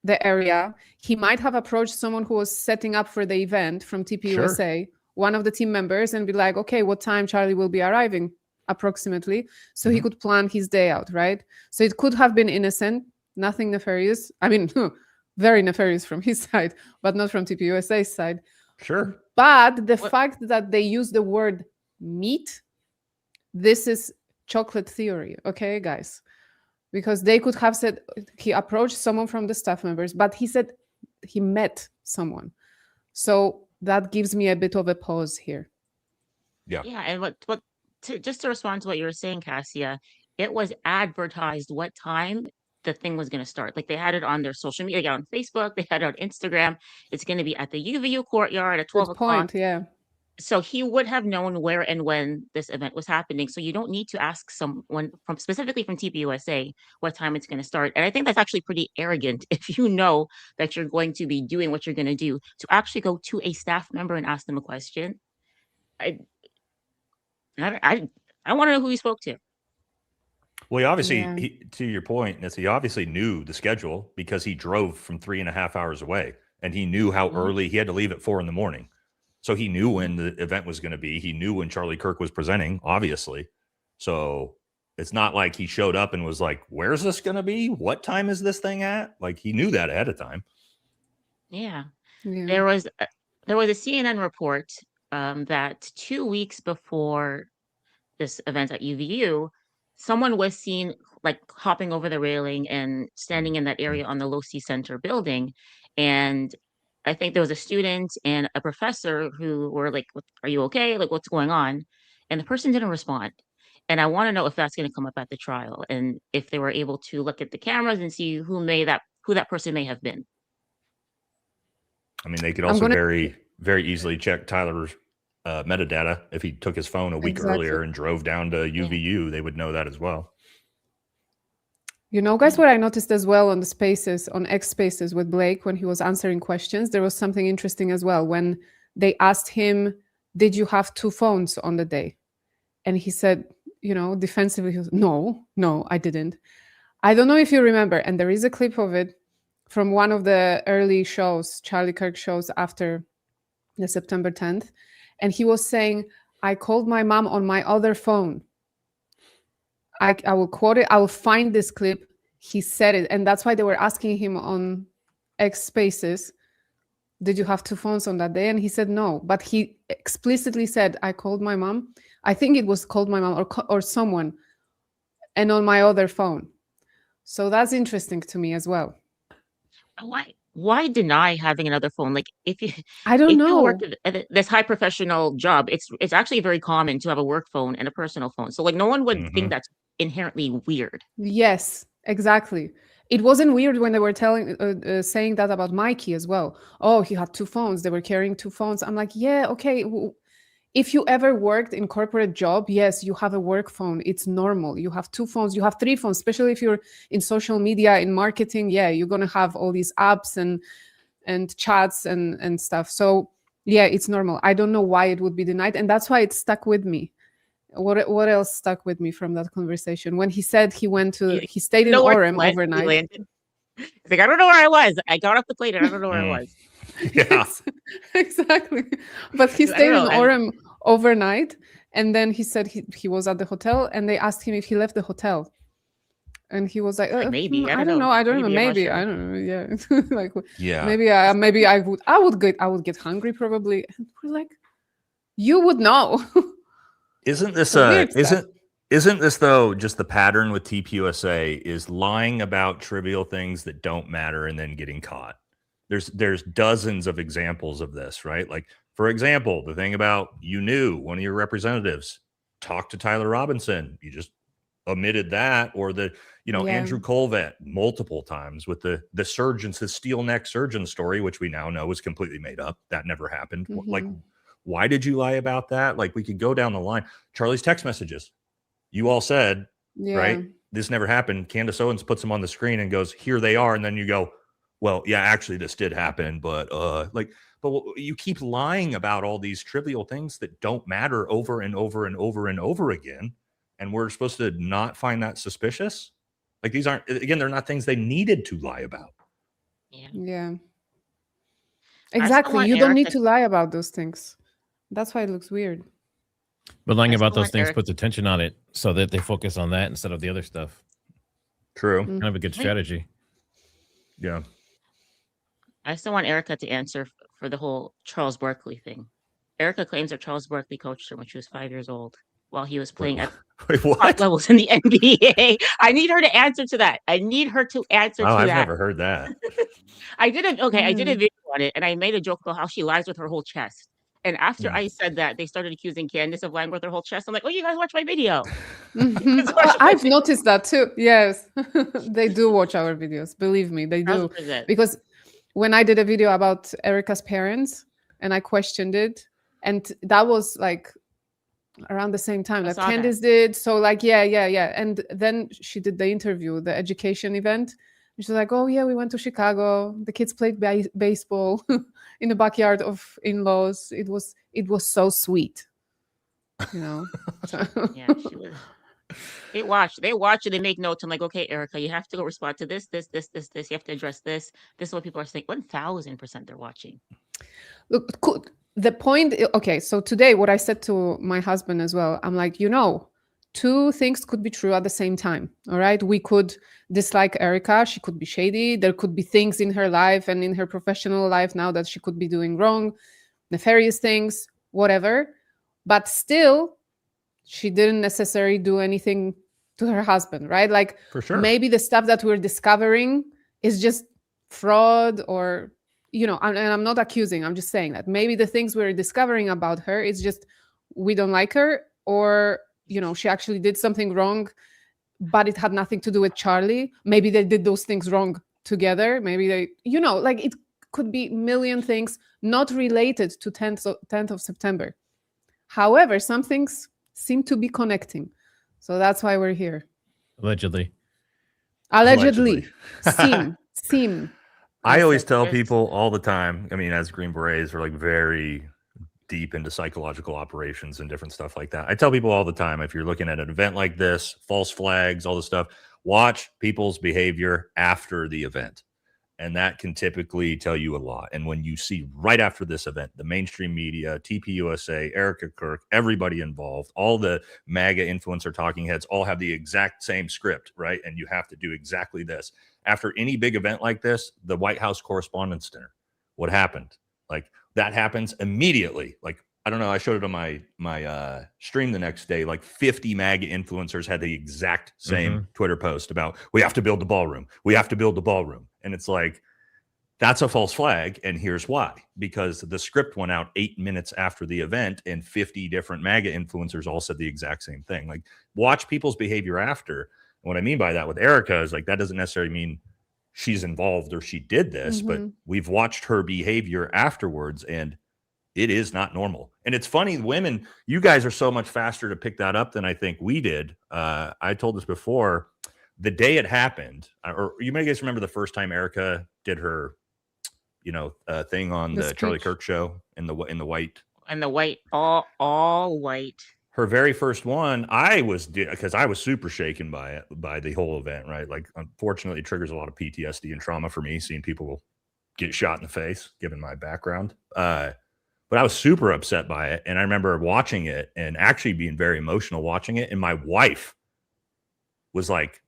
[SPEAKER 2] the area, he might have approached someone who was setting up for the event from TPUSA, one of the team members, and be like, okay, what time Charlie will be arriving approximately, so he could plan his day out, right? So it could have been innocent, nothing nefarious. I mean, very nefarious from his side, but not from TPUSA's side.
[SPEAKER 3] Sure.
[SPEAKER 2] But the fact that they use the word meet, this is chocolate theory, okay, guys? Because they could have said he approached someone from the staff members, but he said he met someone. So that gives me a bit of a pause here.
[SPEAKER 3] Yeah.
[SPEAKER 16] Yeah, and just to respond to what you were saying, Cassia, it was advertised what time the thing was going to start. Like they had it on their social media, on Facebook, they had it on Instagram. It's going to be at the UVU courtyard at 12
[SPEAKER 2] Good
[SPEAKER 16] o'clock.
[SPEAKER 2] point, yeah.
[SPEAKER 16] So he would have known where and when this event was happening. So you don't need to ask someone specifically from TPUSA what time it's going to start. And I think that's actually pretty arrogant if you know that you're going to be doing what you're going to do, to actually go to a staff member and ask them a question. I want to know who he spoke to.
[SPEAKER 3] Well, he obviously, to your point, Nissy, he obviously knew the schedule because he drove from 3.5 hours away, and he knew how early he had to leave at 4 a.m. So he knew when the event was going to be. He knew when Charlie Kirk was presenting, obviously. So it's not like he showed up and was like, where's this going to be? What time is this thing at? Like, he knew that ahead of time.
[SPEAKER 16] Yeah. There was a CNN report that 2 weeks before this event at UVU, someone was seen like hopping over the railing and standing in that area on the Losi Center building. And I think there was a student and a professor who were like, are you okay? Like, what's going on? And the person didn't respond. And I want to know if that's going to come up at the trial, and if they were able to look at the cameras and see who that person may have been.
[SPEAKER 3] I mean, they could also very, very easily check Tyler's metadata. If he took his phone a week earlier and drove down to UVU, they would know that as well.
[SPEAKER 2] You know, guys, what I noticed as well on the spaces, on X spaces with Blake, when he was answering questions, there was something interesting as well. When they asked him, did you have 2 phones on the day? And he said, you know, defensively, he was, no, I didn't. I don't know if you remember, and there is a clip of it from one of the early shows, Charlie Kirk shows after the September 10th. And he was saying, I called my mom on my other phone. I will quote it. I will find this clip. He said it. And that's why they were asking him on X Spaces, did you have 2 phones on that day? And he said no. But he explicitly said, I called my mom. I think it was called my mom or someone, and on my other phone. So that's interesting to me as well.
[SPEAKER 16] Why deny having another phone? Like if you,
[SPEAKER 2] I don't know.
[SPEAKER 16] You work at this high professional job, it's actually very common to have a work phone and a personal phone. So like no one would think that's inherently weird.
[SPEAKER 2] Yes, exactly. It wasn't weird when they were saying that about Mikey as well. Oh, he had 2 phones. They were carrying 2 phones. I'm like, yeah, okay. If you ever worked in corporate job, yes, you have a work phone. It's normal. You have 2 phones. You have 3 phones, especially if you're in social media, in marketing. Yeah, you're going to have all these apps and chats and stuff. So yeah, it's normal. I don't know why it would be denied. And that's why it stuck with me. What else stuck with me from that conversation? When he said he stayed in Orem overnight.
[SPEAKER 16] He's like, I don't know where I was. I got off the plane and I don't know where I was.
[SPEAKER 3] Yeah,
[SPEAKER 2] exactly. But he stayed in Orem overnight, and then he said he was at the hotel, and they asked him if he left the hotel, and he was like,
[SPEAKER 16] maybe
[SPEAKER 2] I don't know. I don't know. Maybe I don't know. Yeah, like
[SPEAKER 3] yeah.
[SPEAKER 2] Maybe I would get hungry probably. And we're like, you would know.
[SPEAKER 3] Isn't this
[SPEAKER 2] weird
[SPEAKER 3] isn't this though just the pattern with TPUSA is lying about trivial things that don't matter and then getting caught? There's dozens of examples of this, right? Like, for example, the thing about you knew one of your representatives talked to Tyler Robinson. You just omitted that. Or Andrew Colvett multiple times with the surgeons, the steel neck surgeon story, which we now know is completely made up. That never happened. Like, why did you lie about that? Like, we could go down the line. Charlie's text messages. You all said, right? This never happened. Candace Owens puts them on the screen and goes, here they are. And then you go, well, yeah, actually this did happen, but you keep lying about all these trivial things that don't matter over and over and over and over again. And we're supposed to not find that suspicious. Like, these aren't, again, they're not things they needed to lie about.
[SPEAKER 2] Yeah. Exactly. You don't need to lie about those things. That's why it looks weird.
[SPEAKER 1] But lying about those things puts attention on it so that they focus on that instead of the other stuff.
[SPEAKER 3] True.
[SPEAKER 1] Kind of a good strategy.
[SPEAKER 3] Yeah.
[SPEAKER 16] I still want Erika to answer for the whole Charles Barkley thing. Erika claims that Charles Barkley coached her when she was 5 years old while he was playing at top levels in the NBA. I need her to answer to that. I need her to answer to that.
[SPEAKER 3] I've never heard that.
[SPEAKER 16] I did a video on it, and I made a joke about how she lies with her whole chest. And after I said that, they started accusing Candace of lying with her whole chest. I'm like, oh, you guys watch my video.
[SPEAKER 2] I've noticed that too. Yes, they do watch our videos. Believe me, they do.
[SPEAKER 16] 100%.
[SPEAKER 2] Because when I did a video about Erika's parents and I questioned it, and that was like around the same time that Candace did. So like, yeah. And then she did the interview, the education event. And she's like, oh yeah, we went to Chicago. The kids played baseball in the backyard of in-laws. It was so sweet, you know.
[SPEAKER 16] Yeah, she was. They watch it and make notes. I'm like, okay, Erika, you have to go respond to this. You have to address this. This is what people are saying. 1000% they're watching.
[SPEAKER 2] Look, the point. Okay, so today, what I said to my husband as well, I'm like, 2 things could be true at the same time. All right, we could dislike Erika. She could be shady. There could be things in her life and in her professional life now that she could be doing wrong, nefarious things, whatever. But still, she didn't necessarily do anything to her husband, right? Like,
[SPEAKER 3] for sure. Maybe
[SPEAKER 2] the stuff that we're discovering is just fraud or, and I'm not accusing, I'm just saying that maybe the things we're discovering about her is just we don't like her, or, she actually did something wrong, but it had nothing to do with Charlie. Maybe they did those things wrong together. Maybe they, like it could be a million things not related to 10th of September. However, some things seem to be connecting. So that's why we're here.
[SPEAKER 1] Allegedly.
[SPEAKER 2] Allegedly. Seem.
[SPEAKER 3] I always
[SPEAKER 2] said.
[SPEAKER 3] tell people all the time, I mean, as Green Berets, we're like very deep into psychological operations and different stuff like that. I tell people all the time, if you're looking at an event like this, false flags, all this stuff, watch people's behavior after the event. And that can typically tell you a lot. And when you see right after this event, the mainstream media, TPUSA, Erika Kirk, everybody involved, all the MAGA influencer talking heads all have the exact same script, right? And you have to do exactly this. After any big event like this, the White House Correspondents' Dinner, what happened? Like that happens immediately. Like, I don't know, I showed it on my stream the next day, like 50 MAGA influencers had the exact same Twitter post about, we have to build the ballroom. We have to build the ballroom. And it's like, that's a false flag. And here's why. Because the script went out 8 minutes after the event and 50 different MAGA influencers all said the exact same thing. Like, watch people's behavior after. And what I mean by that with Erika is like, that doesn't necessarily mean she's involved or she did this, but we've watched her behavior afterwards and it is not normal. And it's funny, women, you guys are so much faster to pick that up than I think we did. I told this before, the day it happened, or you may guys remember the first time Erika did her, thing on the Charlie Kirk show in the white.
[SPEAKER 16] And the white, all white.
[SPEAKER 3] Her very first one, because I was super shaken by the whole event, right? Like, unfortunately, it triggers a lot of PTSD and trauma for me, seeing people get shot in the face, given my background. But I was super upset by it. And I remember watching it and actually being very emotional watching it. And my wife was like,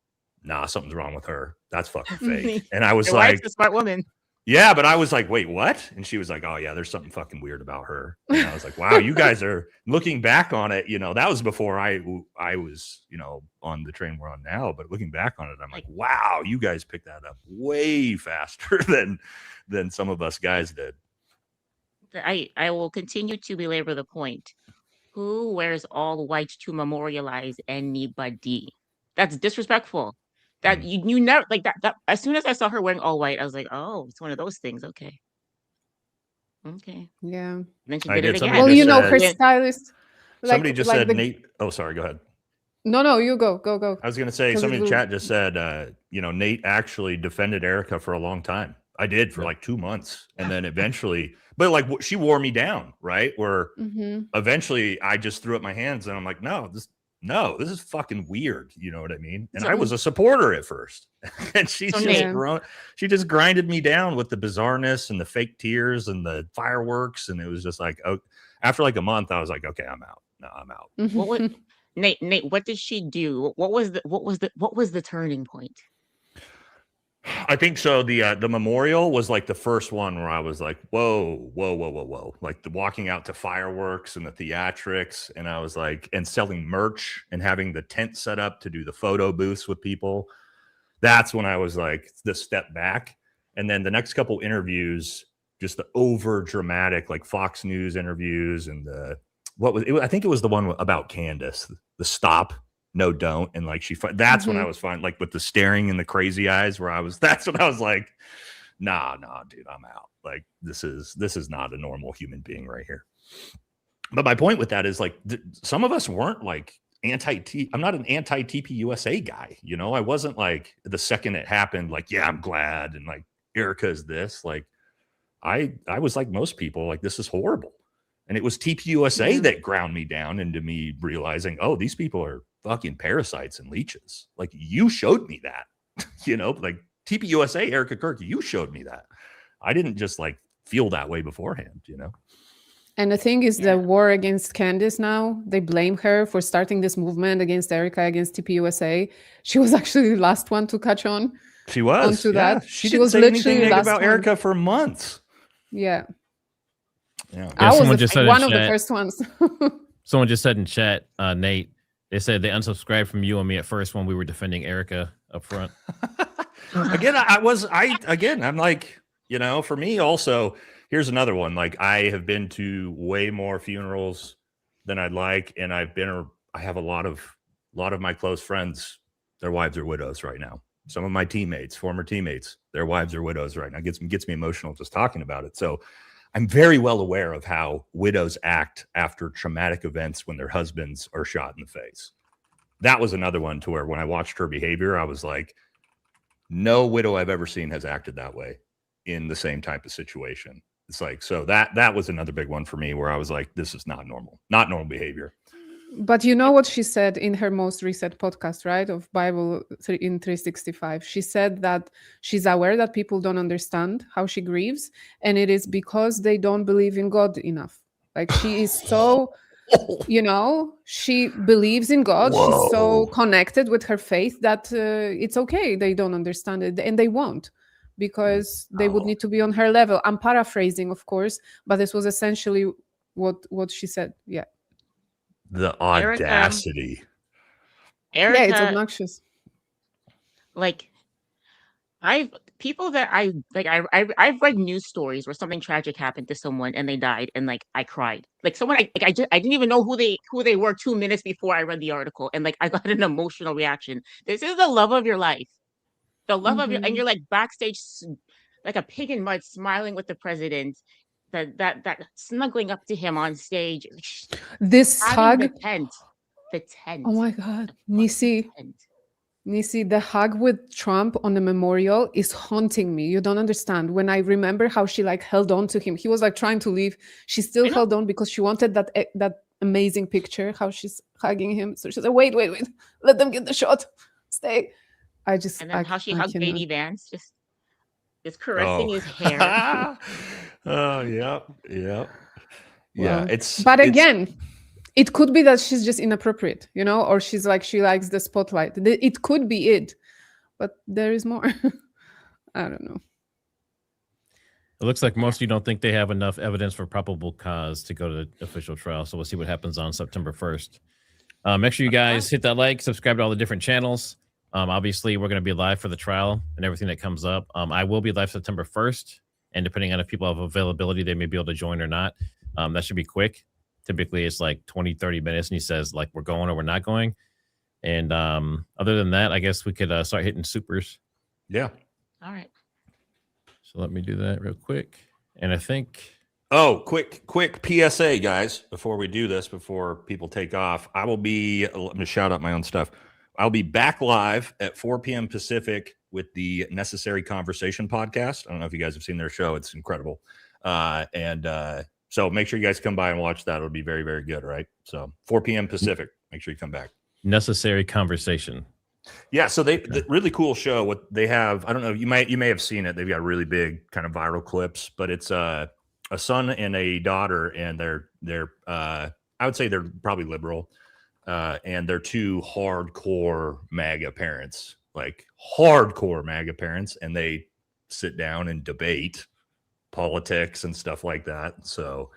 [SPEAKER 3] nah, something's wrong with her. That's fucking fake. And I was
[SPEAKER 16] Your
[SPEAKER 3] like,
[SPEAKER 16] wife's a smart woman.
[SPEAKER 3] yeah, but I was like, wait, what? And she was like, oh yeah, there's something fucking weird about her. And I was like, wow, you guys are looking back on it. That was before I was, on the train we're on now. But looking back on it, I'm like, wow, you guys picked that up way faster than some of us guys did.
[SPEAKER 16] I will continue to belabor the point. Who wears all white to memorialize anybody? That's disrespectful. That you never like that. As soon as I saw her wearing all white, I was like, oh, it's one of those things. Okay.
[SPEAKER 2] Yeah.
[SPEAKER 16] And then she
[SPEAKER 3] I
[SPEAKER 16] did
[SPEAKER 3] did.
[SPEAKER 16] it
[SPEAKER 3] Somebody
[SPEAKER 16] again.
[SPEAKER 2] Well, her stylist.
[SPEAKER 3] Somebody just said, Nate. Oh, sorry. Go ahead.
[SPEAKER 2] No, you go.
[SPEAKER 3] I was going to say, somebody in the chat just said, Nate actually defended Erika for a long time. I did for like 2 months. And then eventually, but like she wore me down, right? Where eventually I just threw up my hands and I'm like, no, this is fucking weird. You know what I mean? And I was a supporter at first. And she just grinded me down with the bizarreness and the fake tears and the fireworks. And it was just like, oh, after like a month, I was like, okay, I'm out. No, I'm out.
[SPEAKER 16] Nate, what did she do? What was the turning point?
[SPEAKER 3] I think so. The memorial was like the first one where I was like, whoa. Like the walking out to fireworks and the theatrics. And I was like, and selling merch and having the tent set up to do the photo booths with people. That's when I was like, the step back. And then the next couple interviews, just the over dramatic, like Fox News interviews and I think it was the one about Candace, the stop. No, don't. And like that's when I was fine, like with the staring and the crazy eyes that's when I was like, nah, dude, I'm out. Like this is not a normal human being right here. But my point with that is like, some of us weren't like I'm not an anti-TPUSA guy. I wasn't like the second it happened, like, yeah, I'm glad. And like, Erika is this, like, I was like most people, like, this is horrible. And it was TPUSA that ground me down into me realizing, oh, these people are fucking parasites and leeches. Like, you showed me that, like TPUSA, Erika Kirk, you showed me that. I didn't just like feel that way beforehand,
[SPEAKER 2] And the thing is, the war against Candace now, they blame her for starting this movement against Erika, against TPUSA. She was actually the last one to catch on.
[SPEAKER 3] She was.
[SPEAKER 2] Onto that.
[SPEAKER 3] She didn't say anything negative about Erika for months.
[SPEAKER 2] Yeah.
[SPEAKER 1] I was
[SPEAKER 2] one of the first ones.
[SPEAKER 1] Someone just said in chat, Nate, they said they unsubscribed from you and me at first when we were defending Erika up front.
[SPEAKER 3] I'm like, for me also, here's another one. Like, I have been to way more funerals than I'd like. And I have a lot of my close friends, their wives are widows right now. Some of my former teammates, their wives are widows right now. Gets me emotional just talking about it. So I'm very well aware of how widows act after traumatic events when their husbands are shot in the face. That was another one to where when I watched her behavior, I was like, No widow I've ever seen has acted that way in the same type of situation. It's like, so that was another big one for me where I was like, this is not normal behavior.
[SPEAKER 2] But you know what she said in her most recent podcast, right? Of Bible in 365. She said that she's aware that people don't understand how she grieves. And it is because they don't believe in God enough. Like she is so, she believes in God.
[SPEAKER 3] Whoa.
[SPEAKER 2] She's so connected with her faith that it's okay. They don't understand it and they won't, because they would need to be on her level. I'm paraphrasing, of course, but this was essentially what she said. Yeah.
[SPEAKER 3] The audacity.
[SPEAKER 16] Erika,
[SPEAKER 2] yeah, it's obnoxious.
[SPEAKER 16] Like, I've read news stories where something tragic happened to someone and they died, and like I cried. Like someone, I didn't even know who they were 2 minutes before I read the article, and like I got an emotional reaction. This is the love of your life, the love of your, and you're like backstage, like a pig in mud, smiling with the president. That snuggling up to him on stage.
[SPEAKER 2] This hug.
[SPEAKER 16] The tent.
[SPEAKER 2] Oh my God. Nisi, the hug with Trump on the memorial is haunting me. You don't understand. When I remember how she like held on to him, he was like trying to leave. She still held on because she wanted that amazing picture, how she's hugging him. So she said, wait. Let them get the shot. Stay.
[SPEAKER 16] And then how she hugged Baby Vance, just caressing his hair.
[SPEAKER 3] Oh, yeah.
[SPEAKER 2] Well, again, it could be that she's just inappropriate, or she's like, she likes the spotlight. It could be it, but there is more. I don't know.
[SPEAKER 1] It looks like most of you don't think they have enough evidence for probable cause to go to official trial. So we'll see what happens on September 1st. Make sure you guys hit that like, subscribe to all the different channels. Obviously, we're going to be live for the trial and everything that comes up. I will be live September 1st. And depending on if people have availability, they may be able to join or not. That should be quick. Typically, it's like 20, 30 minutes. And he says, like, we're going or we're not going. And other than that, I guess we could start hitting supers.
[SPEAKER 3] Yeah.
[SPEAKER 16] All right.
[SPEAKER 3] So
[SPEAKER 1] let me do that real quick. And I think...
[SPEAKER 3] Oh, quick PSA, guys, before we do this, before people take off. I will be... Let me shout out my own stuff. I'll be back live at 4 p.m. Pacific with the Necessary Conversation podcast. I don't know if you guys have seen their show. It's incredible. So make sure you guys come by and watch that. It'll be very, very good, right? So 4 p.m. Pacific. Make sure you come back.
[SPEAKER 1] Necessary Conversation.
[SPEAKER 3] Yeah, so the really cool show. What they have, I don't know, you may have seen it. They've got really big kind of viral clips, but it's a son and a daughter, and they're I would say they're probably liberal. And they're two hardcore MAGA parents, and they sit down and debate politics and stuff like that. So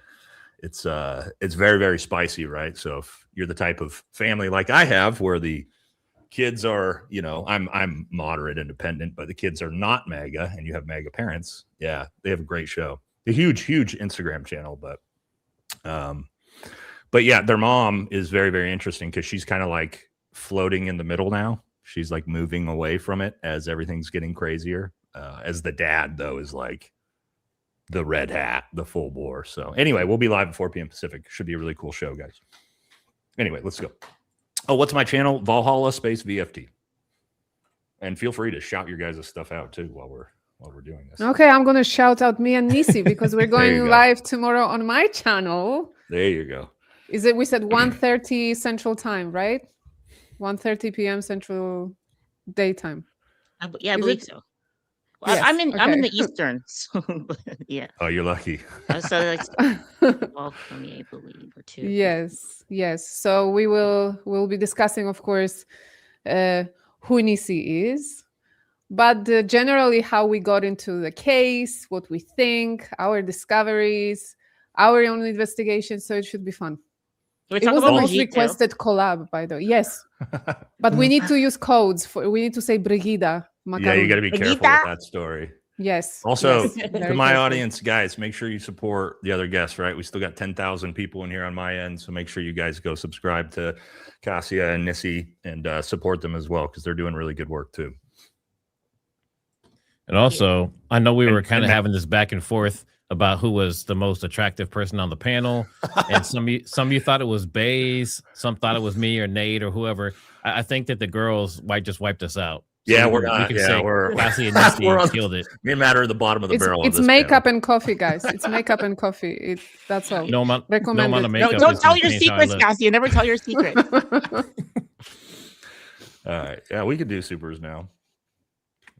[SPEAKER 3] it's very, very spicy, right? So if you're the type of family like I have, where the kids are, I'm moderate independent, but the kids are not MAGA, and you have MAGA parents, yeah, they have a great show. A huge Instagram channel, but yeah, their mom is very, very interesting because she's kind of like floating in the middle now. She's like moving away from it as everything's getting crazier. As the dad, though, is like the red hat, the full bore. So anyway, we'll be live at 4 p.m. Pacific. Should be a really cool show, guys. Anyway, let's go. Oh, what's my channel? Valhalla Space VFT. And feel free to shout your guys' stuff out too while we're doing this.
[SPEAKER 2] Okay, I'm gonna shout out me and Nisi because we're going live tomorrow on my channel.
[SPEAKER 3] There you go.
[SPEAKER 2] Is it? We said 1:30 Central Time, right? 1:30 p.m. Central Daytime.
[SPEAKER 16] Yeah, I believe so. Well,
[SPEAKER 2] Yes,
[SPEAKER 16] I'm in the
[SPEAKER 2] okay.
[SPEAKER 16] Eastern, so yeah.
[SPEAKER 3] Oh, you're lucky.
[SPEAKER 16] So like 12 for me, I believe, or 2.
[SPEAKER 2] Yes. So we'll be discussing, of course, who Nisi is, but generally how we got into the case, what we think, our discoveries, our own investigation. So it should be fun. It was the most requested collab, by the way. Yes, but we need to use codes we need to say Brigida.
[SPEAKER 3] Yeah, you got to be careful with that story.
[SPEAKER 2] Yes.
[SPEAKER 3] Also,
[SPEAKER 2] yes.
[SPEAKER 3] to my audience, guys, make sure you support the other guests, right? We still got 10,000 people in here on my end. So make sure you guys go subscribe to Cassia and Nisi and support them as well, because they're doing really good work too.
[SPEAKER 1] And also, I know we were kind of having this back and forth about who was the most attractive person on the panel. And some of you thought it was Baze, some thought it was me or Nate or whoever. I think that the girls just wiped us out.
[SPEAKER 3] Yeah,
[SPEAKER 1] So
[SPEAKER 3] we're
[SPEAKER 1] we
[SPEAKER 3] not.
[SPEAKER 1] can
[SPEAKER 3] Yeah,
[SPEAKER 1] say
[SPEAKER 3] we're
[SPEAKER 1] Cassie and Misty
[SPEAKER 3] we're on,
[SPEAKER 1] killed it.
[SPEAKER 3] me and Matt are at the bottom of the barrel.
[SPEAKER 2] It's
[SPEAKER 3] of this
[SPEAKER 2] makeup
[SPEAKER 3] panel.
[SPEAKER 2] and coffee, guys. It's makeup and coffee. That's all.
[SPEAKER 1] No amount of
[SPEAKER 2] Recommended.
[SPEAKER 1] makeup.
[SPEAKER 16] No, don't
[SPEAKER 1] is
[SPEAKER 16] tell
[SPEAKER 1] gonna
[SPEAKER 16] your
[SPEAKER 1] change how I
[SPEAKER 16] secrets,
[SPEAKER 1] look.
[SPEAKER 16] Cassie. You never tell your secrets.
[SPEAKER 3] All right. Yeah, we could do supers now.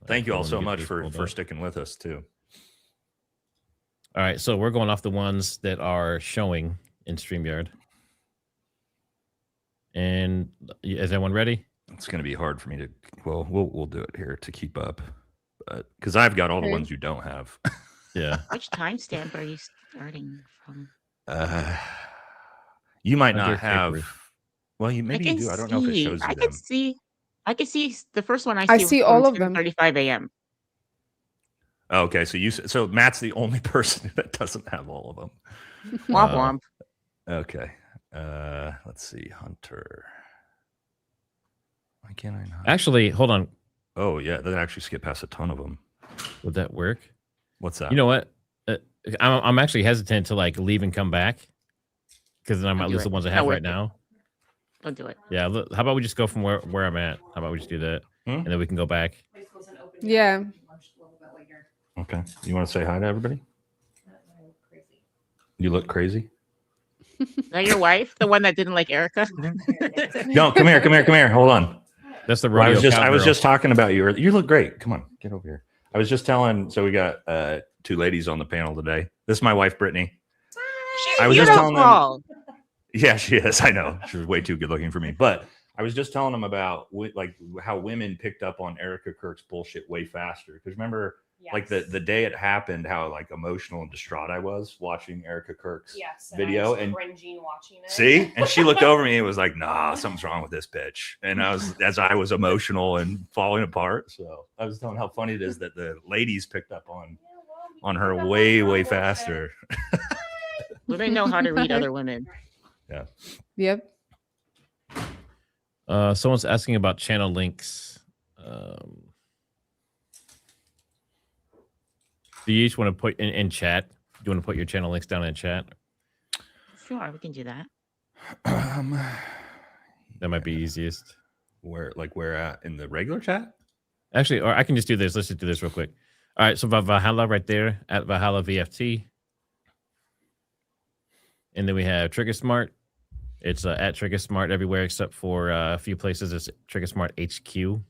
[SPEAKER 3] Thank you all
[SPEAKER 1] Let me
[SPEAKER 3] so
[SPEAKER 1] get
[SPEAKER 3] much
[SPEAKER 1] this
[SPEAKER 3] for
[SPEAKER 1] pulled up.
[SPEAKER 3] sticking with us too.
[SPEAKER 1] All right, so we're going off the ones that are showing in StreamYard. And is everyone ready?
[SPEAKER 3] It's going to be hard for me to. Well, we'll do it here to keep up, but because I've got all the
[SPEAKER 2] Okay.
[SPEAKER 3] ones you don't have.
[SPEAKER 1] Yeah.
[SPEAKER 16] Which timestamp are you starting from?
[SPEAKER 3] You might
[SPEAKER 1] Under
[SPEAKER 3] not have.
[SPEAKER 1] papers.
[SPEAKER 3] Well, you maybe
[SPEAKER 16] I
[SPEAKER 3] you
[SPEAKER 16] can
[SPEAKER 3] do. I don't know if it
[SPEAKER 16] see.
[SPEAKER 3] shows you
[SPEAKER 16] I
[SPEAKER 3] them.
[SPEAKER 16] can see the first one I
[SPEAKER 2] I
[SPEAKER 16] see.
[SPEAKER 2] see
[SPEAKER 16] was
[SPEAKER 2] all
[SPEAKER 16] from
[SPEAKER 2] of them.
[SPEAKER 16] 10:35 a.m.
[SPEAKER 3] Oh, okay, so Matt's the only person that doesn't have all of them.
[SPEAKER 16] Womp womp.
[SPEAKER 3] Okay. Let's see, Hunter. Why can't I not?
[SPEAKER 1] Actually, hold on.
[SPEAKER 3] Oh yeah, that actually skip past a ton of them.
[SPEAKER 1] Would that work?
[SPEAKER 3] What's that?
[SPEAKER 1] You know what? I'm actually hesitant to like leave and come back because then I might
[SPEAKER 16] do
[SPEAKER 1] lose
[SPEAKER 16] it.
[SPEAKER 1] the ones I
[SPEAKER 16] Not
[SPEAKER 1] have
[SPEAKER 16] worth
[SPEAKER 1] right
[SPEAKER 16] it.
[SPEAKER 1] now.
[SPEAKER 16] Don't do it.
[SPEAKER 1] Yeah. Look, how about we just go from where I'm at? How about we just do that, and then we can go back.
[SPEAKER 2] Yeah.
[SPEAKER 3] Okay. You want to say hi to everybody? You look crazy.
[SPEAKER 16] Is that your wife, the one that didn't like Erika?
[SPEAKER 3] No, come here. Hold on.
[SPEAKER 1] That's the
[SPEAKER 3] Well,
[SPEAKER 1] rodeo.
[SPEAKER 3] I was
[SPEAKER 1] cowgirl.
[SPEAKER 3] just talking about you. You look great. Come on, get over here. I was just telling. So we got two ladies on the panel today. This is my wife, Brittany.
[SPEAKER 16] She's
[SPEAKER 3] I was just telling them.
[SPEAKER 16] beautiful.
[SPEAKER 3] Yeah, she is. I know. She was way too good looking for me. But I was just telling them about like how women picked up on Erika Kirk's bullshit way faster. Because remember, like the day it happened, how like emotional and distraught I was watching Erika Kirk's video and
[SPEAKER 14] cringing watching it.
[SPEAKER 3] see, and she looked over me and was like, "Nah, something's wrong with this bitch." And I was emotional and falling apart. So I was telling how funny it is that the ladies picked up on her way faster.
[SPEAKER 16] Well, they know how to read other women.
[SPEAKER 3] Yeah.
[SPEAKER 2] Yep.
[SPEAKER 1] Someone's asking about channel links. Do you each want to put in chat? Do you want to put your channel links down in chat?
[SPEAKER 16] Sure, we can do that.
[SPEAKER 1] That might be easiest.
[SPEAKER 3] Where at in the regular chat?
[SPEAKER 1] Actually, or I can just do this. Let's just do this real quick. All right, so Valhalla right there at Valhalla VFT. And then we have TriggerSmart. It's at TriggerSmart everywhere except for a few places. It's TriggerSmart HQ.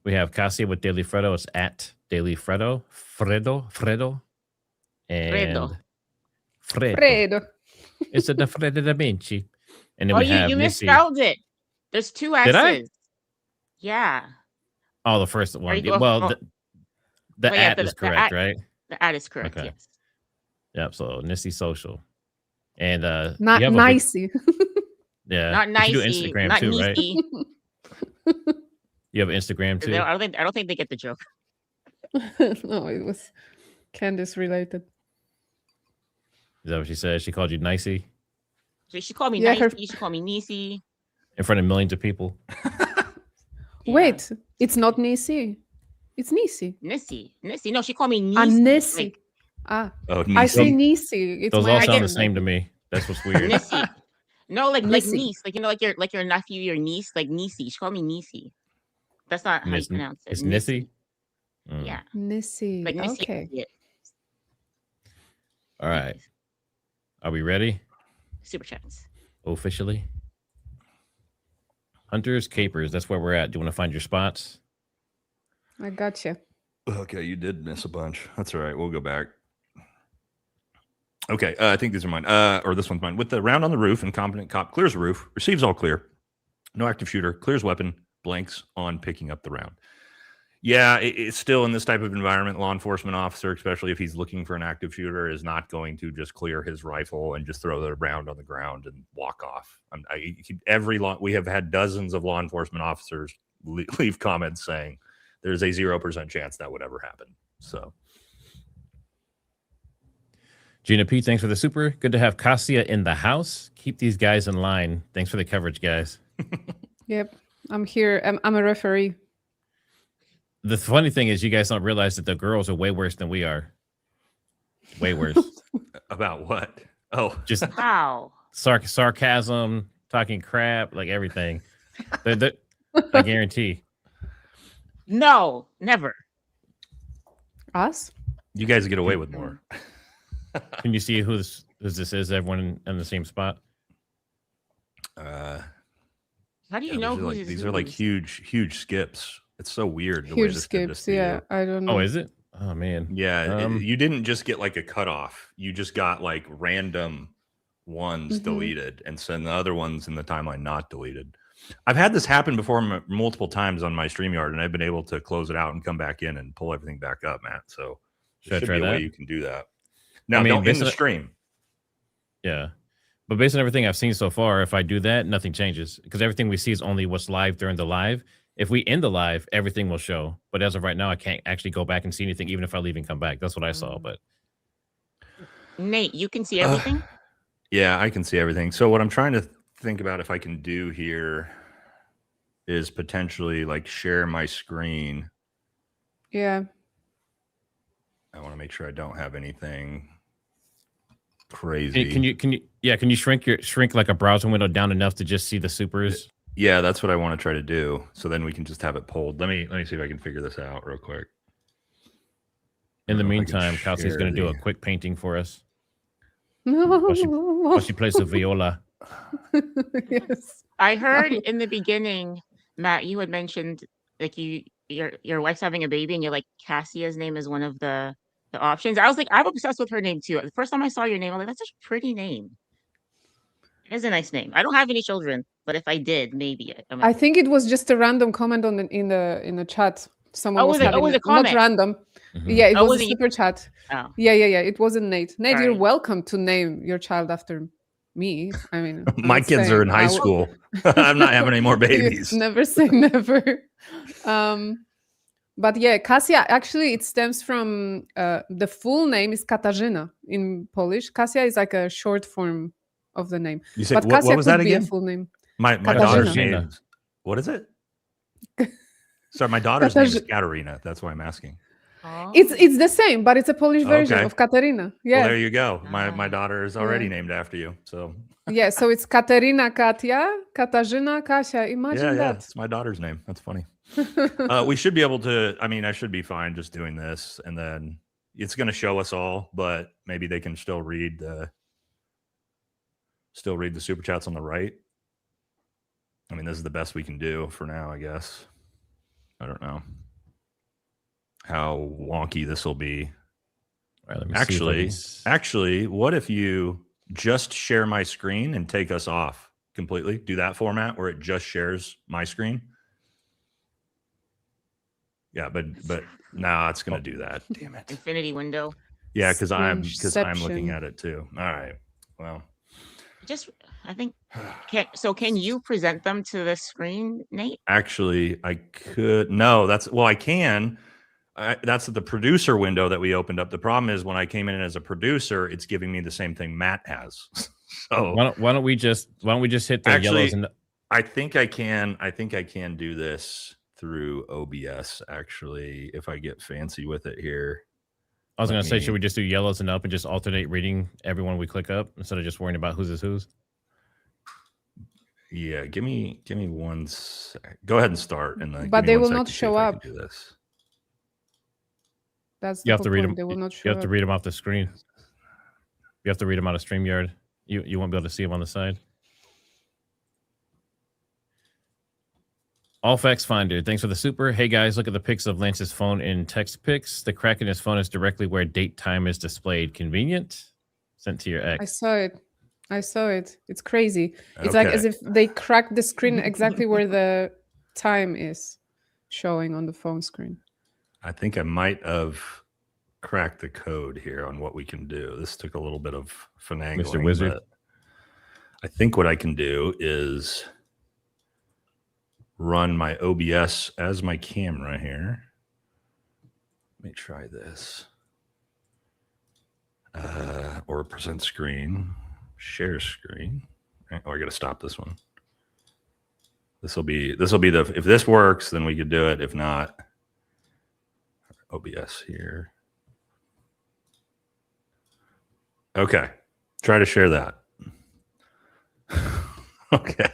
[SPEAKER 1] We have Cassia with Daily Fredo. It's at Daily Fredo. Fredo. And
[SPEAKER 2] Fredo.
[SPEAKER 1] It's a Fredo da Vinci. And then
[SPEAKER 16] Oh,
[SPEAKER 1] we have
[SPEAKER 16] you
[SPEAKER 1] Missy.
[SPEAKER 16] misspelled it. There's two S's.
[SPEAKER 1] Did I?
[SPEAKER 16] Yeah.
[SPEAKER 1] Oh, the first one.
[SPEAKER 16] you go-
[SPEAKER 1] Well,
[SPEAKER 16] oh.
[SPEAKER 1] the
[SPEAKER 16] Well, yeah,
[SPEAKER 1] at is correct, right?
[SPEAKER 16] The at is correct,
[SPEAKER 1] Okay.
[SPEAKER 16] yes.
[SPEAKER 1] Yep. So Nissy Social. And
[SPEAKER 2] Not
[SPEAKER 1] you have a big-
[SPEAKER 2] nicey.
[SPEAKER 1] yeah.
[SPEAKER 16] Not
[SPEAKER 1] You
[SPEAKER 16] nicey.
[SPEAKER 1] do Instagram
[SPEAKER 16] Not
[SPEAKER 1] too, right?
[SPEAKER 16] nicey.
[SPEAKER 1] You have Instagram too.
[SPEAKER 16] I don't think they get the joke.
[SPEAKER 2] No, it was Candace related.
[SPEAKER 1] Is that what she said? She called you nicey
[SPEAKER 16] So she called me
[SPEAKER 2] Yeah, her-
[SPEAKER 16] nicey. She called me niecey.
[SPEAKER 1] in front of millions of people.
[SPEAKER 2] Wait, it's not Nisi. It's Nisi.
[SPEAKER 16] Nissy. No, she called me niecey.
[SPEAKER 2] Ah, Nisi.
[SPEAKER 16] Like,
[SPEAKER 2] Ah,
[SPEAKER 3] Oh,
[SPEAKER 2] I say
[SPEAKER 3] Nisi.
[SPEAKER 2] Nisi. It's
[SPEAKER 1] Those
[SPEAKER 2] my
[SPEAKER 1] all sound the
[SPEAKER 2] accent.
[SPEAKER 1] same to me. That's what's weird.
[SPEAKER 16] Nissy. No, like
[SPEAKER 2] Nissy.
[SPEAKER 16] niece. Like, you know, like your nephew, your niece, like niecey. She called me niecey. That's not how you pronounce it.
[SPEAKER 1] It's Nissy. Mm.
[SPEAKER 16] Yeah.
[SPEAKER 2] Nisi.
[SPEAKER 16] Like Nissy.
[SPEAKER 2] Okay.
[SPEAKER 16] Yeah.
[SPEAKER 1] All right. Are we ready?
[SPEAKER 16] Super chats.
[SPEAKER 1] Officially. Hunters, capers. That's where we're at. Do you want to find your spots?
[SPEAKER 2] I gotcha.
[SPEAKER 3] Okay, you did miss a bunch. That's all right. We'll go back. Okay, I think these are mine. Or this one's mine. With the round on the roof, incompetent cop clears the roof, receives all clear. No active shooter, clears weapon, blanks on picking up the round. Yeah, it's still in this type of environment. Law enforcement officer, especially if he's looking for an active shooter, is not going to just clear his rifle and just throw the round on the ground and walk off. We have had dozens of law enforcement officers leave comments saying there's a 0% chance that would ever happen. So,
[SPEAKER 1] Gina P, thanks for the super. Good to have Cassia in the house. Keep these guys in line. Thanks for the coverage, guys.
[SPEAKER 2] Yep. I'm here. I'm a referee.
[SPEAKER 1] The funny thing is, you guys don't realize that the girls are way worse than we are. Way worse.
[SPEAKER 3] about what? Oh,
[SPEAKER 1] just
[SPEAKER 16] How?
[SPEAKER 1] sarcasm, talking crap, like everything. I guarantee.
[SPEAKER 16] No, never.
[SPEAKER 2] Us?
[SPEAKER 3] You guys get away with more.
[SPEAKER 1] Can you see who this is? Everyone in the same spot?
[SPEAKER 16] How do you
[SPEAKER 3] Yeah,
[SPEAKER 16] know
[SPEAKER 3] these are
[SPEAKER 16] who
[SPEAKER 3] like,
[SPEAKER 16] is
[SPEAKER 3] these are like
[SPEAKER 16] whose?
[SPEAKER 3] huge skips. It's so weird the way
[SPEAKER 2] Huge
[SPEAKER 3] this did
[SPEAKER 2] skips.
[SPEAKER 3] this to
[SPEAKER 2] Yeah,
[SPEAKER 3] you.
[SPEAKER 2] I don't know.
[SPEAKER 1] Oh, is it? Oh man.
[SPEAKER 3] Yeah, you didn't just get like a cutoff. You just got like random ones
[SPEAKER 2] Mhm.
[SPEAKER 3] deleted, and so the other ones in the timeline not deleted. I've had this happen before multiple times on my StreamYard, and I've been able to close it out and come back in and pull everything back up, Matt. So
[SPEAKER 1] Should I
[SPEAKER 3] there should
[SPEAKER 1] try
[SPEAKER 3] be a way
[SPEAKER 1] that?
[SPEAKER 3] you can do that. Now,
[SPEAKER 1] I mean,
[SPEAKER 3] don't in
[SPEAKER 1] based
[SPEAKER 3] the
[SPEAKER 1] on-
[SPEAKER 3] stream.
[SPEAKER 1] Yeah. But based on everything I've seen so far, if I do that, nothing changes because everything we see is only what's live during the live. If we end the live, everything will show. But as of right now, I can't actually go back and see anything, even if I leave and come back. That's what I saw. But
[SPEAKER 16] Nate, you can see everything?
[SPEAKER 3] Yeah, I can see everything. So what I'm trying to think about if I can do here is potentially like share my screen.
[SPEAKER 2] Yeah.
[SPEAKER 3] I want to make sure I don't have anything crazy.
[SPEAKER 1] can you shrink like a browser window down enough to just see the supers?
[SPEAKER 3] Yeah, that's what I want to try to do. So then we can just have it pulled. Let me see if I can figure this out real quick.
[SPEAKER 1] In the
[SPEAKER 3] I don't know if I can
[SPEAKER 1] meantime, Kelsey's
[SPEAKER 3] share
[SPEAKER 1] going to do a
[SPEAKER 3] the-
[SPEAKER 1] quick painting for us
[SPEAKER 2] No.
[SPEAKER 1] while she plays the viola.
[SPEAKER 2] Yes.
[SPEAKER 16] I heard in the beginning, Matt, you had mentioned like your wife's having a baby and you're like Cassia's name is one of the options. I was like, I'm obsessed with her name too. The first time I saw your name, I was like, that's such a pretty name. It is a nice name. I don't have any children, but if I did, maybe.
[SPEAKER 2] I think it was just a random comment on in the chat. Someone was having
[SPEAKER 16] was a
[SPEAKER 2] not
[SPEAKER 16] comment.
[SPEAKER 2] random.
[SPEAKER 1] Mhm.
[SPEAKER 2] Yeah, it
[SPEAKER 16] Oh,
[SPEAKER 2] was
[SPEAKER 16] was
[SPEAKER 2] a
[SPEAKER 16] it-
[SPEAKER 2] super chat.
[SPEAKER 16] Oh.
[SPEAKER 2] Yeah. It wasn't Nate. Nate, you're
[SPEAKER 16] Alright.
[SPEAKER 2] welcome to name your child after me. I mean, I'm
[SPEAKER 3] My
[SPEAKER 2] not
[SPEAKER 3] kids are in
[SPEAKER 2] saying
[SPEAKER 3] high
[SPEAKER 2] I will-
[SPEAKER 3] school. I'm not having any more babies.
[SPEAKER 2] Never say never. But yeah, Kasia, actually, it stems from the full name is Katarzyna in Polish. Kasia is like a short form of the name.
[SPEAKER 3] You said
[SPEAKER 2] But
[SPEAKER 3] what
[SPEAKER 2] Kasia
[SPEAKER 3] was
[SPEAKER 2] could
[SPEAKER 3] that
[SPEAKER 2] be a
[SPEAKER 3] again?
[SPEAKER 2] full name.
[SPEAKER 3] My
[SPEAKER 2] Katarzyna.
[SPEAKER 3] daughter's name. What is it? Sorry, my daughter's name is
[SPEAKER 2] Katarzyna.
[SPEAKER 3] Katarina. That's why I'm asking.
[SPEAKER 2] It's the same, but it's a Polish version
[SPEAKER 3] Okay.
[SPEAKER 2] of Katarina. Yeah.
[SPEAKER 3] Well, there you go. My daughter is already
[SPEAKER 2] Yeah.
[SPEAKER 3] named after you. So
[SPEAKER 2] Yeah, so it's Katerina, Katia, Katarzyna, Kasia. Imagine
[SPEAKER 3] yeah,
[SPEAKER 2] that.
[SPEAKER 3] it's my daughter's name. That's funny. We should be able to. I mean, I should be fine just doing this, and then it's going to show us all. But maybe they can still read the super chats on the right. I mean, this is the best we can do for now, I guess. I don't know how wonky this will be.
[SPEAKER 1] All right, let me see if I can-
[SPEAKER 3] Actually, what if you just share my screen and take us off completely? Do that format where it just shares my screen. Yeah, but no, it's going to do that. Damn it.
[SPEAKER 16] Infinity window.
[SPEAKER 3] Yeah, because I'm looking
[SPEAKER 2] Screenception.
[SPEAKER 3] at it too. All right. Well,
[SPEAKER 16] Just, I think, can you present them to the screen, Nate?
[SPEAKER 3] actually, I could. No, I can. That's the producer window that we opened up. The problem is when I came in as a producer, it's giving me the same thing Matt has. So
[SPEAKER 1] why don't we just hit the yellows and
[SPEAKER 3] I think I can do this through OBS actually if I get fancy with it here.
[SPEAKER 1] I was
[SPEAKER 3] Let
[SPEAKER 1] going to say,
[SPEAKER 3] me-
[SPEAKER 1] should we just do yellows and up and just alternate reading everyone we click up instead of just worrying about whose is whose?
[SPEAKER 3] Yeah, give me one sec. Go ahead and start and then
[SPEAKER 2] But
[SPEAKER 3] give me
[SPEAKER 2] they
[SPEAKER 3] one
[SPEAKER 2] will
[SPEAKER 3] sec
[SPEAKER 2] not
[SPEAKER 3] to see
[SPEAKER 2] show
[SPEAKER 3] if I can
[SPEAKER 2] up.
[SPEAKER 3] do this.
[SPEAKER 2] That's
[SPEAKER 1] You
[SPEAKER 2] the
[SPEAKER 1] have to
[SPEAKER 2] whole
[SPEAKER 1] read
[SPEAKER 2] point.
[SPEAKER 1] them.
[SPEAKER 2] They will not show
[SPEAKER 1] You have to
[SPEAKER 2] up.
[SPEAKER 1] read them off the screen. You have to read them out of StreamYard. You won't be able to see them on the side. All Facts Finder, thanks for the super. Hey guys, look at the pics of Lance's phone in text pics. The crack in his phone is directly where date time is displayed. Convenient. Sent to your
[SPEAKER 2] I
[SPEAKER 1] ex.
[SPEAKER 2] saw it. It's crazy. It's like as
[SPEAKER 3] Okay.
[SPEAKER 2] if they cracked the screen exactly where the time is showing on the phone screen.
[SPEAKER 3] I think I might have cracked the code here on what we can do. This took a little bit of finagling.
[SPEAKER 1] Mr. Wizard.
[SPEAKER 3] But I think what I can do is run my OBS as my camera here. Let me try this. Or present screen, share screen. Oh, I got to stop this one. This will be the, if this works, then we could do it. If not, OBS here. Okay. Try to share that. Okay.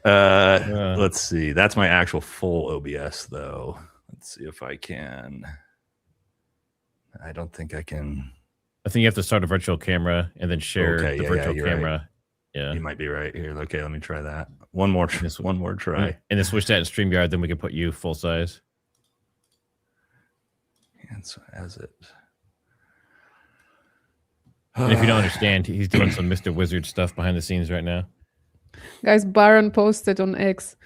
[SPEAKER 3] Let's see. That's my actual full OBS, though. Let's see if I can. I don't think I can.
[SPEAKER 1] I think you have to start a virtual camera and then share the virtual
[SPEAKER 3] you're
[SPEAKER 1] camera.
[SPEAKER 3] Right.
[SPEAKER 1] Yeah,
[SPEAKER 3] you might be right here. Okay, let me try that. One more try.
[SPEAKER 1] And then switch that in StreamYard. Then we can put you full size.
[SPEAKER 3] And so as it.
[SPEAKER 1] And if you don't understand, he's doing some Mr. Wizard stuff behind the scenes right now.
[SPEAKER 2] Guys, Baron posted on X.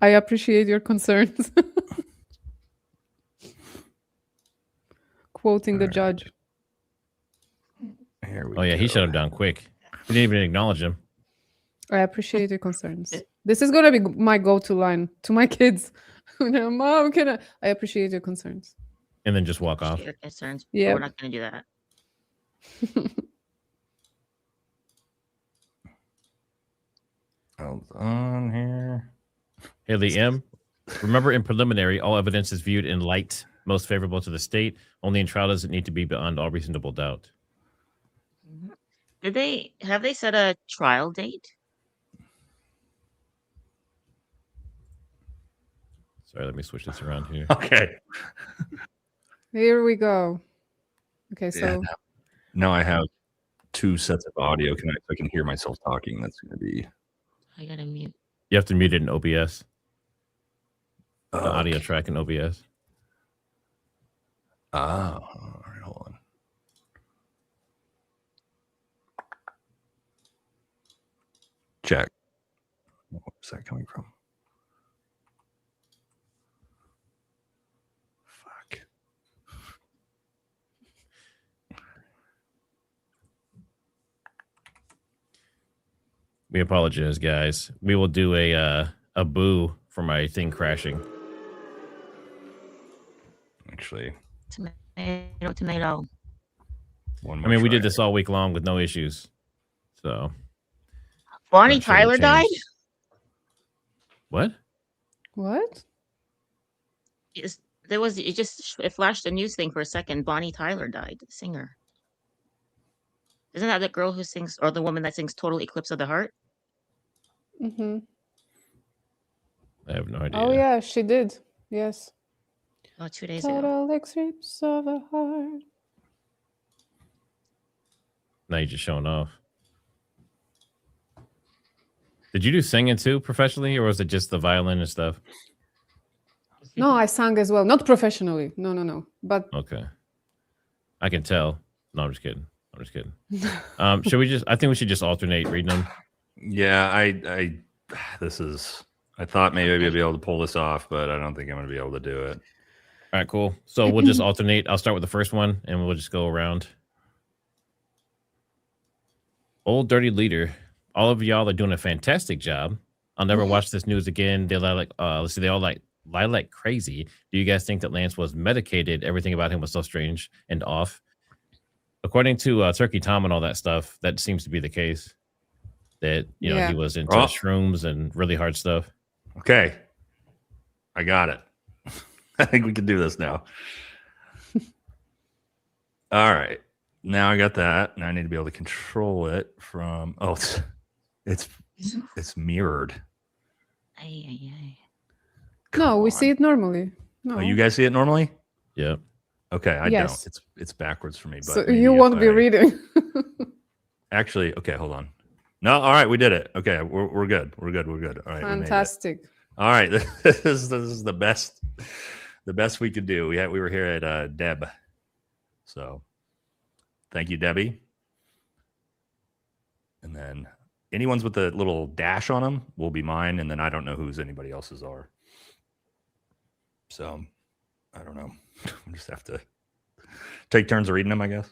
[SPEAKER 2] I appreciate your concerns. Quoting the judge.
[SPEAKER 1] Oh yeah, he shut him down quick. He didn't even acknowledge him.
[SPEAKER 2] I appreciate your concerns. This is gonna be my go-to line to my kids. Mom, I appreciate your concerns.
[SPEAKER 1] And then just walk off.
[SPEAKER 16] Your concerns.
[SPEAKER 2] Yeah,
[SPEAKER 16] We're not going to do that.
[SPEAKER 3] Hold on here.
[SPEAKER 1] Haley M. Remember, in preliminary, all evidence is viewed in light most favorable to the state. Only in trial does it need to be beyond all reasonable doubt.
[SPEAKER 16] Have they set a trial date?
[SPEAKER 1] Sorry, let me switch this around here.
[SPEAKER 3] Okay.
[SPEAKER 2] here we go. Okay, so
[SPEAKER 3] Yeah, now I have 2 sets of audio. I can hear myself talking. That's going to be.
[SPEAKER 16] I gotta mute.
[SPEAKER 1] You have to mute it in OBS. The audio track in OBS.
[SPEAKER 3] Oh, all right, hold on. Check. Where's that coming from? Fuck.
[SPEAKER 1] We apologize, guys. We will do a boo for my thing crashing.
[SPEAKER 3] Actually,
[SPEAKER 16] Tomato.
[SPEAKER 1] I mean, we did this all week long with no issues. So
[SPEAKER 16] Bonnie Tyler died?
[SPEAKER 1] What?
[SPEAKER 2] What?
[SPEAKER 16] It flashed a news thing for a second. Bonnie Tyler died, the singer. Isn't that the girl who sings, or the woman that sings Total Eclipse of the Heart?
[SPEAKER 2] Mm-hmm.
[SPEAKER 1] I have no idea.
[SPEAKER 2] Oh yeah, she did. Yes.
[SPEAKER 16] Oh, 2 days ago.
[SPEAKER 2] Total eclipse of a heart.
[SPEAKER 1] Now you're just showing off. Did you do singing too professionally, or was it just the violin and stuff?
[SPEAKER 2] No, I sang as well. Not professionally. No. But
[SPEAKER 1] Okay. I can tell. No, I'm just kidding. Should we I think we should just alternate reading them.
[SPEAKER 3] Yeah, I thought maybe I'd be able to pull this off, but I don't think I'm going to be able to do it.
[SPEAKER 1] All right, cool. So we'll just alternate. I'll start with the first one, and we'll just go around. Old Dirty Leader. All of y'all are doing a fantastic job. I'll never watch this news again. They they all lie like crazy. Do you guys think that Lance was medicated? Everything about him was so strange and off. According to Turkey Tom and all that stuff, that seems to be the case. That he was into shrooms and really hard stuff.
[SPEAKER 3] Okay, I got it. I think we can do this now. All right, now I got that. Now I need to be able to control it from. Oh, it's mirrored.
[SPEAKER 2] no, we see it normally. No.
[SPEAKER 3] Oh, you guys see it normally?
[SPEAKER 1] Yeah.
[SPEAKER 3] Okay, I
[SPEAKER 2] Yes.
[SPEAKER 3] don't. It's backwards for me. But
[SPEAKER 2] So
[SPEAKER 3] maybe
[SPEAKER 2] you
[SPEAKER 3] if
[SPEAKER 2] won't be reading.
[SPEAKER 3] Actually, okay, hold on. No, all right, we did it. Okay, we're good. We're good. All right,
[SPEAKER 2] Fantastic.
[SPEAKER 3] All right, this is the best we could do. We were here at Deb, so thank you, Debbie. And then any ones with the little dash on them will be mine, and then I don't know whose anybody else's are. So I don't know. We just have to take turns reading them, I guess.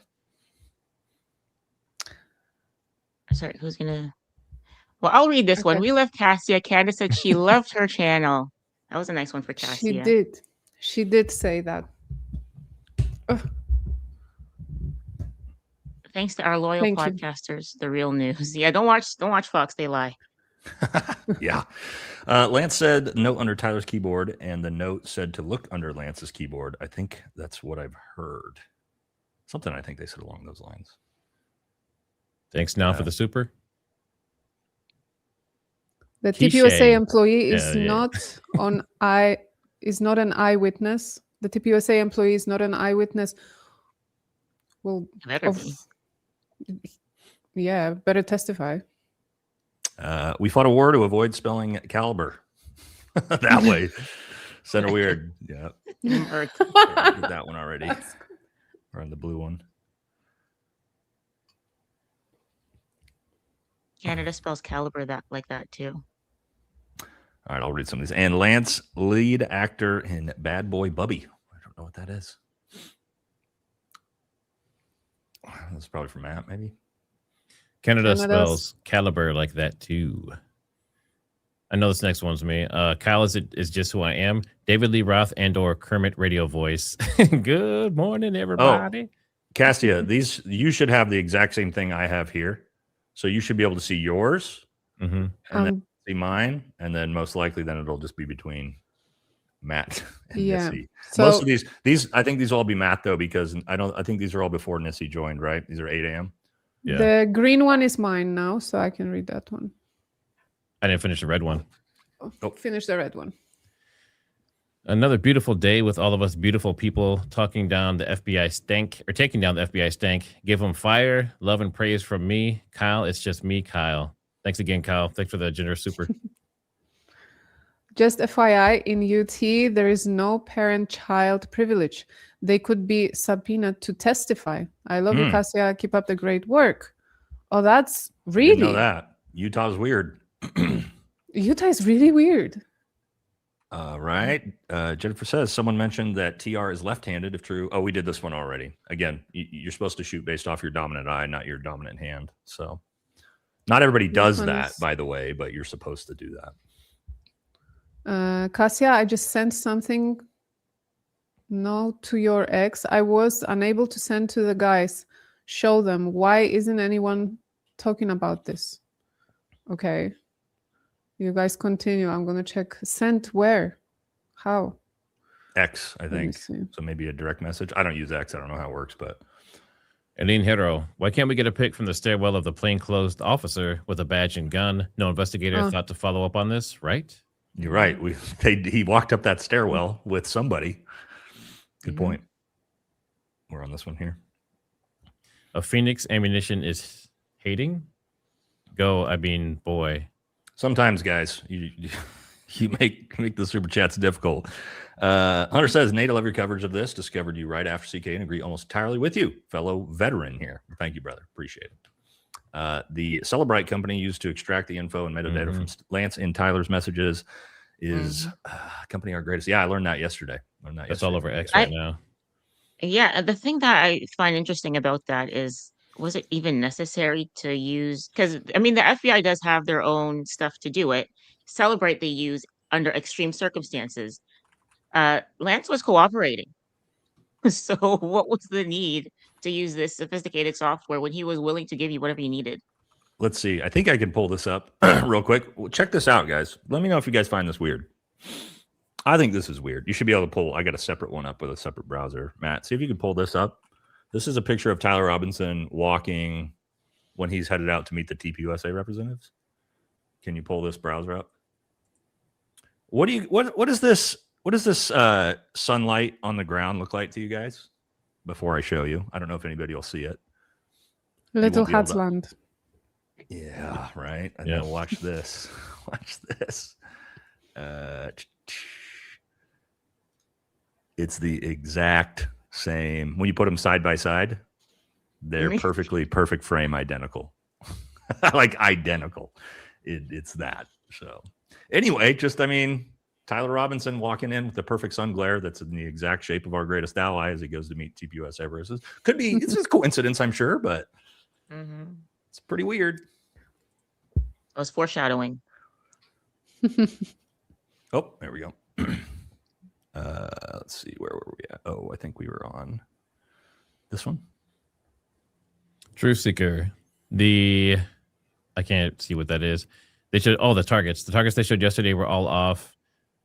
[SPEAKER 16] Sorry, who's gonna? Well, I'll read this one. We left Cassia. Candace said she loved her channel. That was a nice one for Cassia.
[SPEAKER 2] She did say that.
[SPEAKER 16] Thanks to our loyal
[SPEAKER 2] Thank you.
[SPEAKER 16] podcasters, the real news. Yeah, don't watch Fox. They lie.
[SPEAKER 3] Yeah. Lance said note under Tyler's keyboard, and the note said to look under Lance's keyboard. I think that's what I've heard. Something I think they said along those lines.
[SPEAKER 1] Thanks now for the super.
[SPEAKER 2] The
[SPEAKER 1] Quiche.
[SPEAKER 2] TPUSA employee is
[SPEAKER 1] Hell yeah.
[SPEAKER 2] not an eyewitness. The TPUSA employee is not an eyewitness. Well,
[SPEAKER 16] Better be.
[SPEAKER 2] yeah, better testify.
[SPEAKER 3] We fought a war to avoid spelling caliber. That way. Center weird. Yeah.
[SPEAKER 16] Or-
[SPEAKER 3] I did that one already. Or on the blue one.
[SPEAKER 16] Canada spells caliber that like that too.
[SPEAKER 3] All right, I'll read some of these. And Lance, lead actor in Bad Boy Bubby. I don't know what that is. That's probably from Matt, maybe.
[SPEAKER 1] Canada spells caliber like that too. I know this next one's me. Kyle is just who I am. David Lee Roth and/or Kermit radio voice. Good morning, everybody.
[SPEAKER 3] Cassia, these you should have the exact same thing I have here. So you should be able to see yours and then see mine, and then most likely then it'll just be between Matt and Nissy.
[SPEAKER 2] So,
[SPEAKER 3] most of these I think these will all be Matt though, because I think these are all before Nissy joined, right? These are 8 a.m.
[SPEAKER 1] Yeah.
[SPEAKER 2] The green one is mine now, so I can read that one.
[SPEAKER 1] I didn't finish the red one.
[SPEAKER 2] Finish the red one.
[SPEAKER 1] Another beautiful day with all of us beautiful people taking down the FBI stank. Give them fire, love, and praise from me, Kyle. It's just me, Kyle. Thanks again, Kyle. Thanks for the generous super.
[SPEAKER 2] Just FYI, in UT, there is no parent-child privilege. They could be subpoenaed to testify. I love you, Cassia. Keep up the great work. Oh, that's really...
[SPEAKER 3] Didn't know that. Utah's weird.
[SPEAKER 2] Utah is really weird.
[SPEAKER 3] Right. Jennifer says, someone mentioned that TR is left-handed, if true. Oh, we did this one already. Again, you're supposed to shoot based off your dominant eye, not your dominant hand. So not everybody does that, by the way, but you're supposed to do that.
[SPEAKER 2] Cassia, I just sent something to your ex. I was unable to send to the guys. Show them. Why isn't anyone talking about this? Okay. You guys continue. I'm going to check. Sent where? How?
[SPEAKER 3] X, I think. So maybe a direct message. I don't use X. I don't know how it works, but.
[SPEAKER 1] Aline Hero, why can't we get a pic from the stairwell of the plainclothes officer with a badge and gun? No investigator thought to follow up on this, right?
[SPEAKER 3] You're right. He walked up that stairwell with somebody. Good point. We're on this one here.
[SPEAKER 1] A Phoenix ammunition is hating? Boy.
[SPEAKER 3] Sometimes, guys, you make the super chats difficult. Hunter says, Nate, I love your coverage of this. Discovered you right after CK and agree almost entirely with you, fellow veteran here. Thank you, brother. Appreciate it. The Celebrite company used to extract the info and metadata from Lance and Tyler's messages is company our greatest. Yeah, I learned that yesterday.
[SPEAKER 1] That's all over X right now.
[SPEAKER 16] Yeah, the thing that I find interesting about that is, was it even necessary to use? Because, I mean, the FBI does have their own stuff to do it. Celebrate they use under extreme circumstances. Lance was cooperating. So what was the need to use this sophisticated software when he was willing to give you whatever you needed?
[SPEAKER 3] Let's see. I think I can pull this up real quick. Check this out, guys. Let me know if you guys find this weird. I think this is weird. You should be able to pull. I got a separate one up with a separate browser. Matt, see if you can pull this up. This is a picture of Tyler Robinson walking when he's headed out to meet the TPUSA representatives. Can you pull this browser up? What does this sunlight on the ground look like to you guys? Before I show you, I don't know if anybody will see it.
[SPEAKER 2] Little Hatsland.
[SPEAKER 3] Yeah, right. And then watch this. Watch this. It's the exact same. When you put them side by side, they're perfect frame, identical. Like identical. It's that. So anyway, Tyler Robinson walking in with the perfect sun glare that's in the exact shape of our greatest ally as he goes to meet TPUS Everest. Could be, it's just coincidence, I'm sure, but it's pretty weird.
[SPEAKER 16] It was foreshadowing.
[SPEAKER 3] Oh, there we go. Let's see, where were we at? Oh, I think we were on this one.
[SPEAKER 1] Truth Seeker. I can't see what that is. They showed the targets. The targets they showed yesterday were all off.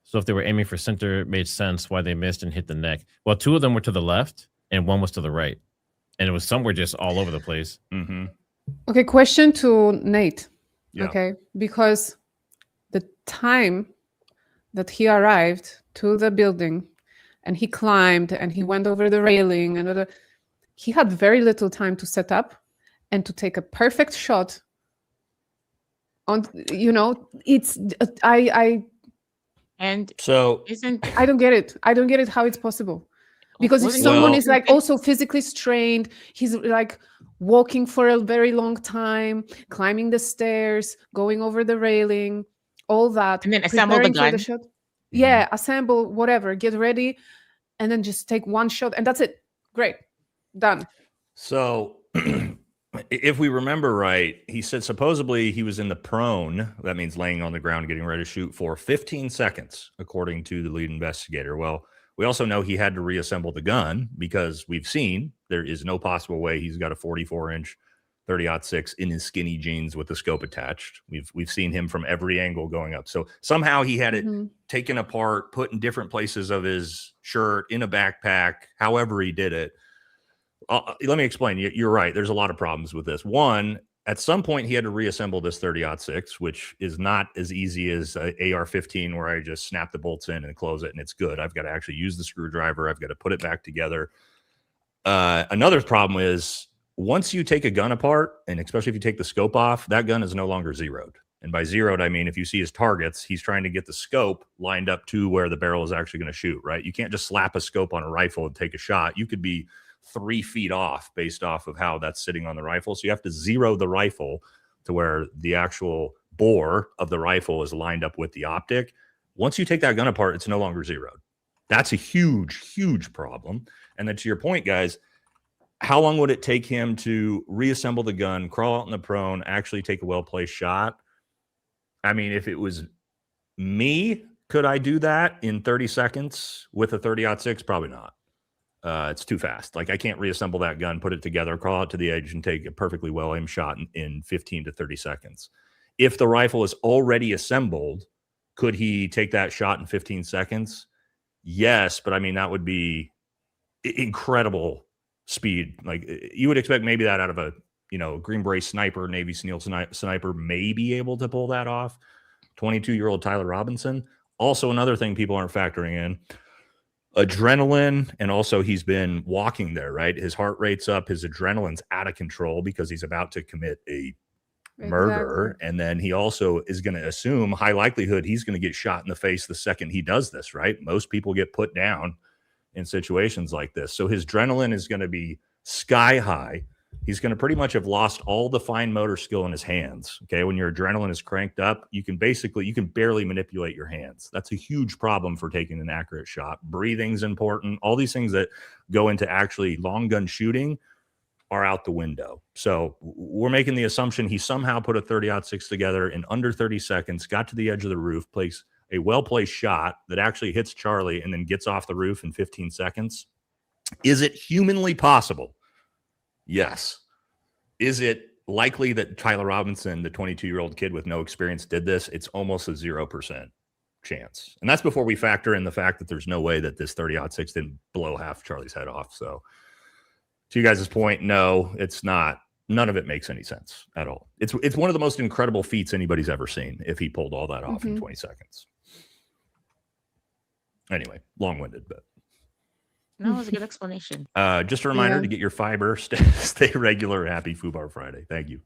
[SPEAKER 1] So if they were aiming for center, it made sense why they missed and hit the neck. Well, 2 of them were to the left and 1 was to the right. And it was somewhere just all over the place.
[SPEAKER 2] Okay, question to Nate.
[SPEAKER 3] Yeah.
[SPEAKER 2] Okay, because the time that he arrived to the building and he climbed and he went over the railing and he had very little time to set up and to take a perfect shot on, it's
[SPEAKER 16] And
[SPEAKER 3] So
[SPEAKER 2] I don't get it. I don't get it how it's possible. Because if someone is like also physically strained, he's like walking for a very long time, climbing the stairs, going over the railing, all that.
[SPEAKER 16] And then assemble the
[SPEAKER 2] preparing for
[SPEAKER 16] gun.
[SPEAKER 2] shot. Yeah, assemble, whatever, get ready, and then just take one shot, and that's it. Great, done.
[SPEAKER 3] So if we remember right, he said supposedly he was in the prone, that means laying on the ground, getting ready to shoot, for 15 seconds, according to the lead investigator. Well, we also know he had to reassemble the gun because we've seen there is no possible way he's got a 44-inch 30-06 in his skinny jeans with the scope attached. We've seen him from every angle going up. So somehow he had it taken apart, put in different places of his shirt, in a backpack, however he did it. Let me explain. You're right. There's a lot of problems with this. One, at some point he had to reassemble this 30-06, which is not as easy as AR-15 where I just snap the bolts in and close it and it's good. I've got to actually use the screwdriver. I've got to put it back together. Another problem is once you take a gun apart, and especially if you take the scope off, that gun is no longer zeroed. And by zeroed, I mean, if you see his targets, he's trying to get the scope lined up to where the barrel is actually going to shoot, right? You can't just slap a scope on a rifle and take a shot. You could be 3 feet off based off of how that's sitting on the rifle. So you have to zero the rifle to where the actual bore of the rifle is lined up with the optic. Once you take that gun apart, it's no longer zeroed. That's a huge, huge problem. And then to your point, guys, how long would it take him to reassemble the gun, crawl out in the prone, actually take a well-placed shot? I mean, if it was me, could I do that in 30 seconds with a 30-06? Probably not. It's too fast. Like I can't reassemble that gun, put it together, crawl out to the edge and take a perfectly well-aimed shot in 15 to 30 seconds. If the rifle is already assembled, could he take that shot in 15 seconds? Yes, but I mean, that would be incredible speed. Like you would expect maybe that out of a, Green Beret sniper, Navy SEAL sniper may be able to pull that off. 22-year-old Tyler Robinson. Also, another thing people aren't factoring in, adrenaline, and also he's been walking there, right? His heart rate's up, his adrenaline's out of control because he's about to commit a murder. And then he also is going to assume high likelihood he's going to get shot in the face the second he does this, right? Most people get put down in situations like this. So his adrenaline is going to be sky high. He's going to pretty much have lost all the fine motor skill in his hands. Okay. When your adrenaline is cranked up, you can barely manipulate your hands. That's a huge problem for taking an accurate shot. Breathing's important. All these things that go into actually long gun shooting are out the window. So we're making the assumption he somehow put a 30-06 together in under 30 seconds, got to the edge of the roof, placed a well-placed shot that actually hits Charlie and then gets off the roof in 15 seconds. Is it humanly possible? Yes. Is it likely that Tyler Robinson, the 22-year-old kid with no experience, did this? It's almost a 0% chance. And that's before we factor in the fact that there's no way that this 30-06 didn't blow half Charlie's head off. So to you guys' point, no, it's not. None of it makes any sense at all. It's one of the most incredible feats anybody's ever seen if he pulled all that off in 20 seconds. Anyway, long-winded, but.
[SPEAKER 16] No, it was a good explanation.
[SPEAKER 3] Just a reminder to get your fiber, stay regular. Happy FUBAR Friday. Thank you.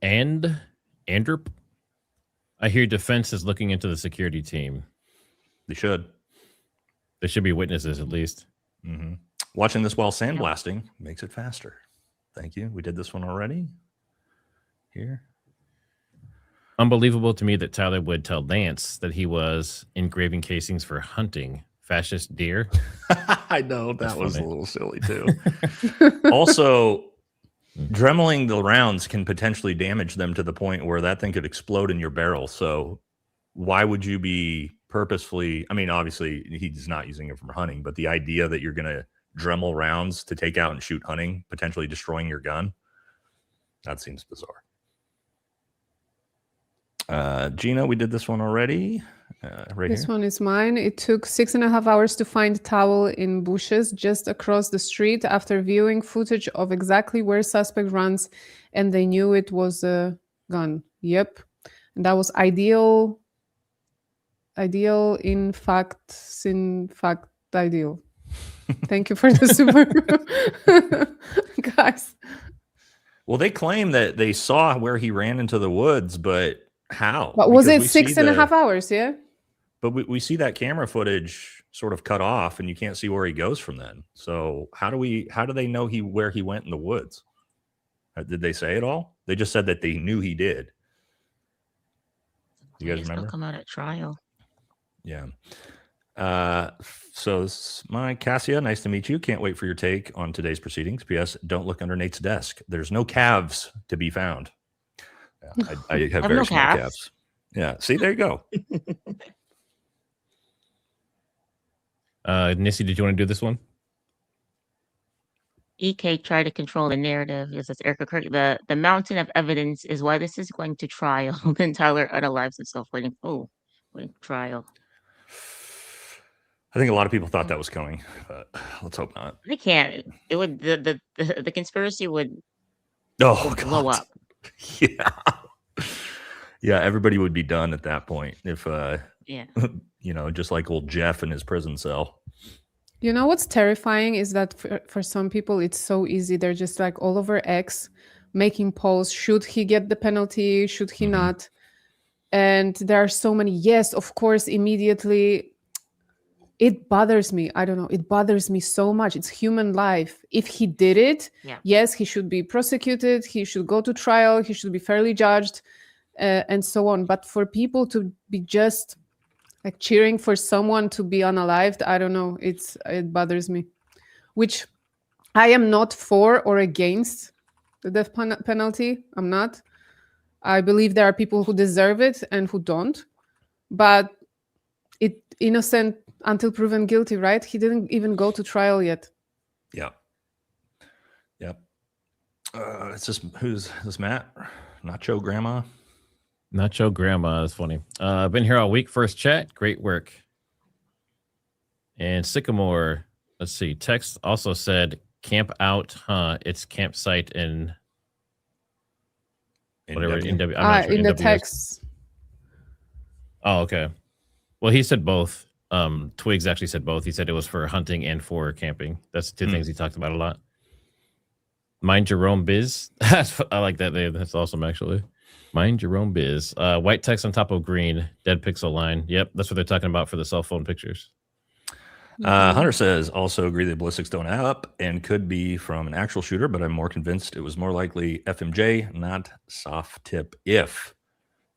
[SPEAKER 1] And Andrew, I hear defense is looking into the security team.
[SPEAKER 3] They should.
[SPEAKER 1] There should be witnesses at least.
[SPEAKER 3] Mm-hmm. Watching this while sandblasting makes it faster. Thank you. We did this one already. Here.
[SPEAKER 1] Unbelievable to me that Tyler would tell Lance that he was engraving casings for hunting fascist deer.
[SPEAKER 3] I know that was a little silly too. Also, dremeling the rounds can potentially damage them to the point where that thing could explode in your barrel. So why would you be purposefully, I mean, obviously he's not using it for hunting, but the idea that you're going to dremel rounds to take out and shoot hunting, potentially destroying your gun, that seems bizarre. Gina, we did this one already.
[SPEAKER 2] This one is mine. It took 6.5 hours to find a towel in bushes just across the street after viewing footage of exactly where suspect runs, and they knew it was a gun. Yep. And that was ideal. Ideal, in fact, ideal. Thank you for the super. Guys.
[SPEAKER 3] Well, they claim that they saw where he ran into the woods, but how?
[SPEAKER 2] But was
[SPEAKER 3] Because
[SPEAKER 2] it
[SPEAKER 3] we see
[SPEAKER 2] 6.5 hours? Yeah.
[SPEAKER 3] But we see that camera footage sort of cut off, and you can't see where he goes from then. So how do they know where he went in the woods? Did they say it all? They just said that they knew he did. You guys remember?
[SPEAKER 16] Come out at trial.
[SPEAKER 3] Yeah. So this is my Cassia. Nice to meet you. Can't wait for your take on today's proceedings. P.S. Don't look under Nate's desk. There's no calves to be found. Yeah, I have very
[SPEAKER 16] no
[SPEAKER 3] small
[SPEAKER 16] calves.
[SPEAKER 3] calves. Yeah. See, there you go.
[SPEAKER 1] Nissy, did you want to do this one?
[SPEAKER 16] EK tried to control the narrative. Yes, that's Erika Kirk. The mountain of evidence is why this is going to trial. Then Tyler unalives himself waiting for trial.
[SPEAKER 3] I think a lot of people thought that was coming, but let's hope not.
[SPEAKER 16] They can't. It would the conspiracy would
[SPEAKER 3] Oh,
[SPEAKER 16] blow
[SPEAKER 3] God.
[SPEAKER 16] up.
[SPEAKER 3] Yeah. Yeah, everybody would be done at that point if
[SPEAKER 16] Yeah.
[SPEAKER 3] Just like old Jeff in his prison cell.
[SPEAKER 2] You know what's terrifying is that for some people it's so easy. They're just like all over X, making polls. Should he get the penalty? Should he not? And there are so many. Yes, of course, immediately. It bothers me. I don't know. It bothers me so much. It's human life. If he did it, yes, he should be prosecuted. He should go to trial. He should be fairly judged, and so on. But for people to be just like cheering for someone to be unalived, I don't know. It bothers me. Which I am not for or against the death penalty. I'm not. I believe there are people who deserve it and who don't. But innocent until proven guilty, right? He didn't even go to trial yet.
[SPEAKER 3] Yeah. Yep. It's just who's this, Matt? Nacho Grandma?
[SPEAKER 1] Nacho Grandma is funny. I've been here all week. First chat. Great work. And Sycamore, let's see. Text also said camp out, huh? It's campsite in whatever.
[SPEAKER 3] NW?
[SPEAKER 1] I'm not sure
[SPEAKER 2] In the
[SPEAKER 1] NW is.
[SPEAKER 2] text.
[SPEAKER 1] Oh, okay. Well, he said both. Twigs actually said both. He said it was for hunting and for camping. That's the two things he talked about a lot. Mind your own biz. I like that name. That's awesome, actually. Mind your own biz. White text on top of green. Dead pixel line. Yep, that's what they're talking about for the cell phone pictures.
[SPEAKER 3] Hunter says, also agree that ballistics don't add up and could be from an actual shooter, but I'm more convinced it was more likely FMJ, not soft tip. If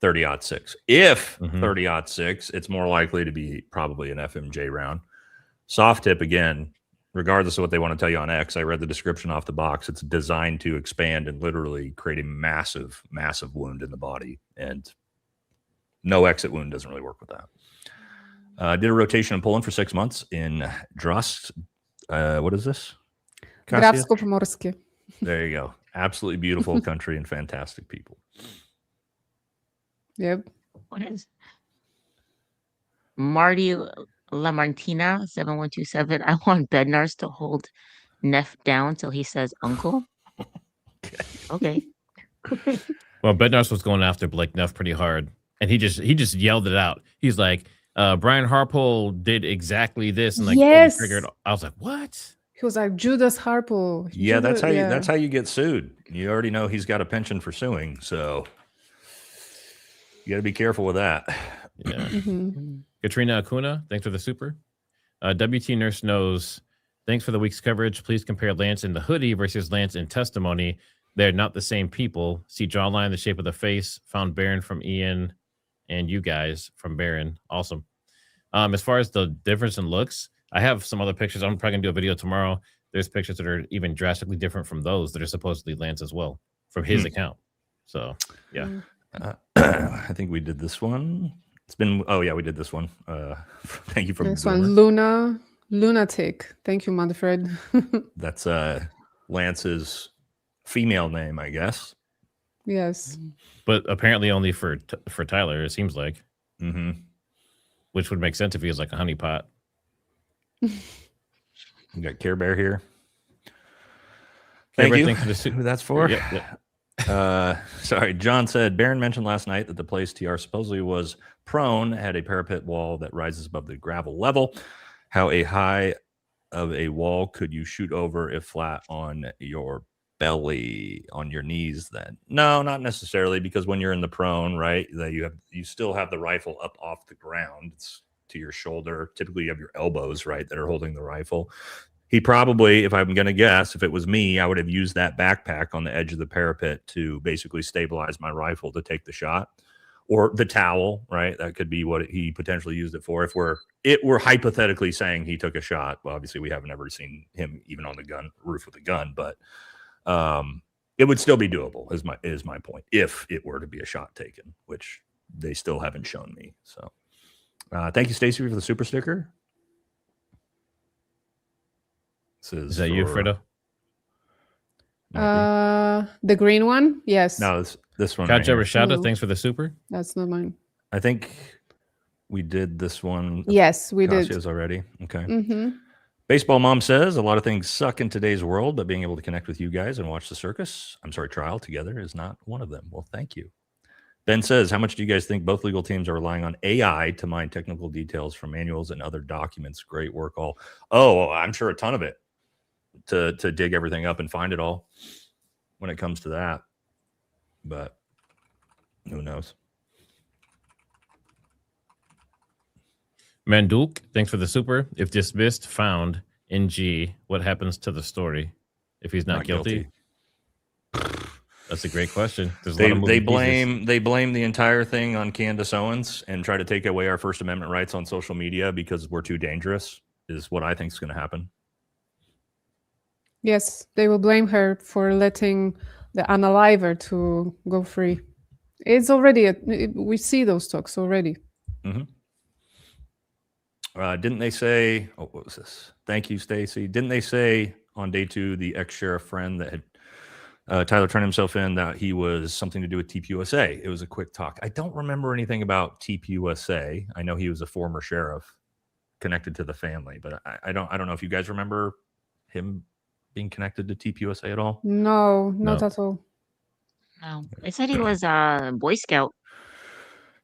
[SPEAKER 3] 30-06. If 30-06, it's more likely to be probably an FMJ round. Soft tip, again, regardless of what they want to tell you on X, I read the description off the box. It's designed to expand and literally create a massive, massive wound in the body. And no exit wound doesn't really work with that. Did a rotation in Poland for 6 months in Drost. What is this? Kasia?
[SPEAKER 2] Drawsko-Pomorskie.
[SPEAKER 3] There you go. Absolutely beautiful country and fantastic people.
[SPEAKER 2] Yep.
[SPEAKER 16] What is Marty Lamartina 7127? I want Bednarz to hold Neff down till he says uncle. Okay.
[SPEAKER 1] Well, Bednarz was going after Blake Neff pretty hard, and he just yelled it out. He's like, Brian Harpole did exactly this, and like
[SPEAKER 2] Yes.
[SPEAKER 1] triggered. I was like, what?
[SPEAKER 2] He was like Judas Harpo.
[SPEAKER 3] Yeah, that's how you get sued. You already know he's got a penchant for suing, so you got to be careful with that.
[SPEAKER 1] Yeah. Katrina Acuna, thanks for the super. WT Nurse knows, thanks for the week's coverage. Please compare Lance in the hoodie versus Lance in testimony. They're not the same people. See jawline, the shape of the face. Found Baron from Ian, and you guys from Baron. Awesome. As far as the difference in looks, I have some other pictures. I'm probably gonna do a video tomorrow. There's pictures that are even drastically different from those that are supposedly Lance as well from his account. So yeah.
[SPEAKER 3] I think we did this one. It's been, oh yeah, we did this one. Thank you for
[SPEAKER 2] Next one, Lunatic. Thank you, Manfred.
[SPEAKER 3] That's Lance's female name, I guess.
[SPEAKER 2] Yes.
[SPEAKER 1] But apparently only for Tyler, it seems like. Which would make sense if he was like a honeypot.
[SPEAKER 3] We got Care Bear here.
[SPEAKER 1] Care
[SPEAKER 3] Thank
[SPEAKER 1] Bear,
[SPEAKER 3] you.
[SPEAKER 1] thanks for the
[SPEAKER 3] Who that's for?
[SPEAKER 1] Yep.
[SPEAKER 3] Sorry, John said, Barron mentioned last night that the place TR supposedly was prone had a parapet wall that rises above the gravel level. How high of a wall could you shoot over if flat on your belly, on your knees then? No, not necessarily, because when you're in the prone, right, that you still have the rifle up off the ground. It's to your shoulder. Typically you have your elbows, right, that are holding the rifle. He probably, if I'm going to guess, if it was me, I would have used that backpack on the edge of the parapet to basically stabilize my rifle to take the shot, or the towel, right? That could be what he potentially used it for. If we're hypothetically saying he took a shot, well, obviously we haven't ever seen him even on the roof with a gun, but it would still be doable is my point, if it were to be a shot taken, which they still haven't shown me. So thank you, Stacy, for the super sticker.
[SPEAKER 1] Is that you, Fredo?
[SPEAKER 2] The green one? Yes.
[SPEAKER 3] No, this one.
[SPEAKER 1] Kaja
[SPEAKER 3] Right
[SPEAKER 1] Rashada,
[SPEAKER 2] No.
[SPEAKER 1] thanks for the super.
[SPEAKER 2] That's not mine.
[SPEAKER 3] I think we did this one.
[SPEAKER 2] Yes, we did.
[SPEAKER 3] Kasia's already. Okay.
[SPEAKER 2] Mm-hmm.
[SPEAKER 3] Baseball Mom says a lot of things suck in today's world, but being able to connect with you guys and watch the trial together is not one of them. Well, thank you. Ben says, how much do you guys think both legal teams are relying on AI to mine technical details from manuals and other documents? Great work, all. Oh, I'm sure a ton of it to dig everything up and find it all when it comes to that. But who knows?
[SPEAKER 1] Manduk, thanks for the super. If dismissed, found, NG, what happens to the story if he's not guilty? That's a great question.
[SPEAKER 3] They blame the entire thing on Candace Owens and try to take away our First Amendment rights on social media because we're too dangerous, is what I think is going to happen.
[SPEAKER 2] Yes, they will blame her for letting the unaliver to go free. It's already, we see those talks already.
[SPEAKER 3] Mm-hmm. Didn't they say, what was this? Thank you, Stacy. Didn't they say on day 2, the ex-sheriff friend that had Tyler turned himself in, that he was something to do with TPUSA? It was a quick talk. I don't remember anything about TPUSA. I know he was a former sheriff connected to the family, but I don't know if you guys remember him being connected to TPUSA at all.
[SPEAKER 2] No, not at all.
[SPEAKER 16] No, they said he was a Boy Scout.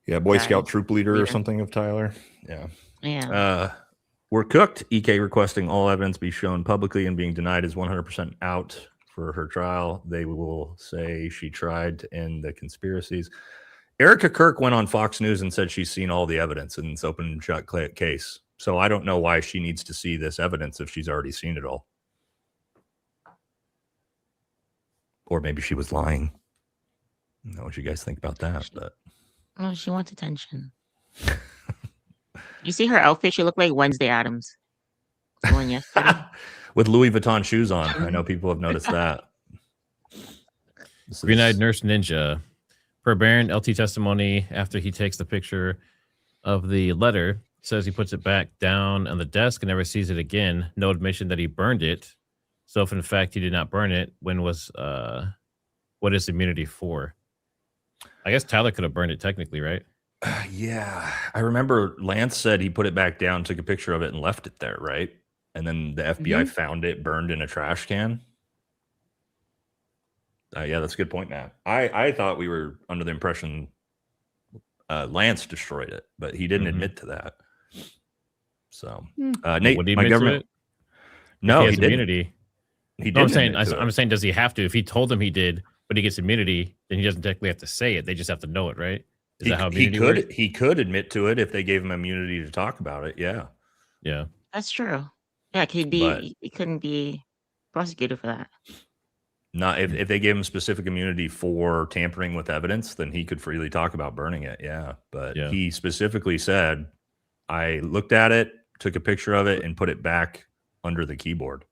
[SPEAKER 3] Yeah, Boy
[SPEAKER 16] guy.
[SPEAKER 3] Scout troop leader or something of Tyler. Yeah.
[SPEAKER 16] Yeah.
[SPEAKER 3] We're cooked. EK requesting all evidence be shown publicly and being denied is 100% out for her trial. They will say she tried to end the conspiracies. Erika Kirk went on Fox News and said she's seen all the evidence in this open and shut case. So I don't know why she needs to see this evidence if she's already seen it all. Or maybe she was lying. I don't know what you guys think about that, but
[SPEAKER 16] Oh, she wants attention. You see her outfit? She looked like Wednesday Addams. The one yesterday.
[SPEAKER 3] with Louis Vuitton shoes on. I know people have noticed that.
[SPEAKER 1] Green-eyed nurse ninja. Per Barron, LT testimony after he takes the picture of the letter, says he puts it back down on the desk and never sees it again. No admission that he burned it. So if in fact he did not burn it, what is immunity for? I guess Tyler could have burned it technically, right?
[SPEAKER 3] Yeah. I remember Lance said he put it back down, took a picture of it and left it there, right? And then the FBI found it burned in a trash can. Yeah, that's a good point, Matt. I thought we were under the impression Lance destroyed it, but he didn't admit to that. So, Nate,
[SPEAKER 1] would he
[SPEAKER 3] my
[SPEAKER 1] admit to
[SPEAKER 3] government.
[SPEAKER 1] it?
[SPEAKER 3] No,
[SPEAKER 1] He has
[SPEAKER 3] he didn't.
[SPEAKER 1] immunity.
[SPEAKER 3] He
[SPEAKER 1] No,
[SPEAKER 3] didn't.
[SPEAKER 1] I'm saying, does he have to? If he told them he did, but he gets immunity, then he doesn't technically have to say it. They just have to know it, right? Is that how immunity works?
[SPEAKER 3] He could admit to it if they gave him immunity to talk about it. Yeah.
[SPEAKER 1] Yeah.
[SPEAKER 16] That's true. Yeah, he couldn't be prosecuted for that.
[SPEAKER 3] Not if they gave him specific immunity for tampering with evidence, then he could freely talk about burning it. Yeah. But he specifically said, I looked at it, took a picture of it, and put it back under the keyboard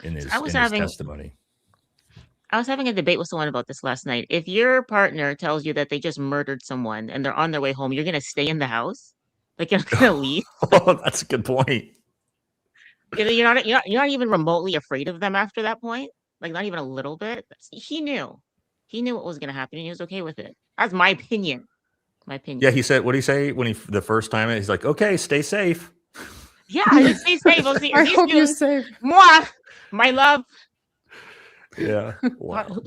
[SPEAKER 3] in his testimony.
[SPEAKER 16] I was having a debate with someone about this last night. If your partner tells you that they just murdered someone and they're on their way home, you're going to stay in the house? Like, you're not going to leave?
[SPEAKER 3] Oh, that's a good point.
[SPEAKER 16] You're not even remotely afraid of them after that point? Like, not even a little bit? He knew. He knew what was going to happen, and he was okay with it. That's my opinion.
[SPEAKER 3] Yeah, he said, what did he say when the first time? He's like, okay, stay safe.
[SPEAKER 16] Yeah, stay safe. I'll see,
[SPEAKER 2] I hope you're safe.
[SPEAKER 16] Mwah! My love.
[SPEAKER 3] Yeah.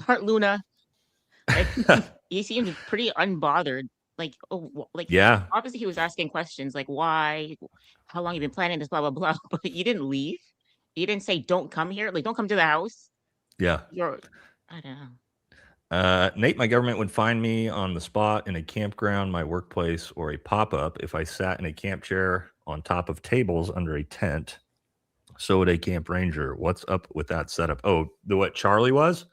[SPEAKER 16] Heart Luna. Like, he seemed pretty unbothered. Like,
[SPEAKER 3] Yeah.
[SPEAKER 16] obviously he was asking questions like, why, how long you been planning this, blah, blah, blah. But you didn't leave. You didn't say, don't come here. Like, don't come to the house.
[SPEAKER 3] Yeah.
[SPEAKER 16] I don't know.
[SPEAKER 3] Nate, my government would find me on the spot in a campground, my workplace, or a pop-up if I sat in a camp chair on top of tables under a tent. So would a camp ranger. What's up with that setup? Oh, what Charlie was?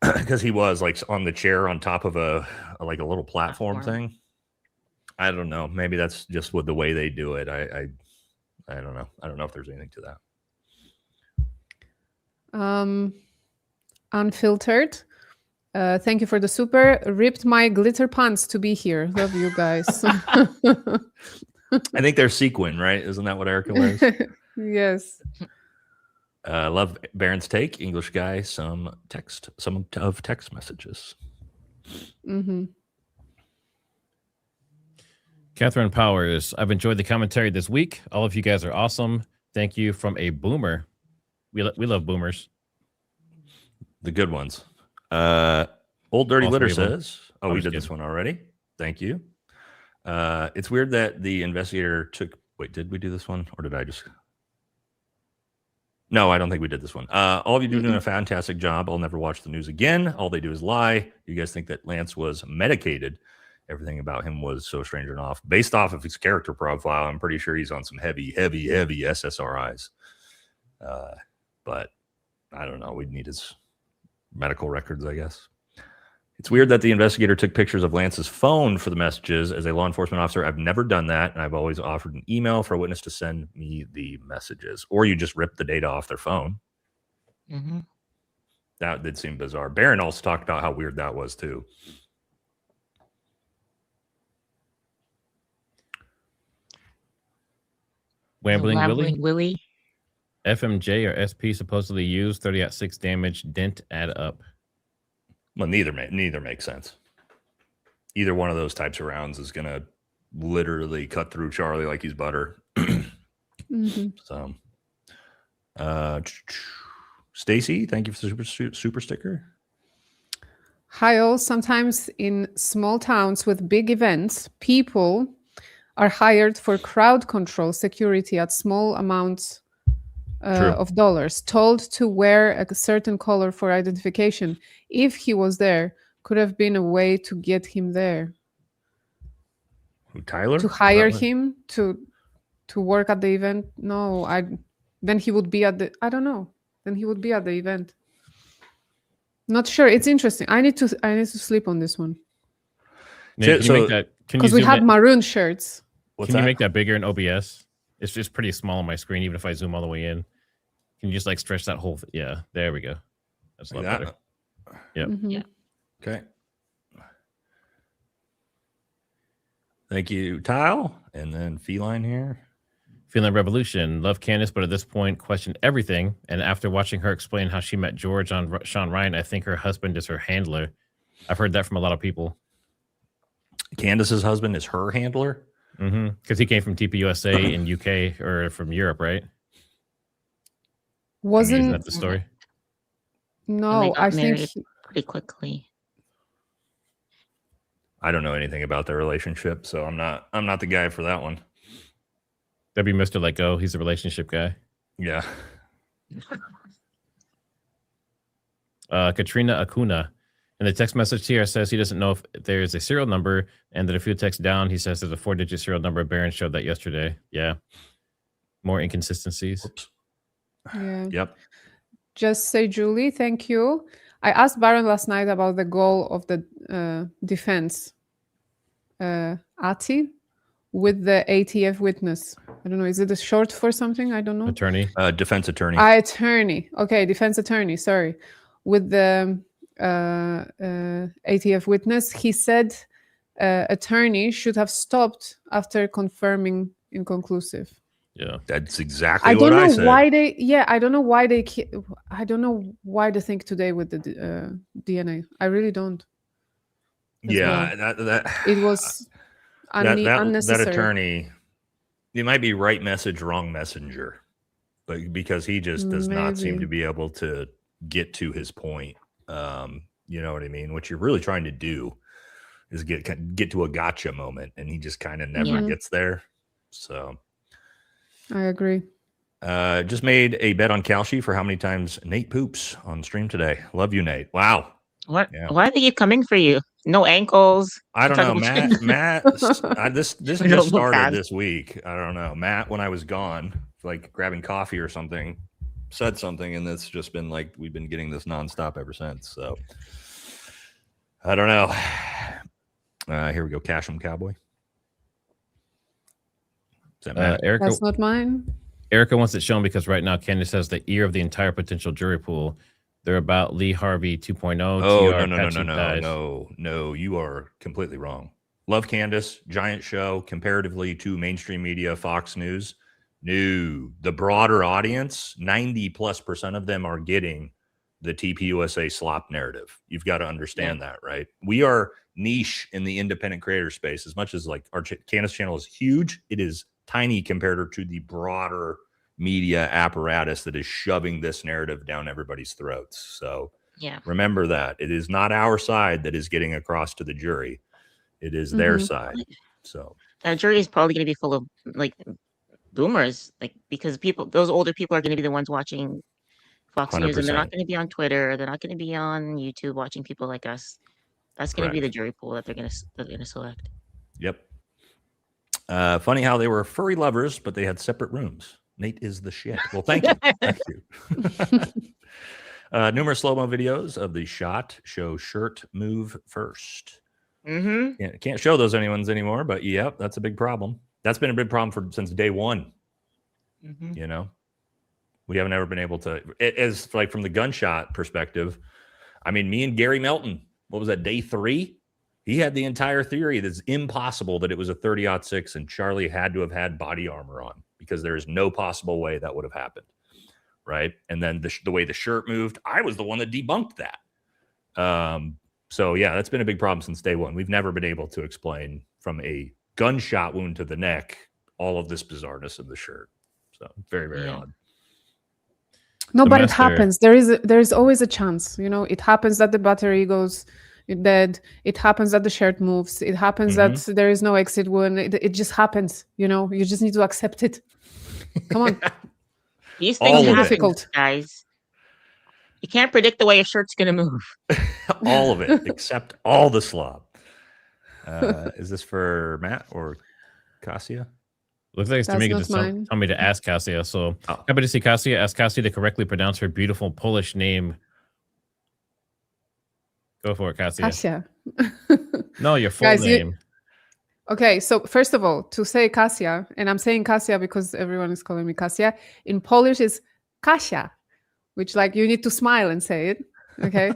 [SPEAKER 3] Because he was like on the chair on top of a little platform thing. I don't know. Maybe that's just with the way they do it. I don't know. I don't know if there's anything to that.
[SPEAKER 2] Unfiltered. Thank you for the super. Ripped my glitter pants to be here. Love you guys.
[SPEAKER 3] I think they're sequin, right? Isn't that what Erika wears?
[SPEAKER 2] Yes.
[SPEAKER 3] Love Baron's take. English guy. Some of text messages.
[SPEAKER 2] Mm-hmm.
[SPEAKER 1] Catherine Powers. I've enjoyed the commentary this week. All of you guys are awesome. Thank you from a boomer. We love boomers.
[SPEAKER 3] The good ones. Old Dirty
[SPEAKER 1] All
[SPEAKER 3] Litter
[SPEAKER 1] three of them.
[SPEAKER 3] says, we did this one already. Thank you. It's weird that the investigator took, did we do this one? Or did I just? No, I don't think we did this one. All of you doing a fantastic job. I'll never watch the news again. All they do is lie. You guys think that Lance was medicated. Everything about him was so strange and off. Based off of his character profile, I'm pretty sure he's on some heavy SSRIs. But I don't know. We'd need his medical records, I guess. It's weird that the investigator took pictures of Lance's phone for the messages. As a law enforcement officer, I've never done that, and I've always offered an email for a witness to send me the messages. Or you just rip the data off their phone.
[SPEAKER 16] Mm-hmm.
[SPEAKER 3] That did seem bizarre. Baron also talked about how weird that was, too.
[SPEAKER 1] Wambling
[SPEAKER 16] Willie.
[SPEAKER 1] FMJ or SP supposedly used 30-6 damage. Didn't add up.
[SPEAKER 3] Well, neither makes sense. Either one of those types of rounds is going to literally cut through Charlie like he's butter.
[SPEAKER 2] Mm-hmm.
[SPEAKER 3] So, Stacy, thank you for the super sticker.
[SPEAKER 2] Hi, all. Sometimes in small towns with big events, people are hired for crowd control security at small amounts of dollars, told to wear a certain color for identification. If he was there, could have been a way to get him there.
[SPEAKER 3] Who, Tyler?
[SPEAKER 2] To hire him to work at the event? No, then he would be at the, I don't know. Then he would be at the event. Not sure. It's interesting. I need to sleep on this one.
[SPEAKER 1] Yeah,
[SPEAKER 2] because we had maroon shirts.
[SPEAKER 1] Can you make that bigger in OBS? It's just pretty small on my screen, even if I zoom all the way in. Can you just like stretch that whole? Yeah, there we go. That's a lot better. Yep.
[SPEAKER 2] Mm-hmm.
[SPEAKER 16] Yeah.
[SPEAKER 3] Okay. Thank you, Tile. And then Feline here.
[SPEAKER 1] Feline Revolution. Love Candace, but at this point, question everything. And after watching her explain how she met George on Sean Ryan, I think her husband is her handler. I've heard that from a lot of people.
[SPEAKER 3] Candace's husband is her handler?
[SPEAKER 1] Mm-hmm. Because he came from TPUSA in UK or from Europe, right?
[SPEAKER 2] Wasn't
[SPEAKER 1] that the story?
[SPEAKER 2] No, I think
[SPEAKER 16] pretty quickly.
[SPEAKER 3] I don't know anything about their relationship, so I'm not the guy for that one.
[SPEAKER 1] That'd be Mr. Let Go. He's a relationship guy.
[SPEAKER 3] Yeah.
[SPEAKER 1] Katrina Acuna. And the text message here says he doesn't know if there's a serial number, and that a few texts down, he says there's a 4-digit serial number. Baron showed that yesterday. Yeah. More inconsistencies.
[SPEAKER 3] Oops.
[SPEAKER 2] Yeah.
[SPEAKER 3] Yep.
[SPEAKER 2] Just say, Julie, thank you. I asked Baron last night about the goal of the defense, ATI, with the ATF witness. I don't know. Is it a short for something? I don't know.
[SPEAKER 1] Attorney.
[SPEAKER 3] Defense attorney.
[SPEAKER 2] Attorney. Okay, defense attorney. Sorry. With the ATF witness, he said attorney should have stopped after confirming inconclusive.
[SPEAKER 3] Yeah, that's exactly what I said.
[SPEAKER 2] Why they. Yeah, I don't know why they. I don't know why they think today with the DNA. I really don't.
[SPEAKER 3] Yeah,
[SPEAKER 2] that it was unnecessary.
[SPEAKER 3] That attorney, it might be right message, wrong messenger, but because he just does not seem to be able to get to his point. You know what I mean? What you're really trying to do is get to a gotcha moment, and he just kind of never
[SPEAKER 2] Yeah.
[SPEAKER 3] gets there. So
[SPEAKER 2] I agree.
[SPEAKER 3] just made a bet on Kalshi for how many times Nate poops on stream today. Love you, Nate. Wow.
[SPEAKER 16] What?
[SPEAKER 3] Yeah.
[SPEAKER 16] Why do they keep coming for you? No ankles.
[SPEAKER 3] I don't know,
[SPEAKER 16] Untouchable
[SPEAKER 3] Matt.
[SPEAKER 16] chin.
[SPEAKER 3] This
[SPEAKER 16] No
[SPEAKER 3] just started
[SPEAKER 16] calves.
[SPEAKER 3] this week. I don't know, Matt. When I was gone, like grabbing coffee or something, said something, and it's just been like we've been getting this nonstop ever since. So I don't know. Here we go. Cash 'em Cowboy. Is that Matt?
[SPEAKER 1] Erika,
[SPEAKER 2] That's not mine.
[SPEAKER 1] Erika wants it shown because right now Candace has the ear of the entire potential jury pool. They're about Lee Harvey 2.0.
[SPEAKER 3] Oh,
[SPEAKER 1] TR,
[SPEAKER 3] no.
[SPEAKER 1] Patchy Thighs.
[SPEAKER 3] No, you are completely wrong. Love Candace, giant show comparatively to mainstream media, Fox News. No, the broader audience, 90+% of them are getting the TPUSA slop narrative. You've got to understand that, right? We are niche in the independent creator space. As much as like our Candace channel is huge, it is tiny compared to the broader media apparatus that is shoving this narrative down everybody's throats. So
[SPEAKER 16] Yeah.
[SPEAKER 3] remember that it is not our side that is getting across to the jury. It is their side. So
[SPEAKER 16] That jury is probably going to be full of like boomers, like because those older people are going to be the ones watching Fox News, and they're not
[SPEAKER 3] 100%.
[SPEAKER 16] going to be on Twitter. They're not going to be on YouTube watching people like us. That's going to be the
[SPEAKER 3] Correct.
[SPEAKER 16] jury pool that they're going to select.
[SPEAKER 3] Yep. Funny how they were furry lovers, but they had separate rooms. Nate is the shit. Well, thank you. Thank you. Numerous slow-mo videos of the shot show shirt move first.
[SPEAKER 16] Mm-hmm.
[SPEAKER 3] Can't show those anymore, but yep, that's a big problem. That's been a big problem since day one.
[SPEAKER 16] Mm-hmm.
[SPEAKER 3] You know, we haven't ever been able to, as like from the gunshot perspective. I mean, me and Gary Melton, what was that, day 3? He had the entire theory that it's impossible that it was a 30-06 and Charlie had to have had body armor on because there is no possible way that would have happened. Right. And then the way the shirt moved, I was the one that debunked that. So, yeah, that's been a big problem since day one. We've never been able to explain from a gunshot wound to the neck all of this bizarreness of the shirt. So very, very odd.
[SPEAKER 2] No,
[SPEAKER 1] The
[SPEAKER 2] but it
[SPEAKER 1] master-
[SPEAKER 2] happens. There is always a chance. You know, it happens that the battery goes dead. It happens that the shirt moves. It happens that there is no exit wound. It just happens. You know, you just need to accept it. Come on.
[SPEAKER 16] These
[SPEAKER 3] All
[SPEAKER 16] things
[SPEAKER 3] of it.
[SPEAKER 16] happen,
[SPEAKER 2] Difficult.
[SPEAKER 16] guys. You can't predict the way a shirt's going to move.
[SPEAKER 3] All of it, except all the slob. Is this for Matt or Cassia?
[SPEAKER 1] Looks like it's
[SPEAKER 2] That's
[SPEAKER 1] Tamika
[SPEAKER 2] not
[SPEAKER 1] just
[SPEAKER 2] mine.
[SPEAKER 1] told me to ask Cassia. So happy to see Cassia. Ask Cassia to correctly pronounce her beautiful Polish name. Go for it, Cassia.
[SPEAKER 2] Kasia.
[SPEAKER 1] No, your full
[SPEAKER 2] Guys,
[SPEAKER 1] name.
[SPEAKER 2] Okay, so first of all, to say Kasia, and I'm saying Kasia because everyone is calling me Kasia, in Polish is Kasia, which like you need to smile and say it. Okay.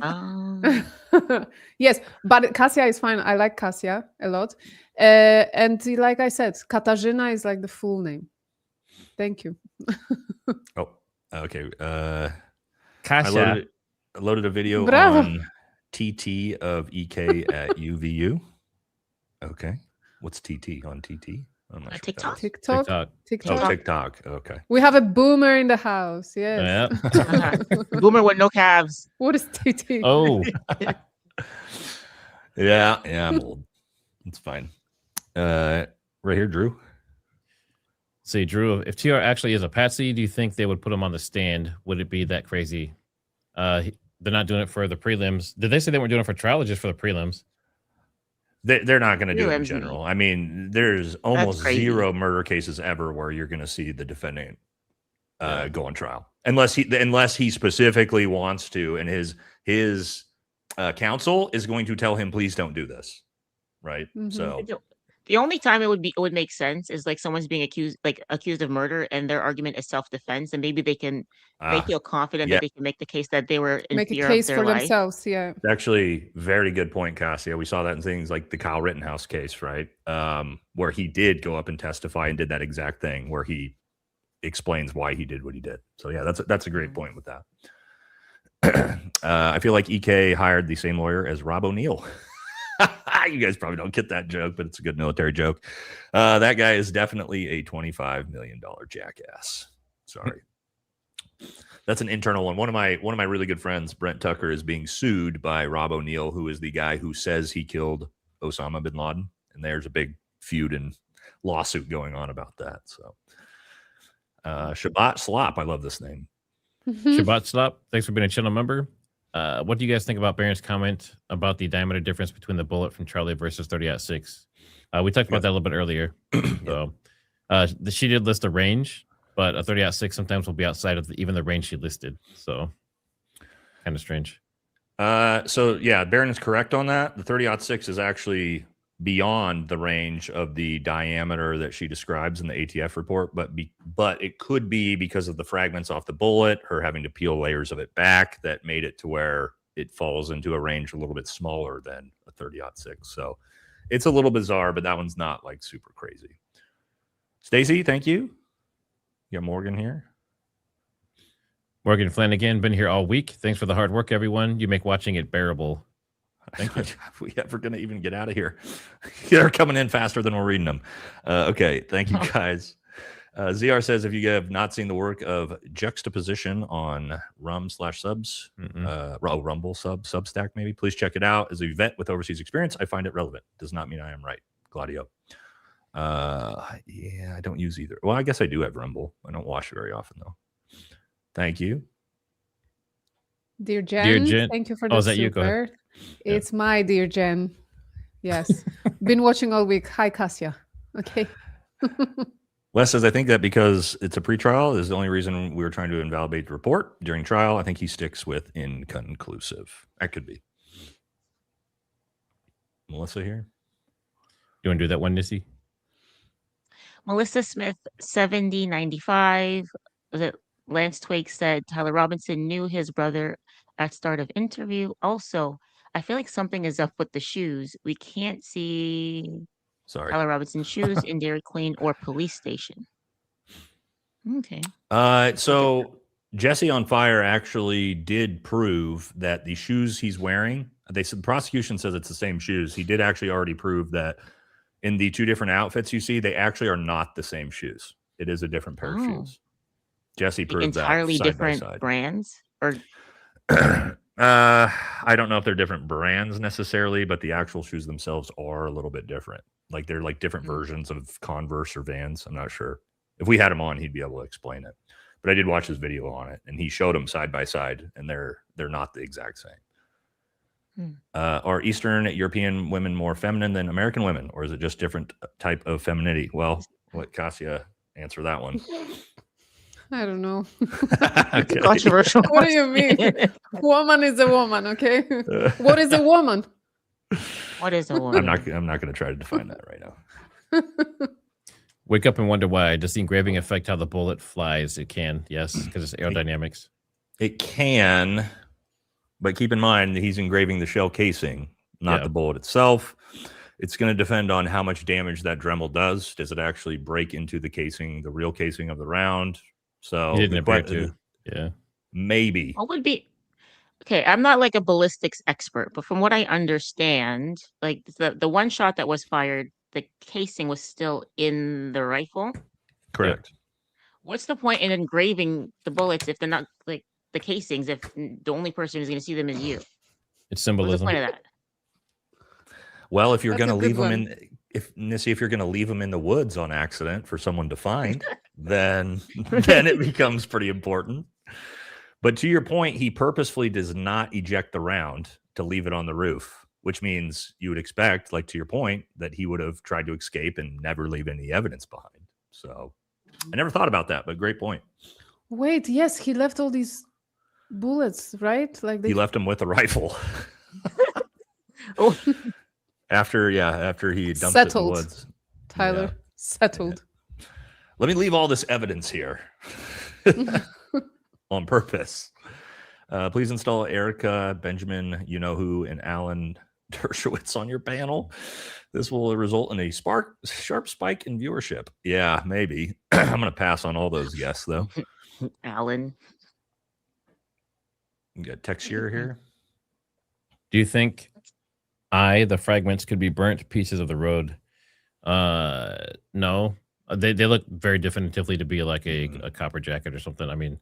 [SPEAKER 2] Yes, but Kasia is fine. I like Kasia a lot. And like I said, Katarzyna is like the full name. Thank you.
[SPEAKER 3] Oh, okay.
[SPEAKER 1] Kasia.
[SPEAKER 3] I loaded a video
[SPEAKER 2] Bravo.
[SPEAKER 3] on TT of EK at UVU. Okay. What's TT on TT? I'm not sure.
[SPEAKER 16] TikTok?
[SPEAKER 2] TikTok.
[SPEAKER 3] Oh,
[SPEAKER 2] TikTok.
[SPEAKER 3] TikTok. Okay.
[SPEAKER 2] We have a boomer in the house. Yes.
[SPEAKER 16] Boomer with no calves.
[SPEAKER 2] What is TT?
[SPEAKER 1] Oh.
[SPEAKER 3] Yeah, I'm old. It's fine. Right here, Drew.
[SPEAKER 1] See, Drew, if TR actually is a patsy, do you think they would put him on the stand? Would it be that crazy? They're not doing it for the prelims. Did they say they weren't doing it for trial or just for the prelims?
[SPEAKER 3] They're not going to do it in
[SPEAKER 16] Prelims,
[SPEAKER 3] general. I mean, there's almost
[SPEAKER 16] crazy.
[SPEAKER 3] zero murder cases ever where you're going to see the defendant go on trial, unless he specifically wants to, and his counsel is going to tell him, please don't do this, right? So
[SPEAKER 16] The only time it would make sense is like someone's being accused of murder and their argument is self-defense, and maybe they feel confident that they can make the case that they were in
[SPEAKER 2] Make a
[SPEAKER 16] fear
[SPEAKER 2] case
[SPEAKER 16] of their
[SPEAKER 2] for
[SPEAKER 16] life.
[SPEAKER 2] themselves. Yeah.
[SPEAKER 3] it's actually very good point, Cassia. We saw that in things like the Kyle Rittenhouse case, right? Where he did go up and testify and did that exact thing where he explains why he did what he did. So yeah, that's a great point with that. I feel like EK hired the same lawyer as Rob O'Neill. You guys probably don't get that joke, but it's a good military joke. That guy is definitely a $25 million jackass. Sorry. That's an internal one. One of my really good friends, Brent Tucker, is being sued by Rob O'Neill, who is the guy who says he killed Osama bin Laden. And there's a big feud and lawsuit going on about that. So Shabbat Slop, I love this name.
[SPEAKER 1] Shabbat Slop, thanks for being a channel member. What do you guys think about Baron's comment about the diameter difference between the bullet from Charlie versus 30-6? We talked about that a little bit earlier. So she did list a range, but a 30-6 sometimes will be outside of even the range she listed. So kind of strange.
[SPEAKER 3] So yeah, Baron is correct on that. The 30-6 is actually beyond the range of the diameter that she describes in the ATF report, but it could be because of the fragments off the bullet, her having to peel layers of it back, that made it to where it falls into a range a little bit smaller than a 30-6. So it's a little bizarre, but that one's not like super crazy. Stacy, thank you. You got Morgan here.
[SPEAKER 1] Morgan Flanagan, been here all week. Thanks for the hard work, everyone. You make watching it bearable. Thank you.
[SPEAKER 3] If we ever going to even get out of here. They're coming in faster than we're reading them. Okay, thank you, guys. ZR says, if you have not seen the work of Juxtaposition on Rum/Subs, Rumble Substack, maybe, please check it out. As a vet with overseas experience, I find it relevant. Does not mean I am right. Gladio. Yeah, I don't use either. Well, I guess I do have Rumble. I don't watch it very often, though. Thank you.
[SPEAKER 2] Dear Jen, thank you for the
[SPEAKER 1] is that you? Go ahead.
[SPEAKER 2] It's my dear Jen. Yes. Been watching all week. Hi, Kasia. Okay.
[SPEAKER 3] Les says, I think that because it's a pretrial is the only reason we were trying to invalidate the report during trial. I think he sticks with inconclusive. That could be. Melissa here.
[SPEAKER 1] You want to do that one, Nissy?
[SPEAKER 16] Melissa Smith, 7095. Lance Twig said Tyler Robinson knew his brother at start of interview. Also, I feel like something is up with the shoes. We can't see Tyler Robinson's shoes in Dairy Queen or police station. Okay.
[SPEAKER 3] So Jesse on Fire actually did prove that the shoes he's wearing, the prosecution says it's the same shoes. He did actually already prove that in the two different outfits you see, they actually are not the same shoes. It is a different pair of shoes. Jesse proved that
[SPEAKER 16] entirely
[SPEAKER 3] side
[SPEAKER 16] different
[SPEAKER 3] by side.
[SPEAKER 16] brands, or
[SPEAKER 3] I don't know if they're different brands necessarily, but the actual shoes themselves are a little bit different. Like they're like different versions of Converse or Vans. I'm not sure. If we had him on, he'd be able to explain it. But I did watch his video on it, and he showed them side by side, and they're not the exact same. Are Eastern European women more feminine than American women, or is it just different type of femininity? Well, let Kasia answer that one.
[SPEAKER 2] I don't know.
[SPEAKER 3] Okay.
[SPEAKER 16] Controversial.
[SPEAKER 2] What do you mean? Woman is a woman, okay? What is a woman?
[SPEAKER 16] What is a woman?
[SPEAKER 3] I'm not going to try to define that right now.
[SPEAKER 1] Wake up and wonder why. Does the engraving affect how the bullet flies? It can, yes, because it's aerodynamics.
[SPEAKER 3] It can, but keep in mind that he's engraving the shell casing, not the bullet itself. It's going to depend on how much damage that Dremel does. Does it actually break into the casing, the real casing of the round? So
[SPEAKER 1] He didn't appear to. Yeah.
[SPEAKER 3] Maybe.
[SPEAKER 16] What would be okay? I'm not like a ballistics expert, but from what I understand, like the one shot that was fired, the casing was still in the rifle.
[SPEAKER 3] Correct.
[SPEAKER 16] What's the point in engraving the bullets if they're not like the casings? If the only person who's going to see them is you,
[SPEAKER 1] It's symbolism.
[SPEAKER 16] what's the point of that?
[SPEAKER 3] Well, if you're
[SPEAKER 2] That's
[SPEAKER 3] going to
[SPEAKER 2] a
[SPEAKER 3] leave
[SPEAKER 2] good
[SPEAKER 3] them
[SPEAKER 2] one.
[SPEAKER 3] if you're going to leave them in the woods on accident for someone to find, then it becomes pretty important. But to your point, he purposefully does not eject the round to leave it on the roof, which means you would expect, like to your point, that he would have tried to escape and never leave any evidence behind. So I never thought about that, but great point.
[SPEAKER 2] Wait, yes, he left all these bullets, right? Like
[SPEAKER 3] He left him with a rifle.
[SPEAKER 16] Oh,
[SPEAKER 3] After he dumped
[SPEAKER 2] Settled.
[SPEAKER 3] it in the woods.
[SPEAKER 2] Tyler,
[SPEAKER 3] Yeah.
[SPEAKER 2] settled.
[SPEAKER 3] Let me leave all this evidence here on purpose. Please install Erika, Benjamin, you know who, and Alan Dershowitz on your panel. This will result in a sharp spike in viewership. Yeah, maybe. I'm going to pass on all those guests, though.
[SPEAKER 16] Alan.
[SPEAKER 3] You got Texier here.
[SPEAKER 1] Do you think the fragments could be burnt pieces of the road? No. They look very definitively to be like a copper jacket or something. I mean,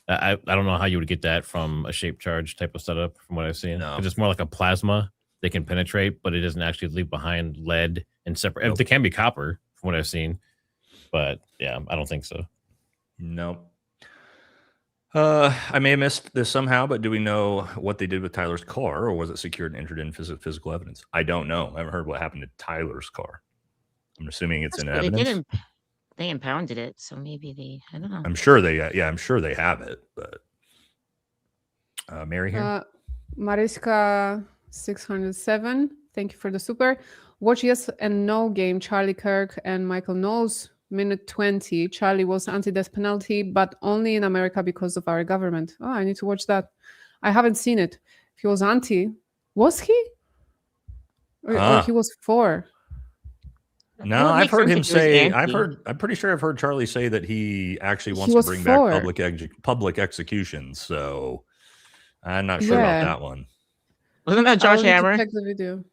[SPEAKER 1] I don't know how you would get that from a shape charge type of setup from what I've seen.
[SPEAKER 3] No.
[SPEAKER 1] Because it's more like a plasma. They can penetrate, but it doesn't actually leave behind lead and separate.
[SPEAKER 3] Nope.
[SPEAKER 1] They can be copper from what I've seen. But yeah, I don't think so.
[SPEAKER 3] Nope. I may have missed this somehow, but do we know what they did with Tyler's car, or was it secured and entered in physical evidence? I don't know. I haven't heard what happened to Tyler's car. I'm assuming it's in
[SPEAKER 16] They
[SPEAKER 3] evidence.
[SPEAKER 16] didn't. They impounded it, so maybe they. I don't know.
[SPEAKER 3] I'm sure they. Yeah, I'm sure they have it. But Mary here.
[SPEAKER 2] Mariska 607. Thank you for the super. Watch yes and no game. Charlie Kirk and Michael Knowles. Minute 20. Charlie was anti-death penalty, but only in America because of our government. Oh, I need to watch that. I haven't seen it. He was anti. Was he? Or he was for?
[SPEAKER 3] No,
[SPEAKER 16] Well, it
[SPEAKER 3] I've
[SPEAKER 16] makes
[SPEAKER 3] heard
[SPEAKER 16] sense
[SPEAKER 3] him
[SPEAKER 16] if he was
[SPEAKER 3] say.
[SPEAKER 16] anti.
[SPEAKER 3] I'm pretty sure I've heard Charlie say that he actually wants
[SPEAKER 2] was
[SPEAKER 3] to bring
[SPEAKER 2] for.
[SPEAKER 3] back public executions. So I'm not sure about that one.
[SPEAKER 16] Wasn't that
[SPEAKER 2] I'll
[SPEAKER 16] Josh
[SPEAKER 2] need to
[SPEAKER 16] Hammer?
[SPEAKER 2] check the video.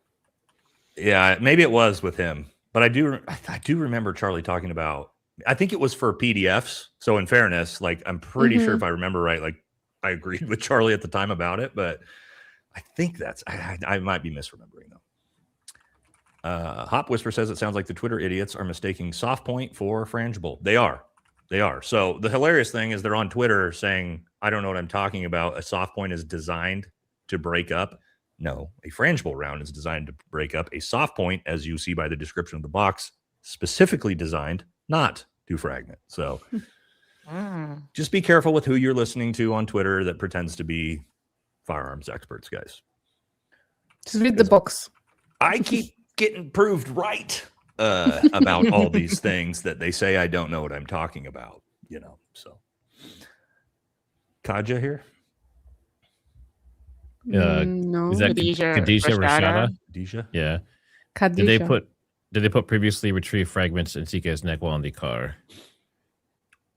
[SPEAKER 3] Yeah, maybe it was with him, but I do remember Charlie talking about. I think it was for PDFs. So in fairness, like I'm pretty sure if I remember right, like I agreed with Charlie at the time about it, but I think that's I might be misremembering though. Hop Whisper says it sounds like the Twitter idiots are mistaking soft point for frangible. They are. So the hilarious thing is they're on Twitter saying, I don't know what I'm talking about. A soft point is designed to break up. No, a frangible round is designed to break up. A soft point, as you see by the description of the box, specifically designed not to fragment. So just be careful with who you're listening to on Twitter that pretends to be firearms experts, guys.
[SPEAKER 2] Just read the box.
[SPEAKER 3] I keep getting proved right about all these things that they say I don't know what I'm talking about, so. Kaja here?
[SPEAKER 2] No.
[SPEAKER 1] Is that
[SPEAKER 16] Khadijah
[SPEAKER 1] Khadijah
[SPEAKER 16] Rashada?
[SPEAKER 3] Khadijah?
[SPEAKER 1] Yeah.
[SPEAKER 2] Khadijah.
[SPEAKER 1] Did they put previously retrieved fragments in CK's neck while in the car?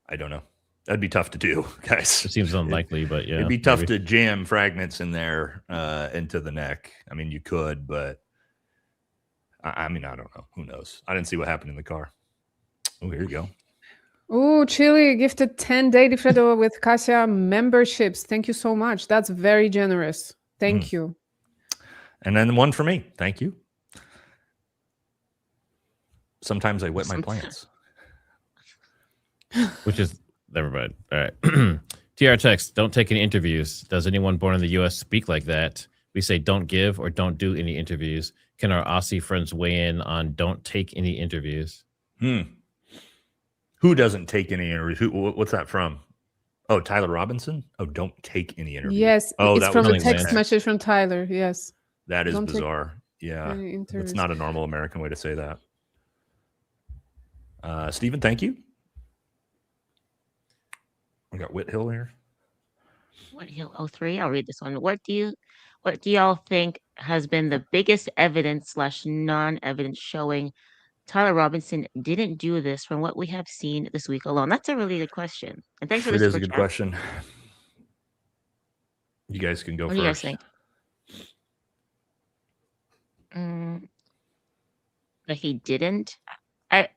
[SPEAKER 3] I don't know. That'd be tough to do, guys.
[SPEAKER 1] It seems unlikely, but yeah.
[SPEAKER 3] It'd be tough to jam fragments in there into the neck. I mean, you could, but I mean, I don't know. Who knows? I didn't see what happened in the car. Oh, here you go.
[SPEAKER 2] Oh, Chili gifted 10 Daily Fredo with Kasia memberships. Thank you so much. That's very generous. Thank you.
[SPEAKER 3] And then one for me. Thank you. Sometimes I wet my plants.
[SPEAKER 1] Which is never mind. All right. TR text, don't take any interviews. Does anyone born in the US speak like that? We say don't give or don't do any interviews. Can our Aussie friends weigh in on don't take any interviews?
[SPEAKER 3] Who doesn't take any interviews? What's that from? Oh, Tyler Robinson? Oh, don't take any interviews.
[SPEAKER 2] Yes,
[SPEAKER 3] Oh,
[SPEAKER 2] it's
[SPEAKER 3] that
[SPEAKER 2] from
[SPEAKER 3] was
[SPEAKER 2] a
[SPEAKER 3] in
[SPEAKER 2] text
[SPEAKER 3] text.
[SPEAKER 2] message from Tyler. Yes.
[SPEAKER 3] That is
[SPEAKER 2] Don't take
[SPEAKER 3] bizarre. Yeah.
[SPEAKER 2] any
[SPEAKER 3] It's
[SPEAKER 2] interviews.
[SPEAKER 3] not a normal American way to say that. Stephen, thank you. We got Whithill here.
[SPEAKER 16] Whithill 03. I'll read this one. What do y'all think has been the biggest evidence / non-evidence showing Tyler Robinson didn't do this from what we have seen this week alone? That's a really good question. And thanks for
[SPEAKER 3] It
[SPEAKER 16] this.
[SPEAKER 3] is a good question. You guys can go
[SPEAKER 16] What
[SPEAKER 3] first.
[SPEAKER 16] do you guys think? That he didn't. I'd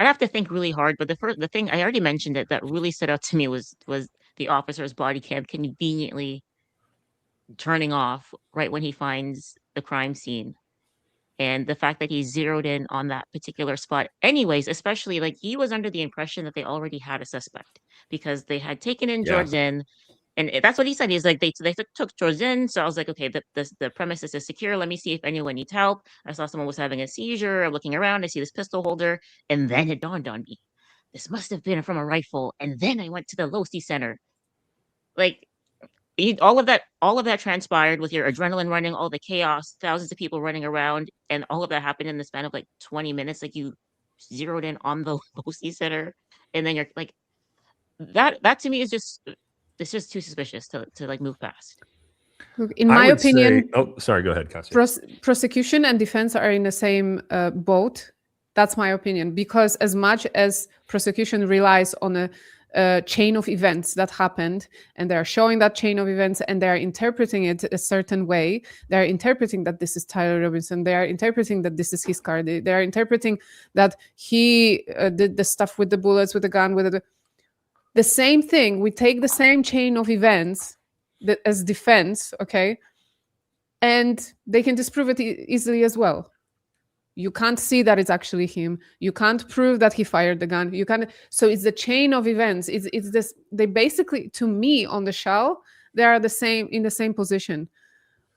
[SPEAKER 16] have to think really hard, but the thing I already mentioned that really stood out to me was the officer's body cam conveniently turning off right when he finds the crime scene. And the fact that he zeroed in on that particular spot anyways, especially like he was under the impression that they already had a suspect because they had taken in Jordan. And that's what he said. He's like, they took Jordan. So I was like, okay, the premises is secure. Let me see if anyone needs help. I saw someone was having a seizure. I'm looking around. I see this pistol holder. And then it dawned on me. This must have been from a rifle. And then I went to the Losi Center. Like, all of that transpired with your adrenaline running, all the chaos, thousands of people running around, and all of that happened in the span of like 20 minutes. Like you zeroed in on the Losi Center, and then you're like, that to me is just too suspicious to like move past.
[SPEAKER 2] Look, in my opinion,
[SPEAKER 3] oh, sorry, go ahead, Cassie.
[SPEAKER 2] Prosecution and defense are in the same boat. That's my opinion, because as much as prosecution relies on a chain of events that happened, and they're showing that chain of events, and they're interpreting it a certain way. They're interpreting that this is Tyler Robinson. They are interpreting that this is his car. They are interpreting that he did the stuff with the bullets, with the gun, with the. the same thing. We take the same chain of events as defense, okay? And they can disprove it easily as well. You can't see that it's actually him. You can't prove that he fired the gun. You can't. So it's the chain of events. It's this. They basically, to me, on the shell, they are the same in the same position.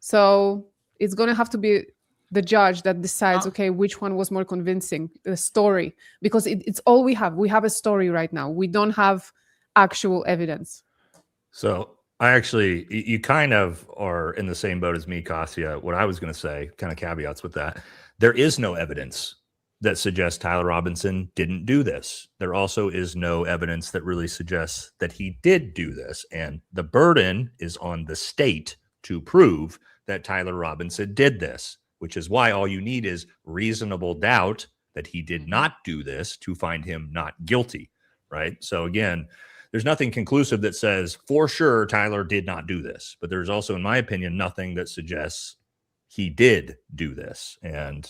[SPEAKER 2] So it's going to have to be the judge that decides, okay, which one was more convincing, the story, because it's all we have. We have a story right now. We don't have actual evidence.
[SPEAKER 3] So I actually, you kind of are in the same boat as me, Kasia. What I was going to say, kind of caveats with that. There is no evidence that suggests Tyler Robinson didn't do this. There also is no evidence that really suggests that he did do this. And the burden is on the state to prove that Tyler Robinson did this, which is why all you need is reasonable doubt that he did not do this to find him not guilty, right? So again, there's nothing conclusive that says for sure Tyler did not do this, but there's also, in my opinion, nothing that suggests he did do this. And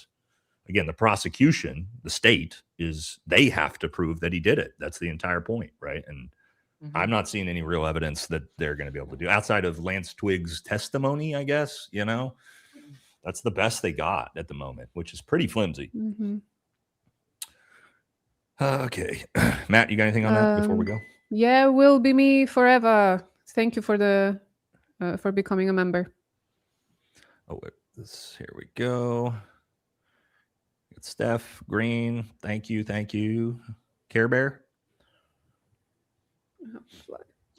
[SPEAKER 3] again, the prosecution, the state, is they have to prove that he did it. That's the entire point, right? And I'm not seeing any real evidence that they're going to be able to do outside of Lance Twiggs' testimony, I guess, you know. That's the best they got at the moment, which is pretty flimsy. Okay. Matt, you got anything on that before we go?
[SPEAKER 2] Yeah, will be me forever. Thank you for the for becoming a member.
[SPEAKER 3] Oh, here we go. It's Steph Green. Thank you. Care Bear.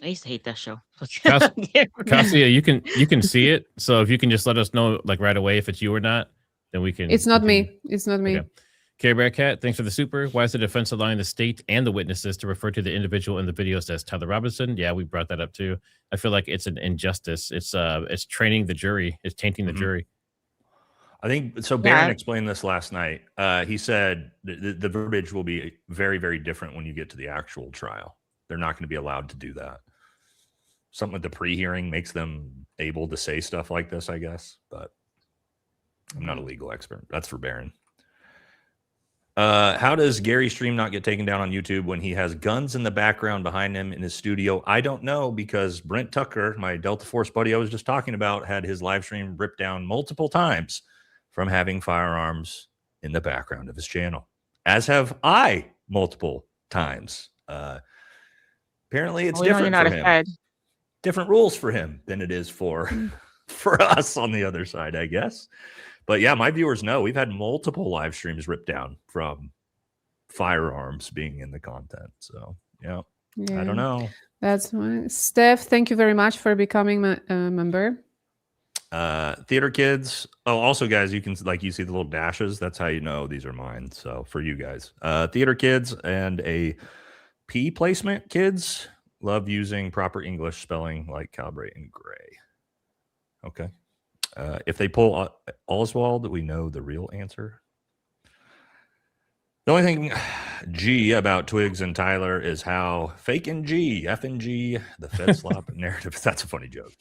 [SPEAKER 16] I used to hate that show.
[SPEAKER 1] Kasia, you can see it. So if you can just let us know like right away if it's you or not, then we can.
[SPEAKER 2] It's not me. It's not me.
[SPEAKER 1] Okay. Care Bear Cat, thanks for the super. Why is the defense allowing the state and the witnesses to refer to the individual in the videos as Tyler Robinson? Yeah, we brought that up too. I feel like it's an injustice. It's training the jury. It's tainting the jury.
[SPEAKER 3] I think so. Barron explained this last night. He said the verbiage will be very, very different when you get to the actual trial. They're not going to be allowed to do that. Something with the pre-hearing makes them able to say stuff like this, I guess. But I'm not a legal expert. That's for Barron. How does Gary stream not get taken down on YouTube when he has guns in the background behind him in his studio? I don't know, because Brent Tucker, my Delta Force buddy I was just talking about, had his live stream ripped down multiple times from having firearms in the background of his channel, as have I multiple times. Apparently it's different for him. Different rules for him than it is for us on the other side, I guess. But yeah, my viewers know we've had multiple live streams ripped down from firearms being in the content. So yeah. I don't know.
[SPEAKER 2] That's fine. Steph, thank you very much for becoming a member.
[SPEAKER 3] Theater Kids. Oh, also guys, you can you see the little dashes. That's how you know these are mine. So for you guys, Theater Kids and a P placement kids love using proper English spelling like Calibrate and Gray. Okay. If they pull Oswald, we know the real answer. The only thing G about Twiggs and Tyler is how fake and G, F and G, the Fed slop narrative. That's a funny joke.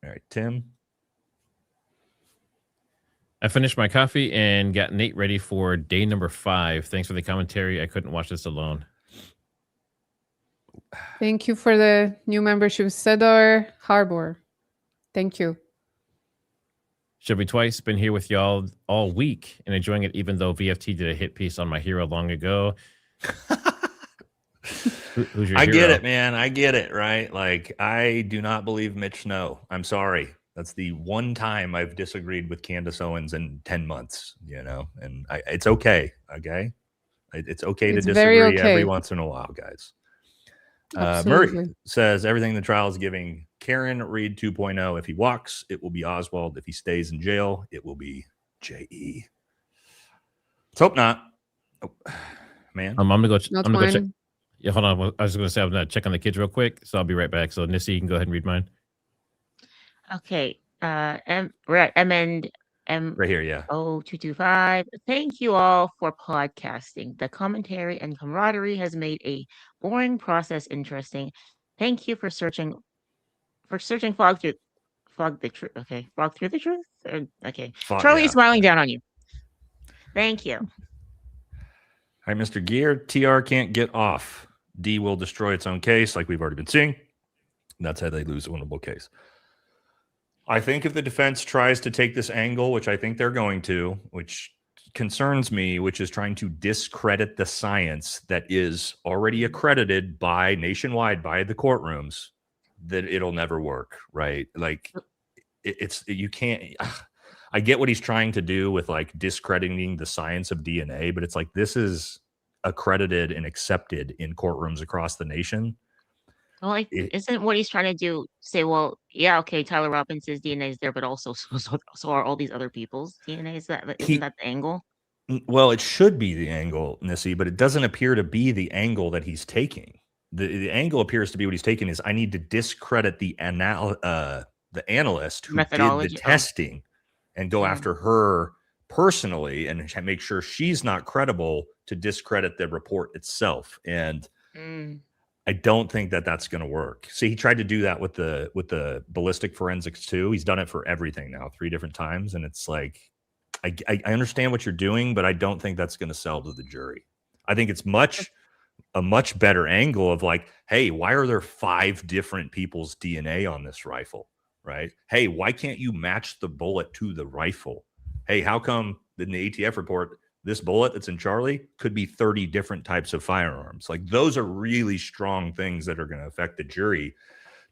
[SPEAKER 3] All right, Tim.
[SPEAKER 1] I finished my coffee and got Nate ready for day number 5. Thanks for the commentary. I couldn't watch this alone.
[SPEAKER 2] Thank you for the new membership, Cedar Harbor. Thank you.
[SPEAKER 1] Should be twice. Been here with y'all all week and enjoying it, even though VFT did a hit piece on my hero long ago. Who's your
[SPEAKER 3] I
[SPEAKER 1] hero?
[SPEAKER 3] get it, man. I get it, right? Like, I do not believe Mitch Snow. I'm sorry. That's the one time I've disagreed with Candace Owens in 10 months, you know? And it's okay, okay? It's okay to disagree every once in a while, guys. Murray says everything in the trial is giving Karen Reed 2.0. If he walks, it will be Oswald. If he stays in jail, it will be J.E. Let's hope not. Oh, man.
[SPEAKER 1] I'm gonna go. I'm gonna go check. Yeah, hold on. I was gonna say I'm gonna check on the kids real quick, so I'll be right back. So Nissy, you can go ahead and read mine.
[SPEAKER 16] Okay. We're at M
[SPEAKER 3] right here, yeah.
[SPEAKER 16] 0225. Thank you all for podcasting. The commentary and camaraderie has made a boring process interesting. Thank you for searching fog through the truth. Okay, fog through the truth. Okay, Charlie is smiling down on you. Thank you.
[SPEAKER 3] All right, Mr. Gear, TR can't get off. D will destroy its own case, like we've already been seeing. That's how they lose a winnable case. I think if the defense tries to take this angle, which I think they're going to, which concerns me, which is trying to discredit the science that is already accredited by nationwide by the courtrooms, that it'll never work, right? Like you can't. I get what he's trying to do with like discrediting the science of DNA, but it's like this is accredited and accepted in courtrooms across the nation.
[SPEAKER 16] Well, like, isn't what he's trying to do say, well, yeah, okay, Tyler Robinson's DNA is there, but also so are all these other people's DNA? Isn't that the angle?
[SPEAKER 3] Well, it should be the angle, Nissy, but it doesn't appear to be the angle that he's taking. The angle appears to be what he's taking is I need to discredit the analyst who did the testing and go after her personally and make sure she's not credible to discredit the report itself. And I don't think that that's going to work. See, he tried to do that with the ballistic forensics too. He's done it for everything now 3 different times. And it's like, I understand what you're doing, but I don't think that's going to sell to the jury. I think it's a much better angle of like, hey, why are there 5 different people's DNA on this rifle? Right? Hey, why can't you match the bullet to the rifle? Hey, how come in the ATF report, this bullet that's in Charlie could be 30 different types of firearms? Like those are really strong things that are going to affect the jury.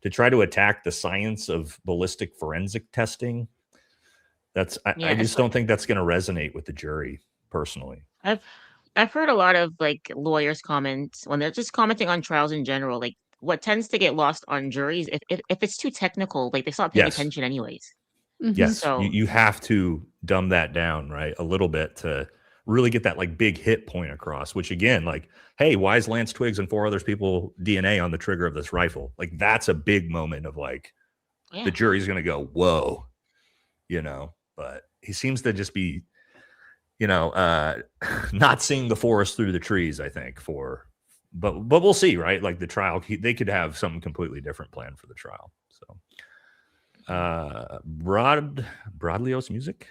[SPEAKER 3] To try to attack the science of ballistic forensic testing, I just don't think that's going to resonate with the jury personally.
[SPEAKER 16] I've heard a lot of like lawyers comment when they're just commenting on trials in general. Like what tends to get lost on juries if it's too technical, like they stop paying attention anyways.
[SPEAKER 3] Yes,
[SPEAKER 16] So
[SPEAKER 3] you have to dumb that down, right, a little bit to really get that like big hit point across. Which again, like, hey, why is Lance Twiggs and 4 other people DNA on the trigger of this rifle? Like that's a big moment of like the jury's going to go, whoa, But he seems to just be, not seeing the forest through the trees. I think but we'll see, right? Like the trial, they could have something completely different planned for the trial. So, Broadleos music,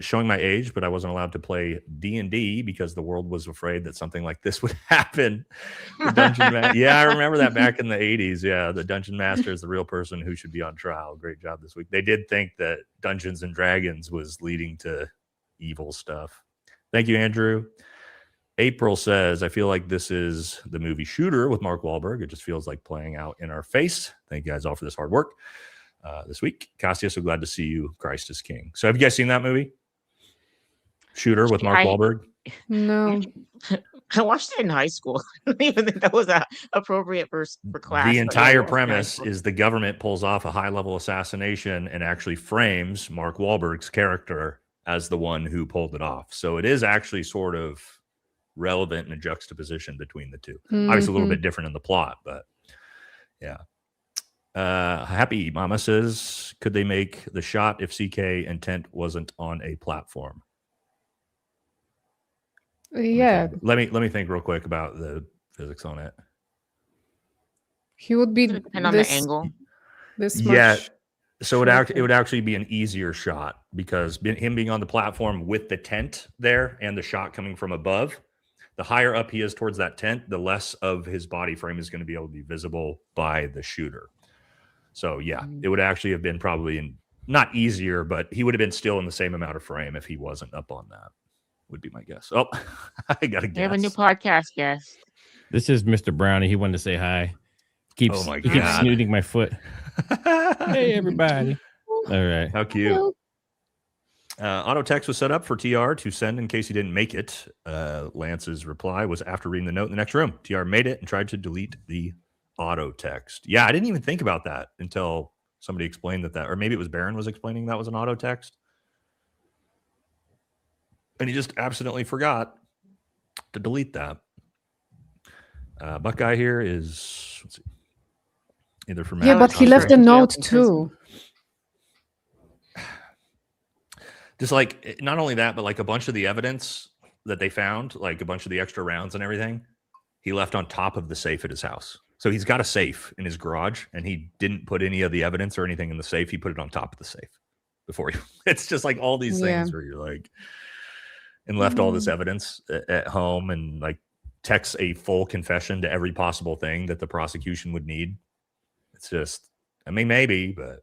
[SPEAKER 3] showing my age, but I wasn't allowed to play D&D because the world was afraid that something like this would happen. Yeah, I remember that back in the 80s. Yeah, the Dungeon Master is the real person who should be on trial. Great job this week. They did think that Dungeons and Dragons was leading to evil stuff. Thank you, Andrew. April says, I feel like this is the movie Shooter with Mark Wahlberg. It just feels like playing out in our face. Thank you guys all for this hard work this week. Cassia, so glad to see you. Christ is King. So have you guys seen that movie? Shooter with Mark Wahlberg?
[SPEAKER 2] No.
[SPEAKER 16] I watched it in high school. I don't even think that was appropriate for class.
[SPEAKER 3] The entire premise is the government pulls off a high-level assassination and actually frames Mark Wahlberg's character as the one who pulled it off. So it is actually sort of relevant in a juxtaposition between the two. Obviously a little bit different in the plot, but yeah. Happy Mama says, could they make the shot if CK intent wasn't on a platform?
[SPEAKER 2] Yeah.
[SPEAKER 3] Let me think real quick about the physics on it.
[SPEAKER 2] He would be
[SPEAKER 16] depend on the angle.
[SPEAKER 2] This
[SPEAKER 3] Yeah.
[SPEAKER 2] much
[SPEAKER 3] So it would actually be an easier shot because him being on the platform with the tent there and the shot coming from above, the higher up he is towards that tent, the less of his body frame is going to be able to be visible by the shooter. So yeah, it would actually have been probably not easier, but he would have been still in the same amount of frame if he wasn't up on that, would be my guess. Oh, I got to guess.
[SPEAKER 16] We have a new podcast guest.
[SPEAKER 1] This is Mr. Brownie. He wanted to say hi. He keeps snooting my foot. Hey, everybody. All right.
[SPEAKER 3] How cute. Auto text was set up for TR to send in case he didn't make it. Lance's reply was after reading the note in the next room. TR made it and tried to delete the auto text. Yeah, I didn't even think about that until somebody explained that, or maybe it was Barron was explaining that was an auto text. And he just absolutely forgot to delete that. Buckeye here is, let's see, either from
[SPEAKER 2] Yeah, but he left a note too.
[SPEAKER 3] Just like, not only that, but like a bunch of the evidence that they found, like a bunch of the extra rounds and everything, he left on top of the safe at his house. So he's got a safe in his garage and he didn't put any of the evidence or anything in the safe. He put it on top of the safe before it's just like all these things where you're like, and left all this evidence at home and like texts a full confession to every possible thing that the prosecution would need. It's just, I mean, maybe, but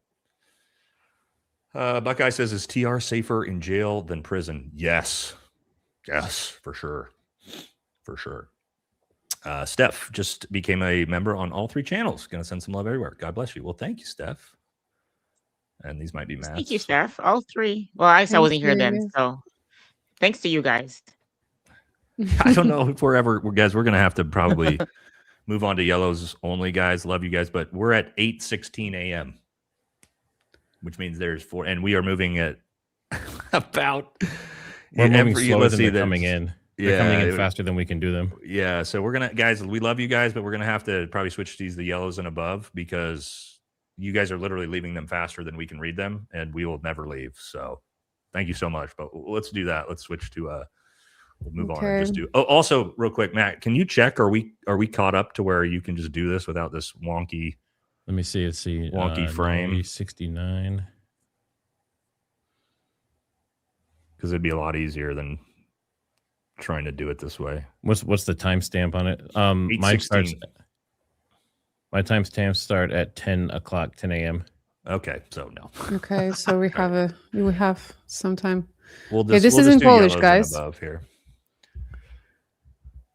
[SPEAKER 3] Buckeye says, is TR safer in jail than prison? Yes, for sure. Steph just became a member on all 3 channels. Gonna send some love everywhere. God bless you. Well, thank you, Steph. And these might be Matt's.
[SPEAKER 16] Thank you, Steph. All 3. Well, I
[SPEAKER 2] Thank
[SPEAKER 16] wasn't here then,
[SPEAKER 2] you.
[SPEAKER 16] so thanks to you guys.
[SPEAKER 3] I don't know if guys, we're gonna have to probably move on to yellows only, guys. Love you guys, but we're at 8:16 a.m., which means there's 4, and we are moving at about.
[SPEAKER 1] We're moving slower
[SPEAKER 3] let's
[SPEAKER 1] than
[SPEAKER 3] see,
[SPEAKER 1] they're coming in. They're coming in faster than we can do them.
[SPEAKER 3] Yeah, so we're gonna, guys. We love you guys, but we're gonna have to probably switch these to yellows and above because you guys are literally leaving them faster than we can read them, and we will never leave. So, thank you so much. But let's do that. Let's switch to we'll move on and just do. Oh, also, real quick, Matt, can you check? Are we caught up to where you can just do this without this wonky?
[SPEAKER 1] Let me see. Let's see.
[SPEAKER 3] Wonky frame.
[SPEAKER 1] 69.
[SPEAKER 3] Because it'd be a lot easier than trying to do it this way.
[SPEAKER 1] What's the timestamp on it? My timestamps start at 10 o'clock, 10 a.m.
[SPEAKER 3] Okay, so no.
[SPEAKER 2] Okay, so we have some time.
[SPEAKER 3] This
[SPEAKER 2] is in Polish, guys.
[SPEAKER 3] Above here.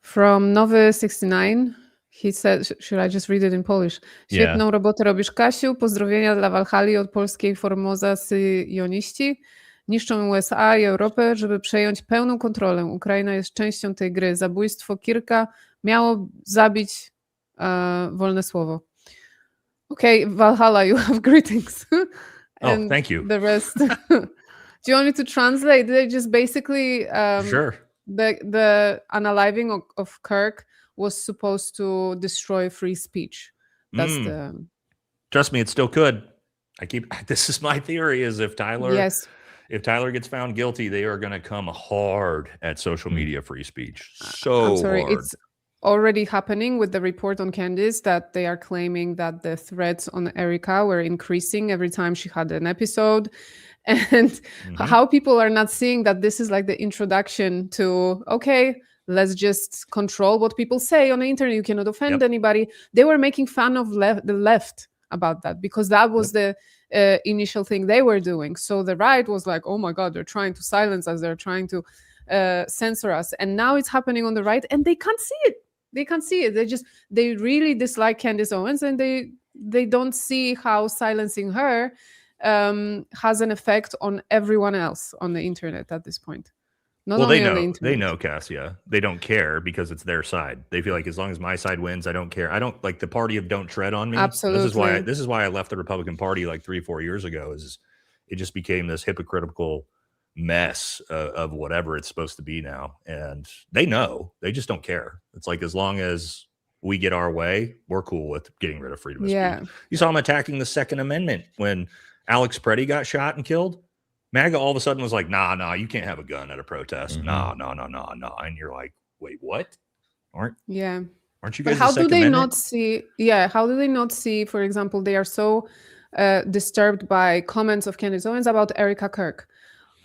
[SPEAKER 2] From Nowy 69, he said, should I just read it in Polish? Świetną robotę robisz, Kasiu. Pozdrowienia dla Walhali od polskiej Formosa syjoniści. Niszczą USA i Europę, żeby przejąć pełną kontrolę. Ukraina jest częścią tej gry. Zabójstwo Kirka miało zabić wolne słowo. Okay, Valhalla, you have greetings.
[SPEAKER 3] And thank you.
[SPEAKER 2] The rest. Do you want me to translate? They just basically
[SPEAKER 3] sure.
[SPEAKER 2] The unaliving of Kirk was supposed to destroy free speech. That's the.
[SPEAKER 3] Trust me, it still could. This is my theory: is if Tyler gets found guilty, they are going to come hard at social media free speech.
[SPEAKER 2] I'm sorry,
[SPEAKER 3] hard.
[SPEAKER 2] it's already happening with the report on Candice that they are claiming that the threats on Erika were increasing every time she had an episode. And how people are not seeing that this is like the introduction to, okay, let's just control what people say on the internet. You cannot offend anybody. They were making fun of the left about that because that was the initial thing they were doing. So the right was like, oh my God, they're trying to silence us. They're trying to censor us. And now it's happening on the right and they can't see it. They can't see it. They really dislike Candace Owens and they don't see how silencing her has an effect on everyone else on the internet at this point. Not only on the internet.
[SPEAKER 3] They know, Cassia. They don't care because it's their side. They feel like as long as my side wins, I don't care. I don't like the party of don't tread on me.
[SPEAKER 2] Absolutely.
[SPEAKER 3] This is why I left the Republican Party like 3-4 years ago. Is it just became this hypocritical mess of whatever it's supposed to be now, and they know. They just don't care. It's like as long as we get our way, we're cool with getting rid of freedom of speech. You saw them attacking the Second Amendment when Alex Preddy got shot and killed. MAGA all of a sudden was like, nah, you can't have a gun at a protest. No. And you're like, wait, what? Aren't you guys?
[SPEAKER 2] But how do they not see? Yeah, how do they not see? For example, they are so disturbed by comments of Candace Owens about Erika Kirk,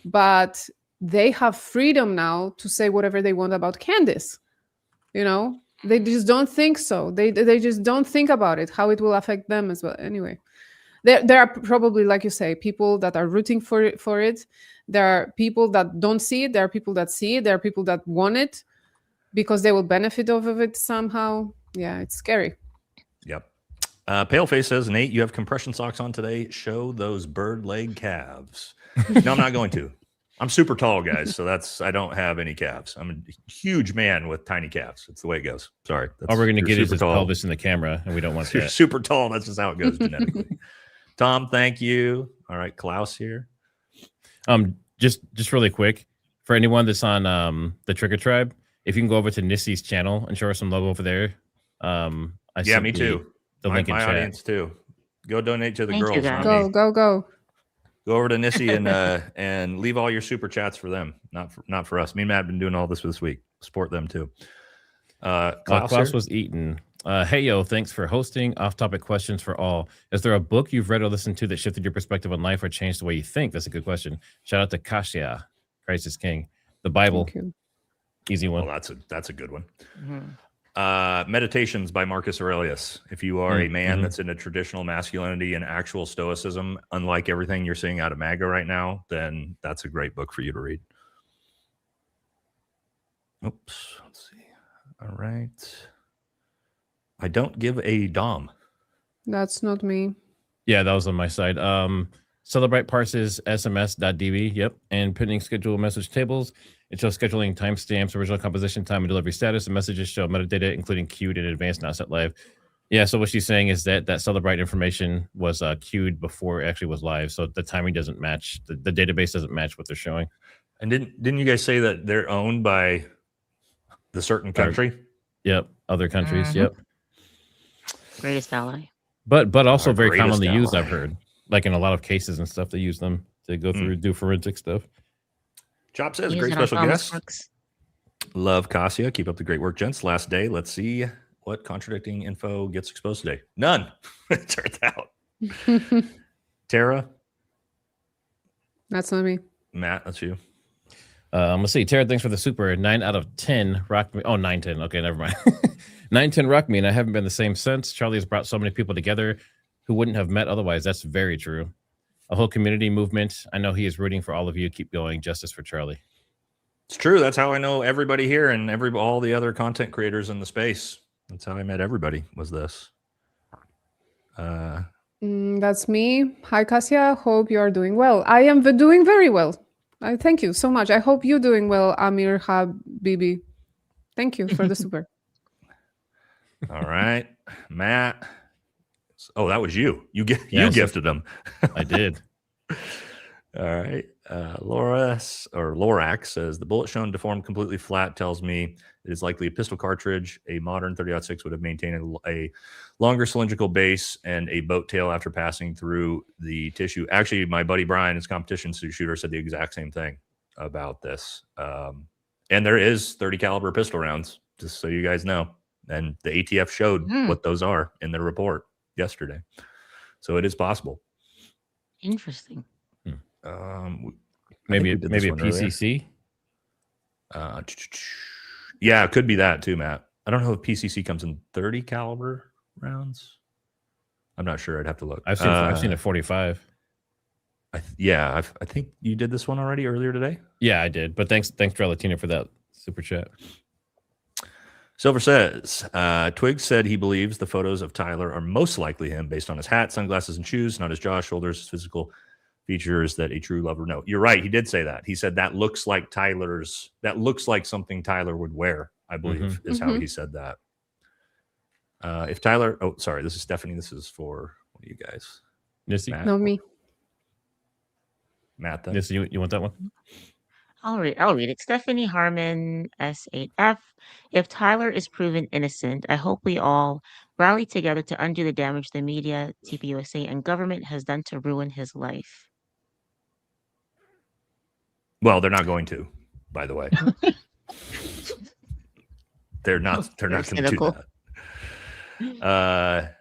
[SPEAKER 2] but they have freedom now to say whatever they want about Candace. You know, they just don't think so. They just don't think about it, how it will affect them as well. Anyway. There are probably, like you say, people that are rooting for it. There are people that don't see it. There are people that see it. There are people that want it because they will benefit off of it somehow. Yeah, it's scary.
[SPEAKER 3] Yep. Paleface says, Nate, you have compression socks on today. Show those bird leg calves. No, I'm not going to. I'm super tall, guys, so I don't have any calves. I'm a huge man with tiny calves. It's the way it goes. Sorry.
[SPEAKER 1] All we're going to get is his pelvis in the camera, and we don't want that.
[SPEAKER 3] You're super tall. That's just how it goes genetically. Tom, thank you. All right, Klaus here.
[SPEAKER 1] Just really quick, for anyone that's on the Trigger Tribe, if you can go over to Nissy's channel and show her some love over there.
[SPEAKER 3] Me too.
[SPEAKER 1] The link in
[SPEAKER 3] my
[SPEAKER 1] chat.
[SPEAKER 3] audience too. Go donate to the
[SPEAKER 2] Thank
[SPEAKER 3] girls.
[SPEAKER 2] Go.
[SPEAKER 3] Go over to Nissy and leave all your super chats for them, not for us. Me and Matt have been doing all this week. Support them too.
[SPEAKER 1] Klaus was eaten. Hey, yo, thanks for hosting. Off-topic questions for all. Is there a book you've read or listened to that shifted your perspective on life or changed the way you think? That's a good question. Shout out to Kasia, Christ is King. The Bible. Easy one.
[SPEAKER 3] Well, that's a good one.
[SPEAKER 16] Mhm.
[SPEAKER 3] Meditations by Marcus Aurelius. If you are a man that's into traditional masculinity and actual stoicism, unlike everything you're seeing out of MAGA right now, then that's a great book for you to read. Oops. Let's see. All right. I don't give a dom.
[SPEAKER 2] That's not me.
[SPEAKER 1] Yeah, that was on my side. Celebrate parses sms.db. Yep. And pinning schedule message tables. It shows scheduling timestamps, original composition time, and delivery status. And messages show metadata, including queued in advance, not set live. Yeah. So what she's saying is that Celebrate information was queued before it actually was live. So the timing doesn't match. The database doesn't match what they're showing.
[SPEAKER 3] And didn't you guys say that they're owned by the certain country?
[SPEAKER 1] Yep. Other countries.
[SPEAKER 16] Mhm.
[SPEAKER 1] Yep.
[SPEAKER 16] Greatest ally.
[SPEAKER 1] But also
[SPEAKER 3] Our
[SPEAKER 1] very
[SPEAKER 3] greatest
[SPEAKER 1] commonly used,
[SPEAKER 3] ally.
[SPEAKER 1] I've heard. Like in a lot of cases and stuff, they use them to go through, do forensic stuff.
[SPEAKER 3] Chop says,
[SPEAKER 16] Use
[SPEAKER 3] great
[SPEAKER 16] it on
[SPEAKER 3] special
[SPEAKER 16] Thomas
[SPEAKER 3] guest.
[SPEAKER 16] Brooks.
[SPEAKER 3] Love Cassia. Keep up the great work, gents. Last day. Let's see what contradicting info gets exposed today. None. It turns out. Tara,
[SPEAKER 2] That's not me.
[SPEAKER 3] Matt, that's you.
[SPEAKER 1] Let's see. Tara, thanks for the super. 9 out of 10 rock me. Oh, 9, 10. Okay, never mind. 9, 10 rock me, and I haven't been the same since. Charlie has brought so many people together who wouldn't have met otherwise. That's very true. A whole community movement. I know he is rooting for all of you. Keep going. Justice for Charlie.
[SPEAKER 3] It's true. That's how I know everybody here and all the other content creators in the space. That's how I met everybody, was this.
[SPEAKER 2] That's me. Hi, Cassia. Hope you are doing well. I am doing very well. I thank you so much. I hope you're doing well, Amir Habibi. Thank you for the super.
[SPEAKER 3] All right. Matt. Oh, that was you. You
[SPEAKER 1] Yes.
[SPEAKER 3] gifted them.
[SPEAKER 1] I did.
[SPEAKER 3] All right. Lorax says the bullet shown deformed completely flat tells me it is likely a pistol cartridge. A modern 30-06 would have maintained a longer cylindrical base and a boat tail after passing through the tissue. Actually, my buddy Brian, his competition shooter, said the exact same thing about this. And there is 30 caliber pistol rounds, just so you guys know. And the ATF showed what those are in their report yesterday. So it is possible.
[SPEAKER 16] Interesting.
[SPEAKER 1] Maybe a PCC.
[SPEAKER 3] Yeah, it could be that too, Matt. I don't know if PCC comes in 30 caliber rounds. I'm not sure. I'd have to look.
[SPEAKER 1] I've seen a 45.
[SPEAKER 3] I think you did this one already earlier today.
[SPEAKER 1] Yeah, I did. But thanks, Drelatina, for that super chat.
[SPEAKER 3] Silver says, Twiggs said he believes the photos of Tyler are most likely him based on his hat, sunglasses, and shoes, not his jaw, shoulders, his physical features that a true lover know. You're right. He did say that. He said that looks like something Tyler would wear, I believe, is how he said that. If Tyler, oh, sorry, this is Stephanie. This is for what are you guys?
[SPEAKER 1] Nissy?
[SPEAKER 2] No, me.
[SPEAKER 3] Matt, then.
[SPEAKER 1] Nissy, you want that one?
[SPEAKER 16] I'll read it. Stephanie Harmon, S8F. If Tyler is proven innocent, I hope we all rally together to undo the damage the media, TPUSA, and government has done to ruin his life.
[SPEAKER 3] Well, they're not going to, by the way. They're not going to do that.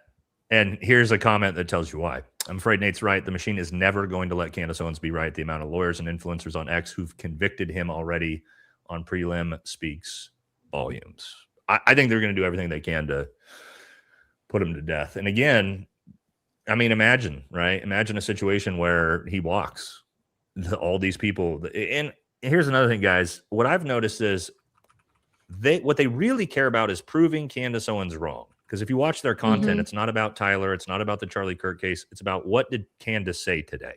[SPEAKER 3] And here's a comment that tells you why. I'm afraid Nate's right. The machine is never going to let Candace Owens be right. The amount of lawyers and influencers on X who've convicted him already on prelim speaks volumes. I think they're going to do everything they can to put him to death. And again, I mean, imagine a situation where he walks all these people. And here's another thing, guys. What I've noticed is what they really care about is proving Candace Owens wrong. Because if you watch their content, it's not about Tyler. It's not about the Charlie Kirk case. It's about what did Candace say today.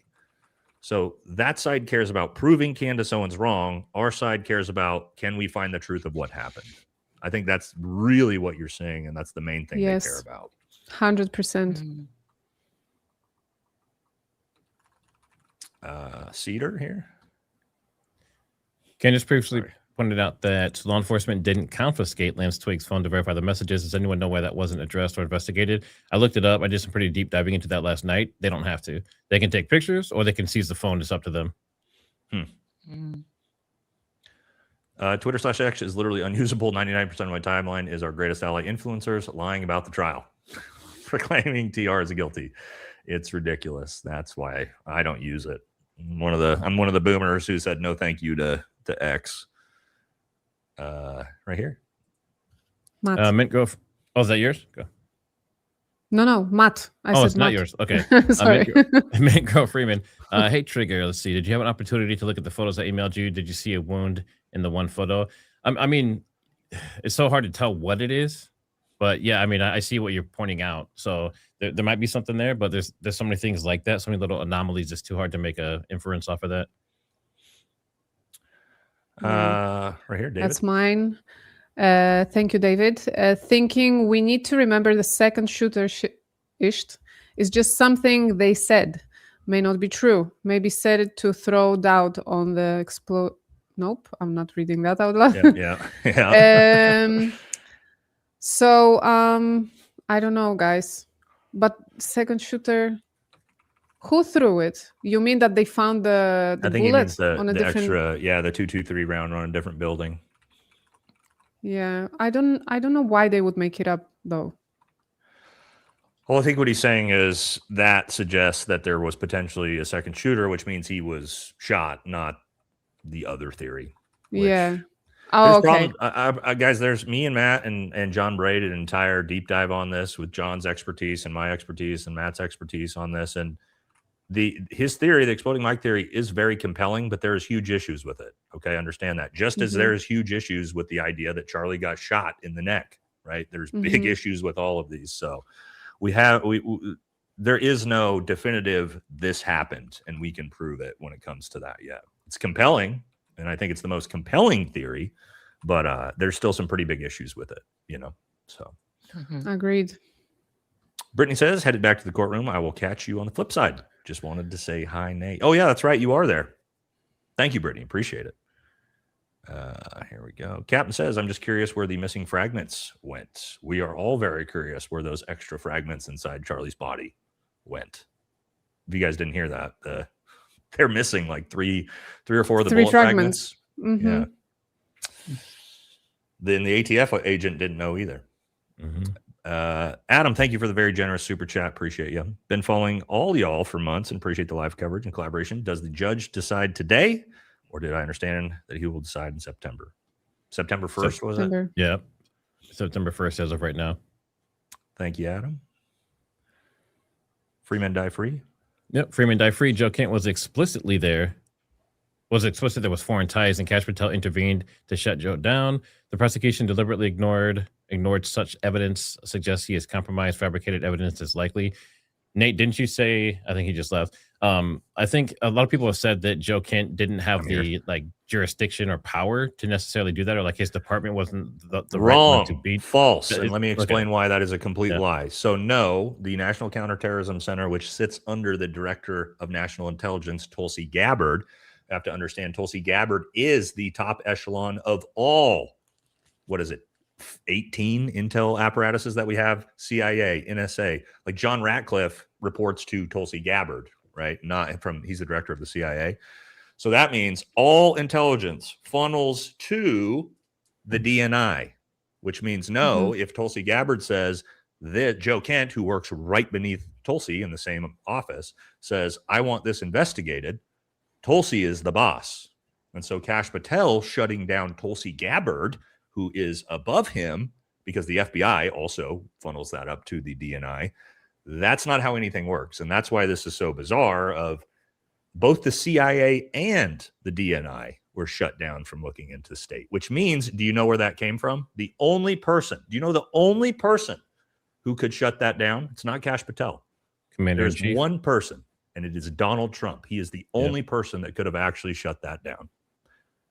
[SPEAKER 3] So that side cares about proving Candace Owens wrong. Our side cares about, can we find the truth of what happened? I think that's really what you're saying. And that's the main thing they care about.
[SPEAKER 2] 100%.
[SPEAKER 3] Cedar here.
[SPEAKER 1] Candace previously pointed out that law enforcement didn't confiscate Lance Twiggs' phone to verify the messages. Does anyone know why that wasn't addressed or investigated? I looked it up. I did some pretty deep diving into that last night. They don't have to. They can take pictures or they can seize the phone. It's up to them.
[SPEAKER 3] Twitter/X is literally unusable. 99% of my timeline is our greatest ally influencers lying about the trial, proclaiming TR as guilty. It's ridiculous. That's why I don't use it. I'm one of the boomers who said no thank you to X. Right here.
[SPEAKER 2] Matt.
[SPEAKER 1] Mint Grove. Oh, is that yours? Go.
[SPEAKER 2] No, Matt. I said
[SPEAKER 1] It's not
[SPEAKER 2] Matt.
[SPEAKER 1] yours. Okay.
[SPEAKER 2] Sorry.
[SPEAKER 1] Mint Grove Freeman. Hey, Trigger. Let's see. Did you have an opportunity to look at the photos I emailed you? Did you see a wound in the one photo? I mean, it's so hard to tell what it is, but yeah, I mean, I see what you're pointing out. So there might be something there, but there's so many things like that, so many little anomalies. It's too hard to make a inference off of that.
[SPEAKER 3] Right here, David.
[SPEAKER 2] That's mine. Thank you, David. Thinking we need to remember the second shooter is just something they said. May not be true. Maybe said it to throw doubt on the explode. Nope, I'm not reading that out loud.
[SPEAKER 3] Yeah.
[SPEAKER 2] So I don't know, guys. But second shooter, who threw it? You mean that they found the
[SPEAKER 3] I think he
[SPEAKER 2] bullet
[SPEAKER 3] means the
[SPEAKER 2] on a different?
[SPEAKER 3] extra, the 223 round on a different building.
[SPEAKER 2] Yeah, I don't know why they would make it up though.
[SPEAKER 3] Well, I think what he's saying is that suggests that there was potentially a second shooter, which means he was shot, not the other theory.
[SPEAKER 2] Yeah. Oh, okay.
[SPEAKER 3] Guys, there's me and Matt and John Bray did an entire deep dive on this with John's expertise and my expertise and Matt's expertise on this. And his theory, the exploding mic theory, is very compelling, but there's huge issues with it. Okay, understand that. Just as there's huge issues with the idea that Charlie got shot in the neck, right? There's big issues with all of these. So there is no definitive this happened and we can prove it when it comes to that yet. It's compelling, and I think it's the most compelling theory, but there's still some pretty big issues with it, so.
[SPEAKER 2] Agreed.
[SPEAKER 3] Brittany says, headed back to the courtroom. I will catch you on the flip side. Just wanted to say hi, Nate. Oh, yeah, that's right. You are there. Thank you, Brittany. Appreciate it. Here we go. Captain says, I'm just curious where the missing fragments went. We are all very curious where those extra fragments inside Charlie's body went. If you guys didn't hear that, they're missing like three or four of the bullet fragments. Yeah. Then the ATF agent didn't know either. Adam, thank you for the very generous super chat. Appreciate you. Been following all y'all for months and appreciate the live coverage and collaboration. Does the judge decide today, or did I understand that he will decide in September? September 1st, was it?
[SPEAKER 1] Yeah. September 1st as of right now.
[SPEAKER 3] Thank you, Adam. Free men die free.
[SPEAKER 1] Yep. Free men die free. Joe Kent was explicitly there. Was explicit there was foreign ties, and Cash Patel intervened to shut Joe down. The prosecution deliberately ignored such evidence, suggests he has compromised. Fabricated evidence is likely. Nate, didn't you say? I think he just left. I think a lot of people have said that Joe Kent didn't have the jurisdiction or power to necessarily do that, or like his department wasn't the right one to beat.
[SPEAKER 3] False. And let me explain why that is a complete lie. So no, the National Counterterrorism Center, which sits under the Director of National Intelligence, Tulsi Gabbard. You have to understand, Tulsi Gabbard is the top echelon of all, 18 intel apparatuses that we have, CIA, NSA. Like John Ratcliffe reports to Tulsi Gabbard, right? He's the director of the CIA. So that means all intelligence funnels to the DNI, which means if Tulsi Gabbard says that Joe Kent, who works right beneath Tulsi in the same office, says, I want this investigated, Tulsi is the boss. And so Cash Patel shutting down Tulsi Gabbard, who is above him, because the FBI also funnels that up to the DNI. That's not how anything works. And that's why this is so bizarre of both the CIA and the DNI were shut down from looking into the state, which means, do you know where that came from? Do you know the only person who could shut that down? It's not Cash Patel. There's one person, and it is Donald Trump. He is the only person that could have actually shut that down.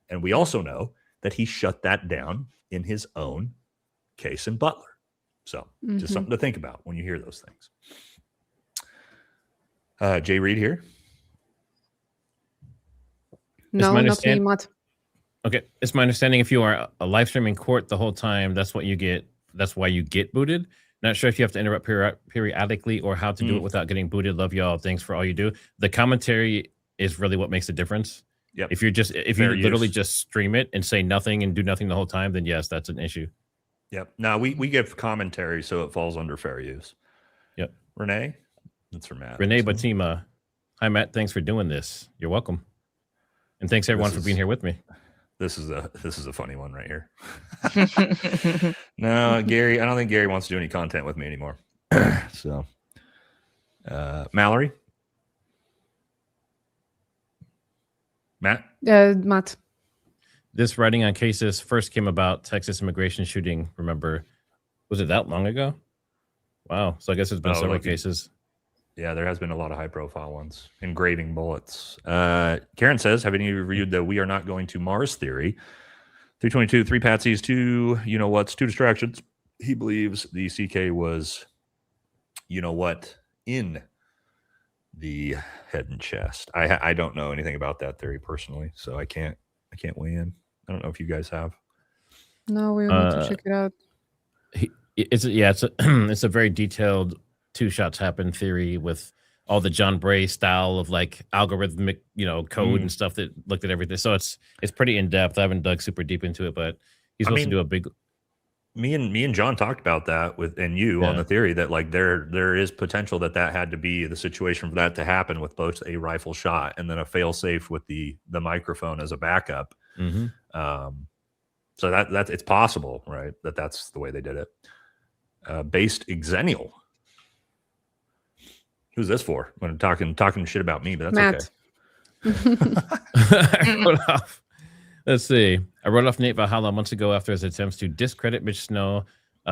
[SPEAKER 3] And we also know that he shut that down in his own case in Butler. So just something to think about when you hear those things. Jay Reed here.
[SPEAKER 2] No, not me, Matt.
[SPEAKER 1] Okay, it's my understanding if you are a live streaming court the whole time, that's what you get. That's why you get booted. Not sure if you have to interrupt periodically or how to do it without getting booted. Love y'all. Thanks for all you do. The commentary is really what makes a difference.
[SPEAKER 3] Yep.
[SPEAKER 1] If you literally just stream it and say nothing and do nothing the whole time, then yes, that's an issue.
[SPEAKER 3] Yep. Now we give commentary, so it falls under fair use.
[SPEAKER 1] Yep.
[SPEAKER 3] Renee, that's for Matt.
[SPEAKER 1] Renee Batima. Hi, Matt. Thanks for doing this. You're welcome. And thanks everyone for being here with me.
[SPEAKER 3] This is a funny one right here. No, Gary, I don't think Gary wants to do any content with me anymore. So, Mallory, Matt.
[SPEAKER 2] Matt.
[SPEAKER 1] This writing on cases first came about Texas immigration shooting. Remember, was it that long ago? Wow. So I guess it's been several cases.
[SPEAKER 3] Yeah, there has been a lot of high-profile ones. Engraving bullets. Karen says, have any of you reviewed the "we are not going to Mars" theory? 322, 3 patsies, 2 you-know-whats, 2 distractions. He believes the CK was, you-know-what, in the head and chest. I don't know anything about that theory personally, so I can't weigh in. I don't know if you guys have.
[SPEAKER 2] No, we need to check it out.
[SPEAKER 1] It's a very detailed 2 shots happen theory with all the John Bray style of like algorithmic, code and stuff that looked at everything. So it's pretty in depth. I haven't dug super deep into it, but he's supposed to do a big.
[SPEAKER 3] Me and John talked about that on the theory that like there is potential that had to be the situation for that to happen with both a rifle shot and then a fail safe with the microphone as a backup.
[SPEAKER 1] Mm-hmm.
[SPEAKER 3] So that's it's possible, right? That's the way they did it. Based Exennial. Who's this for? When I'm talking shit about me, but that's
[SPEAKER 2] Matt.
[SPEAKER 1] okay. Let's see. I wrote off Nate Valhalla months ago after his attempts to discredit Mitch Snow.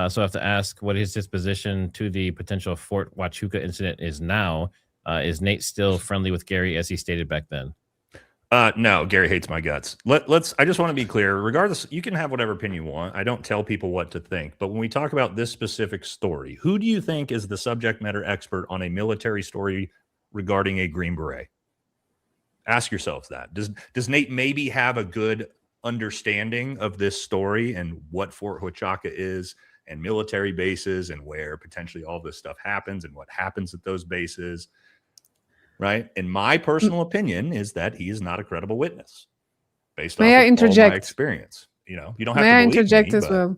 [SPEAKER 1] So I have to ask what his disposition to the potential Fort Huachuca incident is now. Is Nate still friendly with Gary as he stated back then?
[SPEAKER 3] No, Gary hates my guts. I just want to be clear. Regardless, you can have whatever opinion you want. I don't tell people what to think. But when we talk about this specific story, who do you think is the subject matter expert on a military story regarding a Green Beret? Ask yourselves that. Does Nate maybe have a good understanding of this story and what Fort Huachuca is and military bases and where potentially all this stuff happens and what happens at those bases? Right. And my personal opinion is that he is not a credible witness based on all my experience. You don't have to believe
[SPEAKER 2] May I interject
[SPEAKER 3] me,
[SPEAKER 2] as well?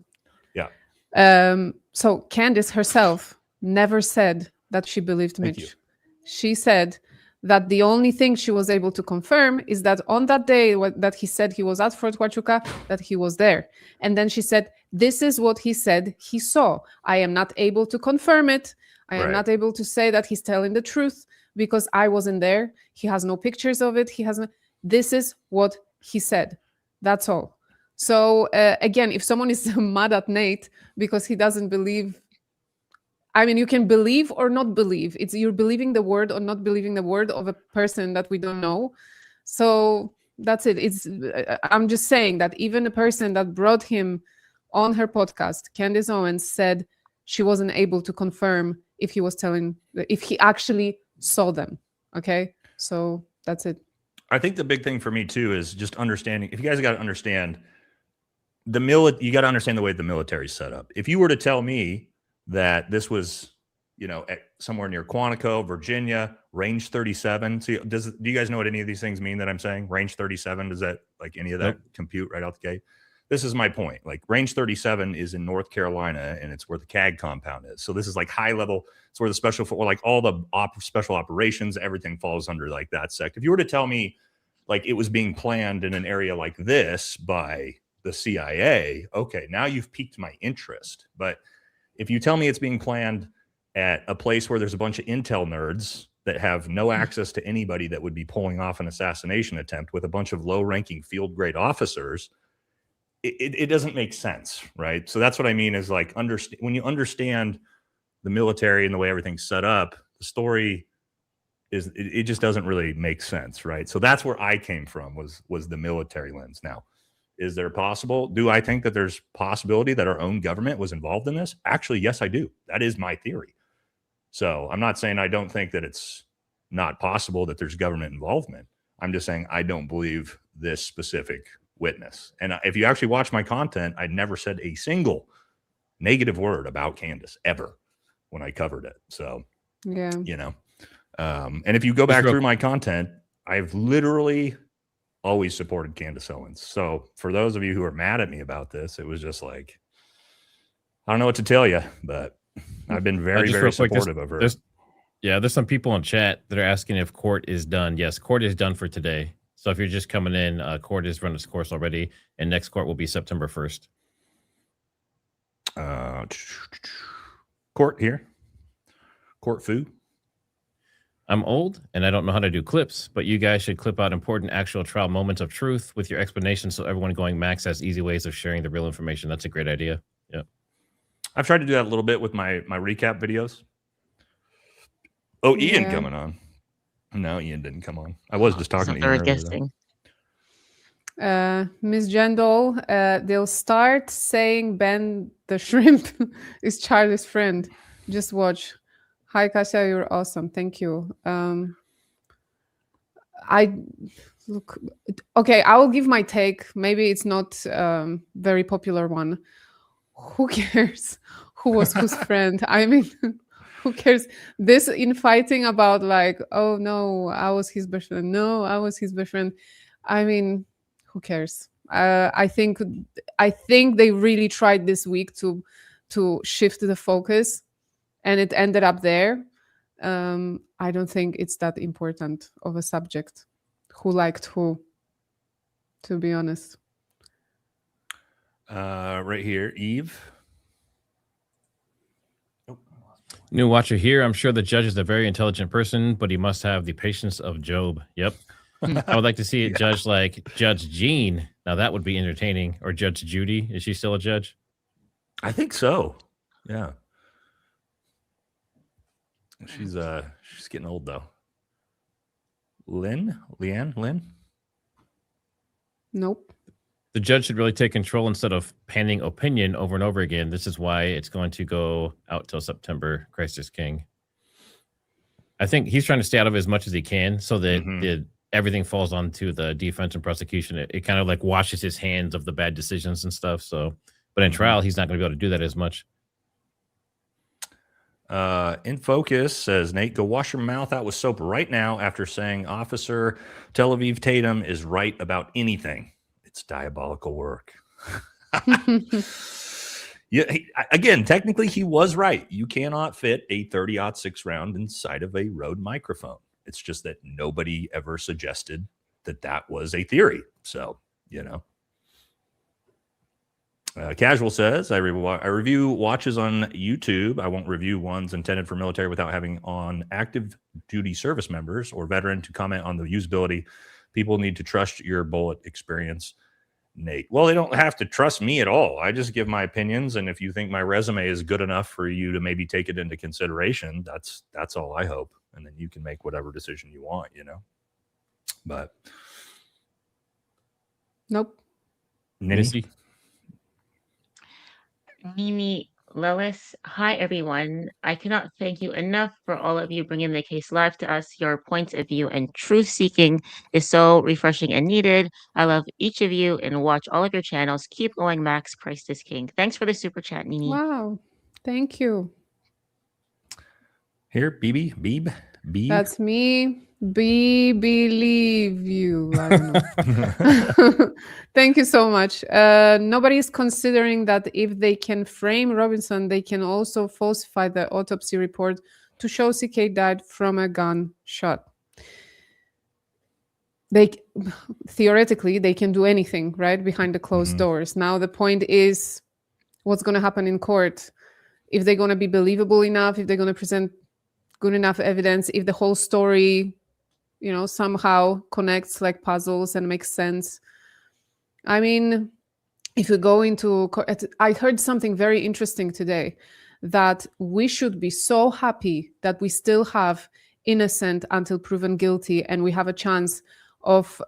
[SPEAKER 3] Yeah.
[SPEAKER 2] So Candace herself never said that she believed
[SPEAKER 3] Thank you.
[SPEAKER 2] Mitch. She said that the only thing she was able to confirm is that on that day that he said he was at Fort Huachuca, that he was there. And then she said, this is what he said he saw. I am not able to confirm it. I am not able to say that he's telling the truth because I wasn't there. He has no pictures of it. This is what he said. That's all. So again, if someone is mad at Nate because he doesn't believe, I mean, you can believe or not believe. It's you're believing the word or not believing the word of a person that we don't know. So that's it. I'm just saying that even the person that brought him on her podcast, Candace Owens, said she wasn't able to confirm if he actually saw them. Okay, so that's it.
[SPEAKER 3] I think the big thing for me too is just understanding. If you guys got to understand you got to understand the way the military is set up. If you were to tell me that this was, at somewhere near Quantico, Virginia, range 37. See, do you guys know what any of these things mean that I'm saying? Range 37, does that like any of that compute right out the gate? This is my point. Like range 37 is in North Carolina and it's where the CAG compound is. So this is like high level. It's where the special, like all the special operations, everything falls under like that sect. If you were to tell me like it was being planned in an area like this by the CIA, okay, now you've piqued my interest. But if you tell me it's being planned at a place where there's a bunch of intel nerds that have no access to anybody that would be pulling off an assassination attempt with a bunch of low-ranking field-grade officers, it doesn't make sense, right? So that's what I mean is like when you understand the military and the way everything's set up, the story is it just doesn't really make sense, right? So that's where I came from was the military lens. Now, is there possible? Do I think that there's possibility that our own government was involved in this? Actually, yes, I do. That is my theory. So I'm not saying I don't think that it's not possible that there's government involvement. I'm just saying I don't believe this specific witness. And if you actually watch my content, I never said a single negative word about Candace ever when I covered it. So,
[SPEAKER 2] yeah,
[SPEAKER 3] and if you go back through my content, I've literally always supported Candace Owens. So for those of you who are mad at me about this, it was just like, I don't know what to tell you, but I've been very, very supportive of her.
[SPEAKER 1] There's some people in chat that are asking if court is done. Yes, court is done for today. So if you're just coming in, court has run its course already, and next court will be September 1st.
[SPEAKER 3] Court here. Court foo.
[SPEAKER 1] I'm old and I don't know how to do clips, but you guys should clip out important actual trial moments of truth with your explanation so everyone going max has easy ways of sharing the real information. That's a great idea. Yeah.
[SPEAKER 3] I've tried to do that a little bit with my recap videos. Oh, Ian
[SPEAKER 2] Yeah.
[SPEAKER 3] coming on. No, Ian didn't come on. I was just talking to Ian
[SPEAKER 16] Very
[SPEAKER 3] earlier, though.
[SPEAKER 16] guessing.
[SPEAKER 2] Miss Jandol, they'll start saying Ben the shrimp is Charlie's friend. Just watch. Hi, Kasia, you're awesome. Thank you. I look okay. I will give my take. Maybe it's not very popular one. Who cares who was whose friend? I mean, who cares? This infighting about like, oh no, I was his best friend. No, I was his best friend. I mean, who cares? I think they really tried this week to shift the focus, and it ended up there. I don't think it's that important of a subject. Who liked who? To be honest.
[SPEAKER 3] Right here, Eve.
[SPEAKER 1] New watcher here. I'm sure the judge is a very intelligent person, but he must have the patience of Job. Yep. I would like to see a judge like Judge Jean. Now that would be entertaining. Or Judge Judy. Is she still a judge?
[SPEAKER 3] I think so. Yeah. She's getting old though. Leanne?
[SPEAKER 2] Nope.
[SPEAKER 1] The judge should really take control instead of panning opinion over and over again. This is why it's going to go out till September. Christ is King. I think he's trying to stay out of it as much as he can so that everything falls onto the defense and prosecution. It kind of like washes his hands of the bad decisions and stuff. So, but in trial, he's not going to be able to do that as much.
[SPEAKER 3] In Focus says, Nate, go wash your mouth out with soap right now after saying Officer Tel Aviv Tatum is right about anything. It's diabolical work. Yeah, again, technically he was right. You cannot fit a 30-06 round inside of a Rode microphone. It's just that nobody ever suggested that that was a theory. So, you know. Casual says, I review watches on YouTube. I won't review ones intended for military without having on active duty service members or veteran to comment on the usability. People need to trust your bullet experience, Nate. Well, they don't have to trust me at all. I just give my opinions, and if you think my resume is good enough for you to maybe take it into consideration, that's all I hope. And then you can make whatever decision you want, you know. But
[SPEAKER 2] nope.
[SPEAKER 1] Missy?
[SPEAKER 16] Mimi Lois, hi everyone. I cannot thank you enough for all of you bringing the case live to us. Your points of view and truth seeking is so refreshing and needed. I love each of you and watch all of your channels. Keep going, Max. Christ is King. Thanks for the super chat, Mimi.
[SPEAKER 2] Wow. Thank you.
[SPEAKER 3] here, Beeb.
[SPEAKER 2] That's me. Believe you. I don't know. Thank you so much. Nobody is considering that if they can frame Robinson, they can also falsify the autopsy report to show CK died from a gunshot. Theoretically, they can do anything, right, behind the closed doors. Now, the point is what's going to happen in court. If they're going to be believable enough, if they're going to present good enough evidence, if the whole story, you know, somehow connects like puzzles and makes sense. I mean, if you go into, I heard something very interesting today, that we should be so happy that we still have innocent until proven guilty, and we have a chance of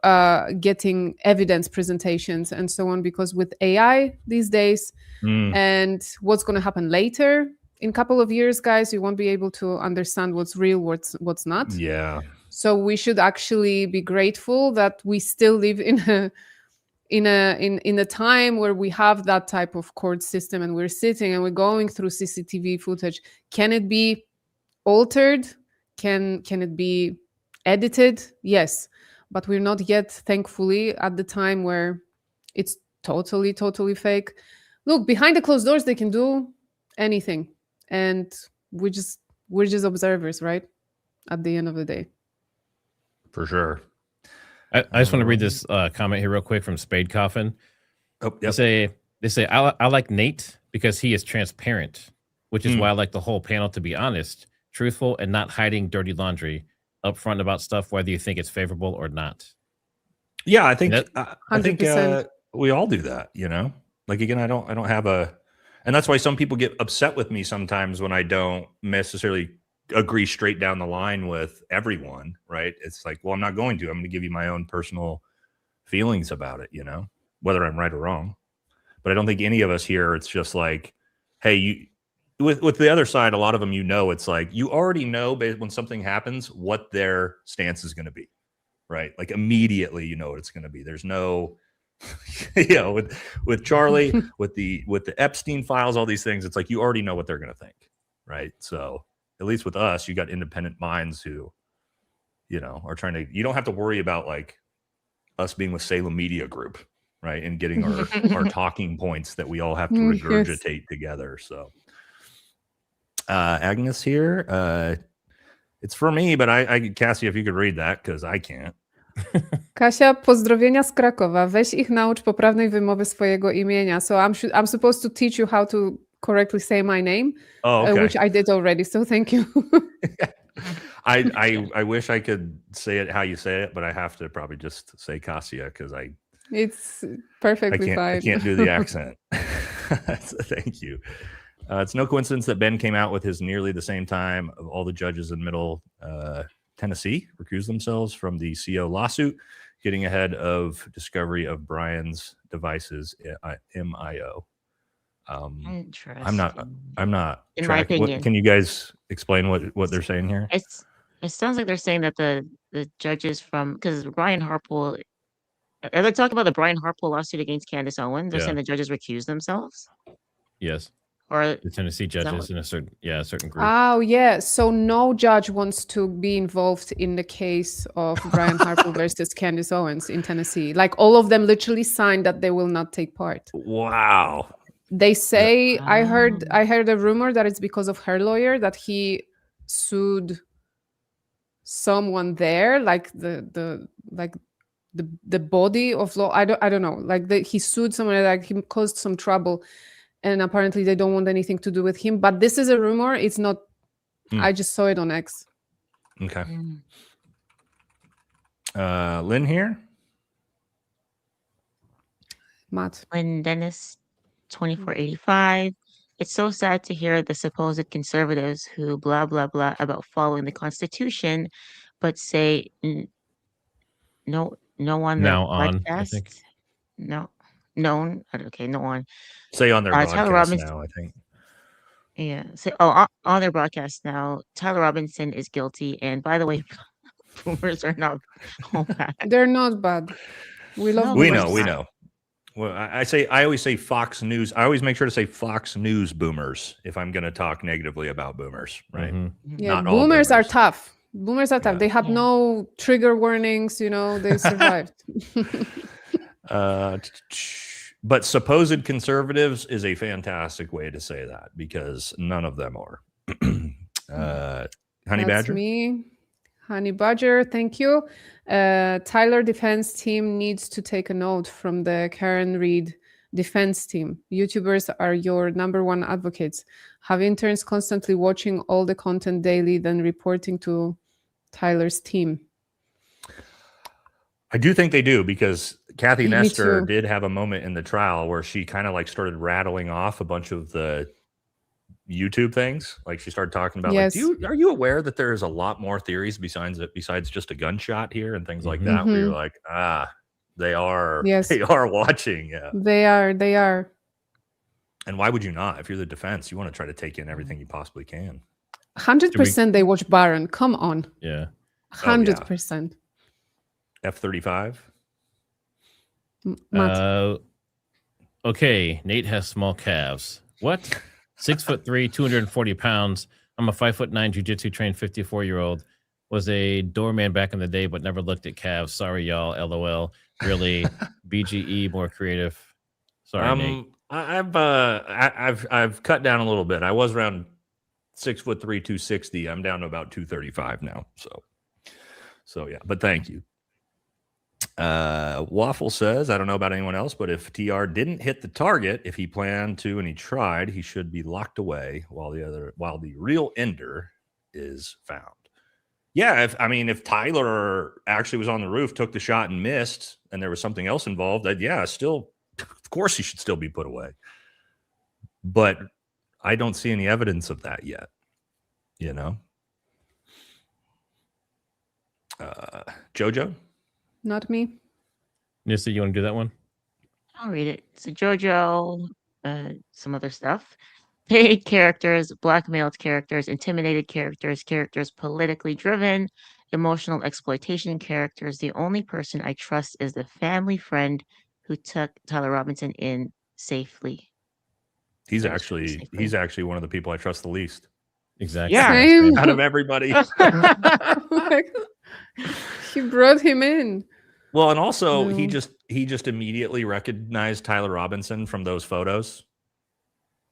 [SPEAKER 2] getting evidence presentations and so on, because with AI these days and what's going to happen later, in a couple of years, guys, you won't be able to understand what's real, what's not.
[SPEAKER 3] Yeah.
[SPEAKER 2] So we should actually be grateful that we still live in a time where we have that type of court system, and we're sitting and we're going through CCTV footage. Can it be altered? Can it be edited? Yes, but we're not yet, thankfully, at the time where it's totally fake. Look, behind the closed doors, they can do anything. And we're just observers, right? At the end of the day.
[SPEAKER 3] For sure.
[SPEAKER 1] I just want to read this comment here real quick from Spade Coffin.
[SPEAKER 3] Oh, yep.
[SPEAKER 1] They say I like Nate because he is transparent, which is why I like the whole panel, to be honest, truthful, and not hiding dirty laundry, upfront about stuff, whether you think it's favorable or not.
[SPEAKER 3] Yeah, I think I think
[SPEAKER 2] 100%.
[SPEAKER 3] we all do that, you know. Like again, I don't have a, and that's why some people get upset with me sometimes when I don't necessarily agree straight down the line with everyone, right? It's like, well, I'm not going to. I'm going to give you my own personal feelings about it, you know, whether I'm right or wrong. But I don't think any of us here, it's just like, hey, you with the other side, a lot of them, you know, it's like you already know when something happens what their stance is going to be, right? Like immediately, you know what it's going to be. There's no, you know, with Charlie, with the Epstein files, all these things, it's like you already know what they're going to think, right? So at least with us, you got independent minds who, you know, are trying to. You don't have to worry about like us being with Salem Media Group, right, and getting our talking points that we all have to regurgitate together. So, Agnes here, it's for me, but I Cassie, if you could read that because I can't.
[SPEAKER 2] Kasia, pozdrowienia z Krakowa. Weź ich naucz poprawnej wymowy swojego imienia. So I'm supposed to teach you how to correctly say my name, which I did already. So thank you.
[SPEAKER 3] I wish I could say it how you say it, but I have to probably just say Kasia because
[SPEAKER 2] it's perfectly fine.
[SPEAKER 3] I can't do the accent. Thank you. It's no coincidence that Ben came out with his nearly the same time of all the judges in Middle Tennessee recused themselves from the CO lawsuit, getting ahead of discovery of Brian's devices at MIO.
[SPEAKER 16] Interesting.
[SPEAKER 3] I'm not.
[SPEAKER 16] In my opinion.
[SPEAKER 3] Can you guys explain what they're saying here?
[SPEAKER 16] It sounds like they're saying that the judges from, because Brian Harpole, are they talking about the Brian Harpole lawsuit against Candace Owens? They're saying the judges recused themselves?
[SPEAKER 1] Yes.
[SPEAKER 16] Or
[SPEAKER 1] the Tennessee judges in a certain group.
[SPEAKER 2] Oh, yeah. So no judge wants to be involved in the case of Brian Harpole versus Candace Owens in Tennessee. Like all of them literally signed that they will not take part.
[SPEAKER 3] Wow.
[SPEAKER 2] They say, I heard a rumor that it's because of her lawyer that he sued someone there, like the body of law. I don't know. Like he sued someone, like he caused some trouble. And apparently they don't want anything to do with him. But this is a rumor. It's not. I just saw it on X.
[SPEAKER 3] Okay. Lynn here.
[SPEAKER 2] Matt.
[SPEAKER 16] Lynn Dennis, 2485. It's so sad to hear the supposed conservatives who blah, blah, blah about following the Constitution, but say no on the podcast.
[SPEAKER 1] I think.
[SPEAKER 16] No one.
[SPEAKER 3] Say on their
[SPEAKER 16] Tyler
[SPEAKER 3] broadcast now, I think.
[SPEAKER 16] Yeah. So, on their broadcast now, Tyler Robinson is guilty. And by the way, boomers are not all bad.
[SPEAKER 2] They're not bad. We love.
[SPEAKER 3] We know. Well, I always say Fox News. I always make sure to say Fox News boomers if I'm going to talk negatively about boomers, right?
[SPEAKER 2] Yeah,
[SPEAKER 3] not all
[SPEAKER 2] boomers are tough. Boomers are tough. They have no trigger warnings. You know, they survived.
[SPEAKER 3] But supposed conservatives is a fantastic way to say that because none of them are. Honey Badger?
[SPEAKER 2] Me. Honey Badger, thank you. Tyler defense team needs to take a note from the Karen Reed defense team. YouTubers are your number one advocates. Have interns constantly watching all the content daily, then reporting to Tyler's team.
[SPEAKER 3] I do think they do because Kathy Nestor did have a moment in the trial where she kind of like started rattling off a bunch of the YouTube things. Like she started talking about like, are you aware that there is a lot more theories besides just a gunshot here and things like that? Where you're like, they are watching. Yeah,
[SPEAKER 2] they are.
[SPEAKER 3] And why would you not? If you're the defense, you want to try to take in everything you possibly can.
[SPEAKER 2] 100% they watch Baron. Come on.
[SPEAKER 1] Yeah.
[SPEAKER 2] 100%.
[SPEAKER 3] F-35.
[SPEAKER 1] Okay, Nate has small calves. What? 6'3", 240 pounds. I'm a 5'9" jiu-jitsu trained 54-year-old. Was a doorman back in the day, but never looked at calves. Sorry, y'all. LOL. Really, BGE more creative. Sorry, Nate.
[SPEAKER 3] I've cut down a little bit. I was around 6'3", 260. I'm down to about 235 now. So yeah. But thank you. Waffle says, I don't know about anyone else, but if TR didn't hit the target, if he planned to and he tried, he should be locked away while the real ender is found. Yeah, if Tyler actually was on the roof, took the shot and missed, and there was something else involved, still, of course, he should still be put away. But I don't see any evidence of that yet. Jojo?
[SPEAKER 2] Not me.
[SPEAKER 1] Nissa, you want to do that one?
[SPEAKER 16] I'll read it. So Jojo, some other stuff. Paid characters, blackmailed characters, intimidated characters, characters politically driven, emotional exploitation characters. The only person I trust is the family friend who took Tyler Robinson in safely.
[SPEAKER 3] He's actually one of the people I trust the least.
[SPEAKER 1] Exactly.
[SPEAKER 16] Yeah.
[SPEAKER 2] Same.
[SPEAKER 3] Out of everybody.
[SPEAKER 2] Like, he brought him in.
[SPEAKER 3] Well, and also
[SPEAKER 2] No.
[SPEAKER 3] he just immediately recognized Tyler Robinson from those photos.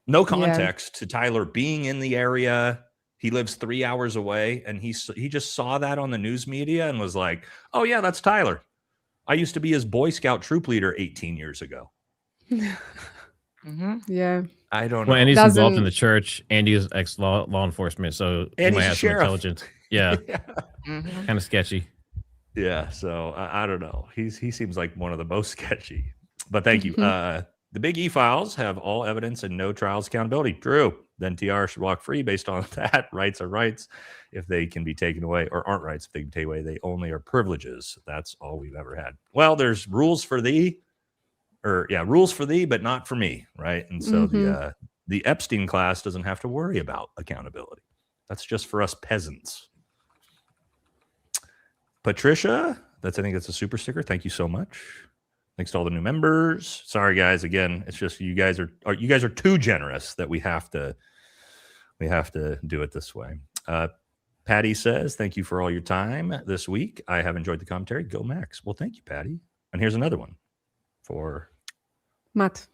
[SPEAKER 3] No context to Tyler being in the area. He lives 3 hours away, and he just saw that on the news media and was like, "Oh yeah, that's Tyler. I used to be his Boy Scout troop leader 18 years ago."
[SPEAKER 16] Mm-hmm.
[SPEAKER 2] Yeah.
[SPEAKER 3] I don't know.
[SPEAKER 1] Well, and he's involved in the church, and he's ex-law enforcement, so he
[SPEAKER 3] And
[SPEAKER 1] might
[SPEAKER 3] he's a
[SPEAKER 1] have some
[SPEAKER 3] sheriff.
[SPEAKER 1] intelligence. Yeah,
[SPEAKER 16] Mm-hmm.
[SPEAKER 1] kind of sketchy.
[SPEAKER 3] Yeah, so I don't know. He seems like one of the most sketchy. But thank you. The Big E files have all evidence and no trials accountability. True. Then TR should walk free based on that. Rights are rights if they can be taken away, or aren't rights if they can be taken away. They only are privileges. That's all we've ever had. Well, there's rules for thee, but not for me, right? And so the Epstein class doesn't have to worry about accountability. That's just for us peasants. Patricia, I think that's a super sticker. Thank you so much. Thanks to all the new members. Sorry, guys. Again, it's just you guys are too generous that we have to do it this way. Patty says, thank you for all your time this week. I have enjoyed the commentary. Go Max. Well, thank you, Patty. And here's another one for
[SPEAKER 2] Matt.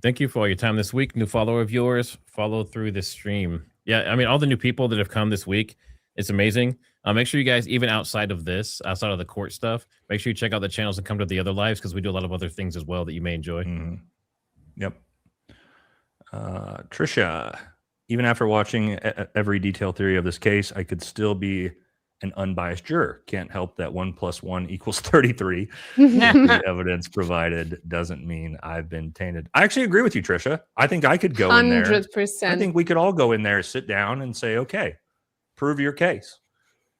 [SPEAKER 1] Thank you for all your time this week. New follower of yours. Follow through this stream. Yeah, I mean, all the new people that have come this week, it's amazing. Make sure you guys, even outside of the court stuff, make sure you check out the channels and come to the other lives, because we do a lot of other things as well that you may enjoy.
[SPEAKER 3] Yep. Trisha, even after watching every detailed theory of this case, I could still be an unbiased juror. Can't help that 1 + 1 = 33. The evidence provided doesn't mean I've been tainted. I actually agree with you, Trisha. I think I could go in there.
[SPEAKER 2] 100%.
[SPEAKER 3] I think we could all go in there, sit down, and say, okay, prove your case.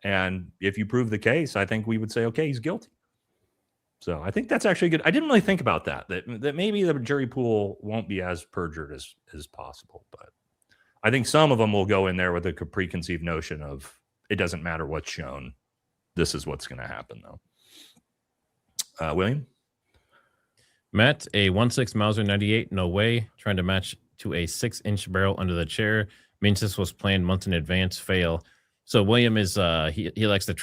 [SPEAKER 3] And if you prove the case, I think we would say, okay, he's guilty. So I think that's actually good. I didn't really think about that maybe the jury pool won't be as perjured as possible. But I think some of them will go in there with a preconceived notion of it doesn't matter what's shown. This is what's going to happen, though. William?
[SPEAKER 1] Matt, a 1.6 Mauser 98, no way. Trying to match to a 6-inch barrel under the chair. Means this was planned months in advance. Fail. So William is he likes the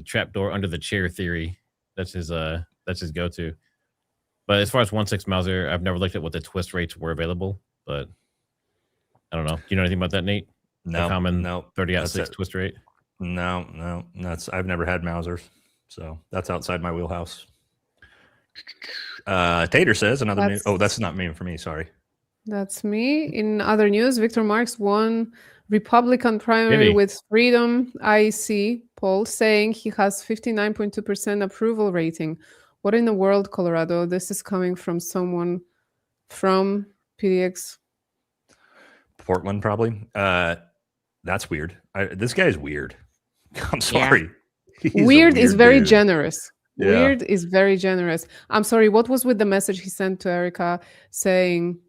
[SPEAKER 1] trap door under the chair theory. That's his go-to. But as far as 1.6 Mauser, I've never looked at what the twist rates were available, but I don't know. Do you know anything about that, Nate?
[SPEAKER 3] No,
[SPEAKER 1] the common
[SPEAKER 3] no.
[SPEAKER 1] 30-6 twist rate.
[SPEAKER 3] No. I've never had Mausers, so that's outside my wheelhouse. Tater says another. That's not me for me. Sorry.
[SPEAKER 2] That's me. In other news, Victor Marx won Republican primary with Freedom IC poll saying he has 59.2% approval rating. What in the world, Colorado? This is coming from someone from PDX.
[SPEAKER 3] Portland, probably. That's weird. This guy is weird. I'm sorry.
[SPEAKER 2] Yeah. Weird is very
[SPEAKER 3] dude.
[SPEAKER 2] Generous.
[SPEAKER 3] Yeah.
[SPEAKER 2] Weird is very generous. I'm sorry. What was with the message he sent to Erika saying,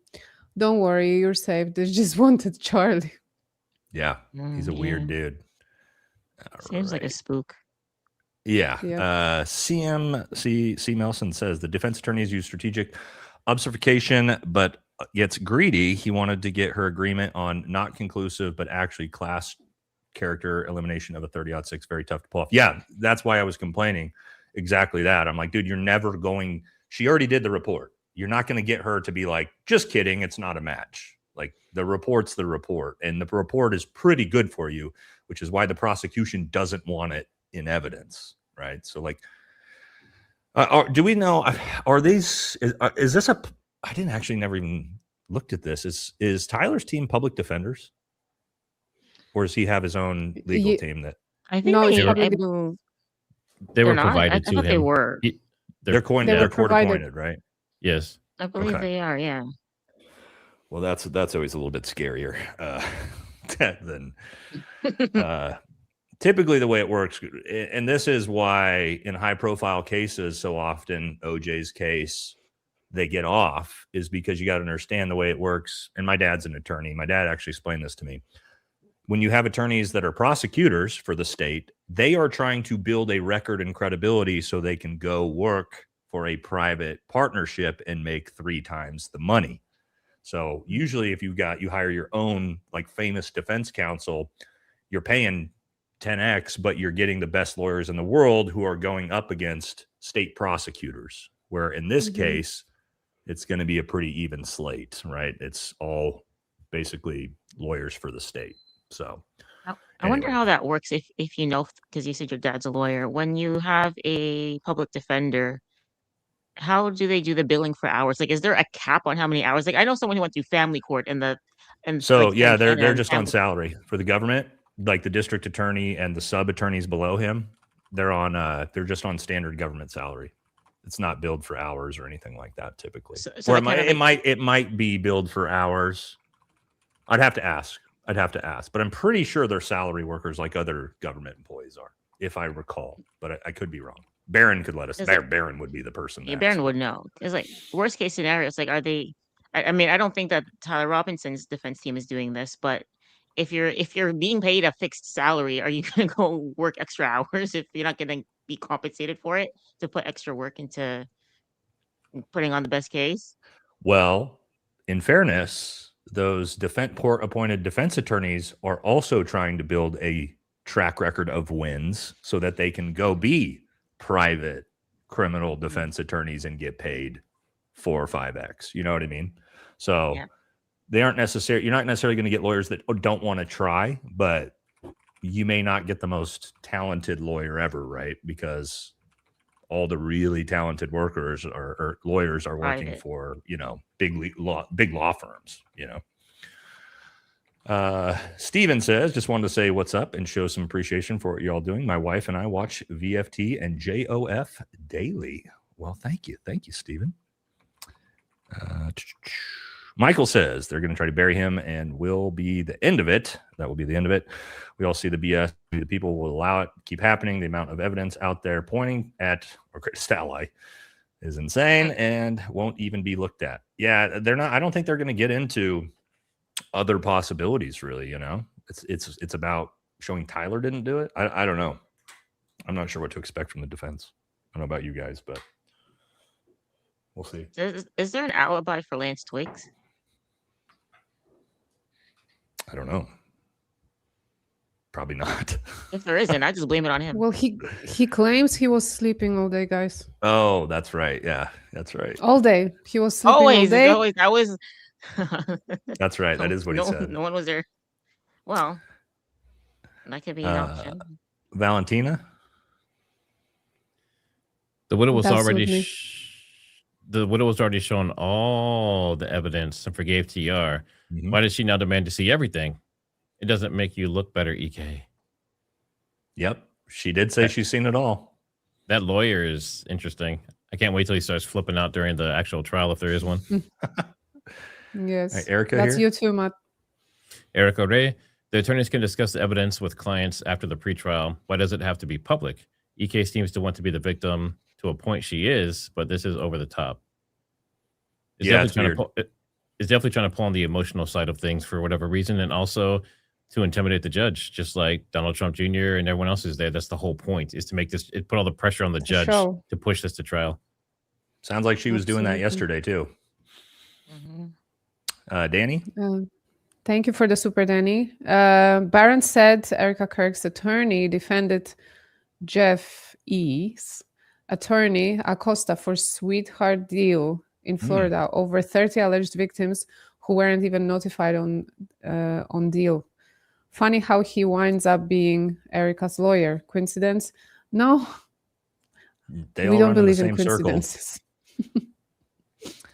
[SPEAKER 2] "Don't worry, you're safe. They just wanted Charlie."
[SPEAKER 3] Yeah, he's a weird dude.
[SPEAKER 16] Seems like a spook.
[SPEAKER 3] Yeah.
[SPEAKER 2] Yeah.
[SPEAKER 3] C. Melson says the defense attorneys use strategic obfuscation, but gets greedy. He wanted to get her agreement on not conclusive, but actually class character elimination of a 30-6. Very tough to pull off. Yeah, that's why I was complaining. Exactly that. I'm like, dude, you're never going. She already did the report. You're not going to get her to be like, just kidding. It's not a match. Like the report's the report, and the report is pretty good for you, which is why the prosecution doesn't want it in evidence, right? So like, Do we know? Are these? Is this a? I didn't actually never even looked at this. Is Tyler's team public defenders, or does he have his own legal team that?
[SPEAKER 16] I think
[SPEAKER 2] No, it's
[SPEAKER 16] they,
[SPEAKER 2] public.
[SPEAKER 1] They were
[SPEAKER 16] they're not?
[SPEAKER 1] provided
[SPEAKER 16] I
[SPEAKER 1] to
[SPEAKER 16] thought they
[SPEAKER 1] him.
[SPEAKER 16] were.
[SPEAKER 3] They're
[SPEAKER 2] were
[SPEAKER 3] court
[SPEAKER 2] provided.
[SPEAKER 3] appointed, right?
[SPEAKER 1] Yes.
[SPEAKER 16] I believe
[SPEAKER 3] Okay.
[SPEAKER 16] they are, yeah.
[SPEAKER 3] Well, that's always a little bit scarier than typically the way it works. And this is why in high profile cases, so often OJ's case, they get off, is because you got to understand the way it works. And my dad's an attorney. My dad actually explained this to me. When you have attorneys that are prosecutors for the state, they are trying to build a record and credibility so they can go work for a private partnership and make 3 times the money. So usually if you hire your own like famous defense counsel, you're paying 10x, but you're getting the best lawyers in the world who are going up against state prosecutors, where in this case, it's going to be a pretty even slate, right? It's all basically lawyers for the state. So
[SPEAKER 16] I wonder how that works if you know, because you said your dad's a lawyer. When you have a public defender, how do they do the billing for hours? Like, is there a cap on how many hours? Like, I know someone who went through family court
[SPEAKER 3] So
[SPEAKER 16] like,
[SPEAKER 3] yeah,
[SPEAKER 16] in
[SPEAKER 3] they're
[SPEAKER 16] Canada
[SPEAKER 3] just on salary for the government, like the district attorney and the sub attorneys below him. They're just on standard government salary. It's not billed for hours or anything like that typically.
[SPEAKER 16] So
[SPEAKER 3] or
[SPEAKER 16] it
[SPEAKER 3] it might be billed for hours. I'd have to ask, but I'm pretty sure they're salary workers like other government employees are, if I recall. But I could be wrong. Barron could let us. Barron would be the person.
[SPEAKER 16] Yeah, Barron would know. It's like worst case scenario. It's like, are they? I mean, I don't think that Tyler Robinson's defense team is doing this, but if you're being paid a fixed salary, are you going to go work extra hours if you're not going to be compensated for it to put extra work into putting on the best case?
[SPEAKER 3] Well, in fairness, those court-appointed defense attorneys are also trying to build a track record of wins so that they can go be private criminal defense attorneys and get paid 4 or 5x. You know what I mean? So they aren't necessarily, you're not necessarily going to get lawyers that don't want to try, but you may not get the most talented lawyer ever, right? Because all the really talented workers or lawyers are working for, big law firms, Steven says, just wanted to say what's up and show some appreciation for what y'all doing. My wife and I watch VFT and JOF daily. Well, thank you. Thank you, Steven. Michael says they're going to try to bury him and will be the end of it. That will be the end of it. We all see the BS. The people will allow it to keep happening. The amount of evidence out there pointing at our greatest ally is insane and won't even be looked at. Yeah, they're not. I don't think they're going to get into other possibilities, really. It's about showing Tyler didn't do it. I don't know. I'm not sure what to expect from the defense. I don't know about you guys, but we'll see.
[SPEAKER 16] Is there an alibi for Lance Twiggs?
[SPEAKER 3] I don't know. Probably not.
[SPEAKER 16] If there isn't, I just blame it on him.
[SPEAKER 2] Well, he claims he was sleeping all day, guys.
[SPEAKER 3] Oh, that's right. Yeah, that's right.
[SPEAKER 2] All day. He was sleeping all day.
[SPEAKER 16] Always. That was.
[SPEAKER 3] That's right. That is what he said.
[SPEAKER 16] No one was there. Well, that could be an option.
[SPEAKER 3] Valentina?
[SPEAKER 1] The widow was already shown all the evidence and forgave TR.
[SPEAKER 3] Mm-hmm.
[SPEAKER 1] Why does she now demand to see everything? It doesn't make you look better, EK.
[SPEAKER 3] Yep. She did say she's seen it all.
[SPEAKER 1] That lawyer is interesting. I can't wait till he starts flipping out during the actual trial, if there is one.
[SPEAKER 2] Yes.
[SPEAKER 3] Right, Erika
[SPEAKER 2] That's
[SPEAKER 3] here?
[SPEAKER 2] you too, Matt.
[SPEAKER 1] Erika Ray, the attorneys can discuss the evidence with clients after the pretrial. Why does it have to be public? EK seems to want to be the victim to a point she is, but this is over the top. It's definitely trying to pull on the emotional side of things for whatever reason, and also to intimidate the judge, just like Donald Trump Jr. and everyone else is there. That's the whole point, is to make this, put all the pressure on the judge to push this to trial.
[SPEAKER 3] Sounds like she was doing that yesterday too. Danny?
[SPEAKER 2] Thank you for the super, Danny. Barron said Erika Kirk's attorney defended Jeff E.'s attorney Acosta for sweetheart deal in Florida over 30 alleged victims who weren't even notified on deal. Funny how he winds up being Erika's lawyer. Coincidence? No,
[SPEAKER 3] They
[SPEAKER 2] We
[SPEAKER 3] all
[SPEAKER 2] don't
[SPEAKER 3] run in the
[SPEAKER 2] believe in
[SPEAKER 3] same circle.
[SPEAKER 2] coincidences.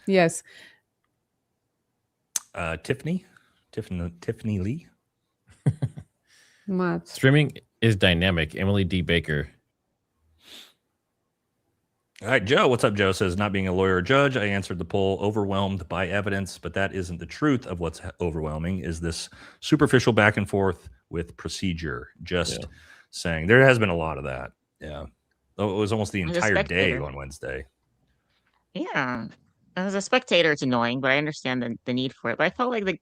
[SPEAKER 2] Yes.
[SPEAKER 3] Tiffany Lee.
[SPEAKER 2] Matt.
[SPEAKER 1] Streaming is dynamic. Emily D. Baker.
[SPEAKER 3] All right, Joe. What's up, Joe? Says, not being a lawyer or judge, I answered the poll overwhelmed by evidence, but that isn't the truth of what's overwhelming is this superficial back and forth with procedure. Just saying there has been a lot of that. Yeah. Oh, it was almost the
[SPEAKER 16] As a
[SPEAKER 3] entire day
[SPEAKER 16] spectator.
[SPEAKER 3] on Wednesday.
[SPEAKER 16] Yeah. As a spectator, it's annoying, but I understand the need for it. But I felt like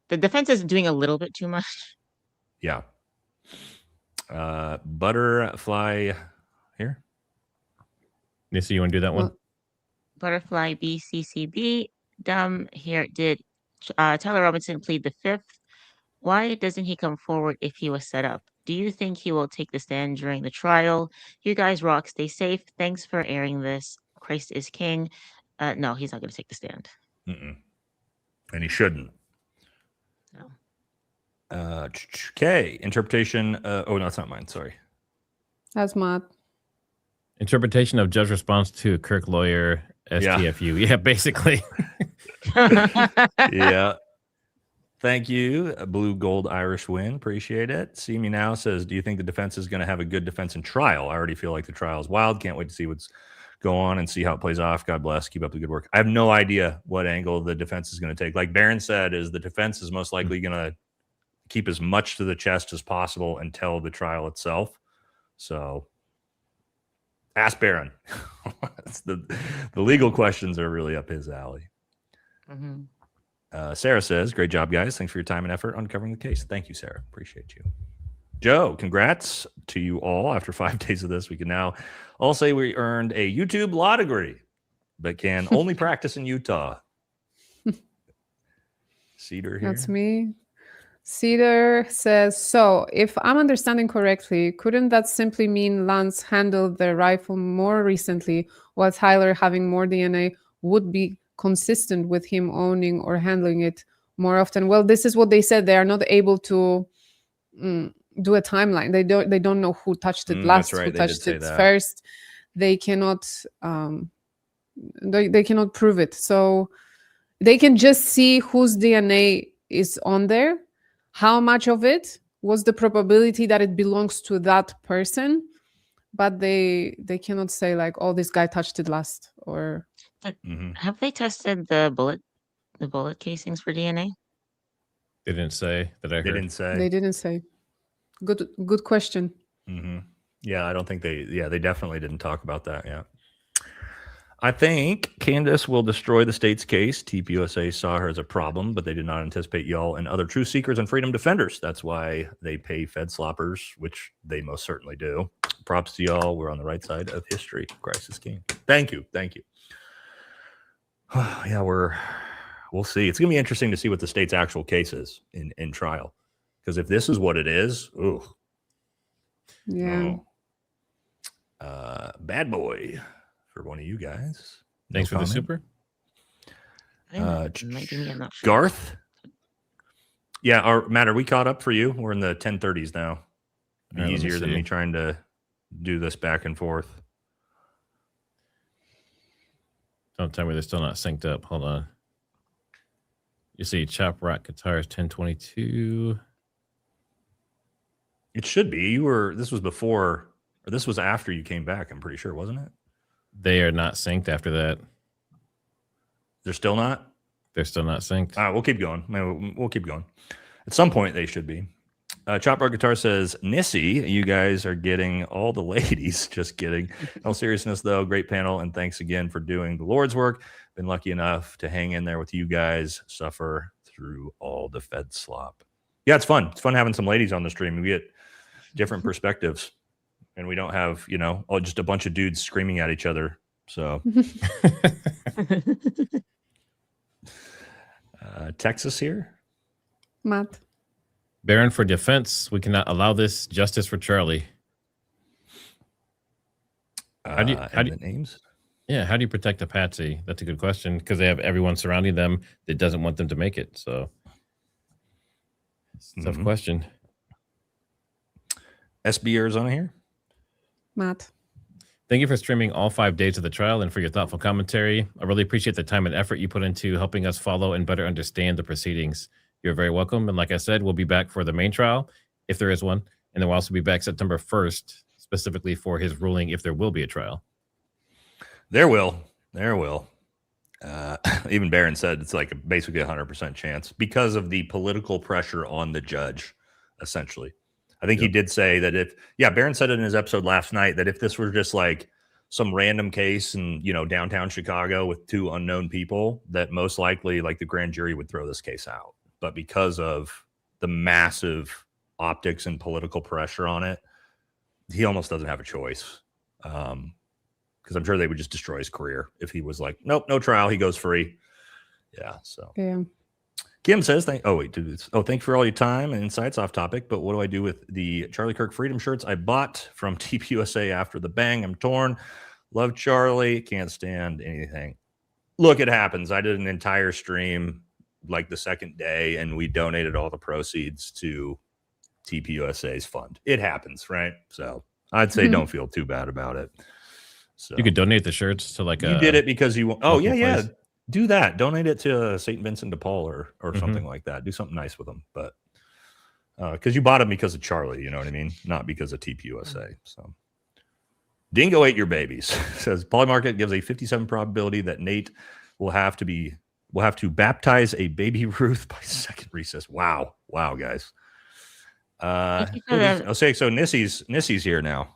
[SPEAKER 16] the defense is doing a little bit too much.
[SPEAKER 3] Yeah. Butterfly here.
[SPEAKER 1] Nissa, you want to do that one?
[SPEAKER 16] Butterfly BCCB. Here. Did Tyler Robinson plead the fifth? Why doesn't he come forward if he was set up? Do you think he will take the stand during the trial? You guys rock. Stay safe. Thanks for airing this. Christ is king. No, he's not going to take the stand.
[SPEAKER 3] And he shouldn't.
[SPEAKER 16] No.
[SPEAKER 3] Okay. Interpretation. Oh, no, it's not mine. Sorry.
[SPEAKER 2] That's Matt.
[SPEAKER 1] Interpretation of judge response to Kirk lawyer STFU. Yeah, basically.
[SPEAKER 3] Yeah. Thank you. A blue gold Irish win. Appreciate it. See Me Now says, do you think the defense is going to have a good defense in trial? I already feel like the trial is wild. Can't wait to see what's go on and see how it plays off. God bless. Keep up the good work. I have no idea what angle the defense is going to take. Like Barron said, is the defense is most likely going to keep as much to the chest as possible until the trial itself. So ask Barron. the legal questions are really up his alley.
[SPEAKER 16] Mm-hmm.
[SPEAKER 3] Sarah says, great job, guys. Thanks for your time and effort uncovering the case. Thank you, Sarah. Appreciate you. Joe, congrats to you all. After 5 days of this, we can now all say we earned a YouTube law degree, but can only practice in Utah. Cedar here.
[SPEAKER 2] That's me. Cedar says, so if I'm understanding correctly, couldn't that simply mean Lance handled the rifle more recently, while Tyler having more DNA would be consistent with him owning or handling it more often? Well, this is what they said. They are not able to do a timeline. They don't know who touched it last,
[SPEAKER 3] that's right.
[SPEAKER 2] who
[SPEAKER 3] They did
[SPEAKER 2] touched
[SPEAKER 3] say
[SPEAKER 2] it
[SPEAKER 3] that.
[SPEAKER 2] first. They cannot they cannot prove it. So they can just see whose DNA is on there, how much of it was the probability that it belongs to that person, but they cannot say like, oh, this guy touched it last. Or
[SPEAKER 16] Have they tested the bullet casings for DNA?
[SPEAKER 1] They didn't say that I heard.
[SPEAKER 3] They didn't say.
[SPEAKER 2] They didn't say. Good question.
[SPEAKER 3] Yeah, I don't think they definitely didn't talk about that. Yeah. I think Candace will destroy the state's case. TPUSA saw her as a problem, but they did not anticipate y'all and other truth seekers and freedom defenders. That's why they pay Fed sloppers, which they most certainly do. Props to y'all. We're on the right side of history. Christ is king. Thank you. Thank you. Yeah, we'll see. It's going to be interesting to see what the state's actual case is in trial. Because if this is what it is, ooh.
[SPEAKER 2] Yeah.
[SPEAKER 3] Bad boy for one of you guys.
[SPEAKER 1] Thanks for
[SPEAKER 3] comment.
[SPEAKER 1] the super.
[SPEAKER 16] Maybe me, I'm not sure.
[SPEAKER 3] Garth? Yeah, Matt, are we caught up for you? We're in the 1030s now. It'd be
[SPEAKER 1] All right, let me
[SPEAKER 3] easier than
[SPEAKER 1] see.
[SPEAKER 3] me trying to do this back and forth.
[SPEAKER 1] Don't tell me they're still not synced up. Hold on. You see Chop Rock Guitars 1022.
[SPEAKER 3] It should be. This was before, or this was after you came back, I'm pretty sure, wasn't it?
[SPEAKER 1] They are not synced after that.
[SPEAKER 3] They're still not?
[SPEAKER 1] They're still not synced.
[SPEAKER 3] All right, we'll keep going. We'll keep going. At some point, they should be. Chop Rock Guitar says, Nissy, you guys are getting all the ladies. Just kidding. In all seriousness, though, great panel, and thanks again for doing the Lord's work. Been lucky enough to hang in there with you guys, suffer through all the Fed slop. Yeah, it's fun. It's fun having some ladies on the stream. We get different perspectives, and we don't have, just a bunch of dudes screaming at each other. So, Texas here.
[SPEAKER 2] Matt.
[SPEAKER 1] Baron for defense. We cannot allow this. Justice for Charlie. How do you
[SPEAKER 3] names?
[SPEAKER 1] Yeah, how do you protect a patsy? That's a good question, because they have everyone surrounding them that doesn't want them to make it. So, it's a tough question.
[SPEAKER 3] SB Arizona here.
[SPEAKER 2] Matt.
[SPEAKER 1] Thank you for streaming all 5 days of the trial and for your thoughtful commentary. I really appreciate the time and effort you put into helping us follow and better understand the proceedings. You're very welcome. And like I said, we'll be back for the main trial, if there is one. And then we'll also be back September 1st, specifically for his ruling, if there will be a trial.
[SPEAKER 3] There will. Even Barron said it's like basically 100% chance because of the political pressure on the judge, essentially. I think he did say that Barron said it in his episode last night that if this were just like some random case in, downtown Chicago with 2 unknown people, that most likely like the grand jury would throw this case out. But because of the massive optics and political pressure on it, he almost doesn't have a choice. Because I'm sure they would just destroy his career if he was like, nope, no trial, he goes free. Yeah. So Kim says, thank you for all your time and insights off topic. But what do I do with the Charlie Kirk Freedom shirts I bought from TPUSA after the bang? I'm torn. Love Charlie. Can't stand anything. Look, it happens. I did an entire stream like the second day, and we donated all the proceeds to TPUSA's fund. It happens, right? So I'd say don't feel too bad about it. So
[SPEAKER 1] you could donate the shirts to like
[SPEAKER 3] you did it because you want. Oh yeah,
[SPEAKER 1] place.
[SPEAKER 3] Do that. Donate it to St. Vincent de Paul or something like that. Do something nice with them. But because you bought them because of Charlie, you know what I mean? Not because of TPUSA. So Dingo ate your babies. Says Polymarket gives a 57% probability that Nate will have to baptize a baby Ruth by second recess. Wow, guys. So Nissy's here now.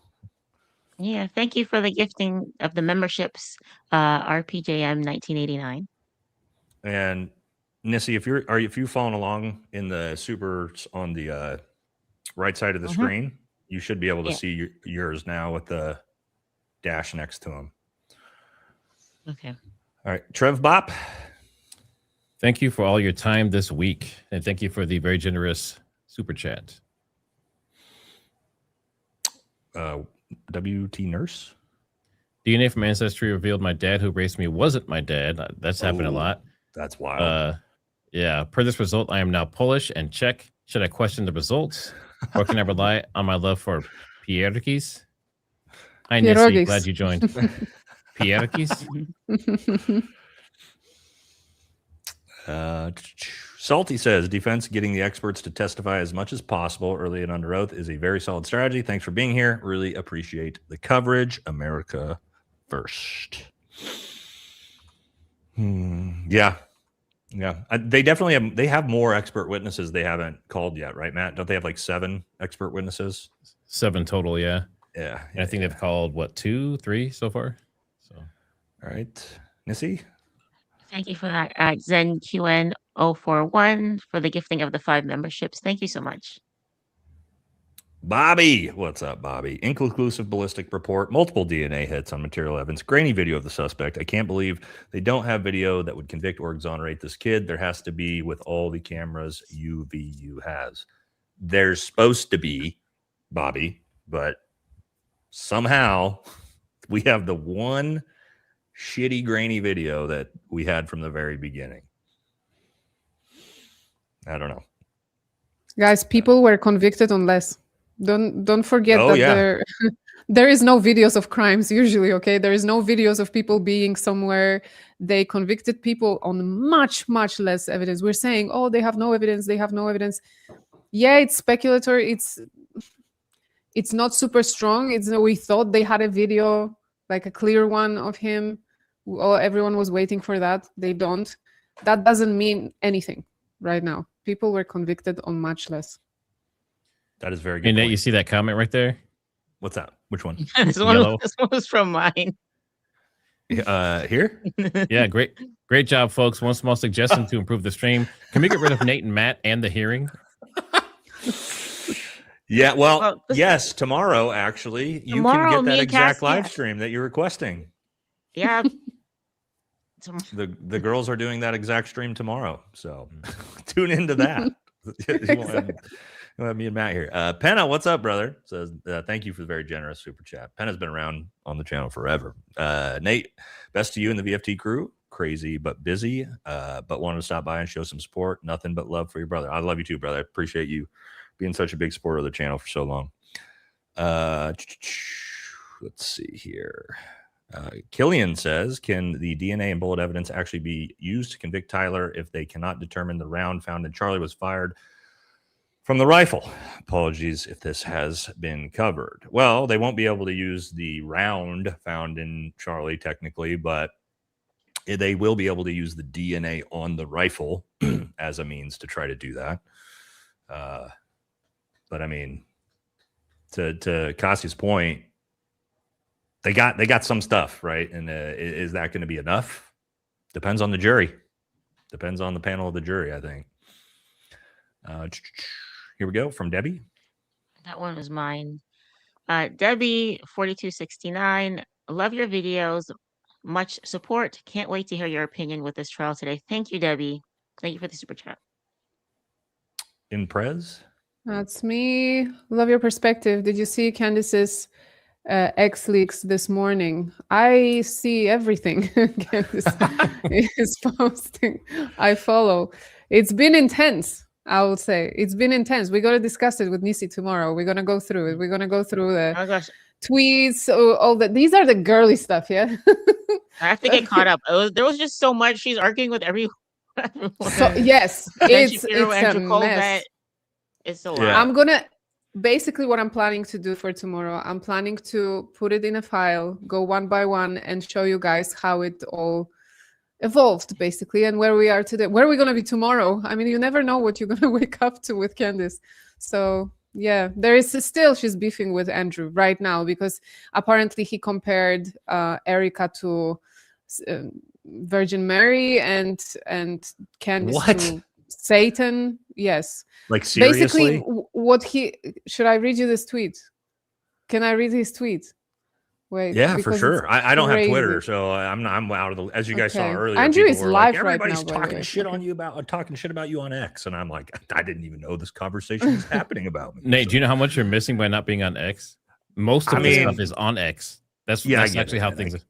[SPEAKER 16] Yeah, thank you for the gifting of the memberships, RPJM 1989.
[SPEAKER 3] And Nissy, if you're following along in the supers on the right side of the screen, you should be able to see yours now with the dash next to them.
[SPEAKER 16] Okay.
[SPEAKER 3] All right, Trev Bop.
[SPEAKER 1] Thank you for all your time this week, and thank you for the very generous super chat.
[SPEAKER 3] WT Nurse.
[SPEAKER 1] DNA from Ancestry revealed my dad who raised me wasn't my dad. That's happened a lot.
[SPEAKER 3] That's wild.
[SPEAKER 1] Yeah. Per this result, I am now Polish and Czech. Should I question the results, or can I rely on my love for pierogies? Hi, Nissy. Glad you joined. Pierogies.
[SPEAKER 3] Salty says defense getting the experts to testify as much as possible early and under oath is a very solid strategy. Thanks for being here. Really appreciate the coverage. America first. Yeah. They definitely have more expert witnesses they haven't called yet, right, Matt? Don't they have like 7 expert witnesses?
[SPEAKER 1] 7 total, yeah.
[SPEAKER 3] Yeah.
[SPEAKER 1] And I think they've called 2, 3 so far. So,
[SPEAKER 3] all right, Nissy.
[SPEAKER 16] Thank you for that, ZenQN041 for the gifting of the 5 memberships. Thank you so much.
[SPEAKER 3] Bobby, what's up, Bobby? Inconclusive ballistic report, multiple DNA hits on material evidence, grainy video of the suspect. I can't believe they don't have video that would convict or exonerate this kid. There has to be with all the cameras UVU has. There's supposed to be, Bobby, but somehow we have the one shitty grainy video that we had from the very beginning. I don't know.
[SPEAKER 2] Guys, people were convicted on less. Don't forget that there is no videos of crimes usually, okay? There is no videos of people being somewhere. They convicted people on much less evidence. We're saying, oh, they have no evidence. Yeah, it's speculatory. It's not super strong. We thought they had a video, like a clear one of him. Oh, everyone was waiting for that. They don't. That doesn't mean anything right now. People were convicted on much less.
[SPEAKER 3] That is very good.
[SPEAKER 1] And Nate, you see that comment right there?
[SPEAKER 3] What's that? Which one?
[SPEAKER 16] This one was from mine.
[SPEAKER 3] Here?
[SPEAKER 1] Yeah, great job, folks. One small suggestion to improve the stream. Can we get rid of Nate and Matt and the hearing?
[SPEAKER 3] Yeah, well, yes, tomorrow, actually, you can get that exact live stream that you're requesting.
[SPEAKER 16] Yeah.
[SPEAKER 3] The girls are doing that exact stream tomorrow, so tune into that. You'll have me and Matt here. Penna, what's up, brother? Says thank you for the very generous super chat. Penna's been around on the channel forever. Nate, best to you and the VFT crew. Crazy but busy, but wanted to stop by and show some support. Nothing but love for your brother. I love you too, brother. I appreciate you being such a big supporter of the channel for so long. let's see here. Killian says, can the DNA and bullet evidence actually be used to convict Tyler if they cannot determine the round found in Charlie was fired from the rifle? Apologies if this has been covered. Well, they won't be able to use the round found in Charlie technically, but they will be able to use the DNA on the rifle as a means to try to do that. But I mean, to Cassie's point, they got some stuff, right? And is that going to be enough? Depends on the jury. Depends on the panel of the jury, I think. Here we go from Debbie.
[SPEAKER 16] That one was mine. Debbie 4269. Love your videos. Much support. Can't wait to hear your opinion with this trial today. Thank you, Debbie. Thank you for the super chat.
[SPEAKER 3] Imprez.
[SPEAKER 2] That's me. Love your perspective. Did you see Candace's X leaks this morning? I see everything Candace is posting. I follow. It's been intense. I would say it's been intense. We're gonna discuss it with Nisi tomorrow. We're gonna go through it. We're gonna go through the tweets. All that. These are the girly stuff. Yeah.
[SPEAKER 16] I have to get caught up. There was just so much. She's arguing with everyone.
[SPEAKER 2] So, yes, it's
[SPEAKER 16] Andrew
[SPEAKER 2] a
[SPEAKER 16] Colbert.
[SPEAKER 2] mess.
[SPEAKER 16] It's a lot.
[SPEAKER 3] Yeah.
[SPEAKER 2] I'm gonna basically what I'm planning to do for tomorrow. I'm planning to put it in a file, go one by one, and show you guys how it all evolved, basically, and where we are today. Where are we gonna be tomorrow? I mean, you never know what you're gonna wake up to with Candace. So yeah, there is still she's beefing with Andrew right now because apparently he compared Erika to Virgin Mary and Candace to Satan. Yes.
[SPEAKER 3] Like seriously?
[SPEAKER 2] Basically, what he should I read you this tweet? Can I read his tweet? Wait.
[SPEAKER 3] Yeah, for
[SPEAKER 2] because
[SPEAKER 3] sure.
[SPEAKER 2] it's
[SPEAKER 3] I don't have
[SPEAKER 2] crazy.
[SPEAKER 3] Twitter, so I'm out of the. As you guys saw
[SPEAKER 2] Okay.
[SPEAKER 3] earlier,
[SPEAKER 2] Andrew
[SPEAKER 3] people
[SPEAKER 2] is
[SPEAKER 3] were
[SPEAKER 2] live
[SPEAKER 3] like,
[SPEAKER 2] right
[SPEAKER 3] everybody's
[SPEAKER 2] now, by the
[SPEAKER 3] talking
[SPEAKER 2] way.
[SPEAKER 3] shit on you talking shit about you on X, and I'm like, I didn't even know this conversation was happening about me.
[SPEAKER 1] Nate, do you know how much you're missing by not being on X? Most of the stuff is on X. That's
[SPEAKER 3] I get
[SPEAKER 1] actually
[SPEAKER 3] it,
[SPEAKER 1] how
[SPEAKER 3] man.
[SPEAKER 1] things.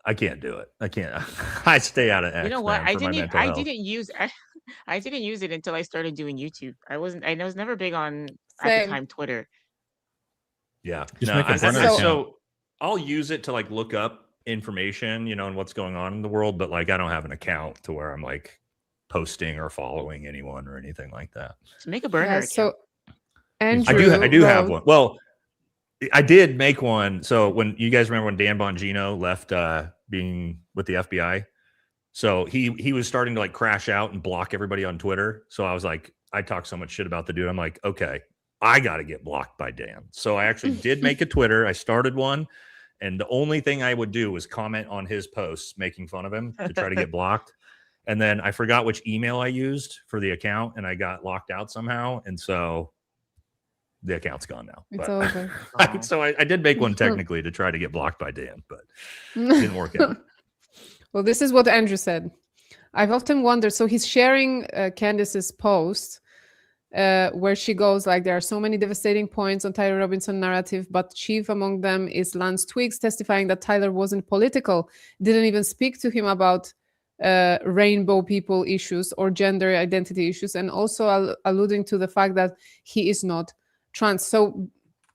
[SPEAKER 3] I can't do it. I can't. I stay out of X.
[SPEAKER 16] You know what?
[SPEAKER 3] man,
[SPEAKER 16] I
[SPEAKER 3] for my
[SPEAKER 16] didn't.
[SPEAKER 3] mental
[SPEAKER 16] I
[SPEAKER 3] health.
[SPEAKER 16] didn't use. I didn't use it until I started doing YouTube. I was never big on at
[SPEAKER 2] Same.
[SPEAKER 16] the time Twitter.
[SPEAKER 3] Yeah.
[SPEAKER 1] Just make a burner
[SPEAKER 3] so
[SPEAKER 1] account.
[SPEAKER 3] I'll use it to like look up information, and what's going on in the world, but like I don't have an account to where I'm like posting or following anyone or anything like that.
[SPEAKER 16] So make a burner
[SPEAKER 2] Yeah,
[SPEAKER 16] account.
[SPEAKER 2] so Andrew
[SPEAKER 3] I do have
[SPEAKER 2] wrote-
[SPEAKER 3] one. Well, I did make one. So when you guys remember when Dan Bongino left being with the FBI, so he was starting to like crash out and block everybody on Twitter. So I was like, I talk so much shit about the dude. I'm like, okay, I got to get blocked by Dan. So I actually did make a Twitter. I started one. And the only thing I would do was comment on his posts making fun of him to try to get blocked. And then I forgot which email I used for the account and I got locked out somehow. And so the account's gone now.
[SPEAKER 2] It's
[SPEAKER 3] But-
[SPEAKER 2] over.
[SPEAKER 3] so I did make one technically to try to get blocked by Dan, but it didn't work out.
[SPEAKER 2] Well, this is what Andrew said. I've often wondered. So he's sharing Candace's post where she goes like, there are so many devastating points on Tyler Robinson narrative, but chief among them is Lance Twiggs testifying that Tyler wasn't political, didn't even speak to him about rainbow people issues or gender identity issues, and also alluding to the fact that he is not trans. So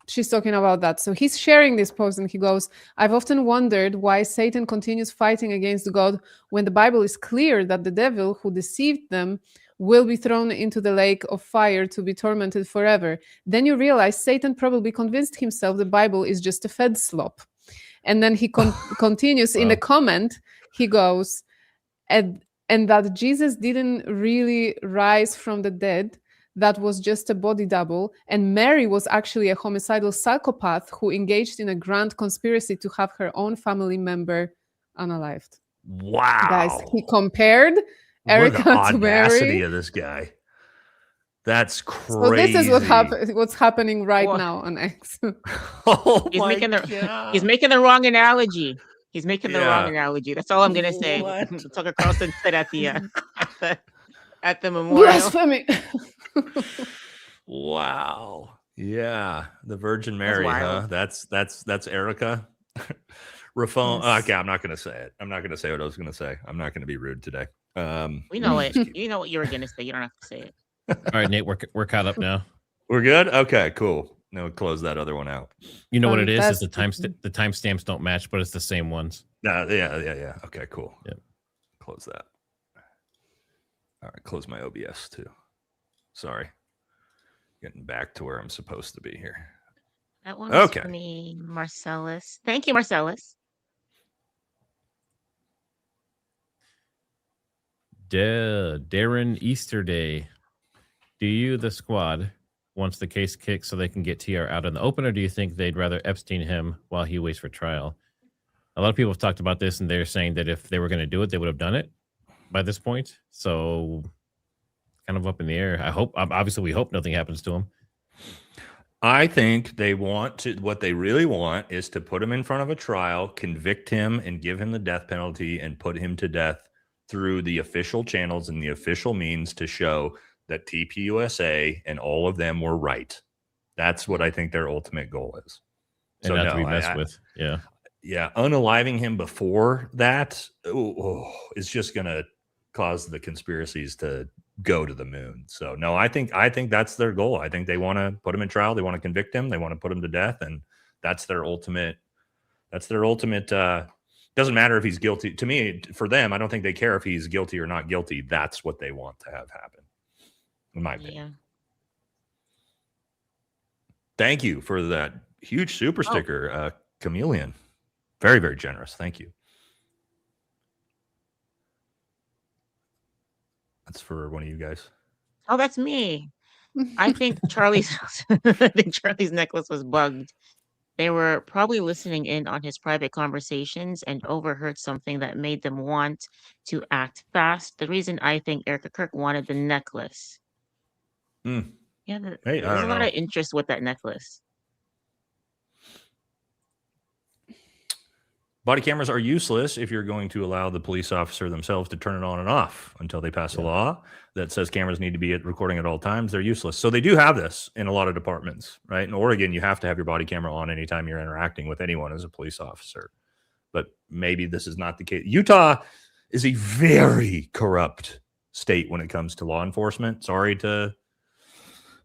[SPEAKER 2] she's talking about that. So he's sharing this post and he goes, I've often wondered why Satan continues fighting against God when the Bible is clear that the devil who deceived them will be thrown into the lake of fire to be tormented forever. Then you realize Satan probably convinced himself the Bible is just a fed slop. And then he continues in the comment, he goes, and that Jesus didn't really rise from the dead, that was just a body double, and Mary was actually a homicidal psychopath who engaged in a grand conspiracy to have her own family member unalived.
[SPEAKER 3] Wow.
[SPEAKER 2] Guys, he compared Erika
[SPEAKER 3] what the
[SPEAKER 2] to
[SPEAKER 3] audacity
[SPEAKER 2] Mary.
[SPEAKER 3] of this guy. That's crazy.
[SPEAKER 2] So this is what's happening right now on X.
[SPEAKER 3] Oh
[SPEAKER 16] He's
[SPEAKER 3] my
[SPEAKER 16] making the
[SPEAKER 3] God.
[SPEAKER 16] he's making the wrong analogy. He's making the wrong
[SPEAKER 3] Yeah.
[SPEAKER 16] analogy. That's all I'm gonna say.
[SPEAKER 3] What?
[SPEAKER 16] Tucker Carlson said at the at the memorial.
[SPEAKER 2] Blasphemy.
[SPEAKER 3] Wow. Yeah. The Virgin Mary, huh?
[SPEAKER 16] wild.
[SPEAKER 3] That's Erika. Rafone.
[SPEAKER 2] Yes.
[SPEAKER 3] Okay, I'm not gonna say it. I'm not gonna say what I was gonna say. I'm not gonna be rude today.
[SPEAKER 16] We know it. You know what you were gonna say. You don't have to say it.
[SPEAKER 1] All right, Nate, we're caught up now.
[SPEAKER 3] We're good? Okay, cool. No, close that other one out.
[SPEAKER 1] You know what it is? Is the
[SPEAKER 2] Fantastic.
[SPEAKER 1] timestamps don't match, but it's the same ones.
[SPEAKER 3] Yeah. Okay, cool.
[SPEAKER 1] Yep.
[SPEAKER 3] Close that. All right, close my OBS too. Sorry. Getting back to where I'm supposed to be here.
[SPEAKER 16] That one was
[SPEAKER 3] Okay.
[SPEAKER 16] for me, Marcellus. Thank you, Marcellus.
[SPEAKER 1] Darren Easterday. Do you, the squad, wants the case kicked so they can get TR out in the open, or do you think they'd rather Epstein him while he waits for trial? A lot of people have talked about this, and they're saying that if they were going to do it, they would have done it by this point. So, kind of up in the air. Obviously, we hope nothing happens to him.
[SPEAKER 3] I think they want to, what they really want is to put him in front of a trial, convict him, and give him the death penalty and put him to death through the official channels and the official means to show that TPUSA and all of them were right. That's what I think their ultimate goal is.
[SPEAKER 1] And not to be messed with. Yeah.
[SPEAKER 3] Yeah. Unaliving him before that is just going to cause the conspiracies to go to the moon. So no, I think that's their goal. I think they want to put him in trial. They want to convict him. They want to put him to death. And that's their ultimate, doesn't matter if he's guilty. To me, for them, I don't think they care if he's guilty or not guilty. That's what they want to have happen, in my opinion.
[SPEAKER 16] Yeah.
[SPEAKER 3] Thank you for that huge super sticker, Chameleon. Very, very generous. Thank you. That's for one of you guys.
[SPEAKER 16] Oh, that's me. I think Charlie's necklace was bugged. They were probably listening in on his private conversations and overheard something that made them want to act fast. The reason I think Erika Kirk wanted the necklace. Yeah,
[SPEAKER 3] Hey,
[SPEAKER 16] there's a lot of interest with that necklace.
[SPEAKER 3] Body cameras are useless if you're going to allow the police officer themselves to turn it on and off until they pass a law that says cameras need to be recording at all times. They're useless. So they do have this in a lot of departments, right? In Oregon, you have to have your body camera on anytime you're interacting with anyone as a police officer. But maybe this is not the case. Utah is a very corrupt state when it comes to law enforcement. Sorry to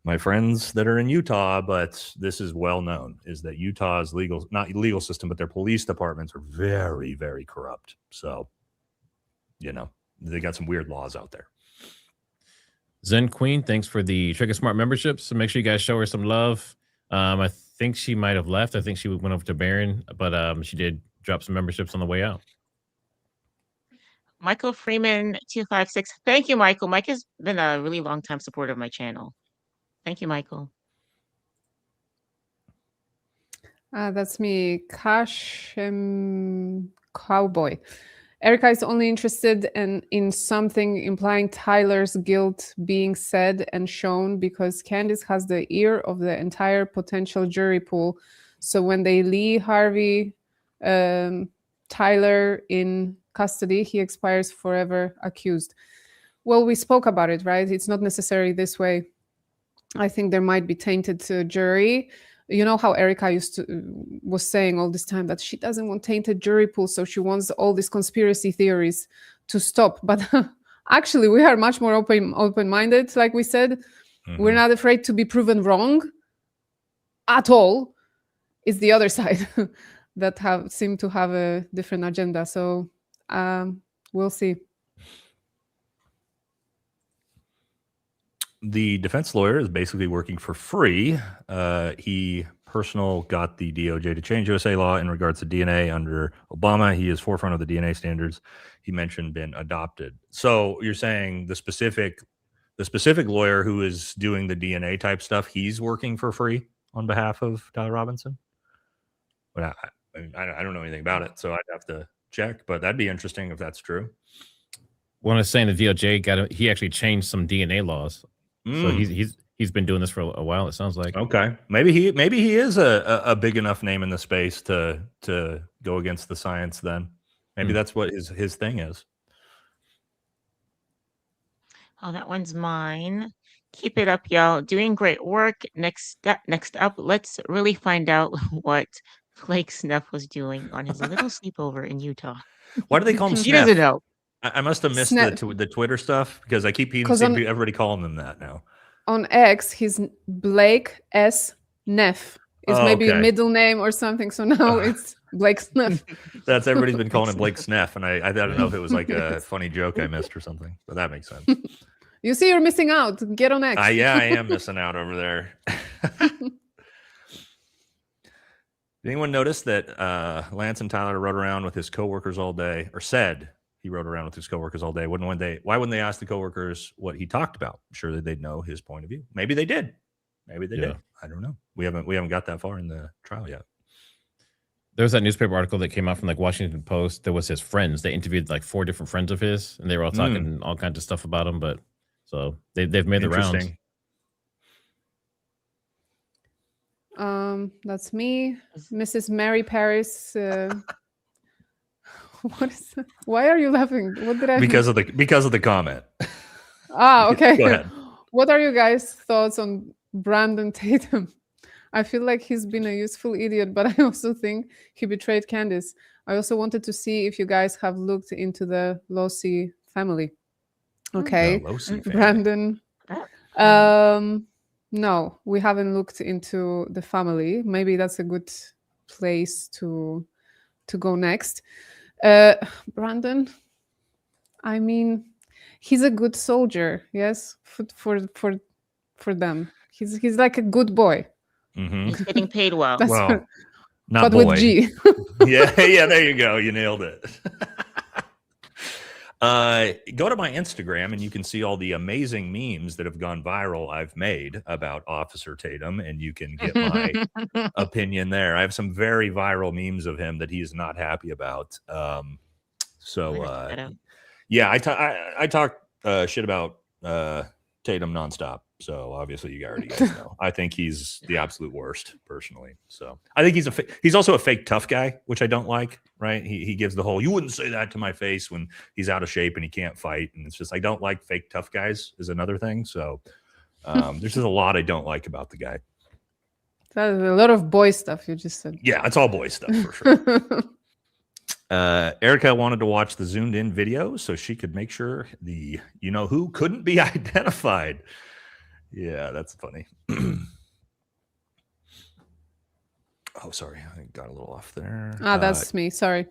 [SPEAKER 3] my friends that are in Utah, but this is well known, is that Utah's not legal system, but their police departments are very, very corrupt. So, they got some weird laws out there.
[SPEAKER 1] Zen Queen, thanks for the TriggerSmart membership. So make sure you guys show her some love. I think she might have left. I think she went over to Barron, but she did drop some memberships on the way out.
[SPEAKER 16] Michael Freeman 256. Thank you, Michael. Mike has been a really long time supporter of my channel. Thank you, Michael.
[SPEAKER 2] That's me, Cowboy. Erika is only interested in something implying Tyler's guilt being said and shown because Candice has the ear of the entire potential jury pool. So when they leave Harvey Tyler in custody, he expires forever accused. Well, we spoke about it, right? It's not necessarily this way. I think there might be tainted jury. You know how Erika was saying all this time that she doesn't want tainted jury pool, so she wants all these conspiracy theories to stop. But actually, we are much more open-minded, like we said. Mm-hmm. We're not afraid to be proven wrong at all. It's the other side that seem to have a different agenda. So we'll see.
[SPEAKER 3] The defense lawyer is basically working for free. He got the DOJ to change USA law in regards to DNA under Obama. He is forefront of the DNA standards. He mentioned been adopted. So you're saying the specific lawyer who is doing the DNA type stuff, he's working for free on behalf of Tyler Robinson? But I don't know anything about it, so I'd have to check. But that'd be interesting if that's true.
[SPEAKER 1] When I was saying the DOJ he actually changed some DNA laws. So he's been doing this for a while, it sounds like.
[SPEAKER 3] Okay. Maybe he is a big enough name in the space to go against the science then. Maybe that's what his thing is.
[SPEAKER 16] Oh, that one's mine. Keep it up, y'all. Doing great work. Next up, let's really find out what Flake Snuff was doing on his little sleepover in Utah.
[SPEAKER 3] Why do they call him Snuff?
[SPEAKER 16] He doesn't know.
[SPEAKER 3] I must have missed the Twitter stuff because I keep seeing everybody calling them that now.
[SPEAKER 2] On X, he's Blake S. Neff is
[SPEAKER 3] Oh,
[SPEAKER 2] maybe a
[SPEAKER 3] okay.
[SPEAKER 2] middle name or something. So now it's Blake Sneff.
[SPEAKER 3] That's everybody's been calling him Blake Sneff, and I don't know if it was like a funny joke I missed or something, but that makes sense.
[SPEAKER 2] You see, you're missing out. Get on X.
[SPEAKER 3] Yeah, I am missing out over there. Did anyone notice that Lance and Tyler rode around with his coworkers all day, or said he rode around with his coworkers all day? Why wouldn't they ask the coworkers what he talked about? I'm sure that they'd know his point of view. Maybe they did. Maybe they did. I don't know. We haven't got that far in the trial yet.
[SPEAKER 1] There was that newspaper article that came out from like Washington Post. That was his friends. They interviewed like 4 different friends of his, and they were all talking all kinds of stuff about him. But so they've made the rounds.
[SPEAKER 2] That's me, Mrs. Mary Paris. What is that? Why are you laughing? What did I?
[SPEAKER 3] Because of the comment.
[SPEAKER 2] Okay.
[SPEAKER 3] Go ahead.
[SPEAKER 2] What are you guys' thoughts on Brandon Tatum? I feel like he's been a useful idiot, but I also think he betrayed Candace. I also wanted to see if you guys have looked into the Losey family. Okay,
[SPEAKER 3] Losey family.
[SPEAKER 2] Brandon. No, we haven't looked into the family. Maybe that's a good place to go next. Brandon, I mean, he's a good soldier. Yes, for them, he's like a good boy.
[SPEAKER 3] Mm-hmm.
[SPEAKER 16] He's getting paid well.
[SPEAKER 3] Well, not
[SPEAKER 2] but
[SPEAKER 3] boy.
[SPEAKER 2] with G.
[SPEAKER 3] yeah, there you go. You nailed it. Go to my Instagram and you can see all the amazing memes that have gone viral I've made about Officer Tatum, and you can get my opinion there. I have some very viral memes of him that he's not happy about. Yeah, I talk shit about Tatum nonstop. So obviously you already guys know. I think he's the absolute worst personally. So I think he's also a fake tough guy, which I don't like, right? He gives the whole, you wouldn't say that to my face when he's out of shape and he can't fight. And it's just, I don't like fake tough guys is another thing. So there's just a lot I don't like about the guy.
[SPEAKER 2] That's a lot of boy stuff you just said.
[SPEAKER 3] Yeah, it's all boy stuff for sure. Erika wanted to watch the zoomed in video so she could make sure the who couldn't be identified. Yeah, that's funny. Oh, sorry. I got a little off there.
[SPEAKER 2] That's me. Sorry.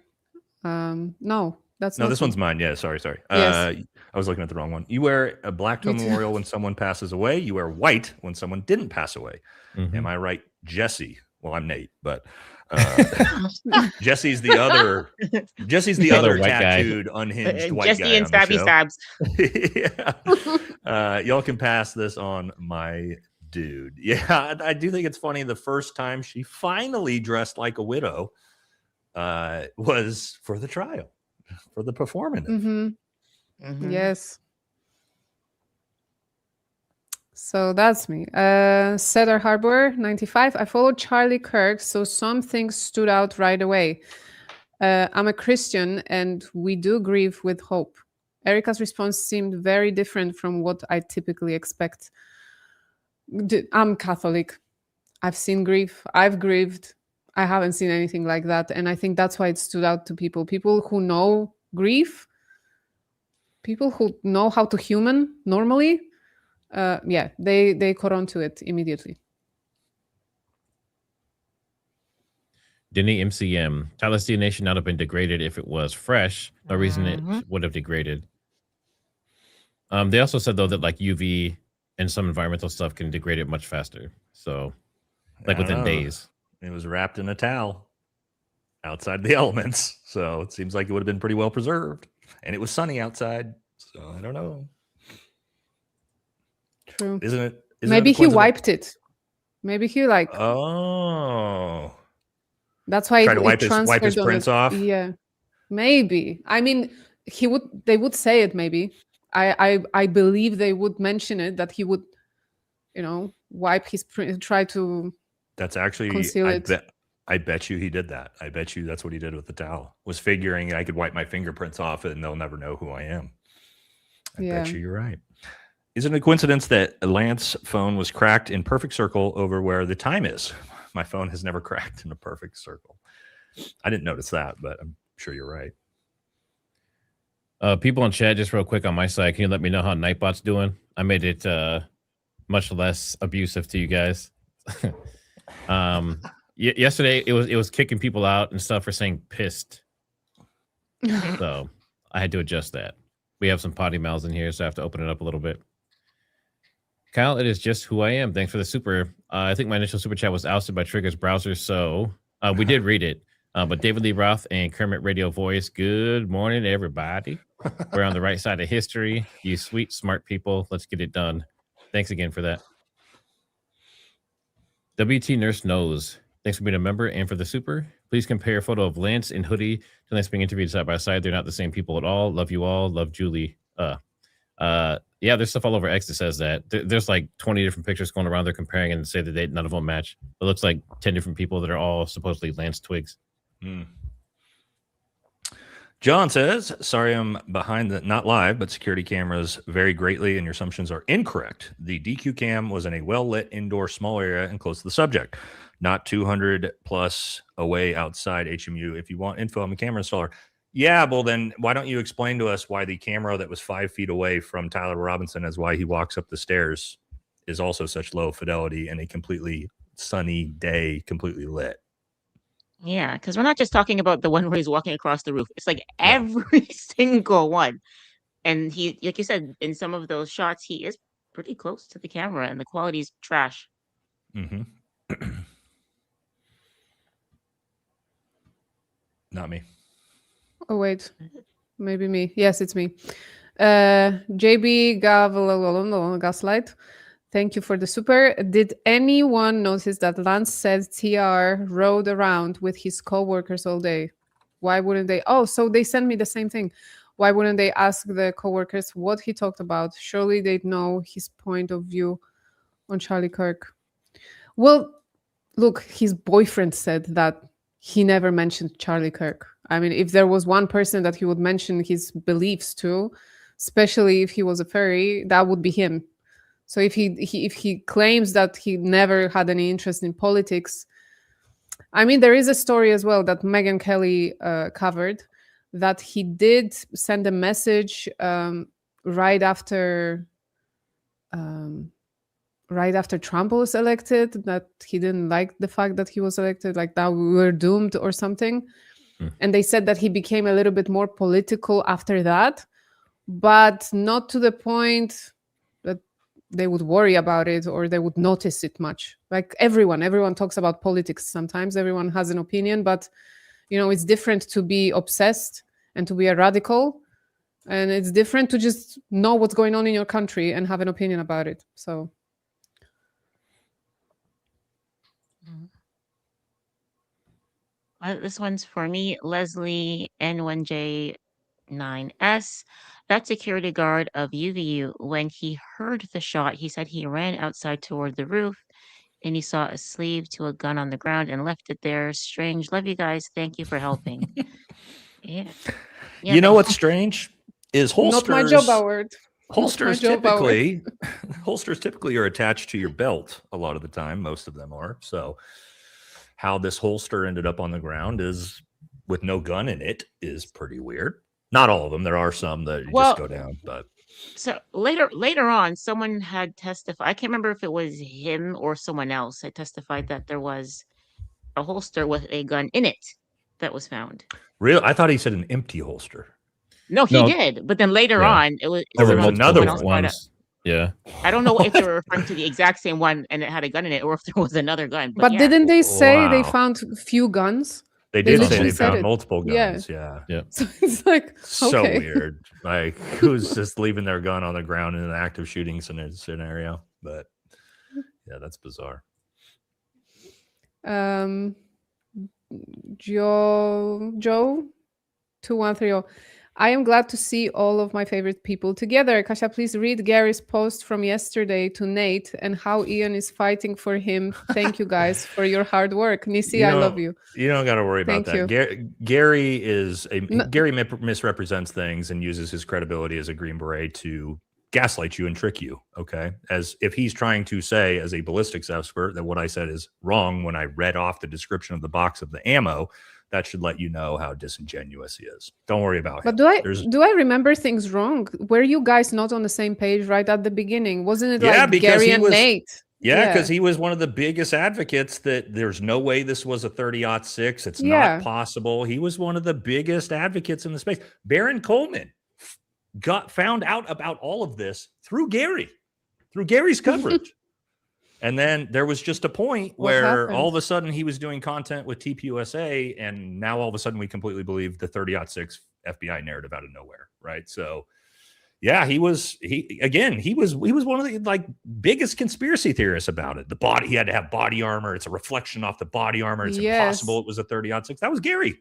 [SPEAKER 2] No, that's
[SPEAKER 3] no,
[SPEAKER 2] not
[SPEAKER 3] this
[SPEAKER 2] me.
[SPEAKER 3] one's mine. Yeah, sorry.
[SPEAKER 2] Yes.
[SPEAKER 3] I was looking at the wrong one. You wear a black toe
[SPEAKER 2] Me too.
[SPEAKER 3] memorial when someone passes away. You wear white when someone didn't pass away.
[SPEAKER 1] Mhm.
[SPEAKER 3] Am I right, Jesse? Well, I'm Nate, but Jesse's the other
[SPEAKER 1] white guy.
[SPEAKER 3] tattooed, unhinged white
[SPEAKER 16] Jesse
[SPEAKER 3] guy
[SPEAKER 16] and
[SPEAKER 3] on the
[SPEAKER 16] Stabby
[SPEAKER 3] show.
[SPEAKER 16] Stabs.
[SPEAKER 3] Yeah. Y'all can pass this on my dude. Yeah, I do think it's funny. The first time she finally dressed like a widow was for the trial, for the performance.
[SPEAKER 2] Mm-hmm. Yes. So that's me. Cedar Harbor 95. I followed Charlie Kirk, so some things stood out right away. I'm a Christian and we do grieve with hope. Erika's response seemed very different from what I typically expect. I'm Catholic. I've seen grief. I've grieved. I haven't seen anything like that. And I think that's why it stood out to people. People who know grief, people who know how to human normally, they caught on to it immediately.
[SPEAKER 1] Denny MCM. Tyler's DNA should not have been degraded if it was fresh. No reason it would have degraded. They also said, though, that like UV and some environmental stuff can degrade it much faster. So, like
[SPEAKER 3] I don't
[SPEAKER 1] within
[SPEAKER 3] know.
[SPEAKER 1] days.
[SPEAKER 3] It was wrapped in a towel outside the elements. So it seems like it would have been pretty well preserved. And it was sunny outside. So I don't know.
[SPEAKER 2] True.
[SPEAKER 3] Isn't it?
[SPEAKER 2] Maybe he wiped it. Maybe he like.
[SPEAKER 3] Oh.
[SPEAKER 2] That's why
[SPEAKER 3] Try to wipe his
[SPEAKER 2] transferred on
[SPEAKER 3] prints
[SPEAKER 2] the-
[SPEAKER 3] off?
[SPEAKER 2] Yeah, maybe. I mean, they would say it. Maybe. I believe they would mention it, that he would, wipe his print, try to.
[SPEAKER 3] That's actually,
[SPEAKER 2] conceal it.
[SPEAKER 3] I bet you he did that. I bet you that's what he did with the towel. Was figuring I could wipe my fingerprints off it and they'll never know who I am. I bet you you're right. Isn't it a coincidence that Lance's phone was cracked in perfect circle over where the time is? My phone has never cracked in a perfect circle. I didn't notice that, but I'm sure you're right.
[SPEAKER 1] People in chat, just real quick on my side, can you let me know how Nightbot's doing? I made it much less abusive to you guys. Yesterday it was kicking people out and stuff for saying pissed. So I had to adjust that. We have some potty mouths in here, so I have to open it up a little bit. Kyle, it is just who I am. Thanks for the super. I think my initial super chat was ousted by Trigger's browser, so we did read it. But David Lee Roth and Kermit Radio Voice, good morning, everybody. We're on the right side of history. You sweet, smart people. Let's get it done. Thanks again for that. WT Nurse Knows. Thanks for being a member and for the super. Please compare a photo of Lance in hoodie to Lance being interviewed side by side. They're not the same people at all. Love you all. Love Julie. Yeah, there's stuff all over X that says that. There's like 20 different pictures going around. They're comparing and say that none of them match. It looks like 10 different people that are all supposedly Lance Twigs.
[SPEAKER 3] John says, sorry, I'm behind the, not live, but security cameras vary greatly and your assumptions are incorrect. The DQ cam was in a well-lit indoor small area and close to the subject, not 200 plus away outside HMU. If you want info, I'm a camera installer. Yeah, well then why don't you explain to us why the camera that was 5 feet away from Tyler Robinson as why he walks up the stairs is also such low fidelity and a completely sunny day, completely lit.
[SPEAKER 16] Yeah, because we're not just talking about the one where he's walking across the roof. It's like every single one. And he, like you said, in some of those shots, he is pretty close to the camera and the quality's trash.
[SPEAKER 3] Mm-hmm. Not me.
[SPEAKER 2] Oh, wait. Maybe me. Yes, it's me. JB Gaslight. Thank you for the super. Did anyone notice that Lance said TR rode around with his co-workers all day? Why wouldn't they? Oh, so they sent me the same thing. Why wouldn't they ask the co-workers what he talked about? Surely they'd know his point of view on Charlie Kirk. Well, look, his boyfriend said that he never mentioned Charlie Kirk. I mean, if there was one person that he would mention his beliefs to, especially if he was a fairy, that would be him. So if he claims that he never had any interest in politics, I mean, there is a story as well that Megyn Kelly covered that he did send a message right after Trump was elected, that he didn't like the fact that he was elected, like that we were doomed or something. And they said that he became a little bit more political after that, but not to the point that they would worry about it or they would notice it much. Like everyone talks about politics sometimes. Everyone has an opinion, but it's different to be obsessed and to be a radical. And it's different to just know what's going on in your country and have an opinion about it. So.
[SPEAKER 16] This one's for me, Leslie N1J9S. That security guard of UVU, when he heard the shot, he said he ran outside toward the roof and he saw a sleeve to a gun on the ground and left it there. Strange. Love you guys. Thank you for helping. Yeah.
[SPEAKER 3] You know what's strange is holsters.
[SPEAKER 2] Not my job, Howard.
[SPEAKER 3] Holsters typically are attached to your belt a lot of the time. Most of them are. So how this holster ended up on the ground is with no gun in it is pretty weird. Not all of them. There are some that just go down, but
[SPEAKER 16] so later on, someone had testified. I can't remember if it was him or someone else. I testified that there was a holster with a gun in it that was found.
[SPEAKER 3] Real? I thought he said an empty holster.
[SPEAKER 16] No, he did. But then later on, it was
[SPEAKER 3] there was another one.
[SPEAKER 1] Yeah.
[SPEAKER 16] I don't know if they were referring to the exact same one and it had a gun in it, or if there was another gun.
[SPEAKER 2] But didn't they say they found few guns?
[SPEAKER 3] They did say they found multiple guns. Yeah.
[SPEAKER 2] So it's like
[SPEAKER 3] so weird. Like who's just leaving their gun on the ground in an active shooting scenario? But yeah, that's bizarre.
[SPEAKER 2] Joe 2130. I am glad to see all of my favorite people together. Kasia, please read Gary's post from yesterday to Nate and how Ian is fighting for him. Thank you guys for your hard work. Nisi, I love you.
[SPEAKER 3] You don't got to worry about that. Gary Gary misrepresents things and uses his credibility as a Green Beret to gaslight you and trick you. Okay. As if he's trying to say as a ballistics expert that what I said is wrong when I read off the description of the box of the ammo, that should let you know how disingenuous he is. Don't worry about him.
[SPEAKER 2] But do I remember things wrong? Were you guys not on the same page right at the beginning? Wasn't it like Gary and Nate?
[SPEAKER 3] Yeah, because he was one of the biggest advocates that there's no way this was a 30-06. It's not possible. He was one of the biggest advocates in the space. Baron Coleman found out about all of this through Gary's coverage. And then there was just a point where all of a sudden he was doing content with TPUSA, and now all of a sudden we completely believe the 30-06 FBI narrative out of nowhere, right? So yeah, he was one of the like biggest conspiracy theorists about it. He had to have body armor. It's a reflection off the body armor. It's impossible it was a 30-06. That was Gary.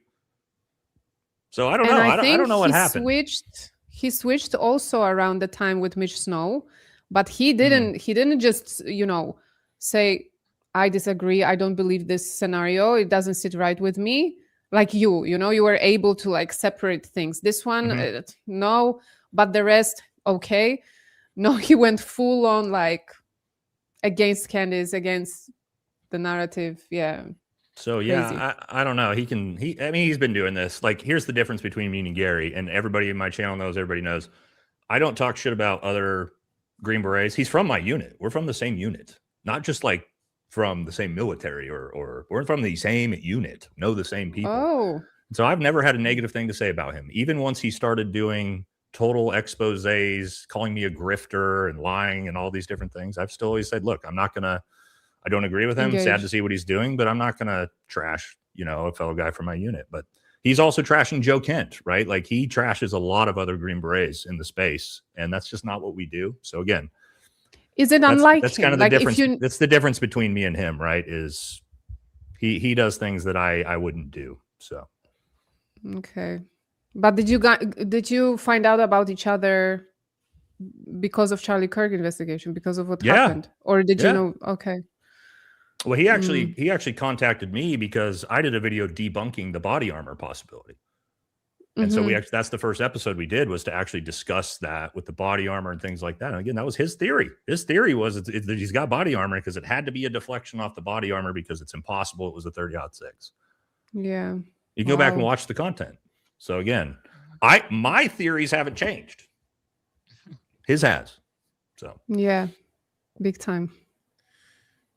[SPEAKER 3] So I don't know. I don't know what happened.
[SPEAKER 2] He switched also around the time with Mitch Snow, but he didn't just, say, I disagree. I don't believe this scenario. It doesn't sit right with me. Like you were able to like separate things. This one, no. But the rest, okay. No, he went full on like against Candice, against the narrative. Yeah.
[SPEAKER 3] So yeah, I don't know. He's been doing this. Like, here's the difference between me and Gary, and everybody in my channel knows, everybody knows. I don't talk shit about other Green Berets. He's from my unit. We're from the same unit, not just like from the same military or we're from the same unit, know the same people.
[SPEAKER 2] Oh.
[SPEAKER 3] So I've never had a negative thing to say about him. Even once he started doing total exposés, calling me a grifter and lying and all these different things, I've still always said, look, I don't agree with him.
[SPEAKER 2] Engaged.
[SPEAKER 3] Sad to see what he's doing, but I'm not going to trash, a fellow guy from my unit. But he's also trashing Joe Kent, right? Like, he trashes a lot of other Green Berets in the space, and that's just not what we do. So again,
[SPEAKER 2] is it unlike
[SPEAKER 3] that's
[SPEAKER 2] him?
[SPEAKER 3] kind of the
[SPEAKER 2] Like,
[SPEAKER 3] difference. That's the difference between me and him, right? Is he does things that I wouldn't do. So
[SPEAKER 2] okay. But did you find out about each other because of Charlie Kirk investigation, because of what happened, or did you know? Okay.
[SPEAKER 3] Well, he actually contacted me because I did a video debunking the body armor possibility, and so that's the first episode we did, was to actually discuss that with the body armor and things like that. And again, that was his theory. His theory was that he's got body armor because it had to be a deflection off the body armor because it's impossible it was a 30-06.
[SPEAKER 2] Yeah.
[SPEAKER 3] You can go back and watch the content. So again, my theories haven't changed. His has. So
[SPEAKER 2] yeah, big time.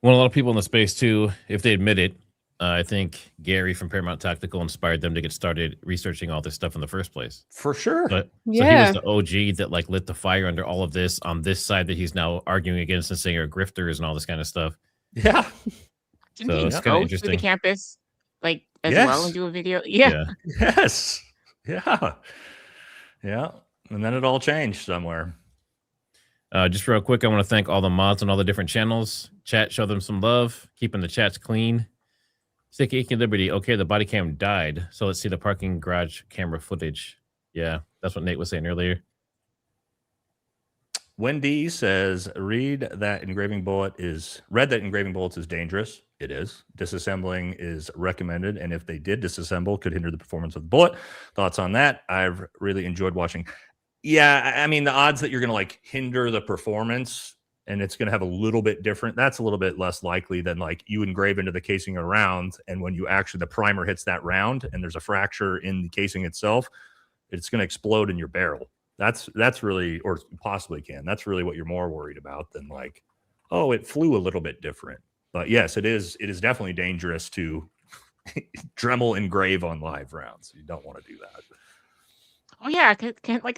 [SPEAKER 1] Well, a lot of people in the space too, if they admit it, I think Gary from Paramount Tactical inspired them to get started researching all this stuff in the first place.
[SPEAKER 3] For sure.
[SPEAKER 1] So he was the OG that like lit the fire under all of this on this side that he's now arguing against and saying are grifters and all this kind of stuff.
[SPEAKER 3] Yeah.
[SPEAKER 16] Didn't
[SPEAKER 1] So
[SPEAKER 16] he
[SPEAKER 1] it's kind
[SPEAKER 16] go
[SPEAKER 1] of
[SPEAKER 16] to
[SPEAKER 1] interesting.
[SPEAKER 16] the campus like as well and do a video? Yeah.
[SPEAKER 3] Yes. Yeah. Yeah. And then it all changed somewhere.
[SPEAKER 1] Just real quick, I want to thank all the mods on all the different channels. Chat, show them some love, keeping the chats clean. Sticky Icky Liberty. Okay, the body cam died. So let's see the parking garage camera footage. Yeah, that's what Nate was saying earlier.
[SPEAKER 3] Wendy says, read that engraving bullets is dangerous. It is. Disassembling is recommended, and if they did disassemble, could hinder the performance of the bullet. Thoughts on that? I've really enjoyed watching. Yeah, I mean, the odds that you're going to like hinder the performance and it's going to have a little bit different, that's a little bit less likely than like you engrave into the casing a round, and when you actually, the primer hits that round and there's a fracture in the casing itself, it's going to explode in your barrel. That's really, or possibly can. That's really what you're more worried about than like, oh, it flew a little bit different. But yes, it is definitely dangerous to Dremel engrave on live rounds. You don't want to do that.
[SPEAKER 16] Oh yeah, can't like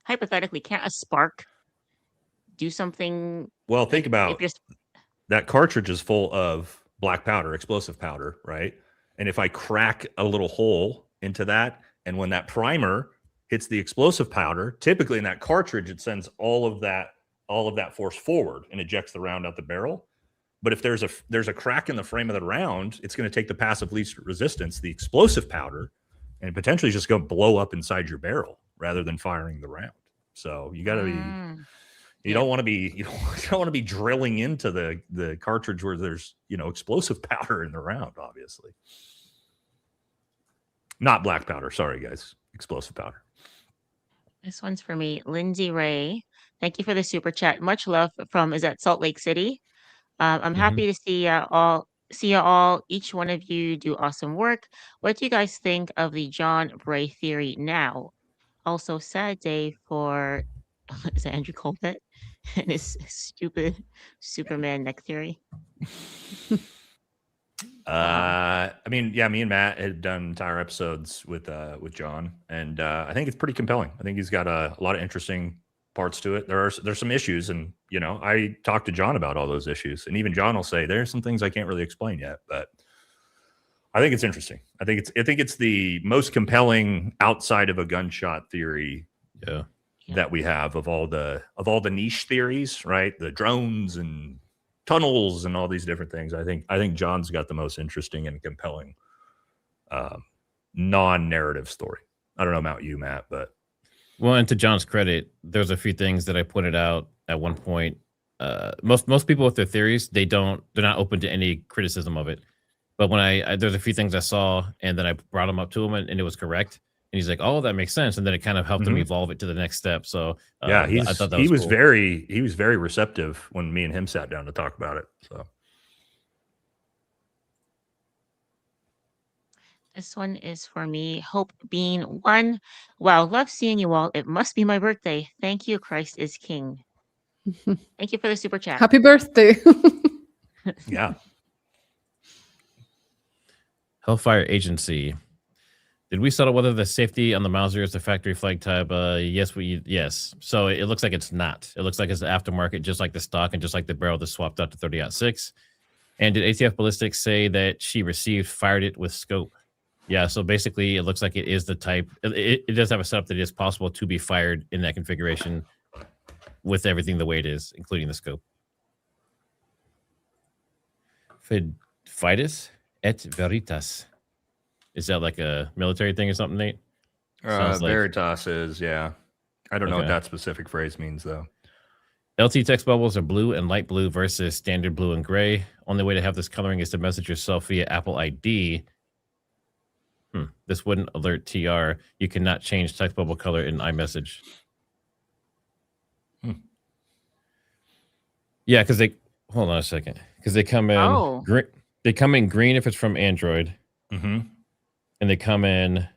[SPEAKER 16] hypothetically, can't a spark do something?
[SPEAKER 3] Well, think about that cartridge is full of black powder, explosive powder, right? And if I crack a little hole into that, and when that primer hits the explosive powder, typically in that cartridge, it sends all of that force forward and ejects the round out the barrel. But if there's a crack in the frame of the round, it's going to take the passive least resistance, the explosive powder, and potentially just go blow up inside your barrel rather than firing the round. So you got to be, you don't want to be drilling into the cartridge where there's, explosive powder in the round, obviously. Not black powder. Sorry, guys. Explosive powder.
[SPEAKER 16] This one's for me. Lindsay Ray. Thank you for the super chat. Much love from, is that Salt Lake City? I'm happy to see you all, each one of you do awesome work. What do you guys think of the John Bray theory now? Also, sad day for, is it Andrew Colbert? and his stupid Superman neck theory.
[SPEAKER 3] I mean, yeah, me and Matt had done entire episodes with John, and I think it's pretty compelling. I think he's got a lot of interesting parts to it. There's some issues, and I talked to John about all those issues, and even John will say there's some things I can't really explain yet, but I think it's interesting. I think it's the most compelling outside of a gunshot theory that we have of all the niche theories, right? The drones and tunnels and all these different things. I think John's got the most interesting and compelling non-narrative story. I don't know about you, Matt, but
[SPEAKER 1] well, and to John's credit, there's a few things that I pointed out at one point. Most people with their theories, they're not open to any criticism of it. But when there's a few things I saw, and then I brought them up to him, and it was correct. And he's like, "Oh, that makes sense." And then it kind of helped him evolve it to the next step. So
[SPEAKER 3] yeah,
[SPEAKER 1] I thought that
[SPEAKER 3] he was
[SPEAKER 1] cool.
[SPEAKER 3] very receptive when me and him sat down to talk about it. So
[SPEAKER 16] This one is for me. Hope Bean 1. Wow, love seeing you all. It must be my birthday. Thank you. Christ is King. Thank you for the super chat.
[SPEAKER 2] Happy birthday.
[SPEAKER 3] yeah.
[SPEAKER 1] Hellfire Agency. Did we settle whether the safety on the Mauser is the factory flag type? Yes. So it looks like it's not. It looks like it's the aftermarket, just like the stock and just like the barrel that's swapped out to 30-06. And did ATF Ballistics say that she fired it with scope? Yeah, so basically it looks like it is the type. It does have a setup that it is possible to be fired in that configuration with everything the way it is, including the scope. Fides et Veritas. Is that like a military thing or something, Nate?
[SPEAKER 3] Veritas is, yeah. I don't know what
[SPEAKER 1] Okay.
[SPEAKER 3] that specific phrase means, though.
[SPEAKER 1] LT text bubbles are blue and light blue versus standard blue and gray. Only way to have this coloring is to message yourself via Apple ID. This wouldn't alert TR. You cannot change text bubble color in iMessage. Yeah, because hold on a second. Because they come in green. They come in green if it's from Android.
[SPEAKER 3] Mm-hmm.
[SPEAKER 1] And they come in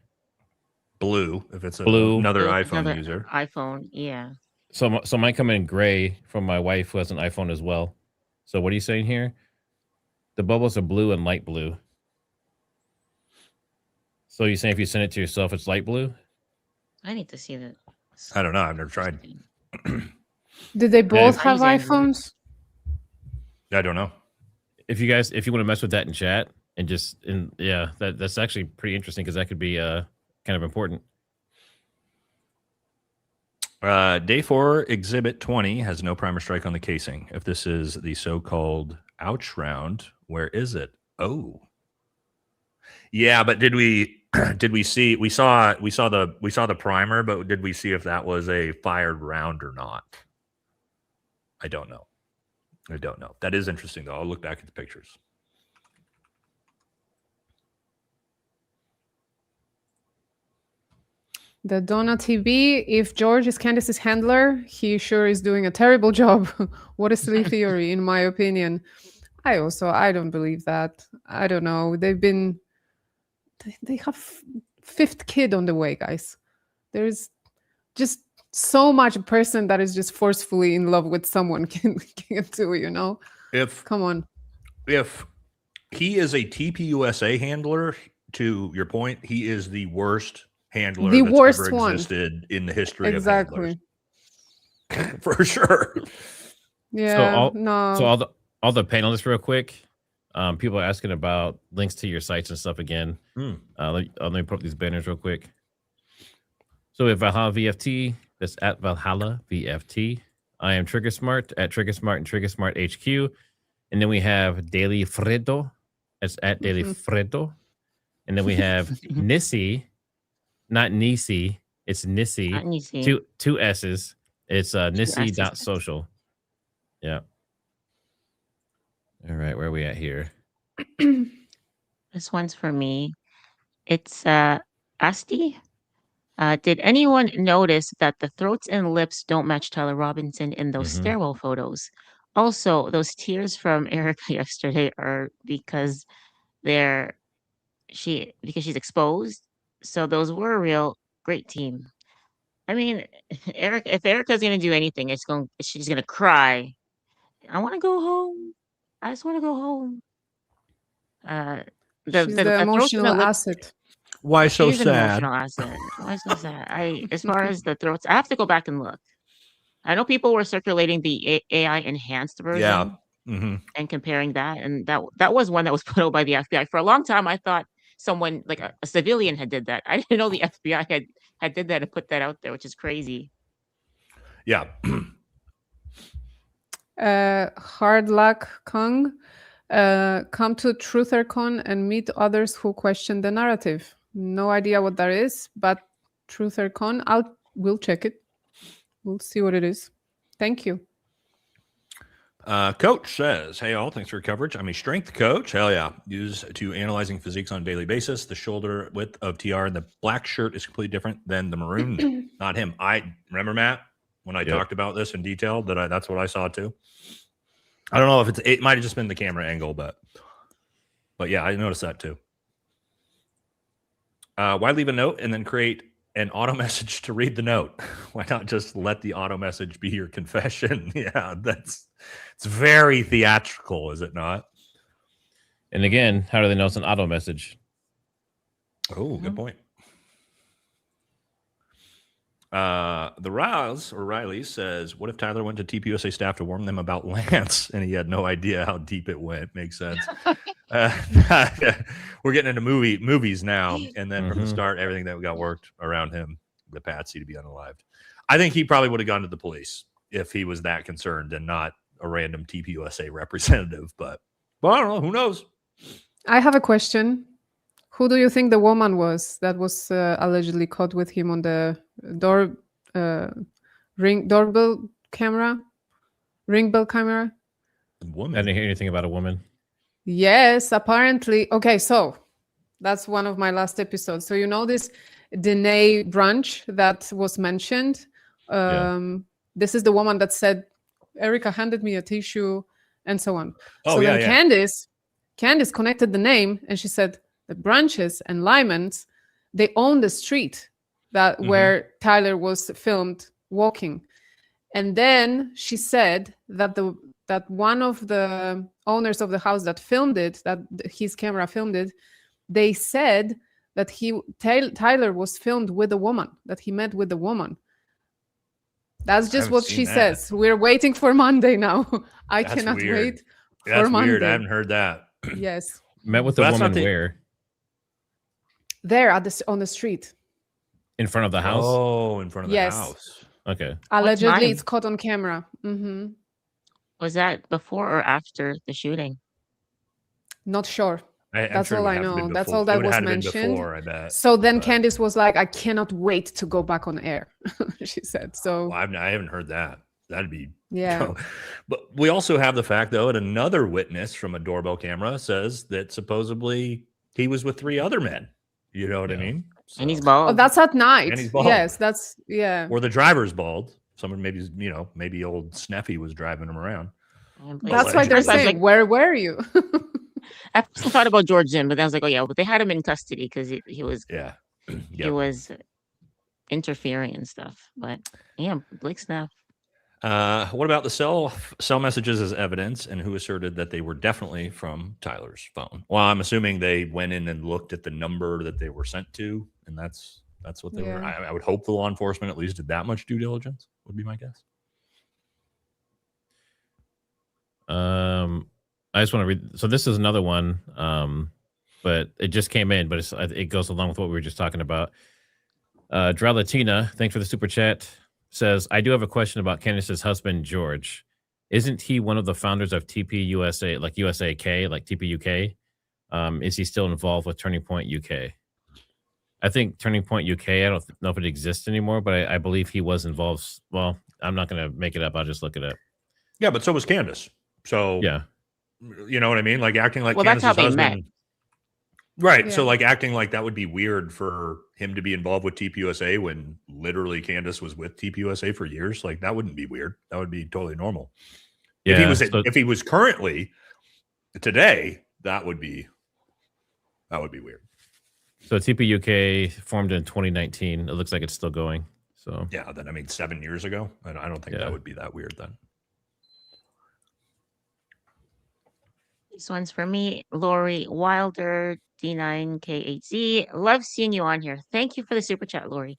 [SPEAKER 3] blue if it's
[SPEAKER 1] blue.
[SPEAKER 3] another iPhone user.
[SPEAKER 16] iPhone, yeah.
[SPEAKER 1] So mine come in gray from my wife who has an iPhone as well. So what are you saying here? The bubbles are blue and light blue. So you're saying if you send it to yourself, it's light blue?
[SPEAKER 16] I need to see that.
[SPEAKER 3] I don't know. I've never tried.
[SPEAKER 2] Did they both have
[SPEAKER 16] I use Android.
[SPEAKER 2] iPhones?
[SPEAKER 3] I don't know.
[SPEAKER 1] If you want to mess with that in chat and that's actually pretty interesting because that could be kind of important.
[SPEAKER 3] Day 4, Exhibit 20 has no primer strike on the casing. If this is the so-called ouch round, where is it? Oh, yeah. But did we see? We saw the primer, but did we see if that was a fired round or not? I don't know. That is interesting, though. I'll look back at the pictures.
[SPEAKER 2] The Donna TV, if George is Candace's handler, he sure is doing a terrible job. What a silly theory, in my opinion. I don't believe that. I don't know. They have fifth kid on the way, guys. There's just so much a person that is just forcefully in love with someone can do, Come on.
[SPEAKER 3] If he is a TPUSA handler, to your point, he is the worst handler
[SPEAKER 2] The
[SPEAKER 3] that's
[SPEAKER 2] worst
[SPEAKER 3] ever
[SPEAKER 2] one.
[SPEAKER 3] existed in the history of
[SPEAKER 2] Exactly.
[SPEAKER 3] handlers. For sure.
[SPEAKER 2] Yeah.
[SPEAKER 1] So all the panelists, real quick. People are asking about links to your sites and stuff again. Let me put up these banners real quick. So we have Valhalla VFT. That's at Valhalla VFT. I am TriggerSmart at TriggerSmart and TriggerSmart HQ. And then we have Daily Fredo. That's at Daily Fredo. And then we have Nissi, not Nisi. It's Nissi.
[SPEAKER 16] Not Nissi.
[SPEAKER 1] Two S's. It's Nissi.social. Yeah. All right, where are we at here?
[SPEAKER 16] This one's for me. It's Asti. Did anyone notice that the throats and lips don't match Tyler Robinson in those stairwell photos? Also, those tears from Erika yesterday are because she's exposed. So those were real. Great team. I mean, Eric, if Erica's gonna do anything, she's gonna cry. I want to go home. I just want to go home.
[SPEAKER 2] She's the
[SPEAKER 16] throat's gonna
[SPEAKER 2] emotional
[SPEAKER 16] look.
[SPEAKER 2] asset.
[SPEAKER 3] Why so
[SPEAKER 16] She's an
[SPEAKER 3] sad?
[SPEAKER 16] emotional asset. Why so sad? As far as the throats, I have to go back and look. I know people were circulating the AI enhanced version.
[SPEAKER 3] Yeah. Mm-hmm.
[SPEAKER 16] And comparing that, and that was one that was put out by the FBI. For a long time, I thought someone like a civilian had did that. I didn't know the FBI had did that and put that out there, which is crazy.
[SPEAKER 3] Yeah.
[SPEAKER 2] Hard luck, Kong. Come to TrutherCon and meet others who question the narrative. No idea what that is, but TrutherCon, we'll check it. We'll see what it is. Thank you.
[SPEAKER 3] Coach says, hey all, thanks for your coverage. I'm a strength coach. Hell yeah. Used to analyzing physiques on a daily basis. The shoulder width of TR and the black shirt is completely different than the maroon. Not him. I remember, Matt, when I talked about this in detail, that's what I saw too. I don't know if it might have just been the camera angle, but yeah, I noticed that too. Why leave a note and then create an auto message to read the note? Why not just let the auto message be your confession? Yeah, it's very theatrical, is it not?
[SPEAKER 1] And again, how do they know it's an auto message?
[SPEAKER 3] Oh, good point. The Rouse or Riley says, what if Tyler went to TPUSA staff to warn them about Lance and he had no idea how deep it went? Makes sense. We're getting into movies now, and then from the start, everything that got worked around him, the Patsy to be unalived. I think he probably would have gone to the police if he was that concerned and not a random TPUSA representative. But I don't know. Who knows? I
[SPEAKER 2] have a question. Who do you think the woman was that was allegedly caught with him on the doorbell camera? Ring bell camera?
[SPEAKER 1] Woman. I didn't hear anything about a woman.
[SPEAKER 2] Yes, apparently. Okay, so that's one of my last episodes. So you know this Danae Branch that was mentioned? This is the woman that said, Erika handed me a tissue and so on.
[SPEAKER 3] Oh,
[SPEAKER 2] so
[SPEAKER 3] yeah,
[SPEAKER 2] then Candice connected the name and she said, the Branches and Lymans, they own the street that where Tyler was filmed walking. And then she said that that one of the owners of the house that filmed it, that his camera filmed it, they said that Tyler was filmed with a woman, that he met with a woman. That's just what she says. We're waiting for Monday now. I cannot wait for Monday.
[SPEAKER 3] Weird. I haven't heard that.
[SPEAKER 2] Yes.
[SPEAKER 1] Met with a woman where?
[SPEAKER 2] There on the street.
[SPEAKER 1] In front of the house?
[SPEAKER 3] Oh, in front of the house.
[SPEAKER 1] Okay.
[SPEAKER 2] Allegedly, it's caught on camera.
[SPEAKER 16] Was that before or after the shooting?
[SPEAKER 2] Not sure. That's
[SPEAKER 3] sure
[SPEAKER 2] all I know. That's all that was mentioned.
[SPEAKER 3] Before, I bet.
[SPEAKER 2] So then Candice was like, I cannot wait to go back on air, she said. So
[SPEAKER 3] I haven't heard that. That'd be But we also have the fact, though, that another witness from a doorbell camera says that supposedly he was with 3 other men. You know what I mean?
[SPEAKER 16] So. And he's bald.
[SPEAKER 2] Oh, that's at night.
[SPEAKER 3] And he's bald.
[SPEAKER 2] Yes,
[SPEAKER 3] Or the driver's bald. Someone maybe old Sneffy was driving him around.
[SPEAKER 2] That's why they're saying, like, where were you?
[SPEAKER 16] I thought about George Zinn, but then I was like, oh yeah, but they had him in custody because he was he was interfering and stuff. But yeah, Blake Sneff.
[SPEAKER 3] What about the cell messages as evidence, and who asserted that they were definitely from Tyler's phone? Well, I'm assuming they went in and looked at the number that they were sent to, and that's what they were. I would hope the law enforcement at least did that much due diligence, would be my guess.
[SPEAKER 1] I just want to read. So this is another one, but it just came in, but it goes along with what we were just talking about. Dralatina, thanks for the super chat. Says, I do have a question about Candace's husband, George. Isn't he one of the founders of TPUSA, like USAK, like TPUK? Is he still involved with Turning Point UK? I think Turning Point UK, I don't know if it exists anymore, but I believe he was involved. Well, I'm not going to make it up. I'll just look it up.
[SPEAKER 3] Yeah, but so was Candace. So,
[SPEAKER 1] yeah.
[SPEAKER 3] You know what I mean? Like acting like
[SPEAKER 16] Candace's
[SPEAKER 3] husband.
[SPEAKER 16] That's how they met.
[SPEAKER 3] Right. Yeah. So like acting like that would be weird for him to be involved with TPUSA when literally Candace was with TPUSA for years. Like that wouldn't be weird. That would be totally normal.
[SPEAKER 1] Yeah,
[SPEAKER 3] if he was currently today, that would be weird.
[SPEAKER 1] So TPUK formed in 2019. It looks like it's still going. So
[SPEAKER 3] yeah, then I mean 7 years ago, and I don't think that would be that weird then.
[SPEAKER 16] This one's for me, Lori Wilder, D9K8Z. Love seeing you on here. Thank you for the super chat, Lori.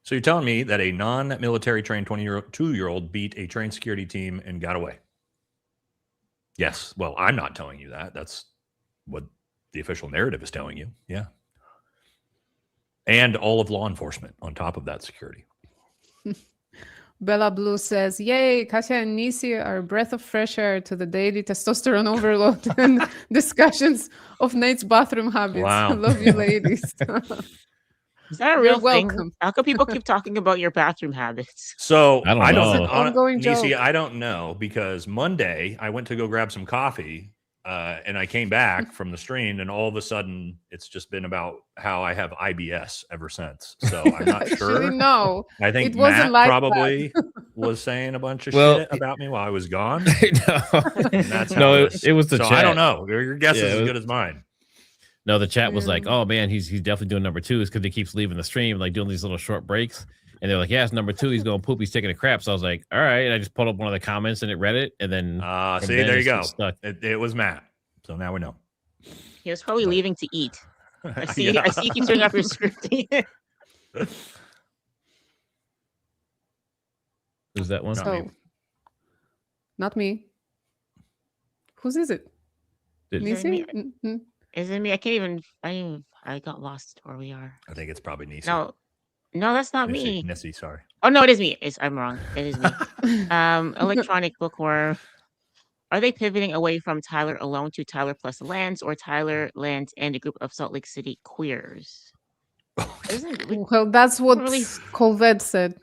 [SPEAKER 3] So you're telling me that a non-military trained 22-year-old beat a trained security team and got away? Yes. Well, I'm not telling you that. That's what the official narrative is telling you. Yeah. And all of law enforcement on top of that security.
[SPEAKER 2] Bella Blue says, yay, Kasia and Nisi are a breath of fresh air to the daily testosterone overload and discussions of Nate's bathroom habits.
[SPEAKER 3] Wow.
[SPEAKER 2] I love you, ladies.
[SPEAKER 16] Is that a
[SPEAKER 2] You're
[SPEAKER 16] real thing?
[SPEAKER 2] welcome.
[SPEAKER 16] How come people keep talking about your bathroom habits?
[SPEAKER 3] So
[SPEAKER 1] I don't know.
[SPEAKER 2] Ongoing
[SPEAKER 3] Nisi,
[SPEAKER 2] joke.
[SPEAKER 3] I don't know, because Monday I went to go grab some coffee and I came back from the stream, and all of a sudden it's just been about how I have IBS ever since. So I'm not sure.
[SPEAKER 2] Actually, no.
[SPEAKER 3] I think
[SPEAKER 2] It wasn't
[SPEAKER 3] Matt
[SPEAKER 2] like
[SPEAKER 3] probably was saying a bunch of
[SPEAKER 1] Well,
[SPEAKER 3] shit about me while I was gone.
[SPEAKER 1] No,
[SPEAKER 3] And that's how
[SPEAKER 1] no,
[SPEAKER 3] this-
[SPEAKER 1] it was the
[SPEAKER 3] so
[SPEAKER 1] chat.
[SPEAKER 3] I don't know. Your guess
[SPEAKER 1] Yeah,
[SPEAKER 3] is
[SPEAKER 1] it
[SPEAKER 3] as
[SPEAKER 1] was-
[SPEAKER 3] good as mine.
[SPEAKER 1] No, the chat was like,
[SPEAKER 2] Yeah.
[SPEAKER 1] "Oh man, he's definitely doing number 2." Is because he keeps leaving the stream, like doing these little short breaks. And they're like, "Yeah, it's number 2. He's going poop. He's taking a crap." So I was like, "All right." And I just pulled up one of the comments and it read it, and then from
[SPEAKER 3] See,
[SPEAKER 1] then
[SPEAKER 3] there you
[SPEAKER 1] it's
[SPEAKER 3] go.
[SPEAKER 1] just stuck.
[SPEAKER 3] It was Matt. So now we know.
[SPEAKER 16] He was probably leaving to eat. I see.
[SPEAKER 3] Yeah.
[SPEAKER 16] I see you keep turning off your scripting.
[SPEAKER 1] Who's that one?
[SPEAKER 3] Not
[SPEAKER 2] So,
[SPEAKER 3] me.
[SPEAKER 2] not me. Whose is it?
[SPEAKER 1] Did-
[SPEAKER 16] Is it me?
[SPEAKER 2] Nisi? Mhm.
[SPEAKER 16] Is it me? I can't even. I got lost where we are.
[SPEAKER 3] I think it's probably Nisi.
[SPEAKER 16] No, that's not me.
[SPEAKER 3] Nisi, sorry.
[SPEAKER 16] Oh no, it is me. I'm wrong. It is me. Electronic bookworm. Are they pivoting away from Tyler alone to Tyler plus Lance, or Tyler, Lance, and a group of Salt Lake City queers?
[SPEAKER 2] Well, that's what
[SPEAKER 16] really-
[SPEAKER 2] Colvette said.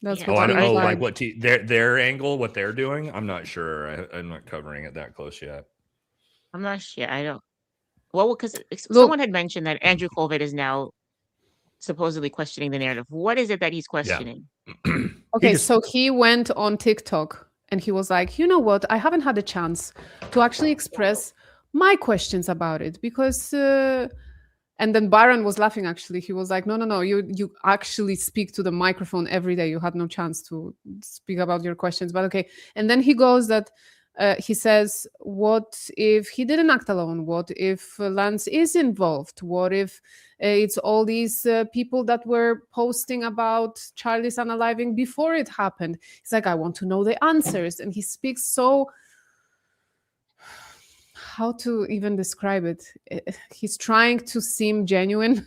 [SPEAKER 2] That's
[SPEAKER 16] Yeah.
[SPEAKER 3] Oh,
[SPEAKER 2] what
[SPEAKER 3] I
[SPEAKER 2] he
[SPEAKER 3] know.
[SPEAKER 2] replied.
[SPEAKER 3] Like what their angle, what they're doing. I'm not sure. I'm not covering it that close yet.
[SPEAKER 16] I'm not sure. I don't. Well, because someone had mentioned that Andrew Colvett is now supposedly questioning the narrative. What is it that he's questioning?
[SPEAKER 2] Okay, so he went on TikTok and he was like, you know what? I haven't had a chance to actually express my questions about it because. And then Byron was laughing. Actually, he was like, "No, you actually speak to the microphone every day. You had no chance to speak about your questions, but okay." And then he goes that he says, "What if he didn't act alone? What if Lance is involved? What if it's all these people that were posting about Charlie's unaliving before it happened?" He's like, "I want to know the answers," and he speaks so. How to even describe it? He's trying to seem genuine.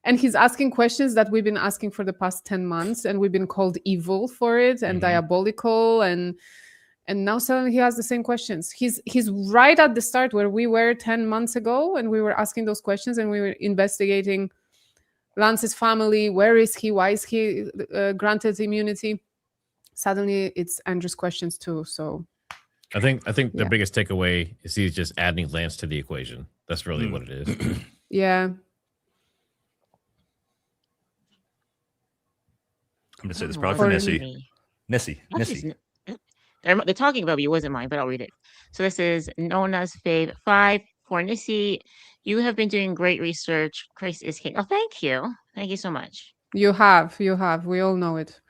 [SPEAKER 2] And he's asking questions that we've been asking for the past 10 months, and we've been called evil for it and diabolical, and now suddenly he has the same questions. He's right at the start where we were 10 months ago, and we were asking those questions, and we were investigating Lance's family. Where is he? Why is he granted immunity? Suddenly it's Andrew's questions too. So
[SPEAKER 1] I think the
[SPEAKER 2] Yeah.
[SPEAKER 1] biggest takeaway is he's just adding Lance to the equation. That's really what it is.
[SPEAKER 2] yeah.
[SPEAKER 3] I'm gonna say this probably for Nisi. Nisi.
[SPEAKER 16] They're talking about me. It wasn't mine, but I'll read it. So this is Nona's fave 5 for Nisi. You have been doing great research. Christ is king. Oh, thank you. Thank you so much.
[SPEAKER 2] You have. We all know it.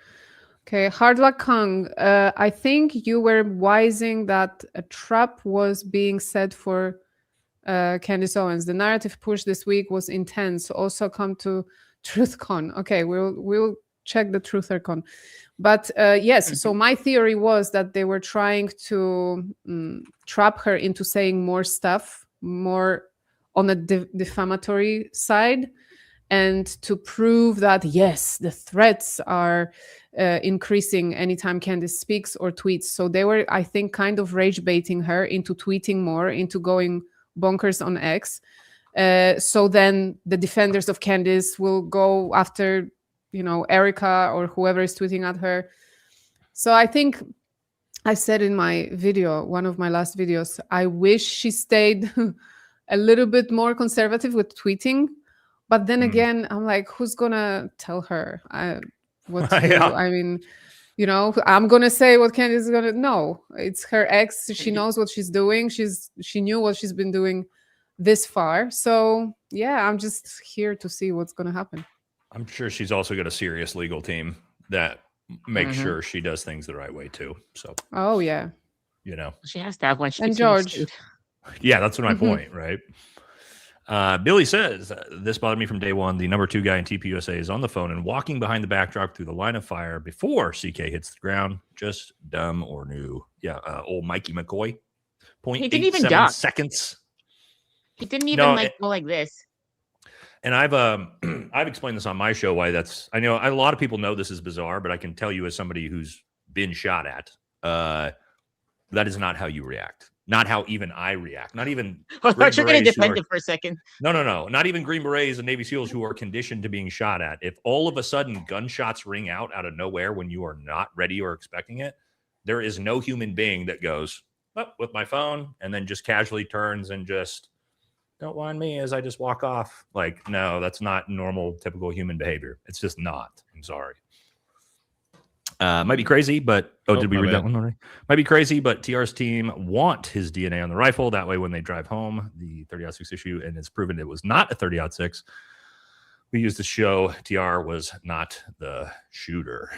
[SPEAKER 2] Okay, Hard Luck Kong. I think you were wising that a trap was being set for Candace Owens. The narrative push this week was intense. Also, come to TruthCon. Okay, we'll check the TruthCon. But yes, so my theory was that they were trying to trap her into saying more stuff, more on a defamatory side, and to prove that yes, the threats are increasing anytime Candace speaks or tweets. So they were, I think, kind of rage baiting her into tweeting more, into going bonkers on X. So then the defenders of Candace will go after, Erika or whoever is tweeting at her. So I think I said in my video, one of my last videos, I wish she stayed a little bit more conservative with tweeting. But then again, I'm like, who's gonna tell her what to do?
[SPEAKER 3] Yeah.
[SPEAKER 2] I mean, I'm gonna say what Candace is gonna. No, it's her ex. She knows what she's doing. She knew what she's been doing this far. So yeah, I'm just here to see what's going to happen.
[SPEAKER 3] I'm sure she's also got a serious legal team that makes
[SPEAKER 16] Mhm.
[SPEAKER 3] sure she does things the right way too. So,
[SPEAKER 2] Oh yeah.
[SPEAKER 3] you know,
[SPEAKER 16] She has to have one. She
[SPEAKER 2] And
[SPEAKER 16] keeps getting
[SPEAKER 2] George.
[SPEAKER 16] sued.
[SPEAKER 3] yeah, that's my
[SPEAKER 2] Mhm.
[SPEAKER 3] point, right? Billy says, this bothered me from day one. The number 2 guy in TPUSA is on the phone and walking behind the backdrop through the line of fire before CK hits the ground. Just dumb or new. Yeah, old Mikey McCoy.
[SPEAKER 16] He didn't even
[SPEAKER 3] 0.87
[SPEAKER 16] duck.
[SPEAKER 3] seconds.
[SPEAKER 16] He didn't even
[SPEAKER 3] No,
[SPEAKER 16] like go like this.
[SPEAKER 3] And I've I've explained this on my show why that's. I know a lot of people know this is bizarre, but I can tell you as somebody who's been shot at, that is not how you react. Not how even I react. Not even.
[SPEAKER 16] I thought you were going to
[SPEAKER 3] Berets who
[SPEAKER 16] defend
[SPEAKER 3] are-
[SPEAKER 16] him for a second.
[SPEAKER 3] No. Not even Green Berets and Navy SEALs who are conditioned to being shot at. If all of a sudden gunshots ring out of nowhere when you are not ready or expecting it, there is no human being that goes with my phone and then just casually turns and just don't mind me as I just walk off. Like, no, that's not normal, typical human behavior. It's just not. I'm sorry. Might be crazy, but did we
[SPEAKER 1] my
[SPEAKER 3] read that
[SPEAKER 1] bad.
[SPEAKER 3] one already? Might be crazy, but TR's team want his DNA on the rifle. That way, when they drive home, the 30-06 issue, and it's proven it was not a 30-06, we used to show TR was not the shooter.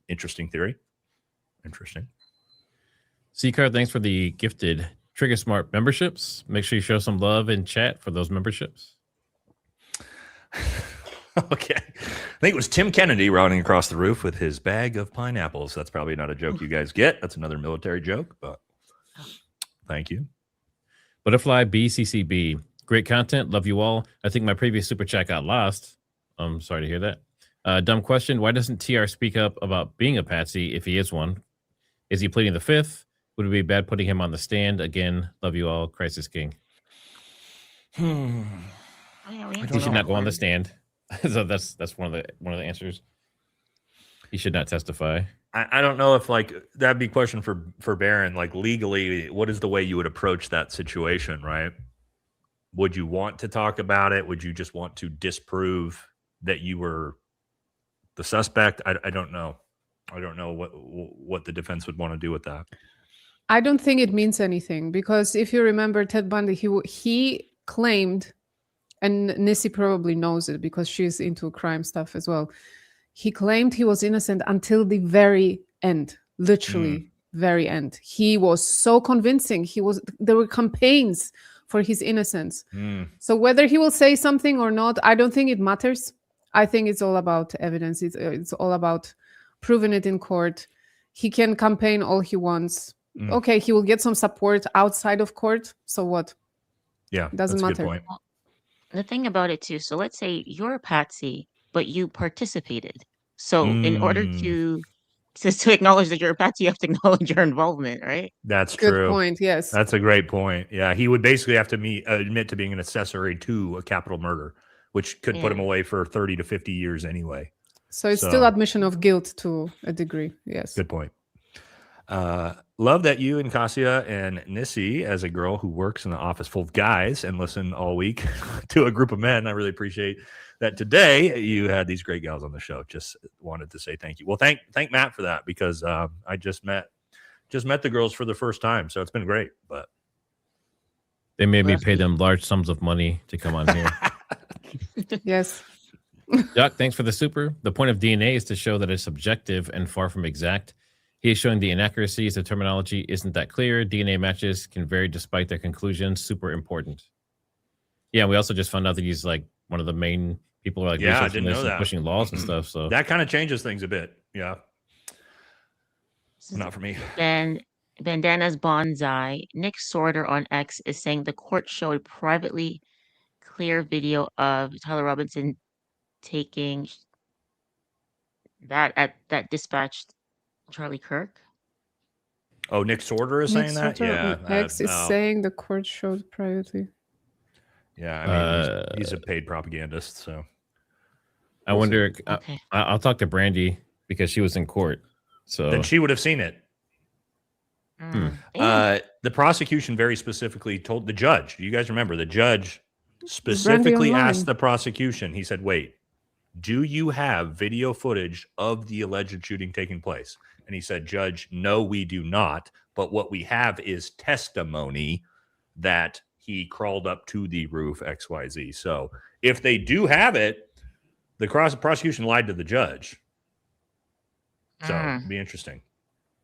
[SPEAKER 3] Interesting theory. Interesting.
[SPEAKER 1] C-Card, thanks for the gifted TriggerSmart memberships. Make sure you show some love in chat for those memberships.
[SPEAKER 3] Okay. I think it was Tim Kennedy running across the roof with his bag of pineapples. That's probably not a joke you guys get. That's another military joke, but thank you.
[SPEAKER 1] Butterfly BCCB. Great content. Love you all. I think my previous super chat got lost. I'm sorry to hear that. Dumb question. Why doesn't TR speak up about being a patsy if he is one? Is he pleading the fifth? Would it be bad putting him on the stand? Again, love you all. Crisis King. He should not go on the stand. So that's one of the answers. He should not testify.
[SPEAKER 3] I don't know if that'd be a question for Barron. Like legally, what is the way you would approach that situation, right? Would you want to talk about it? Would you just want to disprove that you were the suspect? I don't know. I don't know what the defense would want to do with that.
[SPEAKER 2] I don't think it means anything because if you remember Ted Bundy, he claimed, and Nissi probably knows it because she's into crime stuff as well. He claimed he was innocent until the very end, literally very end. He was so convincing. There were campaigns for his innocence. So whether he will say something or not, I don't think it matters. I think it's all about evidence. It's all about proving it in court. He can campaign all he wants. Okay, he will get some support outside of court. So what?
[SPEAKER 3] Yeah,
[SPEAKER 2] doesn't
[SPEAKER 3] that's a
[SPEAKER 2] matter.
[SPEAKER 3] good point.
[SPEAKER 16] The thing about it too, so let's say you're a patsy, but you participated. So in order to acknowledge that you're a patsy, you have to acknowledge your involvement, right?
[SPEAKER 3] That's
[SPEAKER 2] Good
[SPEAKER 3] true.
[SPEAKER 2] point, yes.
[SPEAKER 3] That's a great point. Yeah, he would basically have to admit to being an accessory to a capital murder, which could put him away for 30 to 50 years anyway.
[SPEAKER 2] So it's still admission of guilt to a degree. Yes.
[SPEAKER 3] Good point. Love that you and Kasia and Nissi, as a girl who works in an office full of guys and listen all week to a group of men. I really appreciate that today you had these great gals on the show. Just wanted to say thank you. Well, thank Matt for that because I just met the girls for the first time, so it's been great. But
[SPEAKER 1] they made me pay them large sums of money to come on here.
[SPEAKER 2] Yes.
[SPEAKER 1] Duck, thanks for the super. The point of DNA is to show that it's subjective and far from exact. He is showing the inaccuracies. The terminology isn't that clear. DNA matches can vary despite their conclusions. Super important. Yeah, we also just found out that he's like one of the main people who are like
[SPEAKER 3] yeah, I
[SPEAKER 1] researching
[SPEAKER 3] didn't
[SPEAKER 1] this
[SPEAKER 3] know
[SPEAKER 1] and
[SPEAKER 3] that.
[SPEAKER 1] pushing laws and stuff. So
[SPEAKER 3] that kind of changes things a bit. Yeah. Not for me.
[SPEAKER 16] Then Bandana's Bonsai. Nick Sorter on X is saying the court showed privately clear video of Tyler Robinson taking that dispatched Charlie Kirk.
[SPEAKER 3] Oh, Nick Sorter is saying that? Yeah.
[SPEAKER 2] X is saying the court showed privately.
[SPEAKER 3] Yeah, I mean, he's a paid propagandist, so.
[SPEAKER 1] I wonder. I'll talk to Brandy because she was in court. So
[SPEAKER 3] then she would have seen it. The prosecution very specifically told the judge. You guys remember the judge specifically asked the prosecution. He said, "Wait, do you have video footage of the alleged shooting taking place?" And he said, "Judge, no, we do not. But what we have is testimony that he crawled up to the roof, XYZ. So if they do have it, the prosecution lied to the judge. So it'll be interesting.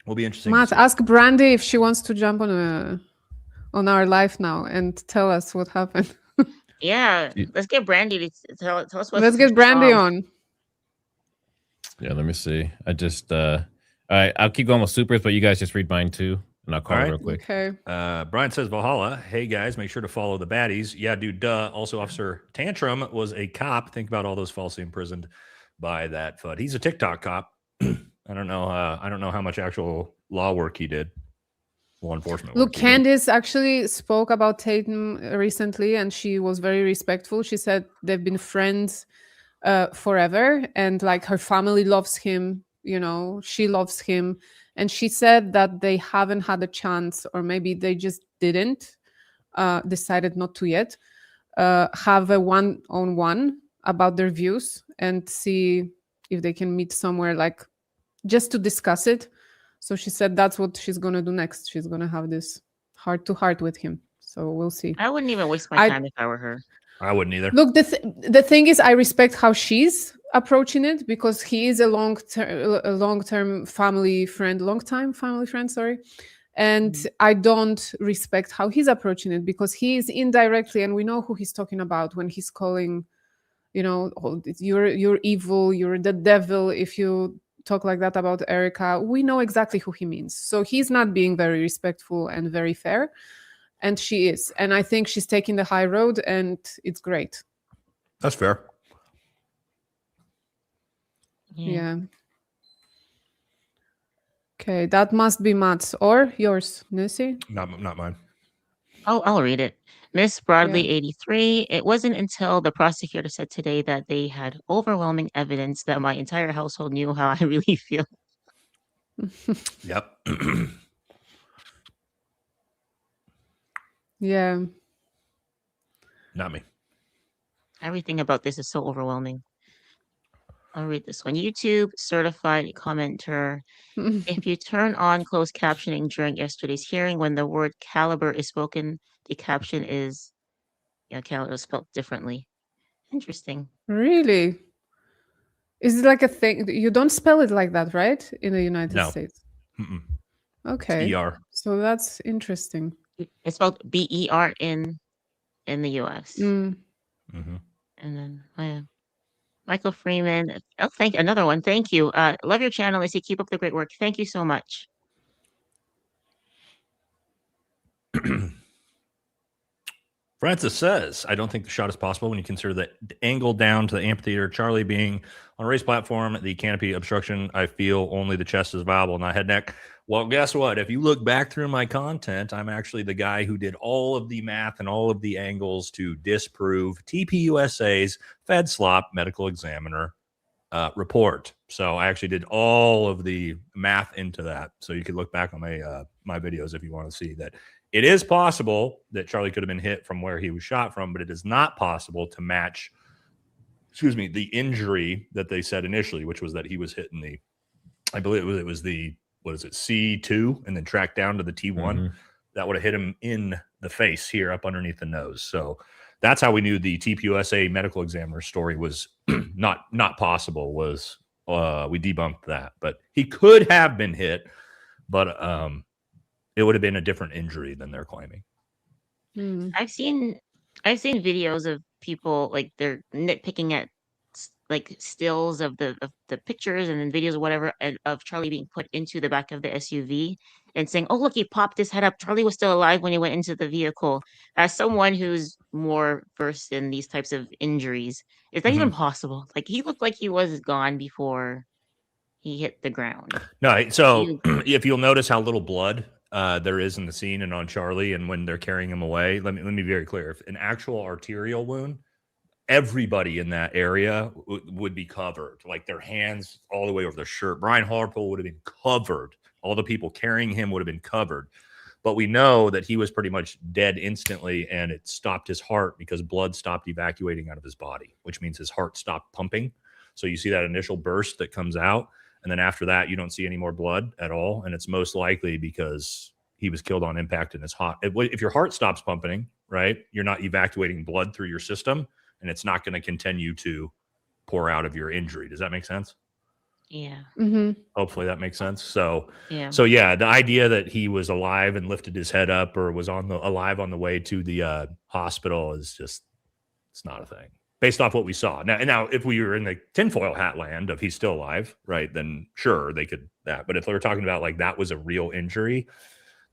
[SPEAKER 3] Will be interesting.
[SPEAKER 2] Matt, ask Brandy if she wants to jump on our live now and tell us what happened.
[SPEAKER 16] Yeah, let's get Brandy to tell us what.
[SPEAKER 2] Let's get Brandy on.
[SPEAKER 1] Yeah, let me see. I just all right, I'll keep going with supers, but you guys just read mine too, and I'll call it real quick.
[SPEAKER 2] Okay.
[SPEAKER 3] Brian says Valhalla. Hey guys, make sure to follow the baddies. Yeah, dude, duh. Also, Officer Tantrum was a cop. Think about all those falsely imprisoned by that FUD. He's a TikTok cop. I don't know how much actual law work he did. Law enforcement.
[SPEAKER 2] Look, Candice actually spoke about Tatum recently, and she was very respectful. She said they've been friends forever, and like her family loves him. You know, she loves him, and she said that they haven't had a chance, or maybe they just didn't decided not to yet have a one-on-one about their views and see if they can meet somewhere, like just to discuss it. So she said that's what she's going to do next. She's going to have this heart-to-heart with him. So we'll see.
[SPEAKER 16] I wouldn't even waste my time if I were her.
[SPEAKER 3] I wouldn't either.
[SPEAKER 2] Look, the thing is, I respect how she's approaching it because he is a long-term family friend, sorry. And I don't respect how he's approaching it because he is indirectly, and we know who he's talking about when he's calling, you know, you're evil, you're the devil. If you talk like that about Erika, we know exactly who he means. So he's not being very respectful and very fair, and she is. And I think she's taking the high road, and it's great.
[SPEAKER 3] That's fair.
[SPEAKER 2] Yeah. Okay, that must be Matt's or yours, Nancy.
[SPEAKER 3] Not mine.
[SPEAKER 16] I'll read it. Miss Broadley 83. It wasn't until the prosecutor said today that they had overwhelming evidence that my entire household knew how I really feel.
[SPEAKER 3] Yep.
[SPEAKER 2] Yeah.
[SPEAKER 3] Not me.
[SPEAKER 16] Everything about this is so overwhelming. I'll read this one. YouTube certified commenter. If you turn on closed captioning during yesterday's hearing, when the word caliber is spoken, the caption is, caliber spelled differently. Interesting.
[SPEAKER 2] Really? Is it like a thing? You don't spell it like that, right? In the United States. Okay.
[SPEAKER 3] E-R.
[SPEAKER 2] So that's interesting.
[SPEAKER 16] It's spelled B-E-R in the U.S.
[SPEAKER 2] Mm.
[SPEAKER 3] Mm-hmm.
[SPEAKER 16] And then Michael Freeman. Oh, another one. Thank you. Love your channel, Lacey. Keep up the great work. Thank you so much.
[SPEAKER 3] Francis says, I don't think the shot is possible when you consider the angle down to the amphitheater, Charlie being on a raised platform, the canopy obstruction. I feel only the chest is viable, not head neck. Well, guess what? If you look back through my content, I'm actually the guy who did all of the math and all of the angles to disprove TPUSA's FedSlop medical examiner report. So I actually did all of the math into that. So you could look back on my videos if you want to see that. It is possible that Charlie could have been hit from where he was shot from, but it is not possible to match, the injury that they said initially, which was that he was hit in the, I believe it was the, what is it, C2, and then tracked down to the T1.
[SPEAKER 1] Mm-hmm.
[SPEAKER 3] That would have hit him in the face here up underneath the nose. So that's how we knew the TPUSA medical examiner story was not possible, was we debunked that. But he could have been hit, but it would have been a different injury than they're claiming.
[SPEAKER 16] I've seen videos of people like they're nitpicking at like stills of the pictures and then videos or whatever of Charlie being put into the back of the SUV and saying, "Oh, look, he popped his head up. Charlie was still alive when he went into the vehicle." As someone who's more versed in these types of injuries, is that even possible? Like he looked like he was gone before he hit the ground.
[SPEAKER 3] No, so if you'll notice how little blood there is in the scene and on Charlie, and when they're carrying him away, let me be very clear. If an actual arterial wound, everybody in that area would be covered, like their hands all the way over their shirt. Brian Harpole would have been covered. All the people carrying him would have been covered. But we know that he was pretty much dead instantly, and it stopped his heart because blood stopped evacuating out of his body, which means his heart stopped pumping. So you see that initial burst that comes out, and then after that, you don't see any more blood at all. And it's most likely because he was killed on impact in his heart. If your heart stops pumping, right? You're not evacuating blood through your system, and it's not going to continue to pour out of your injury. Does that make sense?
[SPEAKER 16] Yeah.
[SPEAKER 3] Hopefully that makes sense. So
[SPEAKER 16] Yeah.
[SPEAKER 3] yeah, the idea that he was alive and lifted his head up or was alive on the way to the hospital is just, it's not a thing based off what we saw. Now, if we were in the tinfoil hat land of he's still alive, right, then sure, they could that. But if they were talking about like that was a real injury,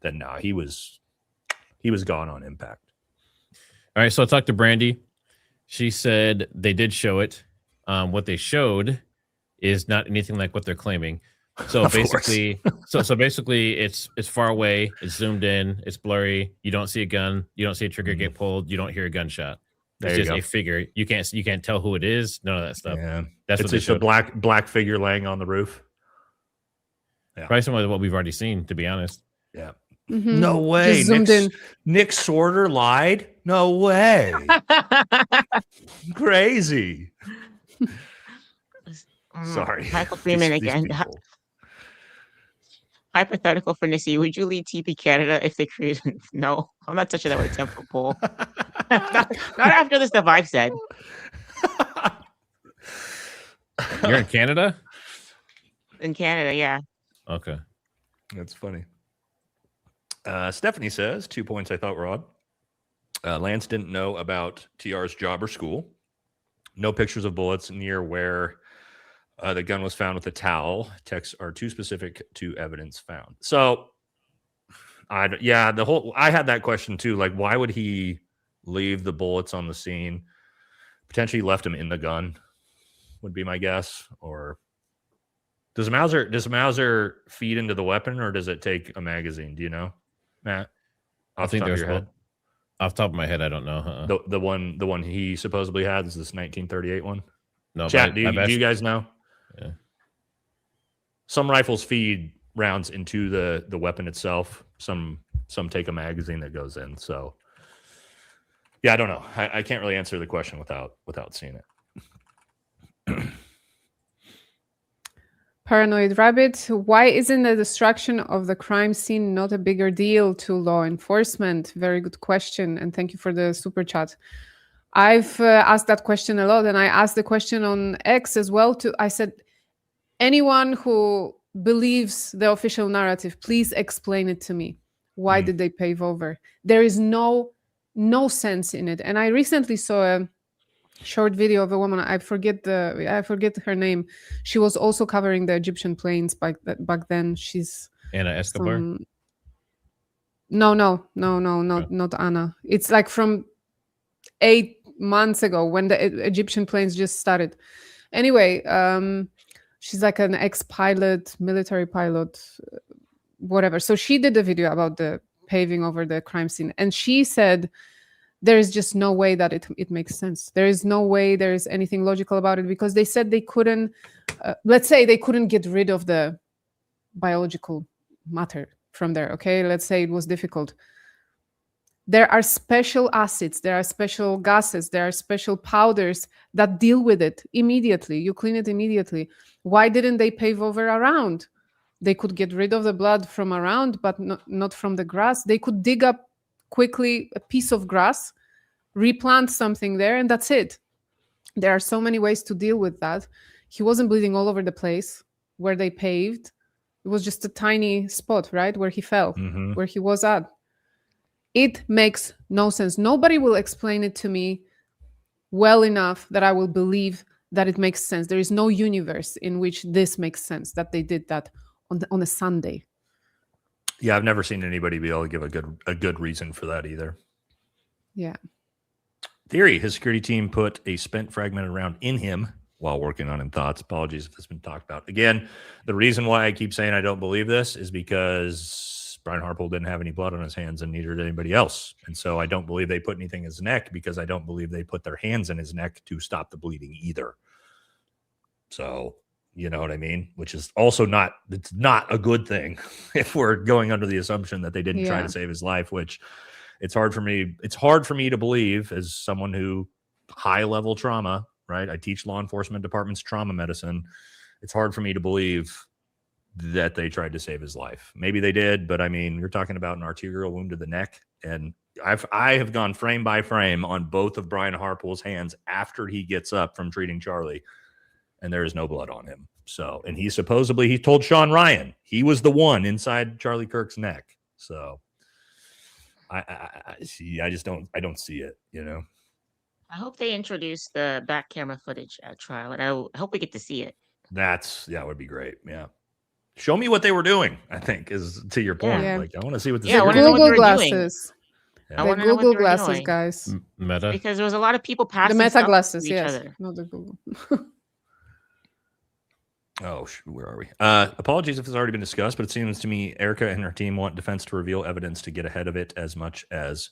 [SPEAKER 3] then no, he was gone on impact.
[SPEAKER 1] All right, so I talked to Brandy. She said they did show it. What they showed is not anything like what they're claiming. So
[SPEAKER 3] Of
[SPEAKER 1] basically, so basically, it's far away. It's zoomed in. It's blurry. You don't see a gun. You don't see a trigger get pulled. You don't hear a gunshot.
[SPEAKER 3] There
[SPEAKER 1] It's
[SPEAKER 3] you
[SPEAKER 1] just
[SPEAKER 3] go.
[SPEAKER 1] a figure. You can't tell who it is. None of that stuff.
[SPEAKER 3] Yeah,
[SPEAKER 1] That's
[SPEAKER 3] it's
[SPEAKER 1] what they
[SPEAKER 3] just a
[SPEAKER 1] showed.
[SPEAKER 3] black figure laying on the roof. Yeah,
[SPEAKER 1] Probably similar to what we've already seen, to be honest.
[SPEAKER 3] yeah.
[SPEAKER 2] Mhm.
[SPEAKER 3] No way.
[SPEAKER 2] Just zoomed in.
[SPEAKER 3] Nick Sorter lied? No way. Crazy. Sorry.
[SPEAKER 16] Michael Freeman
[SPEAKER 3] These
[SPEAKER 16] again.
[SPEAKER 3] people.
[SPEAKER 16] Hypothetical for Nissi. Would you leave TP Canada if they created? No, I'm not touching that with a 10-foot pole. not after the stuff I've said.
[SPEAKER 1] You're in Canada?
[SPEAKER 16] In Canada, yeah.
[SPEAKER 1] Okay.
[SPEAKER 3] That's funny. Stephanie says 2 points I thought were odd. Lance didn't know about TR's job or school. No pictures of bullets near where the gun was found with a towel. Texts are too specific to evidence found. So, I had that question too. Like, why would he leave the bullets on the scene? Potentially left them in the gun, would be my guess. Or does a Mauser feed into the weapon, or does it take a magazine? Do you know, Matt?
[SPEAKER 1] I think there's off the top of my head, I don't know.
[SPEAKER 3] The one he supposedly had is this 1938 one.
[SPEAKER 1] No,
[SPEAKER 3] Chat,
[SPEAKER 1] but
[SPEAKER 3] do you guys know?
[SPEAKER 1] Yeah.
[SPEAKER 3] Some rifles feed rounds into the weapon itself. Some take a magazine that goes in. So yeah, I don't know. I can't really answer the question without seeing it.
[SPEAKER 2] Paranoid Rabbit, why isn't the destruction of the crime scene not a bigger deal to law enforcement? Very good question, and thank you for the super chat. I've asked that question a lot, and I asked the question on X as well. I said, anyone who believes the official narrative, please explain it to me. Why did they pave over? There is no sense in it. And I recently saw a short video of a woman. I forget her name. She was also covering the Egyptian plains back then. She's
[SPEAKER 1] Anna Escobar.
[SPEAKER 2] No, not Anna. It's like from 8 months ago when the Egyptian planes just started. Anyway, she's like an ex-pilot, military pilot, whatever. So she did a video about the paving over the crime scene, and she said there is just no way that it makes sense. There is no way there is anything logical about it, because they said they couldn't, let's say they couldn't get rid of the biological matter from there. Okay, let's say it was difficult. There are special acids, there are special gases, there are special powders that deal with it immediately. You clean it immediately. Why didn't they pave over around? They could get rid of the blood from around, but not from the grass. They could dig up quickly a piece of grass, replant something there, and that's it. There are so many ways to deal with that. He wasn't bleeding all over the place where they paved. It was just a tiny spot, right, where he fell, where he was at. It makes no sense. Nobody will explain it to me well enough that I will believe that it makes sense. There is no universe in which this makes sense, that they did that on a Sunday.
[SPEAKER 3] Yeah, I've never seen anybody be able to give a good reason for that either.
[SPEAKER 2] Yeah.
[SPEAKER 3] Theory: his security team put a spent fragmented round in him while working on in thoughts. Apologies if it's been talked about. Again, the reason why I keep saying I don't believe this is because Brian Harpole didn't have any blood on his hands, and neither did anybody else. And so I don't believe they put anything in his neck, because I don't believe they put their hands in his neck to stop the bleeding either. So, you know what I mean? Which is also it's not a good thing if we're going under the assumption that they didn't try to save his life, which it's hard for me to believe, as someone who high level trauma, right? I teach law enforcement departments trauma medicine. It's hard for me to believe that they tried to save his life. Maybe they did, but I mean, you're talking about an arterial wound to the neck, and I have gone frame by frame on both of Brian Harpool's hands after he gets up from treating Charlie, and there is no blood on him. So, and he told Sean Ryan he was the one inside Charlie Kirk's neck. So, I don't see it. You know.
[SPEAKER 16] I hope they introduce the back camera footage at trial, and I hope we get to see it.
[SPEAKER 3] That would be great. Yeah. Show me what they were doing, I think, is to your point.
[SPEAKER 2] Yeah.
[SPEAKER 3] Like, I want to see what the
[SPEAKER 2] Google glasses.
[SPEAKER 3] Yeah.
[SPEAKER 2] The Google glasses, guys.
[SPEAKER 1] Meta.
[SPEAKER 16] Because there was a lot of people
[SPEAKER 2] The
[SPEAKER 16] passing
[SPEAKER 2] Meta
[SPEAKER 16] stuff
[SPEAKER 2] glasses,
[SPEAKER 16] to each
[SPEAKER 2] yes.
[SPEAKER 16] other.
[SPEAKER 2] Not the Google.
[SPEAKER 3] Oh, where are we? Apologies if it's already been discussed, but it seems to me Erika and her team want defense to reveal evidence to get ahead of it as much as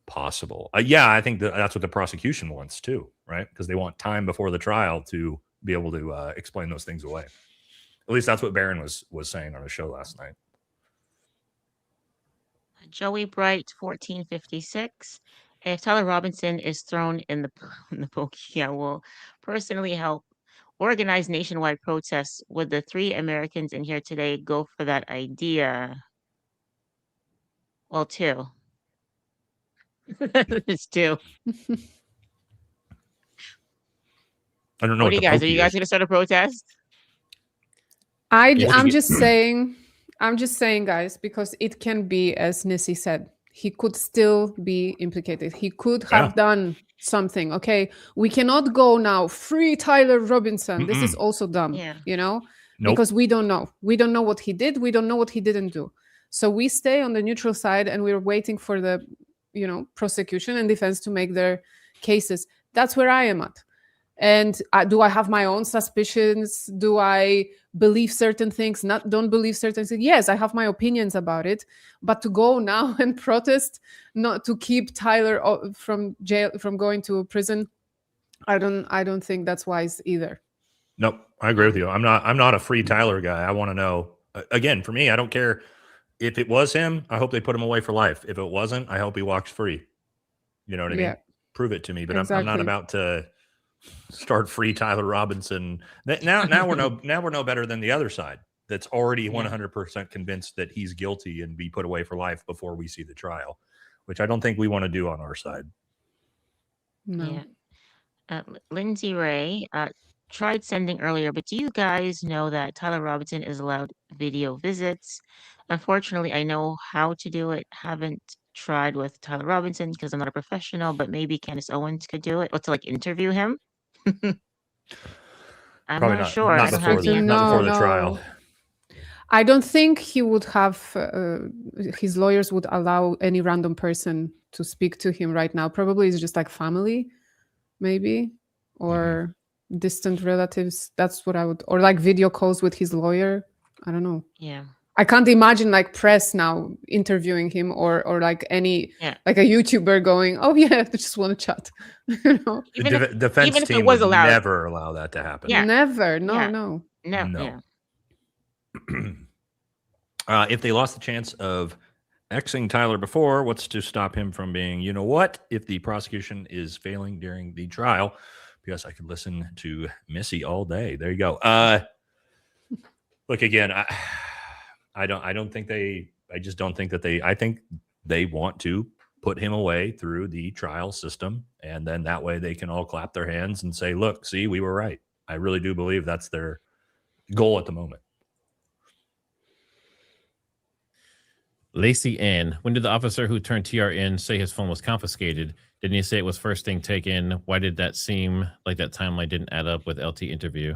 [SPEAKER 3] possible. Yeah, I think that's what the prosecution wants too, right? Because they want time before the trial to be able to explain those things away. At least that's what Barron was saying on a show last night.
[SPEAKER 16] Joey Bright, 1456. If Tyler Robinson is thrown in the pokey, I will personally help organize nationwide protests. Would the 3 Americans in here today go for that idea? Well, 2. It's 2.
[SPEAKER 3] I don't know.
[SPEAKER 16] What do you guys? Are you guys going to start a protest?
[SPEAKER 2] I'm just saying, guys, because it can be, as Nissi said, he could still be implicated. He could have done something. Okay, we cannot go now free Tyler Robinson. This is also dumb, you know, because we don't know. We don't know what he did. We don't know what he didn't do. So we stay on the neutral side and we're waiting for the, prosecution and defense to make their cases. That's where I am at. And do I have my own suspicions? Do I believe certain things? Don't believe certain things? Yes, I have my opinions about it. But to go now and protest, not to keep Tyler from jail, from going to prison, I don't think that's wise either.
[SPEAKER 3] Nope, I agree with you. I'm not a free Tyler guy. I want to know. Again, for me, I don't care if it was him. I hope they put him away for life. If it wasn't, I hope he walks free. You know what I mean? Prove it to me. But I'm not about to start free Tyler Robinson. Now we're no better than the other side that's already 100% convinced that he's guilty and be put away for life before we see the trial, which I don't think we want to do on our side.
[SPEAKER 2] No.
[SPEAKER 16] Yeah. Lindsay Ray tried sending earlier, but do you guys know that Tyler Robinson is allowed video visits? Unfortunately, I know how to do it. Haven't tried with Tyler Robinson because I'm not a professional, but maybe Candace Owens could do it. Or to interview him. I'm
[SPEAKER 3] Probably
[SPEAKER 16] not sure.
[SPEAKER 3] Not before the trial.
[SPEAKER 2] I don't think he would have, his lawyers would allow any random person to speak to him right now. Probably it's just like family, maybe, or distant relatives. That's what I would, or like video calls with his lawyer. I don't know.
[SPEAKER 16] Yeah.
[SPEAKER 2] I can't imagine like press now interviewing him or like any like a YouTuber going, oh yeah, I just want to chat. You know?
[SPEAKER 3] The defense team would never allow that to happen.
[SPEAKER 2] Yeah. Never. No.
[SPEAKER 3] If they lost the chance of Xing Tyler before, what's to stop him from being, you know what? If the prosecution is failing during the trial, because I could listen to Missy all day. There you go. Look again. I just don't think that I think they want to put him away through the trial system. And then that way they can all clap their hands and say, look, see, we were right. I really do believe that's their goal at the moment.
[SPEAKER 1] Lacey Ann, when did the officer who turned TR in say his phone was confiscated? Didn't he say it was first thing taken? Why did that seem like that timeline didn't add up with LT interview?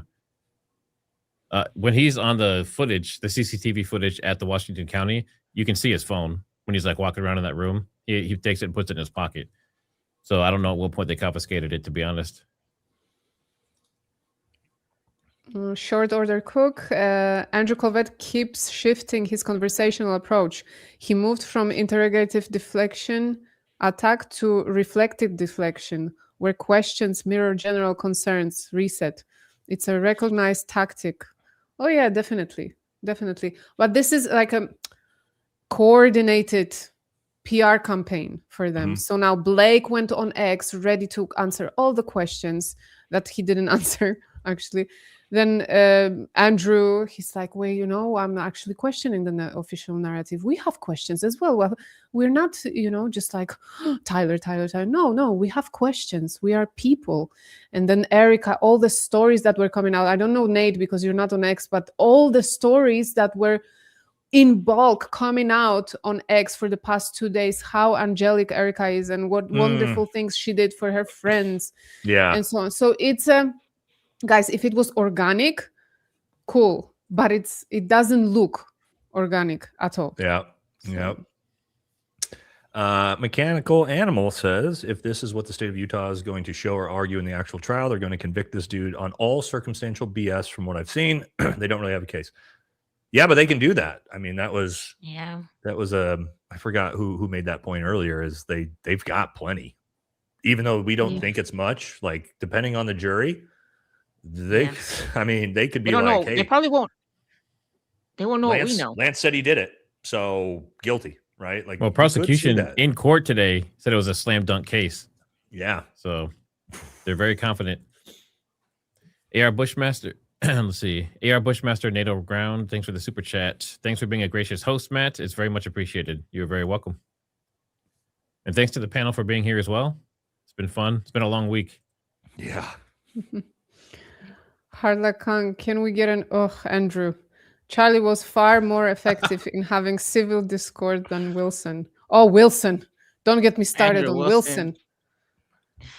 [SPEAKER 1] When he's on the footage, the CCTV footage at the Washington County, you can see his phone when he's like walking around in that room. He takes it and puts it in his pocket. So I don't know at what point they confiscated it, to be honest.
[SPEAKER 2] Short order cook. Andrew Colvett keeps shifting his conversational approach. He moved from interrogative deflection attack to reflective deflection, where questions mirror general concerns. Reset. It's a recognized tactic. Oh yeah, definitely. But this is like a coordinated PR campaign for them. So now Blake went on X ready to answer all the questions that he didn't answer, actually. Then Andrew, he's like, well, you know, I'm actually questioning the official narrative. We have questions as well. Well, we're not, you know, just like Tyler. No, we have questions. We are people. And then Erika, all the stories that were coming out. I don't know, Nate, because you're not on X, but all the stories that were in bulk coming out on X for the past 2 days, how angelic Erika is and what wonderful things she did for her friends.
[SPEAKER 3] Yeah.
[SPEAKER 2] And so on. So it's guys, if it was organic, cool, but it doesn't look organic at all.
[SPEAKER 3] Yeah. Yep. Mechanical Animal says, if this is what the state of Utah is going to show or argue in the actual trial, they're going to convict this dude on all circumstantial BS from what I've seen. They don't really have a case. Yeah, but they can do that. I mean, that was I forgot who made that point earlier, is they've got plenty. Even though we don't think it's much, like depending on the jury, they could be
[SPEAKER 16] don't
[SPEAKER 3] like,
[SPEAKER 16] know.
[SPEAKER 3] hey,
[SPEAKER 16] They probably won't. They won't know what we know.
[SPEAKER 3] Lance said he did it, so guilty, right? Like,
[SPEAKER 1] well, prosecution in court today said it was a slam dunk case.
[SPEAKER 3] Yeah,
[SPEAKER 1] so they're very confident. AR Bushmaster, let's see. AR Bushmaster, NATO Ground, thanks for the super chat. Thanks for being a gracious host, Matt. It's very much appreciated. You're very welcome. And thanks to the panel for being here as well. It's been fun. It's been a long week.
[SPEAKER 3] Yeah.
[SPEAKER 2] Harla Khan, can we get an Andrew? Charlie was far more effective in having civil discord than Wilson. Oh, Wilson. Don't get me started
[SPEAKER 16] Andrew
[SPEAKER 2] on
[SPEAKER 16] Wilson.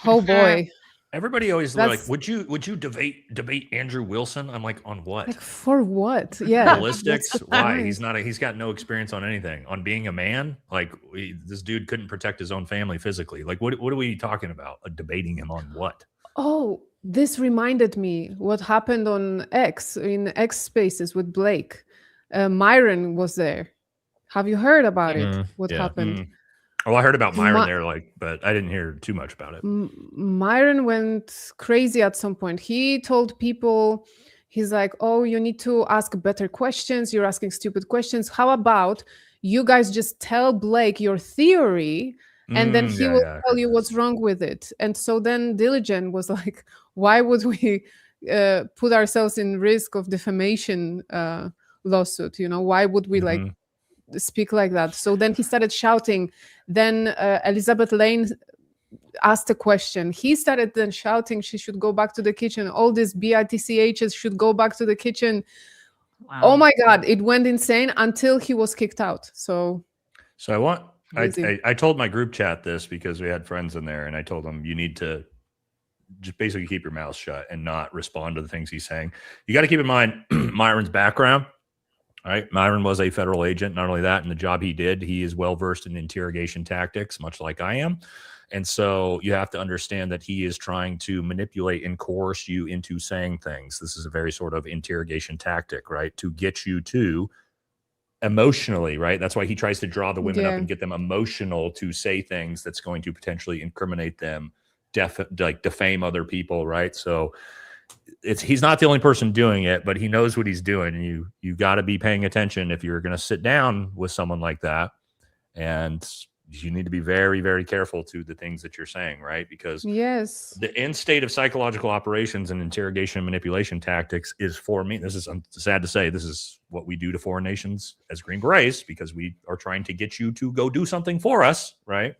[SPEAKER 2] Oh boy.
[SPEAKER 3] Everybody always like, would you debate Andrew Wilson? I'm like, on what?
[SPEAKER 2] Like, for what? Yeah.
[SPEAKER 3] Ballistics? Why? He's got no experience on anything. On being a man? Like, this dude couldn't protect his own family physically. Like, what are we talking about? Debating him on what?
[SPEAKER 2] Oh, this reminded me what happened on X, in X Spaces with Blake. Myron was there. Have you heard about it? What happened?
[SPEAKER 3] Oh, I heard about Myron there, but I didn't hear too much about it.
[SPEAKER 2] Myron went crazy at some point. He told people, he's like, oh, you need to ask better questions. You're asking stupid questions. How about you guys just tell Blake your theory, and then he will tell you what's wrong with it. And so then Diligent was like, why would we put ourselves in risk of defamation lawsuit? You know, why would we speak like that? So then he started shouting. Then Elizabeth Lane asked a question. He started then shouting she should go back to the kitchen. All these BITCHs should go back to the kitchen. Wow. Oh my God, it went insane until he was kicked out. So
[SPEAKER 3] I told my group chat this because we had friends in there, and I told them, you need to just basically keep your mouth shut and not respond to the things he's saying. You got to keep in mind Myron's background. All right. Myron was a federal agent. Not only that, in the job he did, he is well-versed in interrogation tactics, much like I am. And so you have to understand that he is trying to manipulate and coerce you into saying things. This is a very sort of interrogation tactic, right? To get you to emotionally, right? That's why he tries to draw the women up and get them emotional to say things that's going to potentially incriminate them, defame other people, right? So he's not the only person doing it, but he knows what he's doing. And you got to be paying attention if you're going to sit down with someone like that. And you need to be very, very careful to the things that you're saying, right? Because the end state of psychological operations and interrogation and manipulation tactics is, for me, this is, I'm sad to say, this is what we do to foreign nations as Green Berets, because we are trying to get you to go do something for us, right?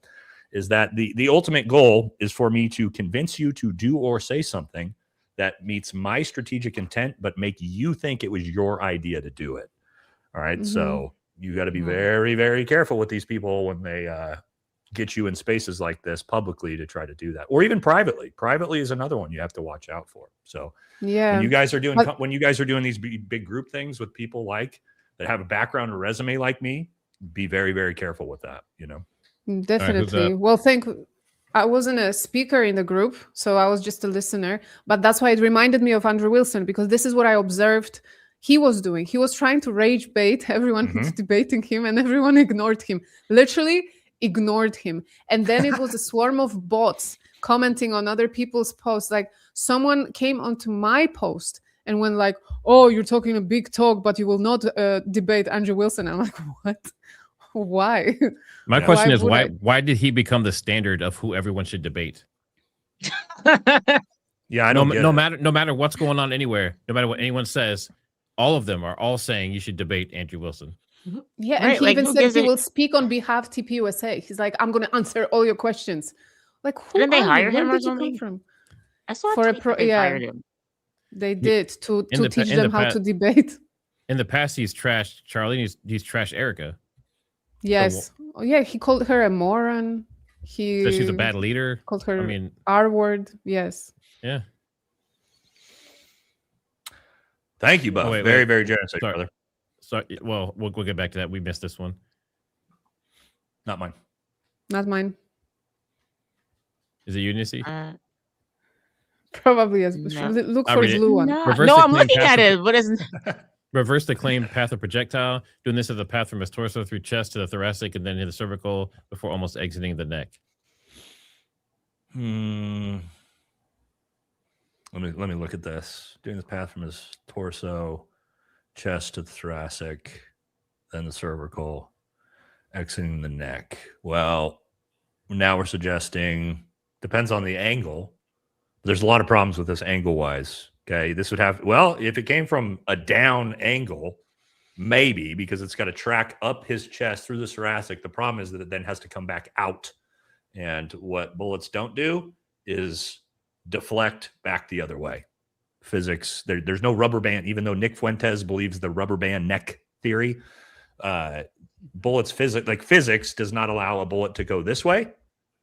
[SPEAKER 3] Is that the ultimate goal is for me to convince you to do or say something that meets my strategic intent, but make you think it was your idea to do it. All right. So you got to be very, very careful with these people when they get you in spaces like this publicly to try to do that, or even privately. Privately is another one you have to watch out for. So when you guys are doing these big group things with people that have a background or resume like me, be very, very careful with that. You know.
[SPEAKER 2] Definitely. Well, I wasn't a speaker in the group, so I was just a listener. But that's why it reminded me of Andrew Wilson, because this is what I observed he was doing. He was trying to rage bait everyone who's debating him, and everyone ignored him. Literally ignored him. And then it was a swarm of bots commenting on other people's posts. Like, someone came onto my post and went like, oh, you're talking a big talk, but you will not debate Andrew Wilson. I'm like, what? Why?
[SPEAKER 1] My question is, why did he become the standard of who everyone should debate?
[SPEAKER 3] Yeah, I don't get
[SPEAKER 1] no
[SPEAKER 3] it.
[SPEAKER 1] matter what's going on anywhere, no matter what anyone says, all of them are all saying you should debate Andrew Wilson.
[SPEAKER 2] Yeah, and
[SPEAKER 16] Right,
[SPEAKER 2] he
[SPEAKER 16] like,
[SPEAKER 2] even
[SPEAKER 16] who
[SPEAKER 2] said
[SPEAKER 16] gives
[SPEAKER 2] he
[SPEAKER 16] a-
[SPEAKER 2] will speak on behalf TPUSA. He's like, I'm going to answer all your questions. Like, who
[SPEAKER 16] Didn't they
[SPEAKER 2] are
[SPEAKER 16] hire
[SPEAKER 2] you? Where
[SPEAKER 16] him or
[SPEAKER 2] did you come
[SPEAKER 16] something?
[SPEAKER 2] from?
[SPEAKER 16] I saw
[SPEAKER 2] For a
[SPEAKER 16] a tweet that they
[SPEAKER 2] yeah,
[SPEAKER 16] hired him.
[SPEAKER 2] they did to
[SPEAKER 1] In the
[SPEAKER 2] teach
[SPEAKER 1] in
[SPEAKER 2] them
[SPEAKER 1] the
[SPEAKER 2] how to debate.
[SPEAKER 1] In the past, he's trashed Charlie. He's trashed Erika.
[SPEAKER 2] Yes. Oh, yeah, he called her a moron. He
[SPEAKER 1] Said she's a bad leader.
[SPEAKER 2] called her
[SPEAKER 1] I mean,
[SPEAKER 2] R word. Yes.
[SPEAKER 1] yeah.
[SPEAKER 3] Thank you, Buff.
[SPEAKER 1] Oh, wait,
[SPEAKER 3] very,
[SPEAKER 1] wait.
[SPEAKER 3] very generous,
[SPEAKER 1] Sorry.
[SPEAKER 3] brother.
[SPEAKER 1] Sorry. Well, we'll get back to that. We missed this one.
[SPEAKER 3] Not mine.
[SPEAKER 2] Not mine.
[SPEAKER 1] Is it Unicy?
[SPEAKER 2] Probably as
[SPEAKER 16] No.
[SPEAKER 2] look
[SPEAKER 1] I'll
[SPEAKER 2] for
[SPEAKER 1] read it.
[SPEAKER 2] blue one.
[SPEAKER 16] No,
[SPEAKER 1] Reverse
[SPEAKER 16] no
[SPEAKER 1] the
[SPEAKER 16] I'm
[SPEAKER 1] claim
[SPEAKER 16] looking
[SPEAKER 1] path
[SPEAKER 16] at
[SPEAKER 1] of-
[SPEAKER 16] it. What is
[SPEAKER 1] Reverse the claimed path of projectile, doing this as a path from his torso through chest to the thoracic and then to the cervical before almost exiting the neck.
[SPEAKER 3] Let me look at this. Doing this path from his torso, chest to the thoracic, then the cervical, exiting the neck. Well, now we're suggesting depends on the angle. There's a lot of problems with this angle wise. Okay, this would have, well, if it came from a down angle, maybe because it's got to track up his chest through the thoracic. The problem is that it then has to come back out. And what bullets don't do is deflect back the other way. Physics, there's no rubber band, even though Nick Fuentes believes the rubber band neck theory. Bullets, physics does not allow a bullet to go this way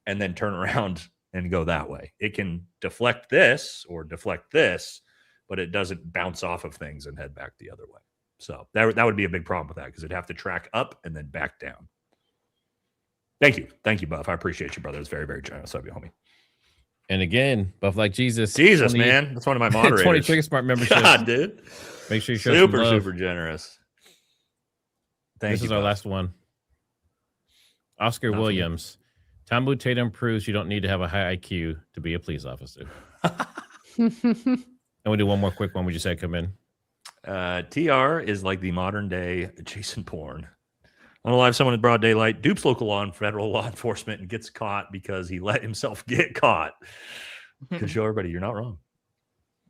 [SPEAKER 3] and then turn around and go that way. It can deflect this or deflect this, but it doesn't bounce off of things and head back the other way. So that would be a big problem with that because it'd have to track up and then back down. Thank you, Buff. I appreciate you, brother. It's very, very generous of you, homie.
[SPEAKER 1] And again, Buff like Jesus.
[SPEAKER 3] Man. That's one of my moderators.
[SPEAKER 1] 20 TriggerSmart memberships.
[SPEAKER 3] God, dude.
[SPEAKER 1] Make sure you show some love.
[SPEAKER 3] Super generous. Thank
[SPEAKER 1] This
[SPEAKER 3] you,
[SPEAKER 1] is our
[SPEAKER 3] Buff.
[SPEAKER 1] last one. Oscar
[SPEAKER 3] Not for me.
[SPEAKER 1] Williams. Tambu Tatum proves you don't need to have a high IQ to be a police officer. And we'll do one more quick one. We just had come in.
[SPEAKER 3] TR is like the modern day Jason Bourne. On a live, someone in broad daylight dupes local law and federal law enforcement and gets caught because he let himself get caught. To show everybody you're not wrong.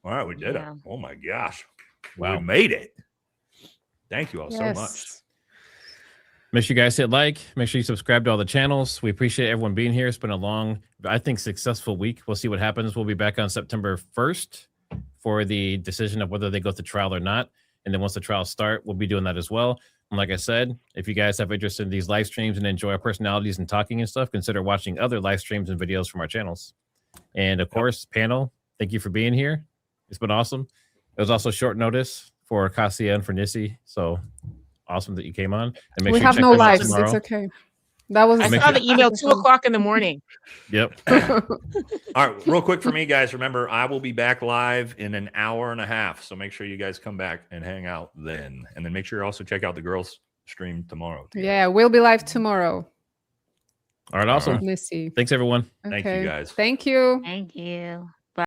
[SPEAKER 3] All right, we did it. Oh my gosh.
[SPEAKER 1] Wow.
[SPEAKER 3] We made it. Thank you all so much.
[SPEAKER 1] Make sure you guys hit like. Make sure you subscribe to all the channels. We appreciate everyone being here. It's been a long, I think, successful week. We'll see what happens. We'll be back on September 1st for the decision of whether they go to trial or not. And then once the trials start, we'll be doing that as well. And like I said, if you guys have interest in these live streams and enjoy our personalities and talking and stuff, consider watching other live streams and videos from our channels. And of course, panel, thank you for being here. It's been awesome. It was also short notice for Cassia and for Nissy. So awesome that you came on. And make
[SPEAKER 2] We
[SPEAKER 1] sure
[SPEAKER 2] have
[SPEAKER 1] you check
[SPEAKER 2] no
[SPEAKER 1] them out
[SPEAKER 2] lives.
[SPEAKER 1] tomorrow.
[SPEAKER 2] It's okay. That was.
[SPEAKER 16] I saw the email 2:00 in the morning.
[SPEAKER 1] Yep.
[SPEAKER 3] All right, real quick for me, guys. Remember, I will be back live in an hour and a half. So make sure you guys come back and hang out then. And then make sure you also check out the girls' stream tomorrow.
[SPEAKER 2] Yeah, we'll be live tomorrow.
[SPEAKER 1] All right, awesome.
[SPEAKER 2] Missy.
[SPEAKER 1] Thanks, everyone.
[SPEAKER 3] Thank you, guys.
[SPEAKER 2] Thank you.
[SPEAKER 16] Thank you.